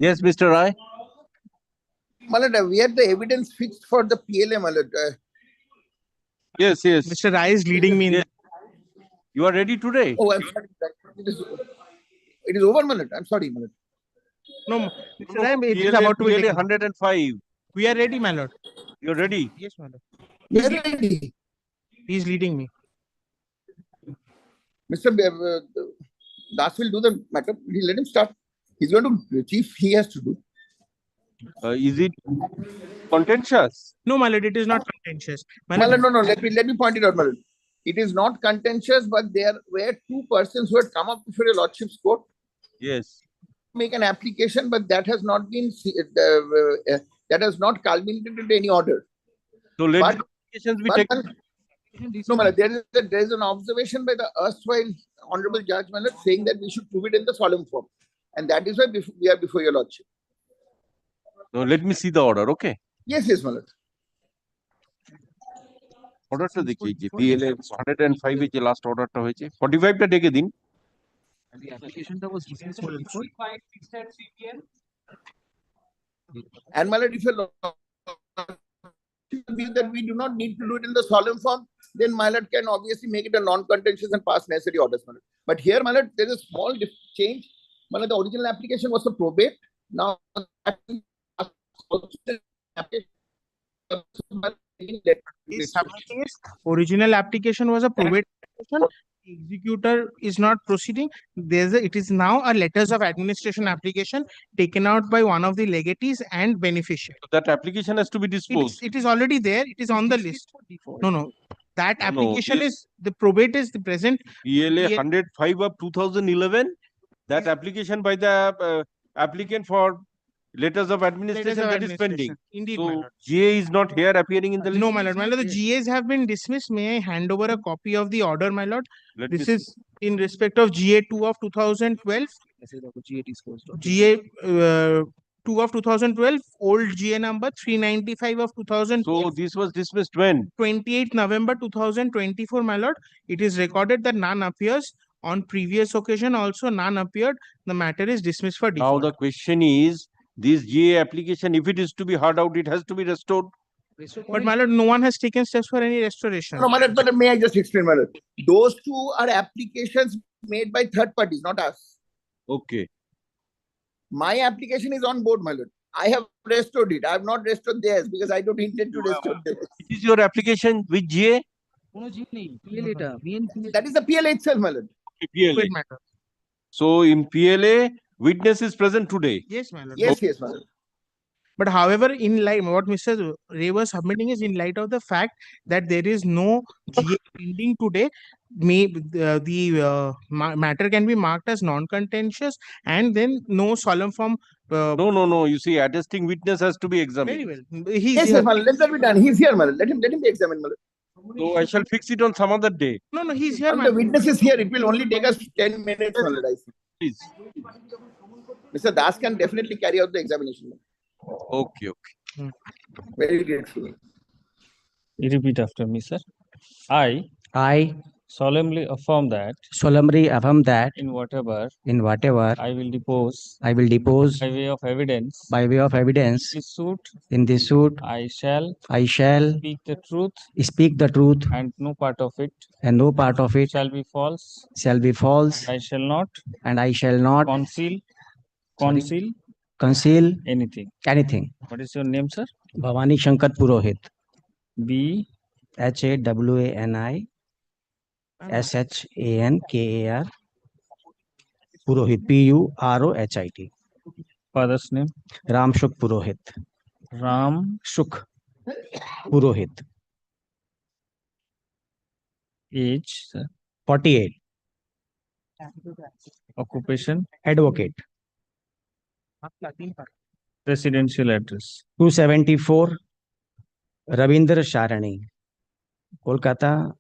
Yes, Mr. Rai. Malad, we had the evidence fixed for the PLA, Malad. Yes. Mr. Rai is leading me in Yes. You are ready today? Oh, I'm sorry. It is over, Malad. I'm sorry, Malad. No, Mr. Rai, it is about to be taken. 105. We are ready, my lord. You're ready? Yes, my lord. We are ready. He is leading me. Mr. Das will do the matter. Let him start. He's going to, chief, he has to do. Is it contentious? No, my lord, it is not contentious. My Malad, no. Let me point it out, Malad. It is not contentious, but there were two persons who had come up before your lordship's court. Yes. Make an application, but that has not been that has not culminated into any order. So let But- applications be but- taken. No, Malad, there is an observation by the erstwhile honorable judge, Malad, saying that we should prove it in the solemn form, and that is why we are before your lordship. No, let me see the order, okay? Yes, Malad. অর্ডারটা দেখি যে PLA 105 এর যে last অর্ডারটা হয়েছে 45 টা ডেকে দিন the application that was received for info. Fixed at 3 p.m. And my lord, if you view that we do not need to do it in the solemn form, then my lord can obviously make it a non-contentious and pass necessary orders, my lord. But here, my lord, there is a small change. My lord, the original application was a probate. Now, original application was a probate application. Executor is not proceeding. It is now a letters of administration application taken out by one of the legatees and beneficiary. That application has to be disposed. It is already there. It is on the list. No. That No, application this- is the probate is the present. PLA 105 of 2011, that application by the applicant for letters of administration of that is pending. administration. Indeed, my So lord. GA is not here appearing in the list. No, my lord. My lord, the GAs have been dismissed. May I hand over a copy of the order, my lord? Let me This see. is in respect of GA 2 of 2012. GA 2 of 2012, old GA number 395 of 2012. So this was dismissed when? 28th November 2024, my lord. It is recorded that none appears. On previous occasion also none appeared. The matter is dismissed for Now default. the question is, this GA application, if it is to be heard out, it has to be restored. But my lord, no one has taken steps for any restoration. No, my lord, but may I just explain, my lord? Those two are applications made by third parties, not us. Okay. My application is on board, my lord. I have restored it. I have not restored theirs because I don't intend to restore theirs. It is your application with GA? That is the PLA itself, my lord. PLA. So in PLA, witness is present today. Yes, my lord. Yes, my lord. But however, in light, what Mr. Ray was submitting is in light of the fact that there is no GA pending today, the matter can be marked as non-contentious and then no solemn form. No. You see, attesting witness has to be examined. Very well. He's Yes, here. my lord. Let that be done. He's here, my lord. Let him be examined, my lord. So I shall fix it on some other day. No, he's here. And the witness is here. It will only take us 10 minutes, my lord, I see. Please. Mr. Das can definitely carry out the examination. Okay. Very grateful. You repeat after me, sir. I solemnly affirm that in whatever I will depose by way of evidence in this suit I shall speak the truth and no part of it shall be false and I shall not conceal anything. What is your name, sir? Bhavani Shankar Purohit. B HAWANI SHANKAR Purohit PUROHIT. Father's name? Ram Shuk Purohit. Ram Shuk Purohit. Age, sir. 48. Occupation? Advocate. Residential address? 274 Ravindra Sharani, Kolkata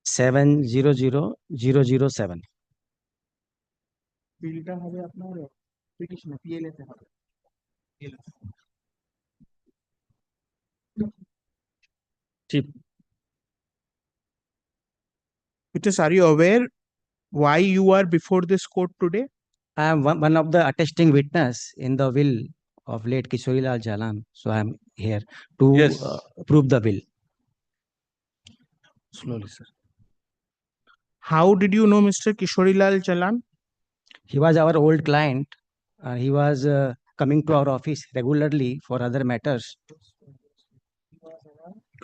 700007. বিলটা হবে আপনার পিটিশনে PLA তে হবে Vitas, are you aware why you are before this court today? I am one of the attesting witness in the will of late Kishorilal Jalan. So I am here to prove the will. Slowly, sir. How did you know Mr. Kishorilal Jalan? He was our old client. He was coming to our office regularly for other matters.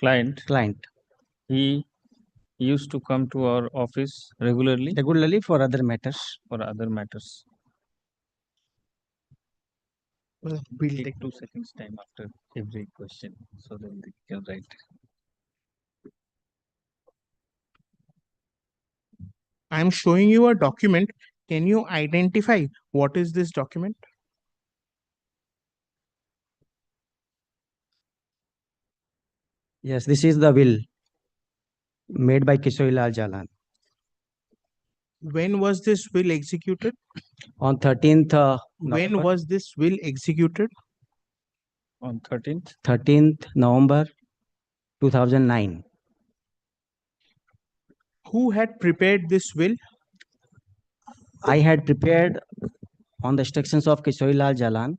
Client. He used to come to our office regularly for other matters. We'll take 2 seconds time after every question so that they can write. I'm showing you a document. Can you identify what is this document? Yes, this is the will made by Kishorilal Jalan. When was this will executed? On 13th When was this will executed? On 13th? 13th November 2009. Who had prepared this will? I had prepared on the instructions of Kishorilal Jalan.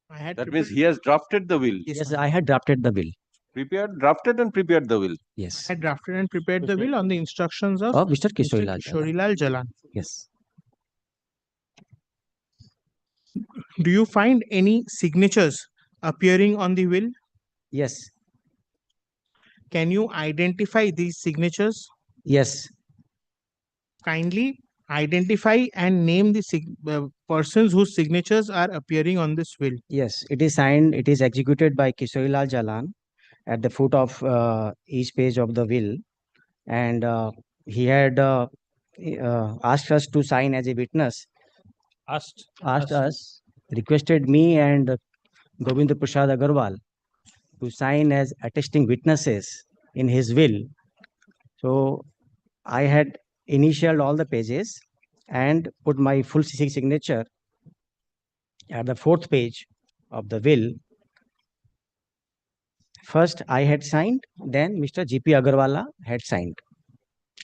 I had That means he has drafted the will. Yes, I had drafted the will. Drafted and prepared the will. Yes. I had drafted and prepared the will on the instructions of Of Mr. Mr. Kishorilal Jalan. Kishorilal Jalan. Yes. Do you find any signatures appearing on the will? Yes. Can you identify these signatures? Yes. Kindly identify and name the persons whose signatures are appearing on this will. Yes, it is signed, it is executed by Kishorilal Jalan at the foot of each page of the will. And he had asked us to sign as a witness. Asked us, requested me and Govind Prasad Agarwal to sign as attesting witnesses in his will. So I had initialed all the pages and put my full signature at the fourth page of the will. First I had signed, then Mr. G.P. Agarwala had signed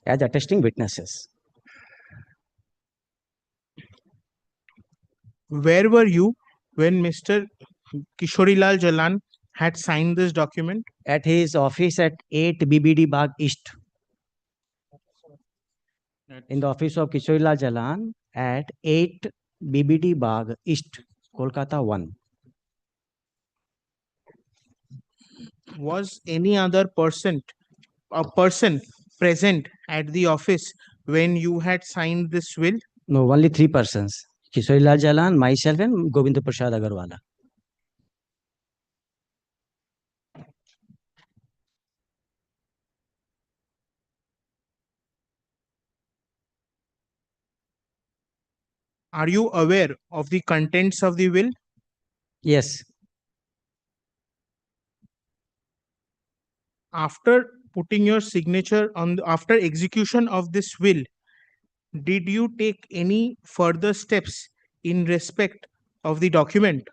as attesting witnesses. Where were you when Mr. Kishorilal Jalan had signed this document? At his office at 8 BBD Bagh East. In the office of Kishorilal Jalan at 8 BBD Bagh East, Kolkata 1. Was any other person present at the office when you had signed this will? No, only 3 persons. Kishorilal Jalan, myself and Govind Prasad Agarwala. Are you aware of the contents of the will? Yes. After putting your signature on after execution of this will, did you take any further steps in respect of the document?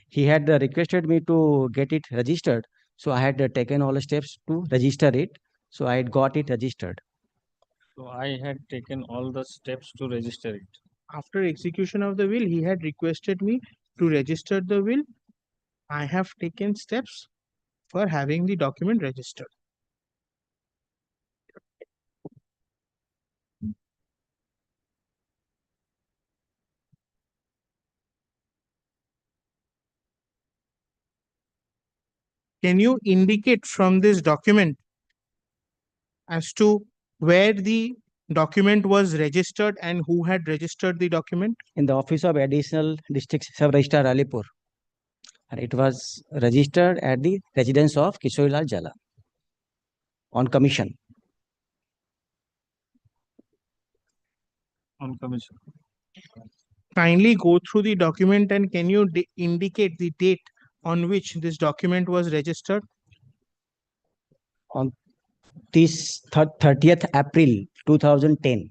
He had requested me to get it registered. So I had taken all the steps to register it. So I had got it registered. So I had taken all the steps to register it. After execution of the will, he had requested me to register the will. I have taken steps for having the document registered. Can you indicate from this document as to where the document was registered and who had registered the document? In the office of Additional District Sub-Registrar Alipur. And it was registered at the residence of Kishorilal Jalan on commission. On commission. Kindly go through the document and can you indicate the date on which this document was registered? On this 30th April 2010.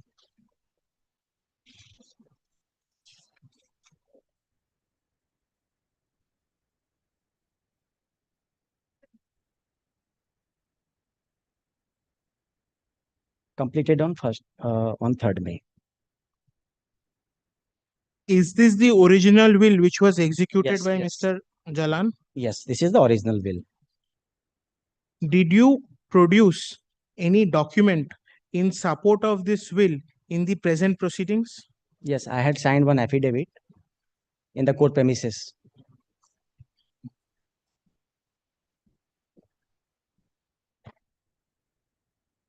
Completed on 3rd May. Is this the original will which was executed Yes, by yes. Mr. Jalan? Yes, this is the original will. Did you produce any document in support of this will in the present proceedings? Yes, I had signed one affidavit in the court premises.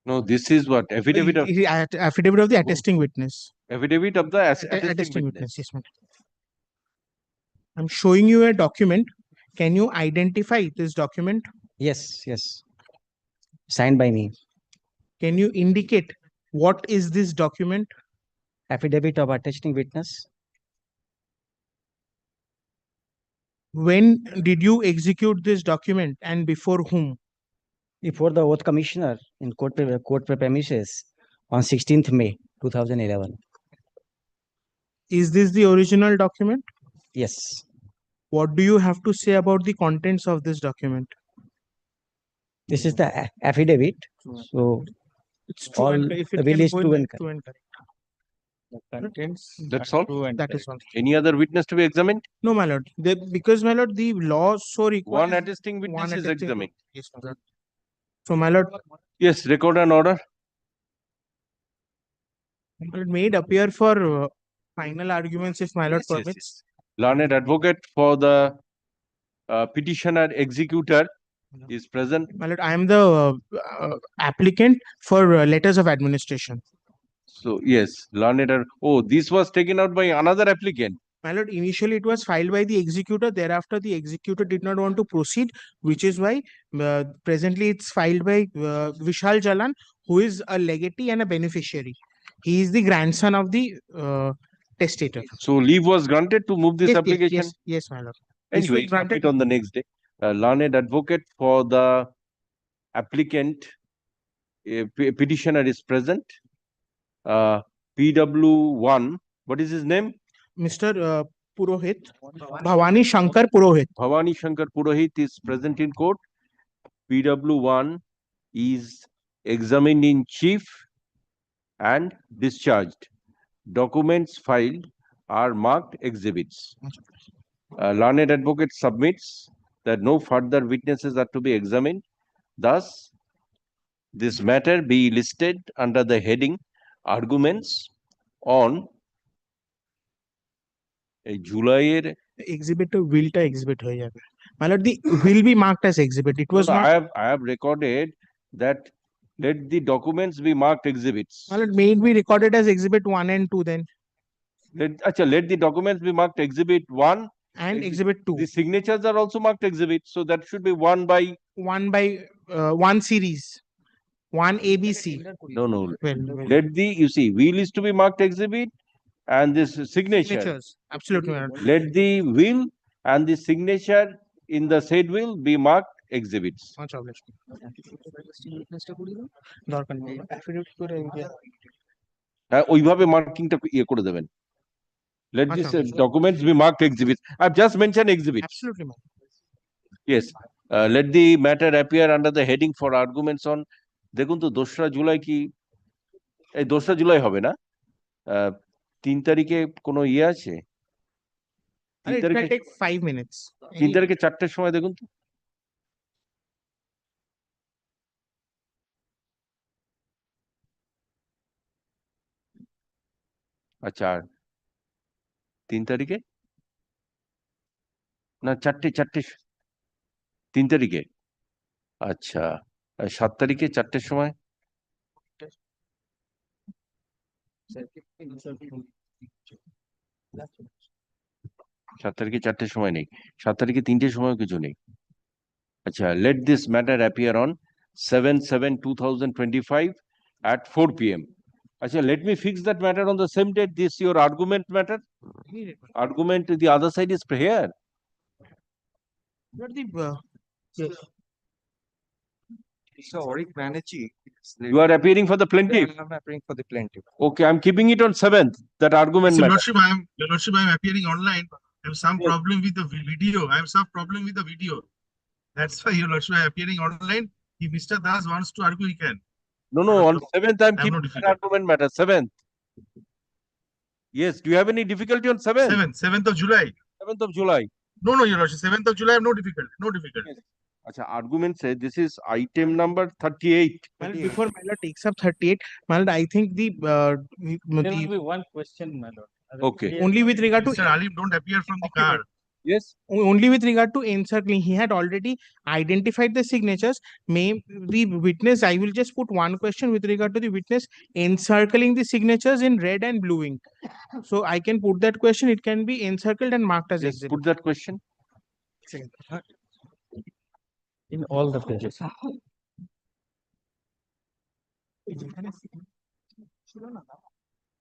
No, this is what? Affidavit of Affidavit of the attesting witness. affidavit of the Attesting witness. Yes, ma'am. I'm showing you a document. Can you identify this document? Yes, yes. Signed by me. Can you indicate what is this document? Affidavit of attesting witness. When did you execute this document and before whom? Before the oath commissioner in court premises on 16th May 2011. Is this the original document? Yes. What do you have to say about the contents of this document? This is the affidavit. So it's true all and if it the will can is go true in and true and correct. Contents. That's all. True and That correct. is one. Any other witness to be examined? No, my lord. Because, my lord, the law so requires One attesting witness one is attesting- examined. Yes, my lord. So, my lord, Yes, record an order. my lord, may it appear for final arguments if my lord Yes, yes, permits. Learned advocate for the petitioner executor is present. My lord, I am the applicant for letters of administration. So yes, oh, this was taken out by another applicant. My lord, initially it was filed by the executor. Thereafter, the executor did not want to proceed, which is why presently it's filed by Vishal Jalan, who is a legatee and a beneficiary. He is the grandson of the testator. So leave was granted to move this Yes, application. yes, my lord. This Anyway, was granted. it on the next day. Learned advocate for the applicant, petitioner is present. PW1, what is his name? Mr. Purohit, Bhavani Shankar Purohit. Bhavani Shankar Purohit is present in court. PW1 is examined in chief and discharged. Documents filed are marked exhibits. Learned advocate submits that no further witnesses are to be examined. Thus, this matter be listed under the heading arguments on July. Exhibit to will ta exhibit hoye jabe. My lord, the will be marked as exhibit. It was not. I have recorded that let the documents be marked exhibits. My lord, may it be recorded as exhibit 1 and 2 then. Let the documents be marked exhibit 1 and exhibit 2. The signatures are also marked exhibits, so that should be one by one series. 1 ABC. No. Well, Let the will is to be marked exhibit and this signature. signatures. Absolutely, my lord. Let the will and the signature in the said will be marked exhibits. ওইভাবে মার্কিংটা ইয়ে করে দেবেন. Let these documents be marked exhibits. I've just mentioned exhibits. Absolutely, ma'am. Yes. Let the matter appear under the heading for arguments on. দেখুন তো 2রা জুলাই কি এই 2রা জুলাই হবে না? 3 তারিখে কোনো ইয়ে আছে? 3 তারিখে take 5 minutes. 3 তারিখে 4টের সময় দেখুন তো। আচ্ছা 3 তারিখে না 4টে 3 তারিখে আচ্ছা 7 তারিখে 4টের সময় 7 তারিখে 4টের সময় নেই 7 তারিখে 3টের সময় কিছু নেই আচ্ছা let this matter appear on 7/7/2025 at 4 p.m. Achha, let me fix that matter on the same date. This your argument matter. Argument the other side is here. What the yes. So, Auric Banerjee. You are appearing for the plaintiff. I'm appearing for the plaintiff. Okay, I'm keeping it on 7th. That argument Your matter. Lordship, Your Lordship, I am appearing online. I have some problem with the video. I have some problem with the video. That's why, Your Lordship, I am appearing online. If Mr. Das wants to argue, he can. No, on 7th, I'm keeping that argument matter. 7th. Yes, do you have any difficulty on 7th? 7th of July. 7th of July. No, Your Lordship, 7th of July, I have no difficulty. No difficulty. Yes. Achha, argument says this is item number 38. Well, before my lord takes up 38, my lord, I think There will be one question, my lord. Okay. Only with regard to Mr. Alim, don't appear from the car. Yes. Only with regard to encircling, he had already identified the signatures. May the witness, I will just put one question with regard to the witness encircling the signatures in red and blue ink. So I can put that question. It can be encircled and marked as exhibit. Put that question. In all the pages.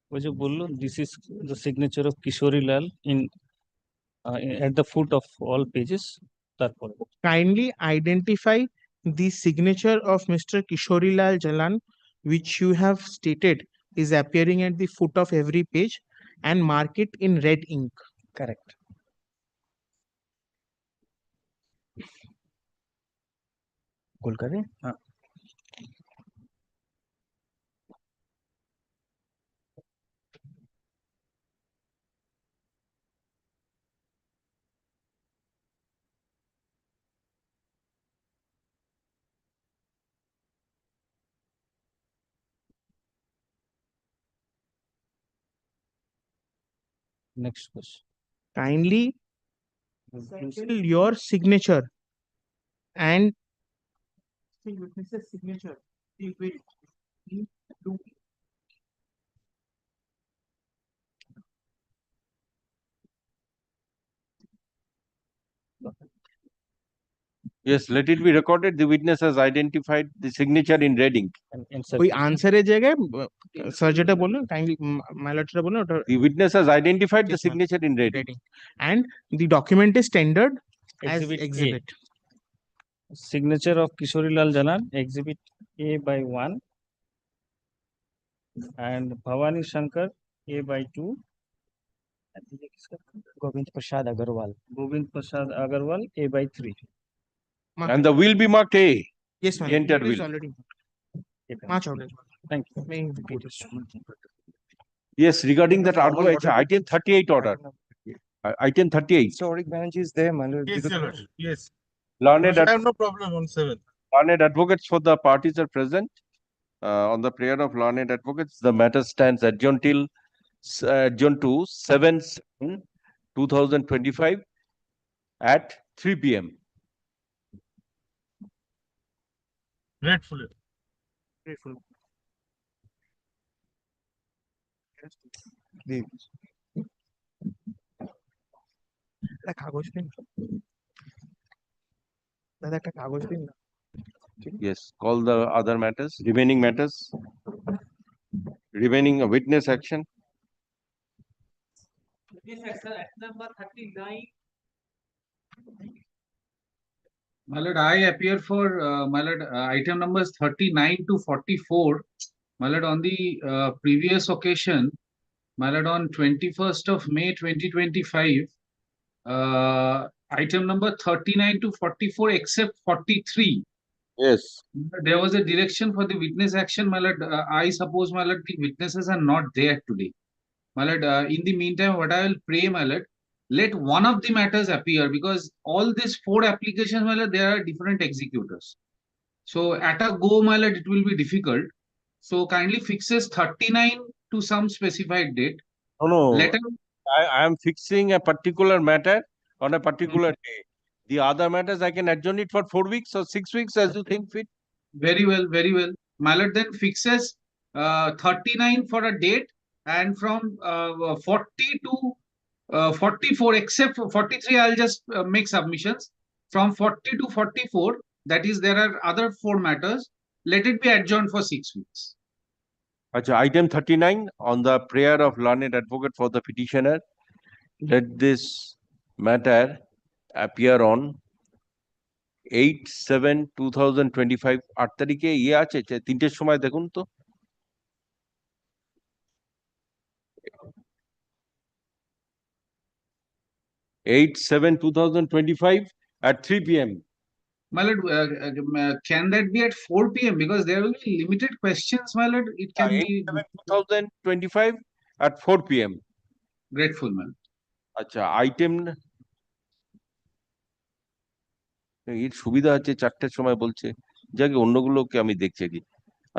Which bollo, this is the signature of Kishori Lal in at the foot of all pages. Kindly identify the signature of Mr. Kishori Lal Jalan, which you have stated is appearing at the foot of every page, and mark it in red ink. Correct. Cool kare? Next question. Kindly fill your signature and witness's signature. He will need to Yes, let it be recorded. The witness has identified the signature in red ink. कोई answer है जगह sir যেটা বললো kindly মাইলটটা বললো ওটা The witness has identified the signature in red ink. and the document is tendered as Exhibit A. exhibit. Signature of Kishori Lal Jalan, Exhibit A by 1, and Bhavani Shankar A by 2, Govind Prasad Agarwal. Govind Prasad Agarwal A by 3. And the will be marked A. Yes, The ma'am. entire It is will. already marked out. Thank you. May repeat it. Yes, regarding that article, item 38 order. Item 38. Historic bench is there, my lord. Yes, your lordship. Yes. Learned, I have no problem on 7. learned advocates for the parties are present. On the prayer of learned advocates, the matter stands adjourned till adjourned to 7/7/2025 at 3 p.m. Grateful. Grateful. একটা কাগজ pen দাদা একটা কাগজ pen না Yes, call the other matters, remaining matters, remaining witness action. Number 39. My lord, I appear for my lord, item numbers 39 to 44. My lord, on the previous occasion, my lord, on 21st of May 2025, item number 39 to 44 except 43. Yes. There was a direction for the witness action, my lord. I suppose, my lord, the witnesses are not there today. My lord, in the meantime, what I will pray, my lord, let one of the matters appear, because all these 4 applications, my lord, there are different executors. So at a go, my lord, it will be difficult. So kindly fixes 39 to some specified date. No. Let I am fixing a particular matter on a particular day. The other matters, I can adjourn it for 4 weeks or 6 weeks as you think fit. Very well, very well. My lord, then fixes 39 for a date, and from 40 to 44, except for 43, I'll just make submissions. From 40 to 44, that is, there are other 4 matters. Let it be adjourned for 6 weeks. Achha, item 39 on the prayer of learned advocate for the petitioner. Let this matter appear on 8/7/2025 8 তারিখে ইয়ে আছে 3টের সময় দেখুন তো 8/7/2025 at 3 p.m. My lord, can that be at 4 p.m.? Because there will be limited questions, my lord. It can be 8/7/2025 at 4 p.m. Grateful, man. আচ্ছা item এর সুবিধা আছে 4টের সময় বলছে যাকে অন্যগুলোকে আমি দেখছি কি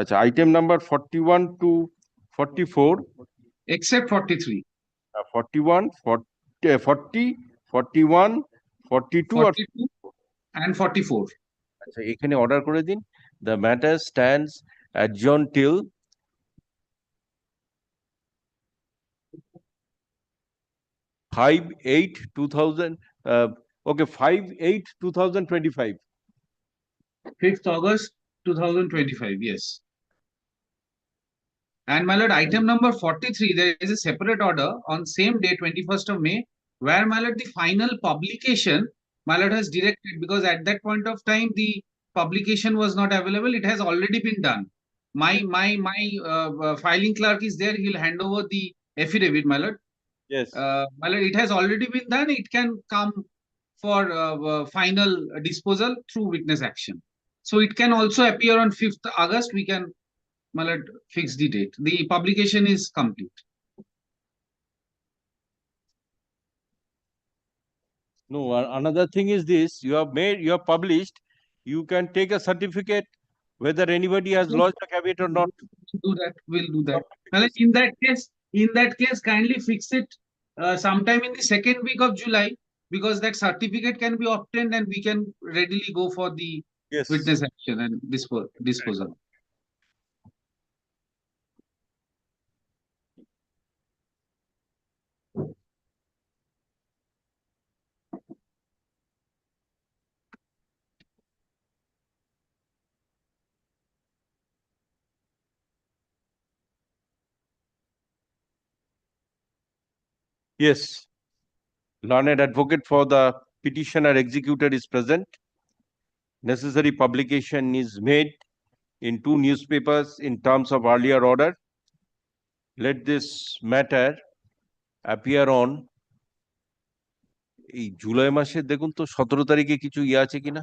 আচ্ছা item number 41 to 44 except 43 41 40 41 42 and 44 আচ্ছা এখানে অর্ডার করে দিন the matter stands adjourned till 5/8/2000 okay 5/8/2025 5th August 2025, yes. And my lord, item number 43, there is a separate order on same day, 21st of May, where my lord, the final publication, my lord has directed, because at that point of time, the publication was not available. It has already been done. My filing clerk is there. He'll hand over the affidavit, my lord. Yes. My lord, it has already been done. It can come for final disposal through witness action. So it can also appear on 5th August. We can, my lord, fix the date. The publication is complete. No, another thing is this: you have published. You can take a certificate whether anybody has lodged a caveat or not. Do that. We'll do that. Well, in that case, kindly fix it sometime in the second week of July, because that certificate can be obtained and we can readily go for the witness action and disposal. Yes. Learned advocate for the petitioner executed is present. Necessary publication is made in 2 newspapers in terms of earlier order. Let this matter appear on এই জুলাই মাসে দেখুন তো 17 তারিখে কিছু ইয়ে আছে কিনা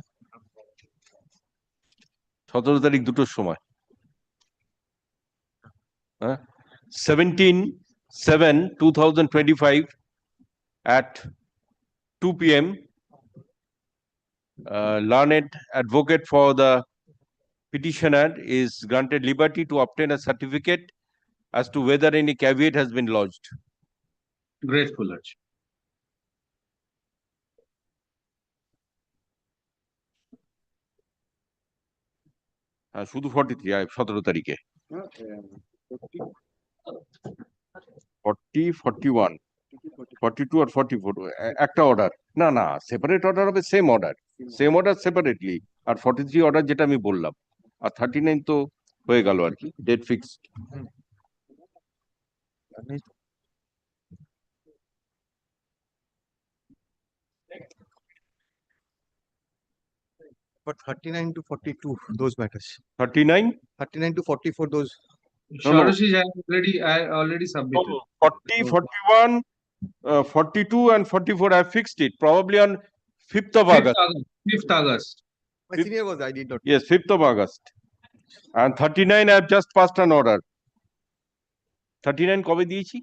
17 তারিখ দুটোর সময় 17/7/2025 at 2 p.m. Learned advocate for the petitioner is granted liberty to obtain a certificate as to whether any caveat has been lodged. Grateful, Lordship. শুধু 43 17 তারিখে 40 41 42 আর 44 একটা অর্ডার না সেপারেট অর্ডার হবে সেম অর্ডার সেপারেটলি আর 43 অর্ডার যেটা আমি বললাম আর 39 তো হয়ে গেল আর কি date fixed But 39 to 42, those matters. 39 to 44, those. Shoroshi, I already submitted. 40 41 42 and 44 I have fixed it probably on 5th of August. 5th August. My senior was, I did not. Yes, 5th of August. And 39 I have just passed an order. 39 কবে দিয়েছি?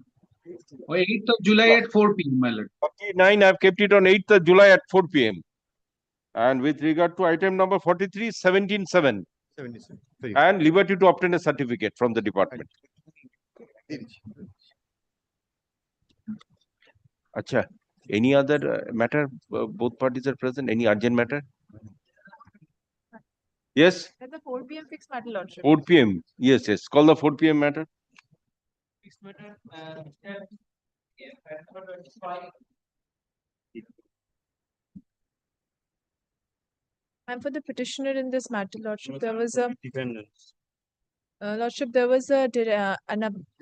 8th of July at 4 p.m. my lord. 39 I have kept it on 8th of July at 4 p.m. And with regard to item number 43, 17/7. 77. And liberty to obtain a certificate from the department. Acha, any other matter? Both parties are present. Any urgent matter? Yes? At the 4 p.m. fixed matter, Lordship. 4 p.m. Yes. Call the 4 p.m. matter. Fixed matter. And for the petitioner in this matter, Lordship, there was a Lordship, there was a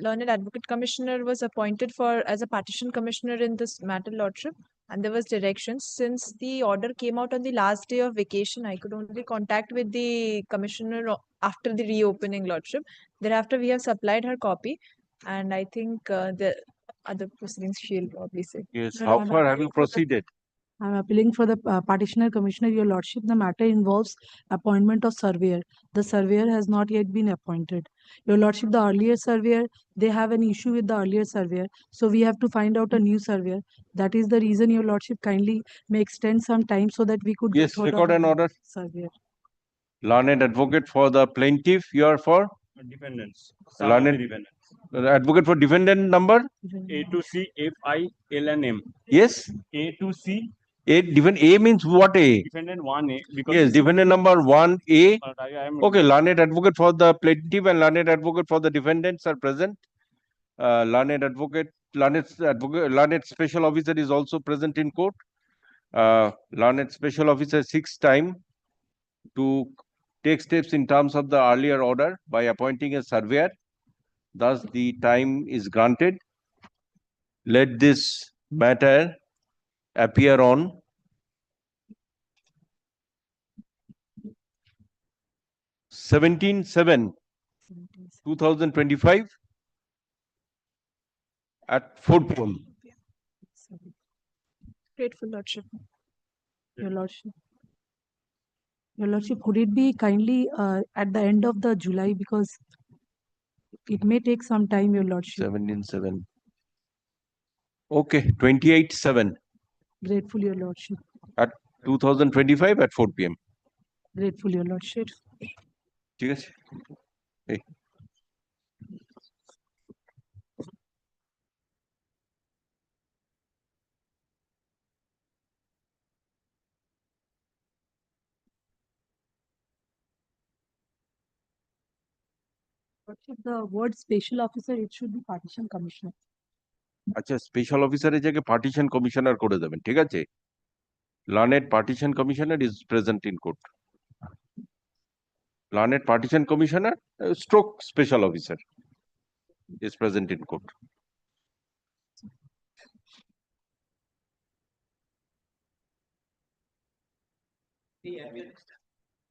learned advocate commissioner was appointed as a partition commissioner in this matter, Lordship, and there was directions. Since the order came out on the last day of vacation, I could only contact with the commissioner after the reopening, Lordship. Thereafter, we have supplied her copy, and I think the other proceedings she'll probably say. Yes. How far have you proceeded? I'm appealing for the partitioner commissioner, Your Lordship. The matter involves appointment of surveyor. The surveyor has not yet been appointed. Your Lordship, the earlier surveyor, they have an issue with the earlier surveyor. So we have to find out a new surveyor. That is the reason, Your Lordship, kindly may extend some time so that we could Yes, record an order. Surveyor. Learned advocate for the plaintiff, you are for? Dependents. Learned advocate for defendant number? A to C, F, I, L, and M. Yes? A to C. A means what A? Defendant 1A. Because Yes, defendant number 1A. I am Okay, learned advocate for the plaintiff and learned advocate for the defendants are present. Learned special officer is also present in court. Learned special officer seeks time to take steps in terms of the earlier order by appointing a surveyor. Thus, the time is granted. Let this matter appear on 17/7/2025 at 4 p.m. Grateful, Lordship. Your Lordship. Your Lordship, could it be kindly at the end of the July, because it may take some time, Your Lordship. 17/7. Okay, 28/7 Grateful, Your Lordship. at 2025 at 4 p.m. Grateful, Your Lordship. ঠিক আছে? এই Lordship, the word special officer, it should be partition commissioner. আচ্ছা, special অফিসারের জায়গায় partition commissioner করে দেবেন, ঠিক আছে? Learned partition commissioner is present in court. Learned partition commissioner, stroke special officer is present in court.